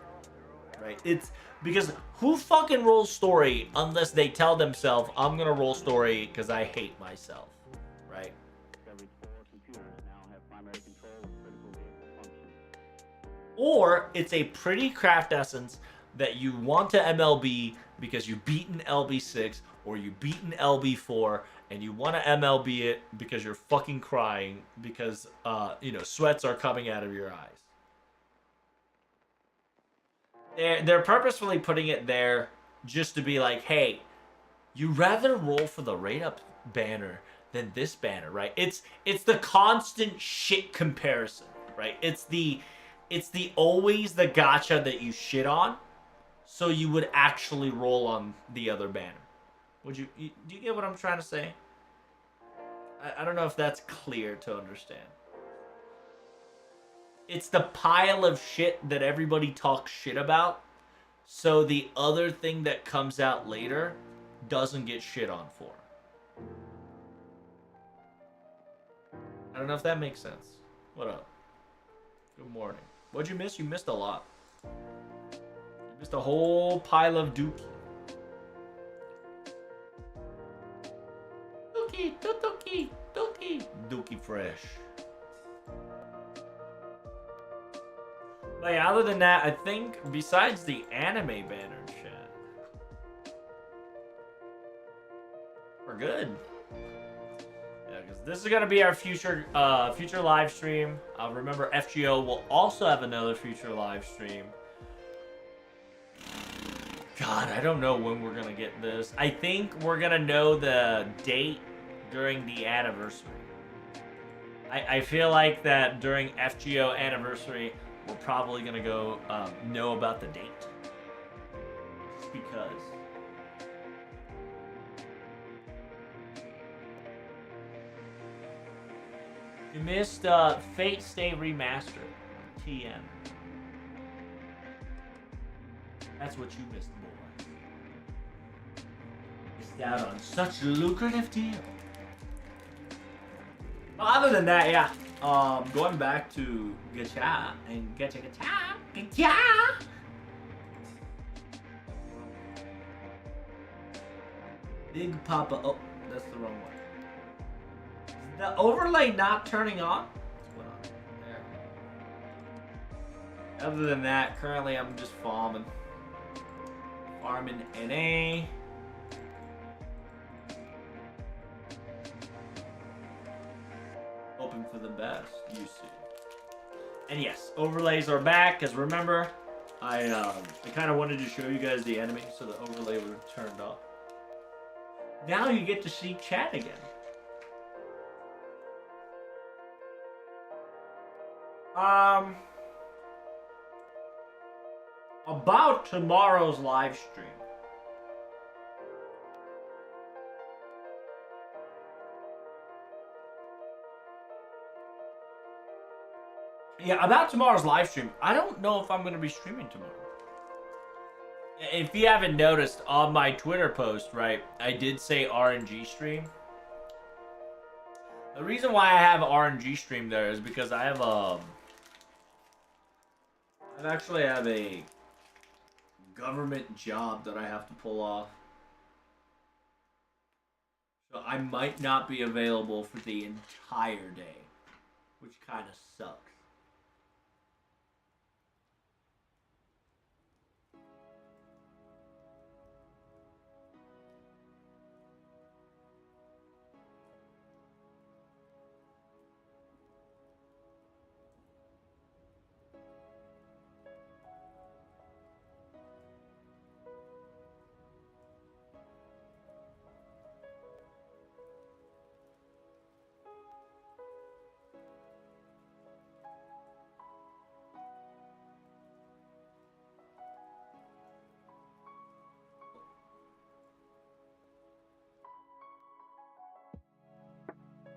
right? It's because who fucking rolls story unless they tell themselves, I'm gonna roll story because I hate myself, right? Or it's a pretty craft essence that you want to MLB because you beat an LB6 or you beat an LB4 and you want to MLB it because you're fucking crying because sweats are coming out of your eyes. They're purposefully putting it there just to be like, hey, you rather roll for the rate up banner than this banner, right? It's the constant shit comparison, right? It's the always the gacha that you shit on, so you would actually roll on the other banner. Do you get what I'm trying to say? I don't know if that's clear to understand. It's the pile of shit that everybody talks shit about, so the other thing that comes out later doesn't get shit on for. I don't know if that makes sense. What up? Good morning. What'd you miss? You missed a lot. You missed a whole pile of dookie. Dookie fresh. But yeah, other than that, I think besides the anime banner and shit, we're good. Yeah, because this is gonna be our future live stream. Remember, FGO will also have another future live stream. God, I don't know when we're gonna get this. I think we're gonna know the date during the anniversary. I feel like that during FGO anniversary, we're probably gonna go know about the date. Just because. You missed Fate Stay Remastered. TM. That's what you missed, boy. Missed out on such a lucrative deal. Well, other than that, yeah. Going back to gacha and gacha. Big Papa. Oh, that's the wrong one. Is the overlay not turning on? What's going on there? Other than that, currently I'm just farming NA. Hoping for the best, you see. And yes, overlays are back, because remember, I kind of wanted to show you guys the enemy, so the overlay would have turned off. Now you get to see chat again. About tomorrow's live stream. Yeah, about tomorrow's live stream. I don't know if I'm going to be streaming tomorrow. If you haven't noticed on my Twitter post, right, I did say RNG stream. The reason why I have RNG stream there is because I have I actually have a government job that I have to pull off. So I might not be available for the entire day, which kind of sucks.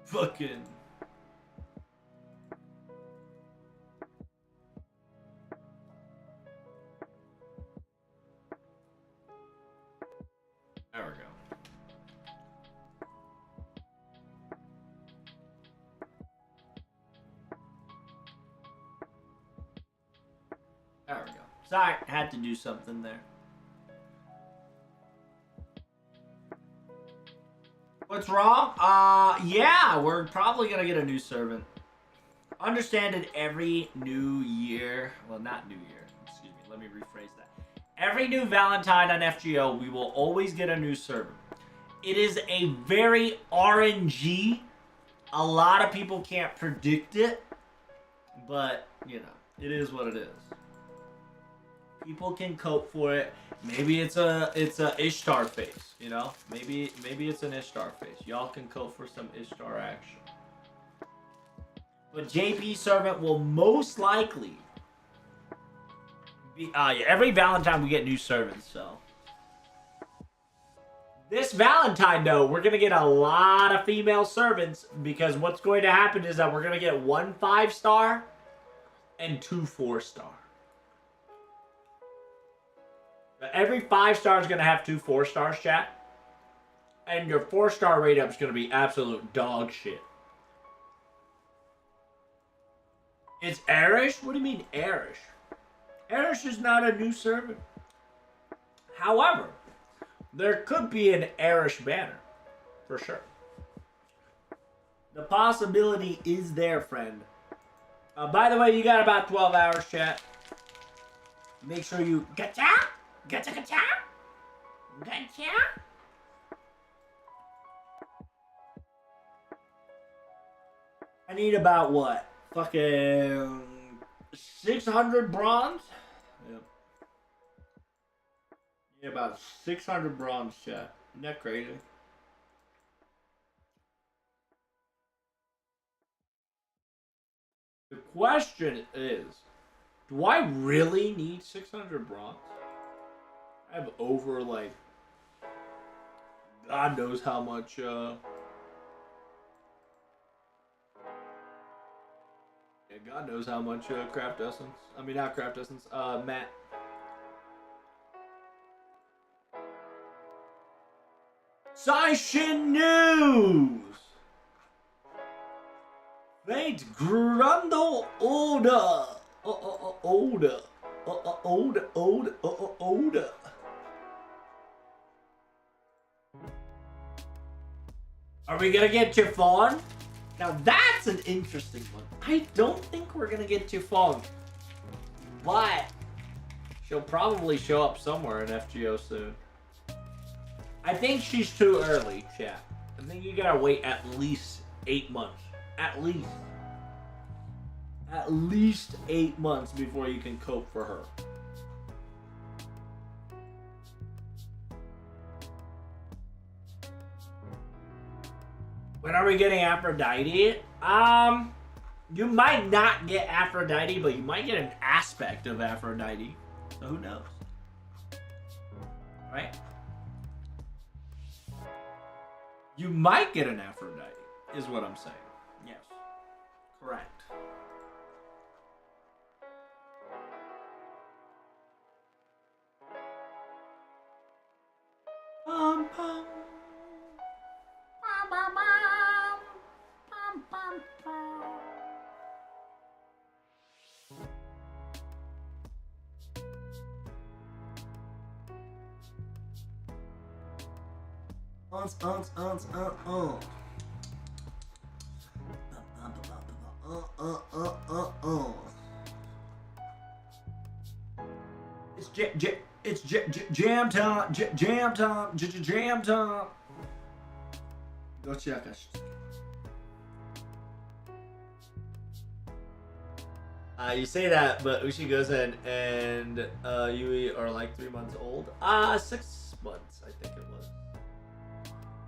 Fucking. There we go. There we go. Sorry, had to do something there. What's wrong? Yeah, we're probably gonna get a new servant. Understand it every new year. Well, not new year. Excuse me. Let me rephrase that. Every new Valentine on FGO, we will always get a new servant. It is a very RNG. A lot of people can't predict it, but you know, it is what it is. People can cope for it. Maybe it's a Ishtar face, you know? Maybe it's an Ishtar face. Y'all can cope for some Ishtar action. But JP servant will most likely be every Valentine we get new servants, so. This Valentine though, we're gonna get a lot of female servants because what's going to happen is that we're gonna get 1 5-star and 2 4-star. Every 5-star is going to have 2 4-stars, chat. And your 4-star rate up is going to be absolute dog shit. It's Arish? What do you mean Arish? Arish is not a new servant. However, there could be an Arish banner. For sure. The possibility is there, friend. By the way, you got about 12 hours, chat. Make sure you... Gotcha! Gotcha, gotcha! Gotcha! I need about what? Fucking 600 bronze? Yep. Need about 600 bronze, chat. Isn't that crazy? The question is, do I really need 600 bronze? I have over, like, God knows how much, yeah, God knows how much, Craft Essence. I mean, not Craft Essence, Matt. Saishin News! Fate Grundle Order! Order! Order! Are we gonna get Chiffon? Now that's an interesting one. I don't think we're gonna get Chiffon. But she'll probably show up somewhere in FGO soon. I think she's too early, chat. I think you gotta wait at least 8 months. At least. At least 8 months before you can cope for her. When are we getting Aphrodite? You might not get Aphrodite, but you might get an aspect of Aphrodite. So who knows? Right? You might get an Aphrodite, is what I'm saying. Yes. Correct. It's jam time. Jam time. Jam time. Go check us. You say that, but Ushi Gozen and Yui are like 3 months old. 6 months, I think it was.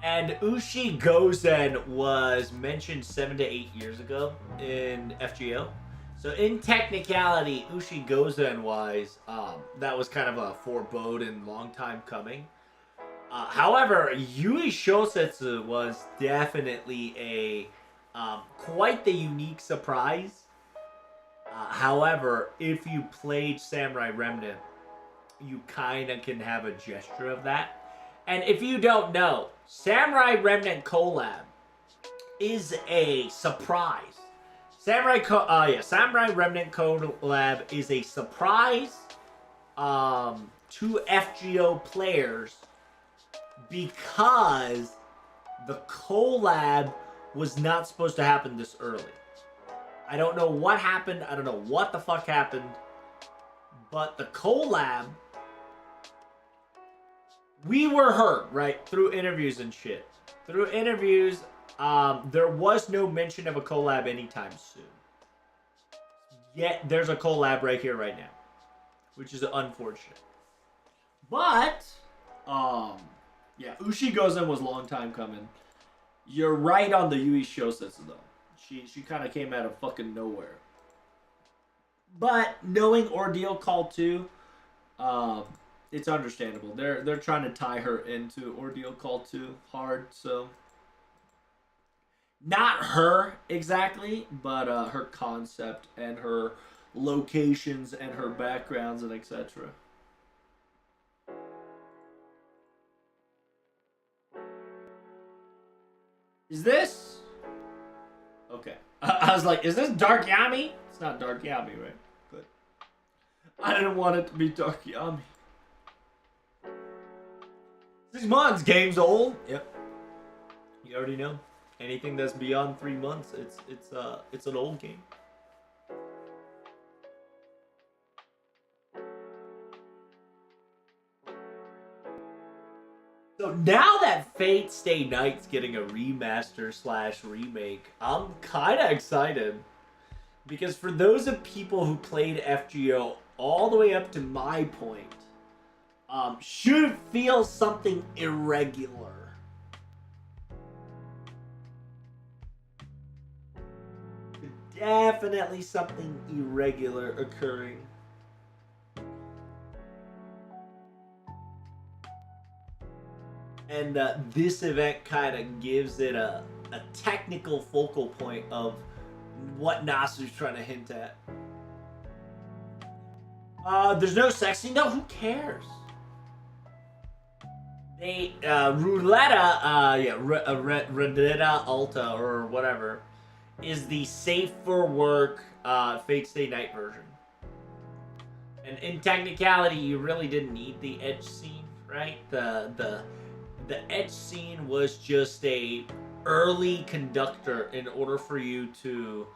And Ushi Gozen was mentioned 7 to 8 years ago in FGO. So in technicality, Ushi Gozen wise, that was kind of a foreboding long time coming. However, Yui Shosetsu was definitely a quite the unique surprise. However, if you played Samurai Remnant, you kind of can have a gesture of that. And if you don't know, Samurai Remnant collab is a surprise. Samurai Remnant collab is a surprise to FGO players because the collab was not supposed to happen this early. I don't know what happened. I don't know what the fuck happened. But the collab, we were heard, right? Through interviews and shit. Through interviews, there was no mention of a collab anytime soon. Yet, there's a collab right here, right now. Which is unfortunate. But, yeah, Ushi Gozen was a long time coming. You're right on the Yui Shosetsu, though. She kind of came out of fucking nowhere. But knowing Ordeal Call 2, it's understandable. They're trying to tie her into Ordeal Call 2 hard, so not her exactly, but her concept and her locations and her backgrounds and etc. Is this? Okay. I was like, is this Dark Yami? It's not Dark Yami, right? Good. I didn't want it to be Dark Yami. 6 months, game's old. Yep. You already know. Anything that's beyond 3 months, it's an old game. So now that Fate Stay Night's getting a remaster / remake, I'm kind of excited. Because for those of people who played FGO all the way up to my point, should feel something irregular. Definitely something irregular occurring. And this event kind of gives it a technical focal point of what Nasu's trying to hint at. There's no sex scene. No, who cares? They Ruletta, Ruletta Alta or whatever, is the safe for work Fate Stay Night version. And in technicality, you really didn't need the edge scene, right? The edge scene was just a early conductor in order for you to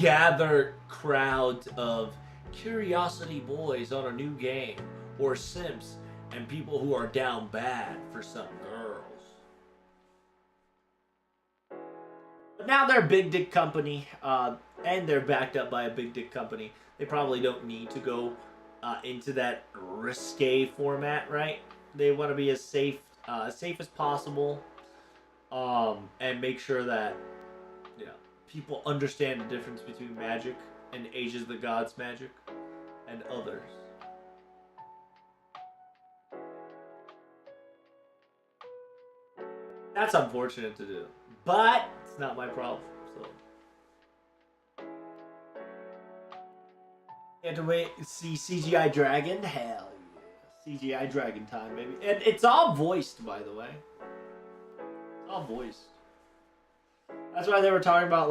gather crowds of curiosity boys on a new game, or simps, and people who are down bad for some girls. But now they're a big dick company, and they're backed up by a big dick company. They probably don't need to go into that risque format, right? They want to be as safe as possible, and make sure that people understand the difference between magic and Ages of the Gods magic and others. That's unfortunate to do, but it's not my problem. So you have to wait and see CGI Dragon. Hell yeah, CGI Dragon time, baby. And it's all voiced, by the way. It's all voiced. That's why they were talking about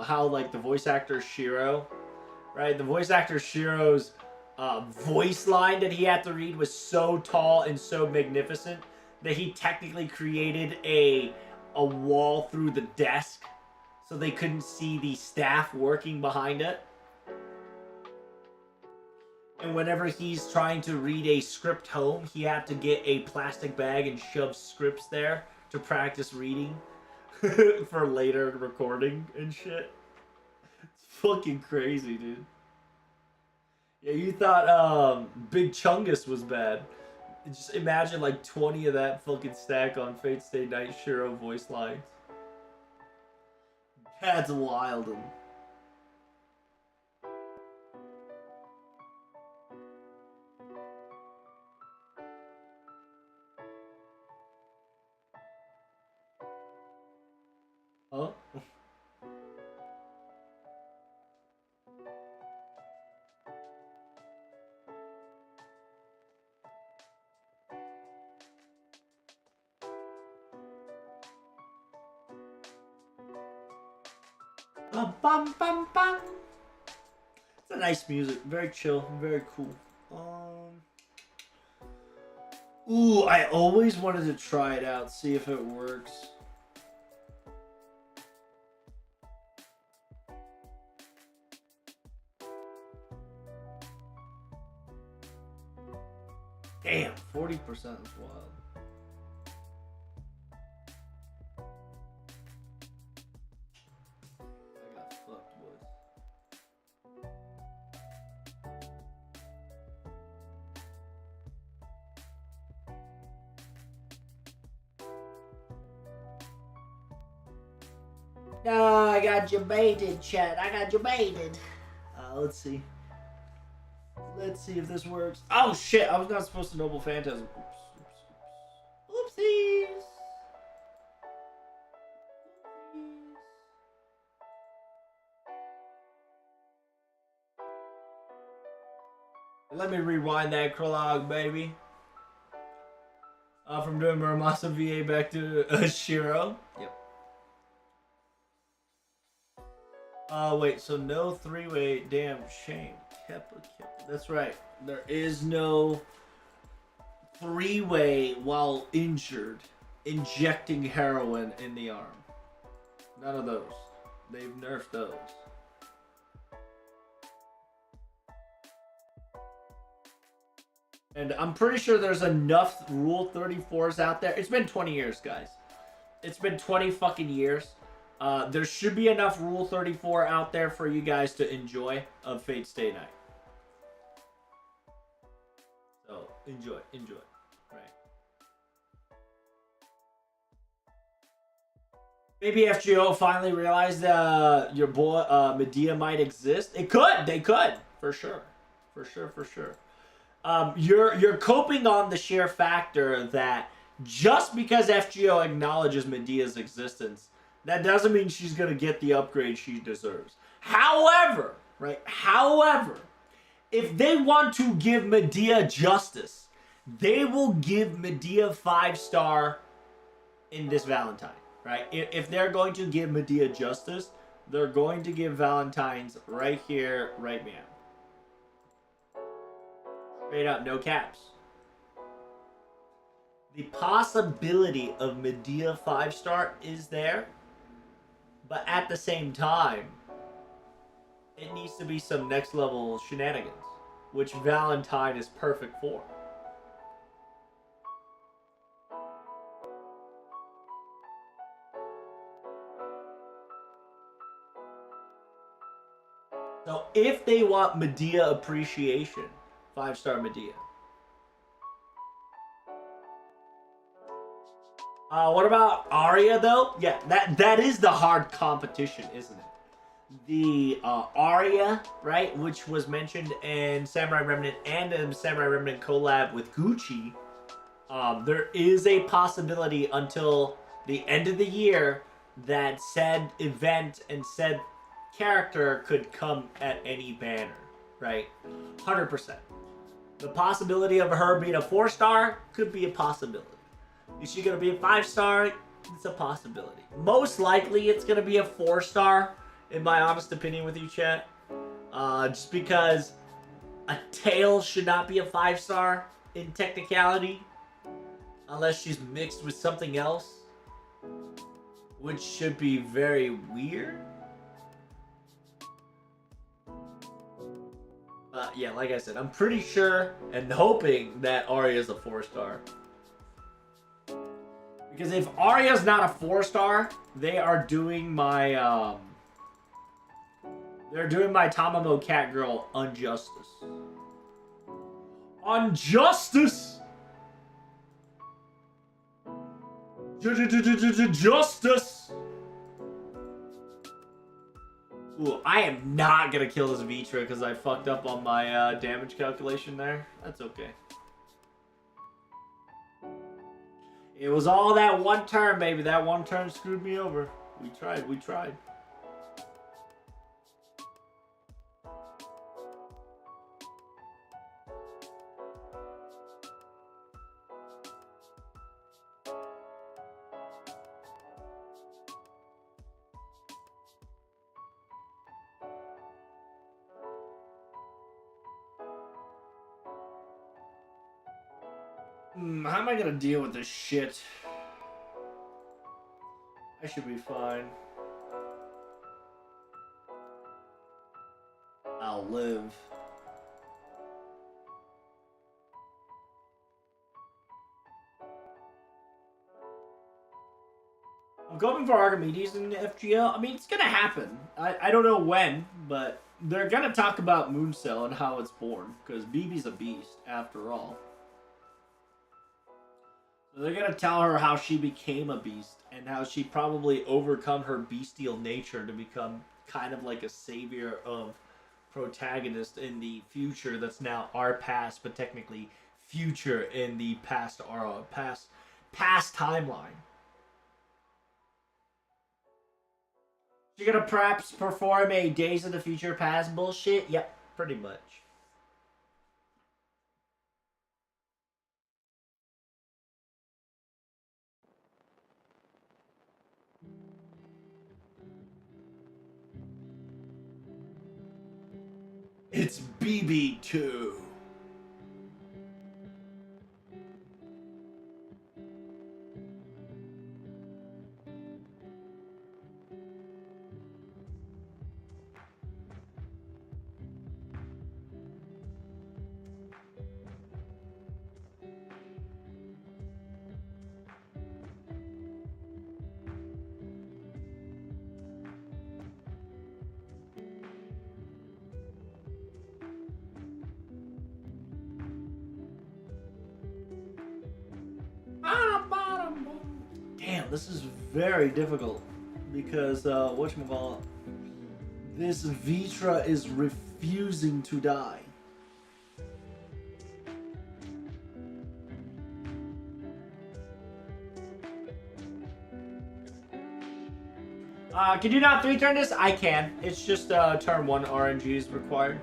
how the voice actor Shiro, right? The voice actor Shiro's voice line that he had to read was so tall and so magnificent that he technically created a wall through the desk so they couldn't see the staff working behind it. And whenever he's trying to read a script home, he had to get a plastic bag and shove scripts there to practice reading for later recording and shit. It's fucking crazy, dude. Yeah, you thought Big Chungus was bad. Just imagine like 20 of that fucking stack on Fate Stay Night Shiro voice lines. That's wild. Huh? Bum, bum, bum. It's a nice music, very chill, very cool. Ooh, I always wanted to try it out, see if it works. Damn, 40% is wild. I got fucked, boys. No, I got you baited, chat. I got you baited. Let's see. Let's see if this works. Oh shit, I was not supposed to Noble Phantasm. Oops. Oopsies. Let me rewind that Krillog, baby. From doing Muramasa VA back to Shiro. Yep. Wait, so no three-way, damn shame. Keppa. That's right. There is no three-way while injured, injecting heroin in the arm. None of those. They've nerfed those. And I'm pretty sure there's enough Rule 34s out there. It's been 20 years, guys. It's been 20 fucking years. There should be enough Rule 34 out there for you guys to enjoy of Fate Stay Night. So, enjoy. Right. Maybe FGO finally realized your boy Medea might exist. They could. For sure. You're coping on the sheer factor that just because FGO acknowledges Medea's existence, that doesn't mean she's going to get the upgrade she deserves. However, if they want to give Medea justice, they will give Medea 5-star in this Valentine, right? If they're going to give Medea justice, they're going to give Valentine's right here, right now. Straight up, no caps. The possibility of Medea 5-star is there, but at the same time, it needs to be some next level shenanigans, which Valentine is perfect for. So if they want Medea appreciation, 5-star Medea. What about Arya though? Yeah, that is the hard competition, isn't it? The Arya, right, which was mentioned in Samurai Remnant and in Samurai Remnant collab with Gucci. There is a possibility until the end of the year that said event and said character could come at any banner, right? 100%. The possibility of her being a 4-star could be a possibility. Is she gonna be a 5-star? It's a possibility. Most likely it's gonna be a 4-star, in my honest opinion with you, chat. Just because a tail should not be a 5-star in technicality. Unless she's mixed with something else, which should be very weird. Yeah, like I said, I'm pretty sure and hoping that Arya's a 4-star. Because if Arya's not a 4-star, they are doing my they're doing my Tamamo cat girl injustice. Injustice. Justice. Ooh, I am not gonna kill this Vitra because I fucked up on my damage calculation there. That's okay. It was all that one turn, baby. That one turn screwed me over. We tried, we tried. How am I gonna deal with this shit? I should be fine. I'll live. I'm going for Archimedes in the FGL. I mean, it's gonna happen. I don't know when, but they're gonna talk about Mooncell and how it's born, because BB's a beast, after all. So they're gonna tell her how she became a beast, and how she probably overcome her bestial nature to become kind of like a savior of protagonist in the future that's now our past, but technically future in the past timeline. She gonna perhaps perform a Days of the Future Past bullshit? Yep, pretty much. It's BB2. Damn, this is very difficult because whatchamacallit, this Vitra is refusing to die. Can you not 3-turn this? I can. It's just turn 1 RNG is required.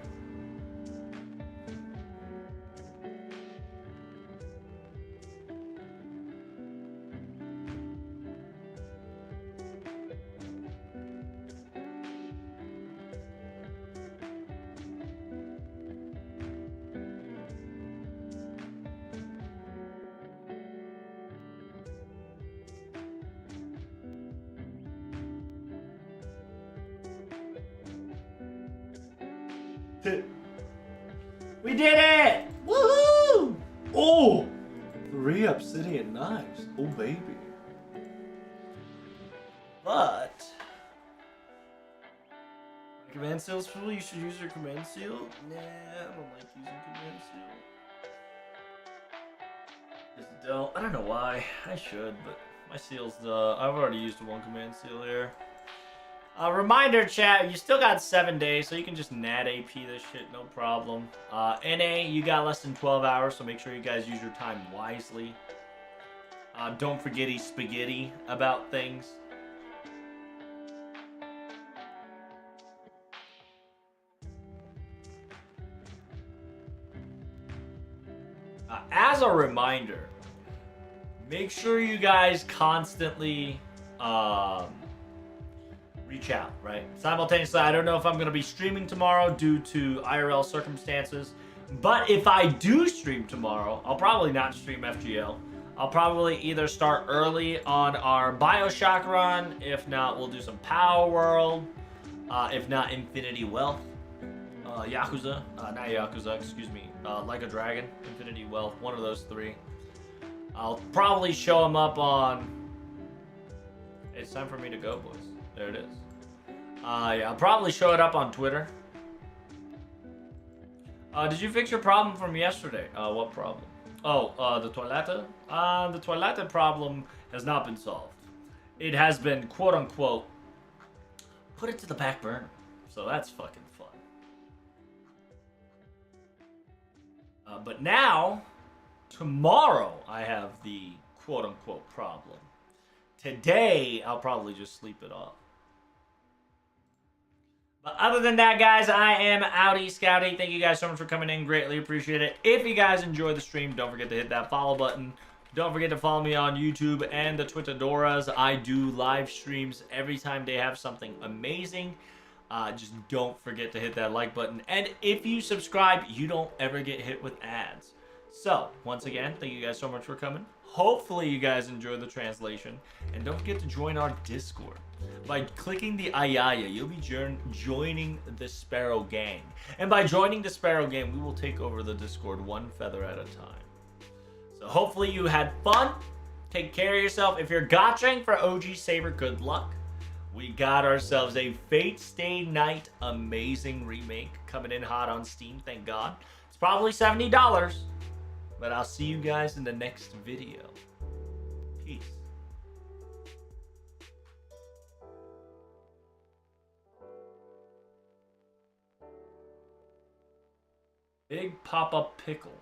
We did it! Woohoo! Oh! 3 obsidian knives. Oh, baby. But command seal's full. You should use your command seal. Nah, I don't like using command seal. Just don't. I don't know why. I should, but my seal's I've already used 1 command seal here. Reminder, chat, you still got 7 days, so you can just nat AP this shit, no problem. NA, you got less than 12 hours, so make sure you guys use your time wisely. Don't forgetty spaghetti about things. As a reminder, make sure you guys constantly reach out, right? Simultaneously, I don't know if I'm going to be streaming tomorrow due to IRL circumstances, but if I do stream tomorrow, I'll probably not stream FGL. I'll probably either start early on our Bioshock run. If not, we'll do some Power World. If not, Infinity Wealth. Yakuza. Not Yakuza, excuse me. Like a Dragon. Infinity Wealth. One of those three. I'll probably show them up on... It's time for me to go, boys. There it is. Yeah, I'll probably show it up on Twitter. Did you fix your problem from yesterday? What problem? Oh, the toilette? The toilette problem has not been solved. It has been, quote-unquote, put it to the back burner. So that's fucking fun. But now, tomorrow, I have the quote-unquote problem. Today, I'll probably just sleep it off. But other than that, guys, I am outie scouty. Thank you guys so much for coming in. Greatly appreciate it. If you guys enjoy the stream, don't forget to hit that follow button. Don't forget to follow me on YouTube and the Twitterdoras. I do live streams every time they have something amazing. Just don't forget to hit that like button. And if you subscribe, you don't ever get hit with ads. So, once again, thank you guys so much for coming. Hopefully you guys enjoy the translation. And don't forget to join our Discord. By clicking the Ayaya, you'll be joining the Sparrow Gang. And by joining the Sparrow Gang, we will take over the Discord one feather at a time. So hopefully you had fun. Take care of yourself. If you're gotching for OG Saber, good luck. We got ourselves a Fate Stay Night amazing remake coming in hot on Steam, thank God. It's probably $70, but I'll see you guys in the next video. Peace. Big pop-up pickle.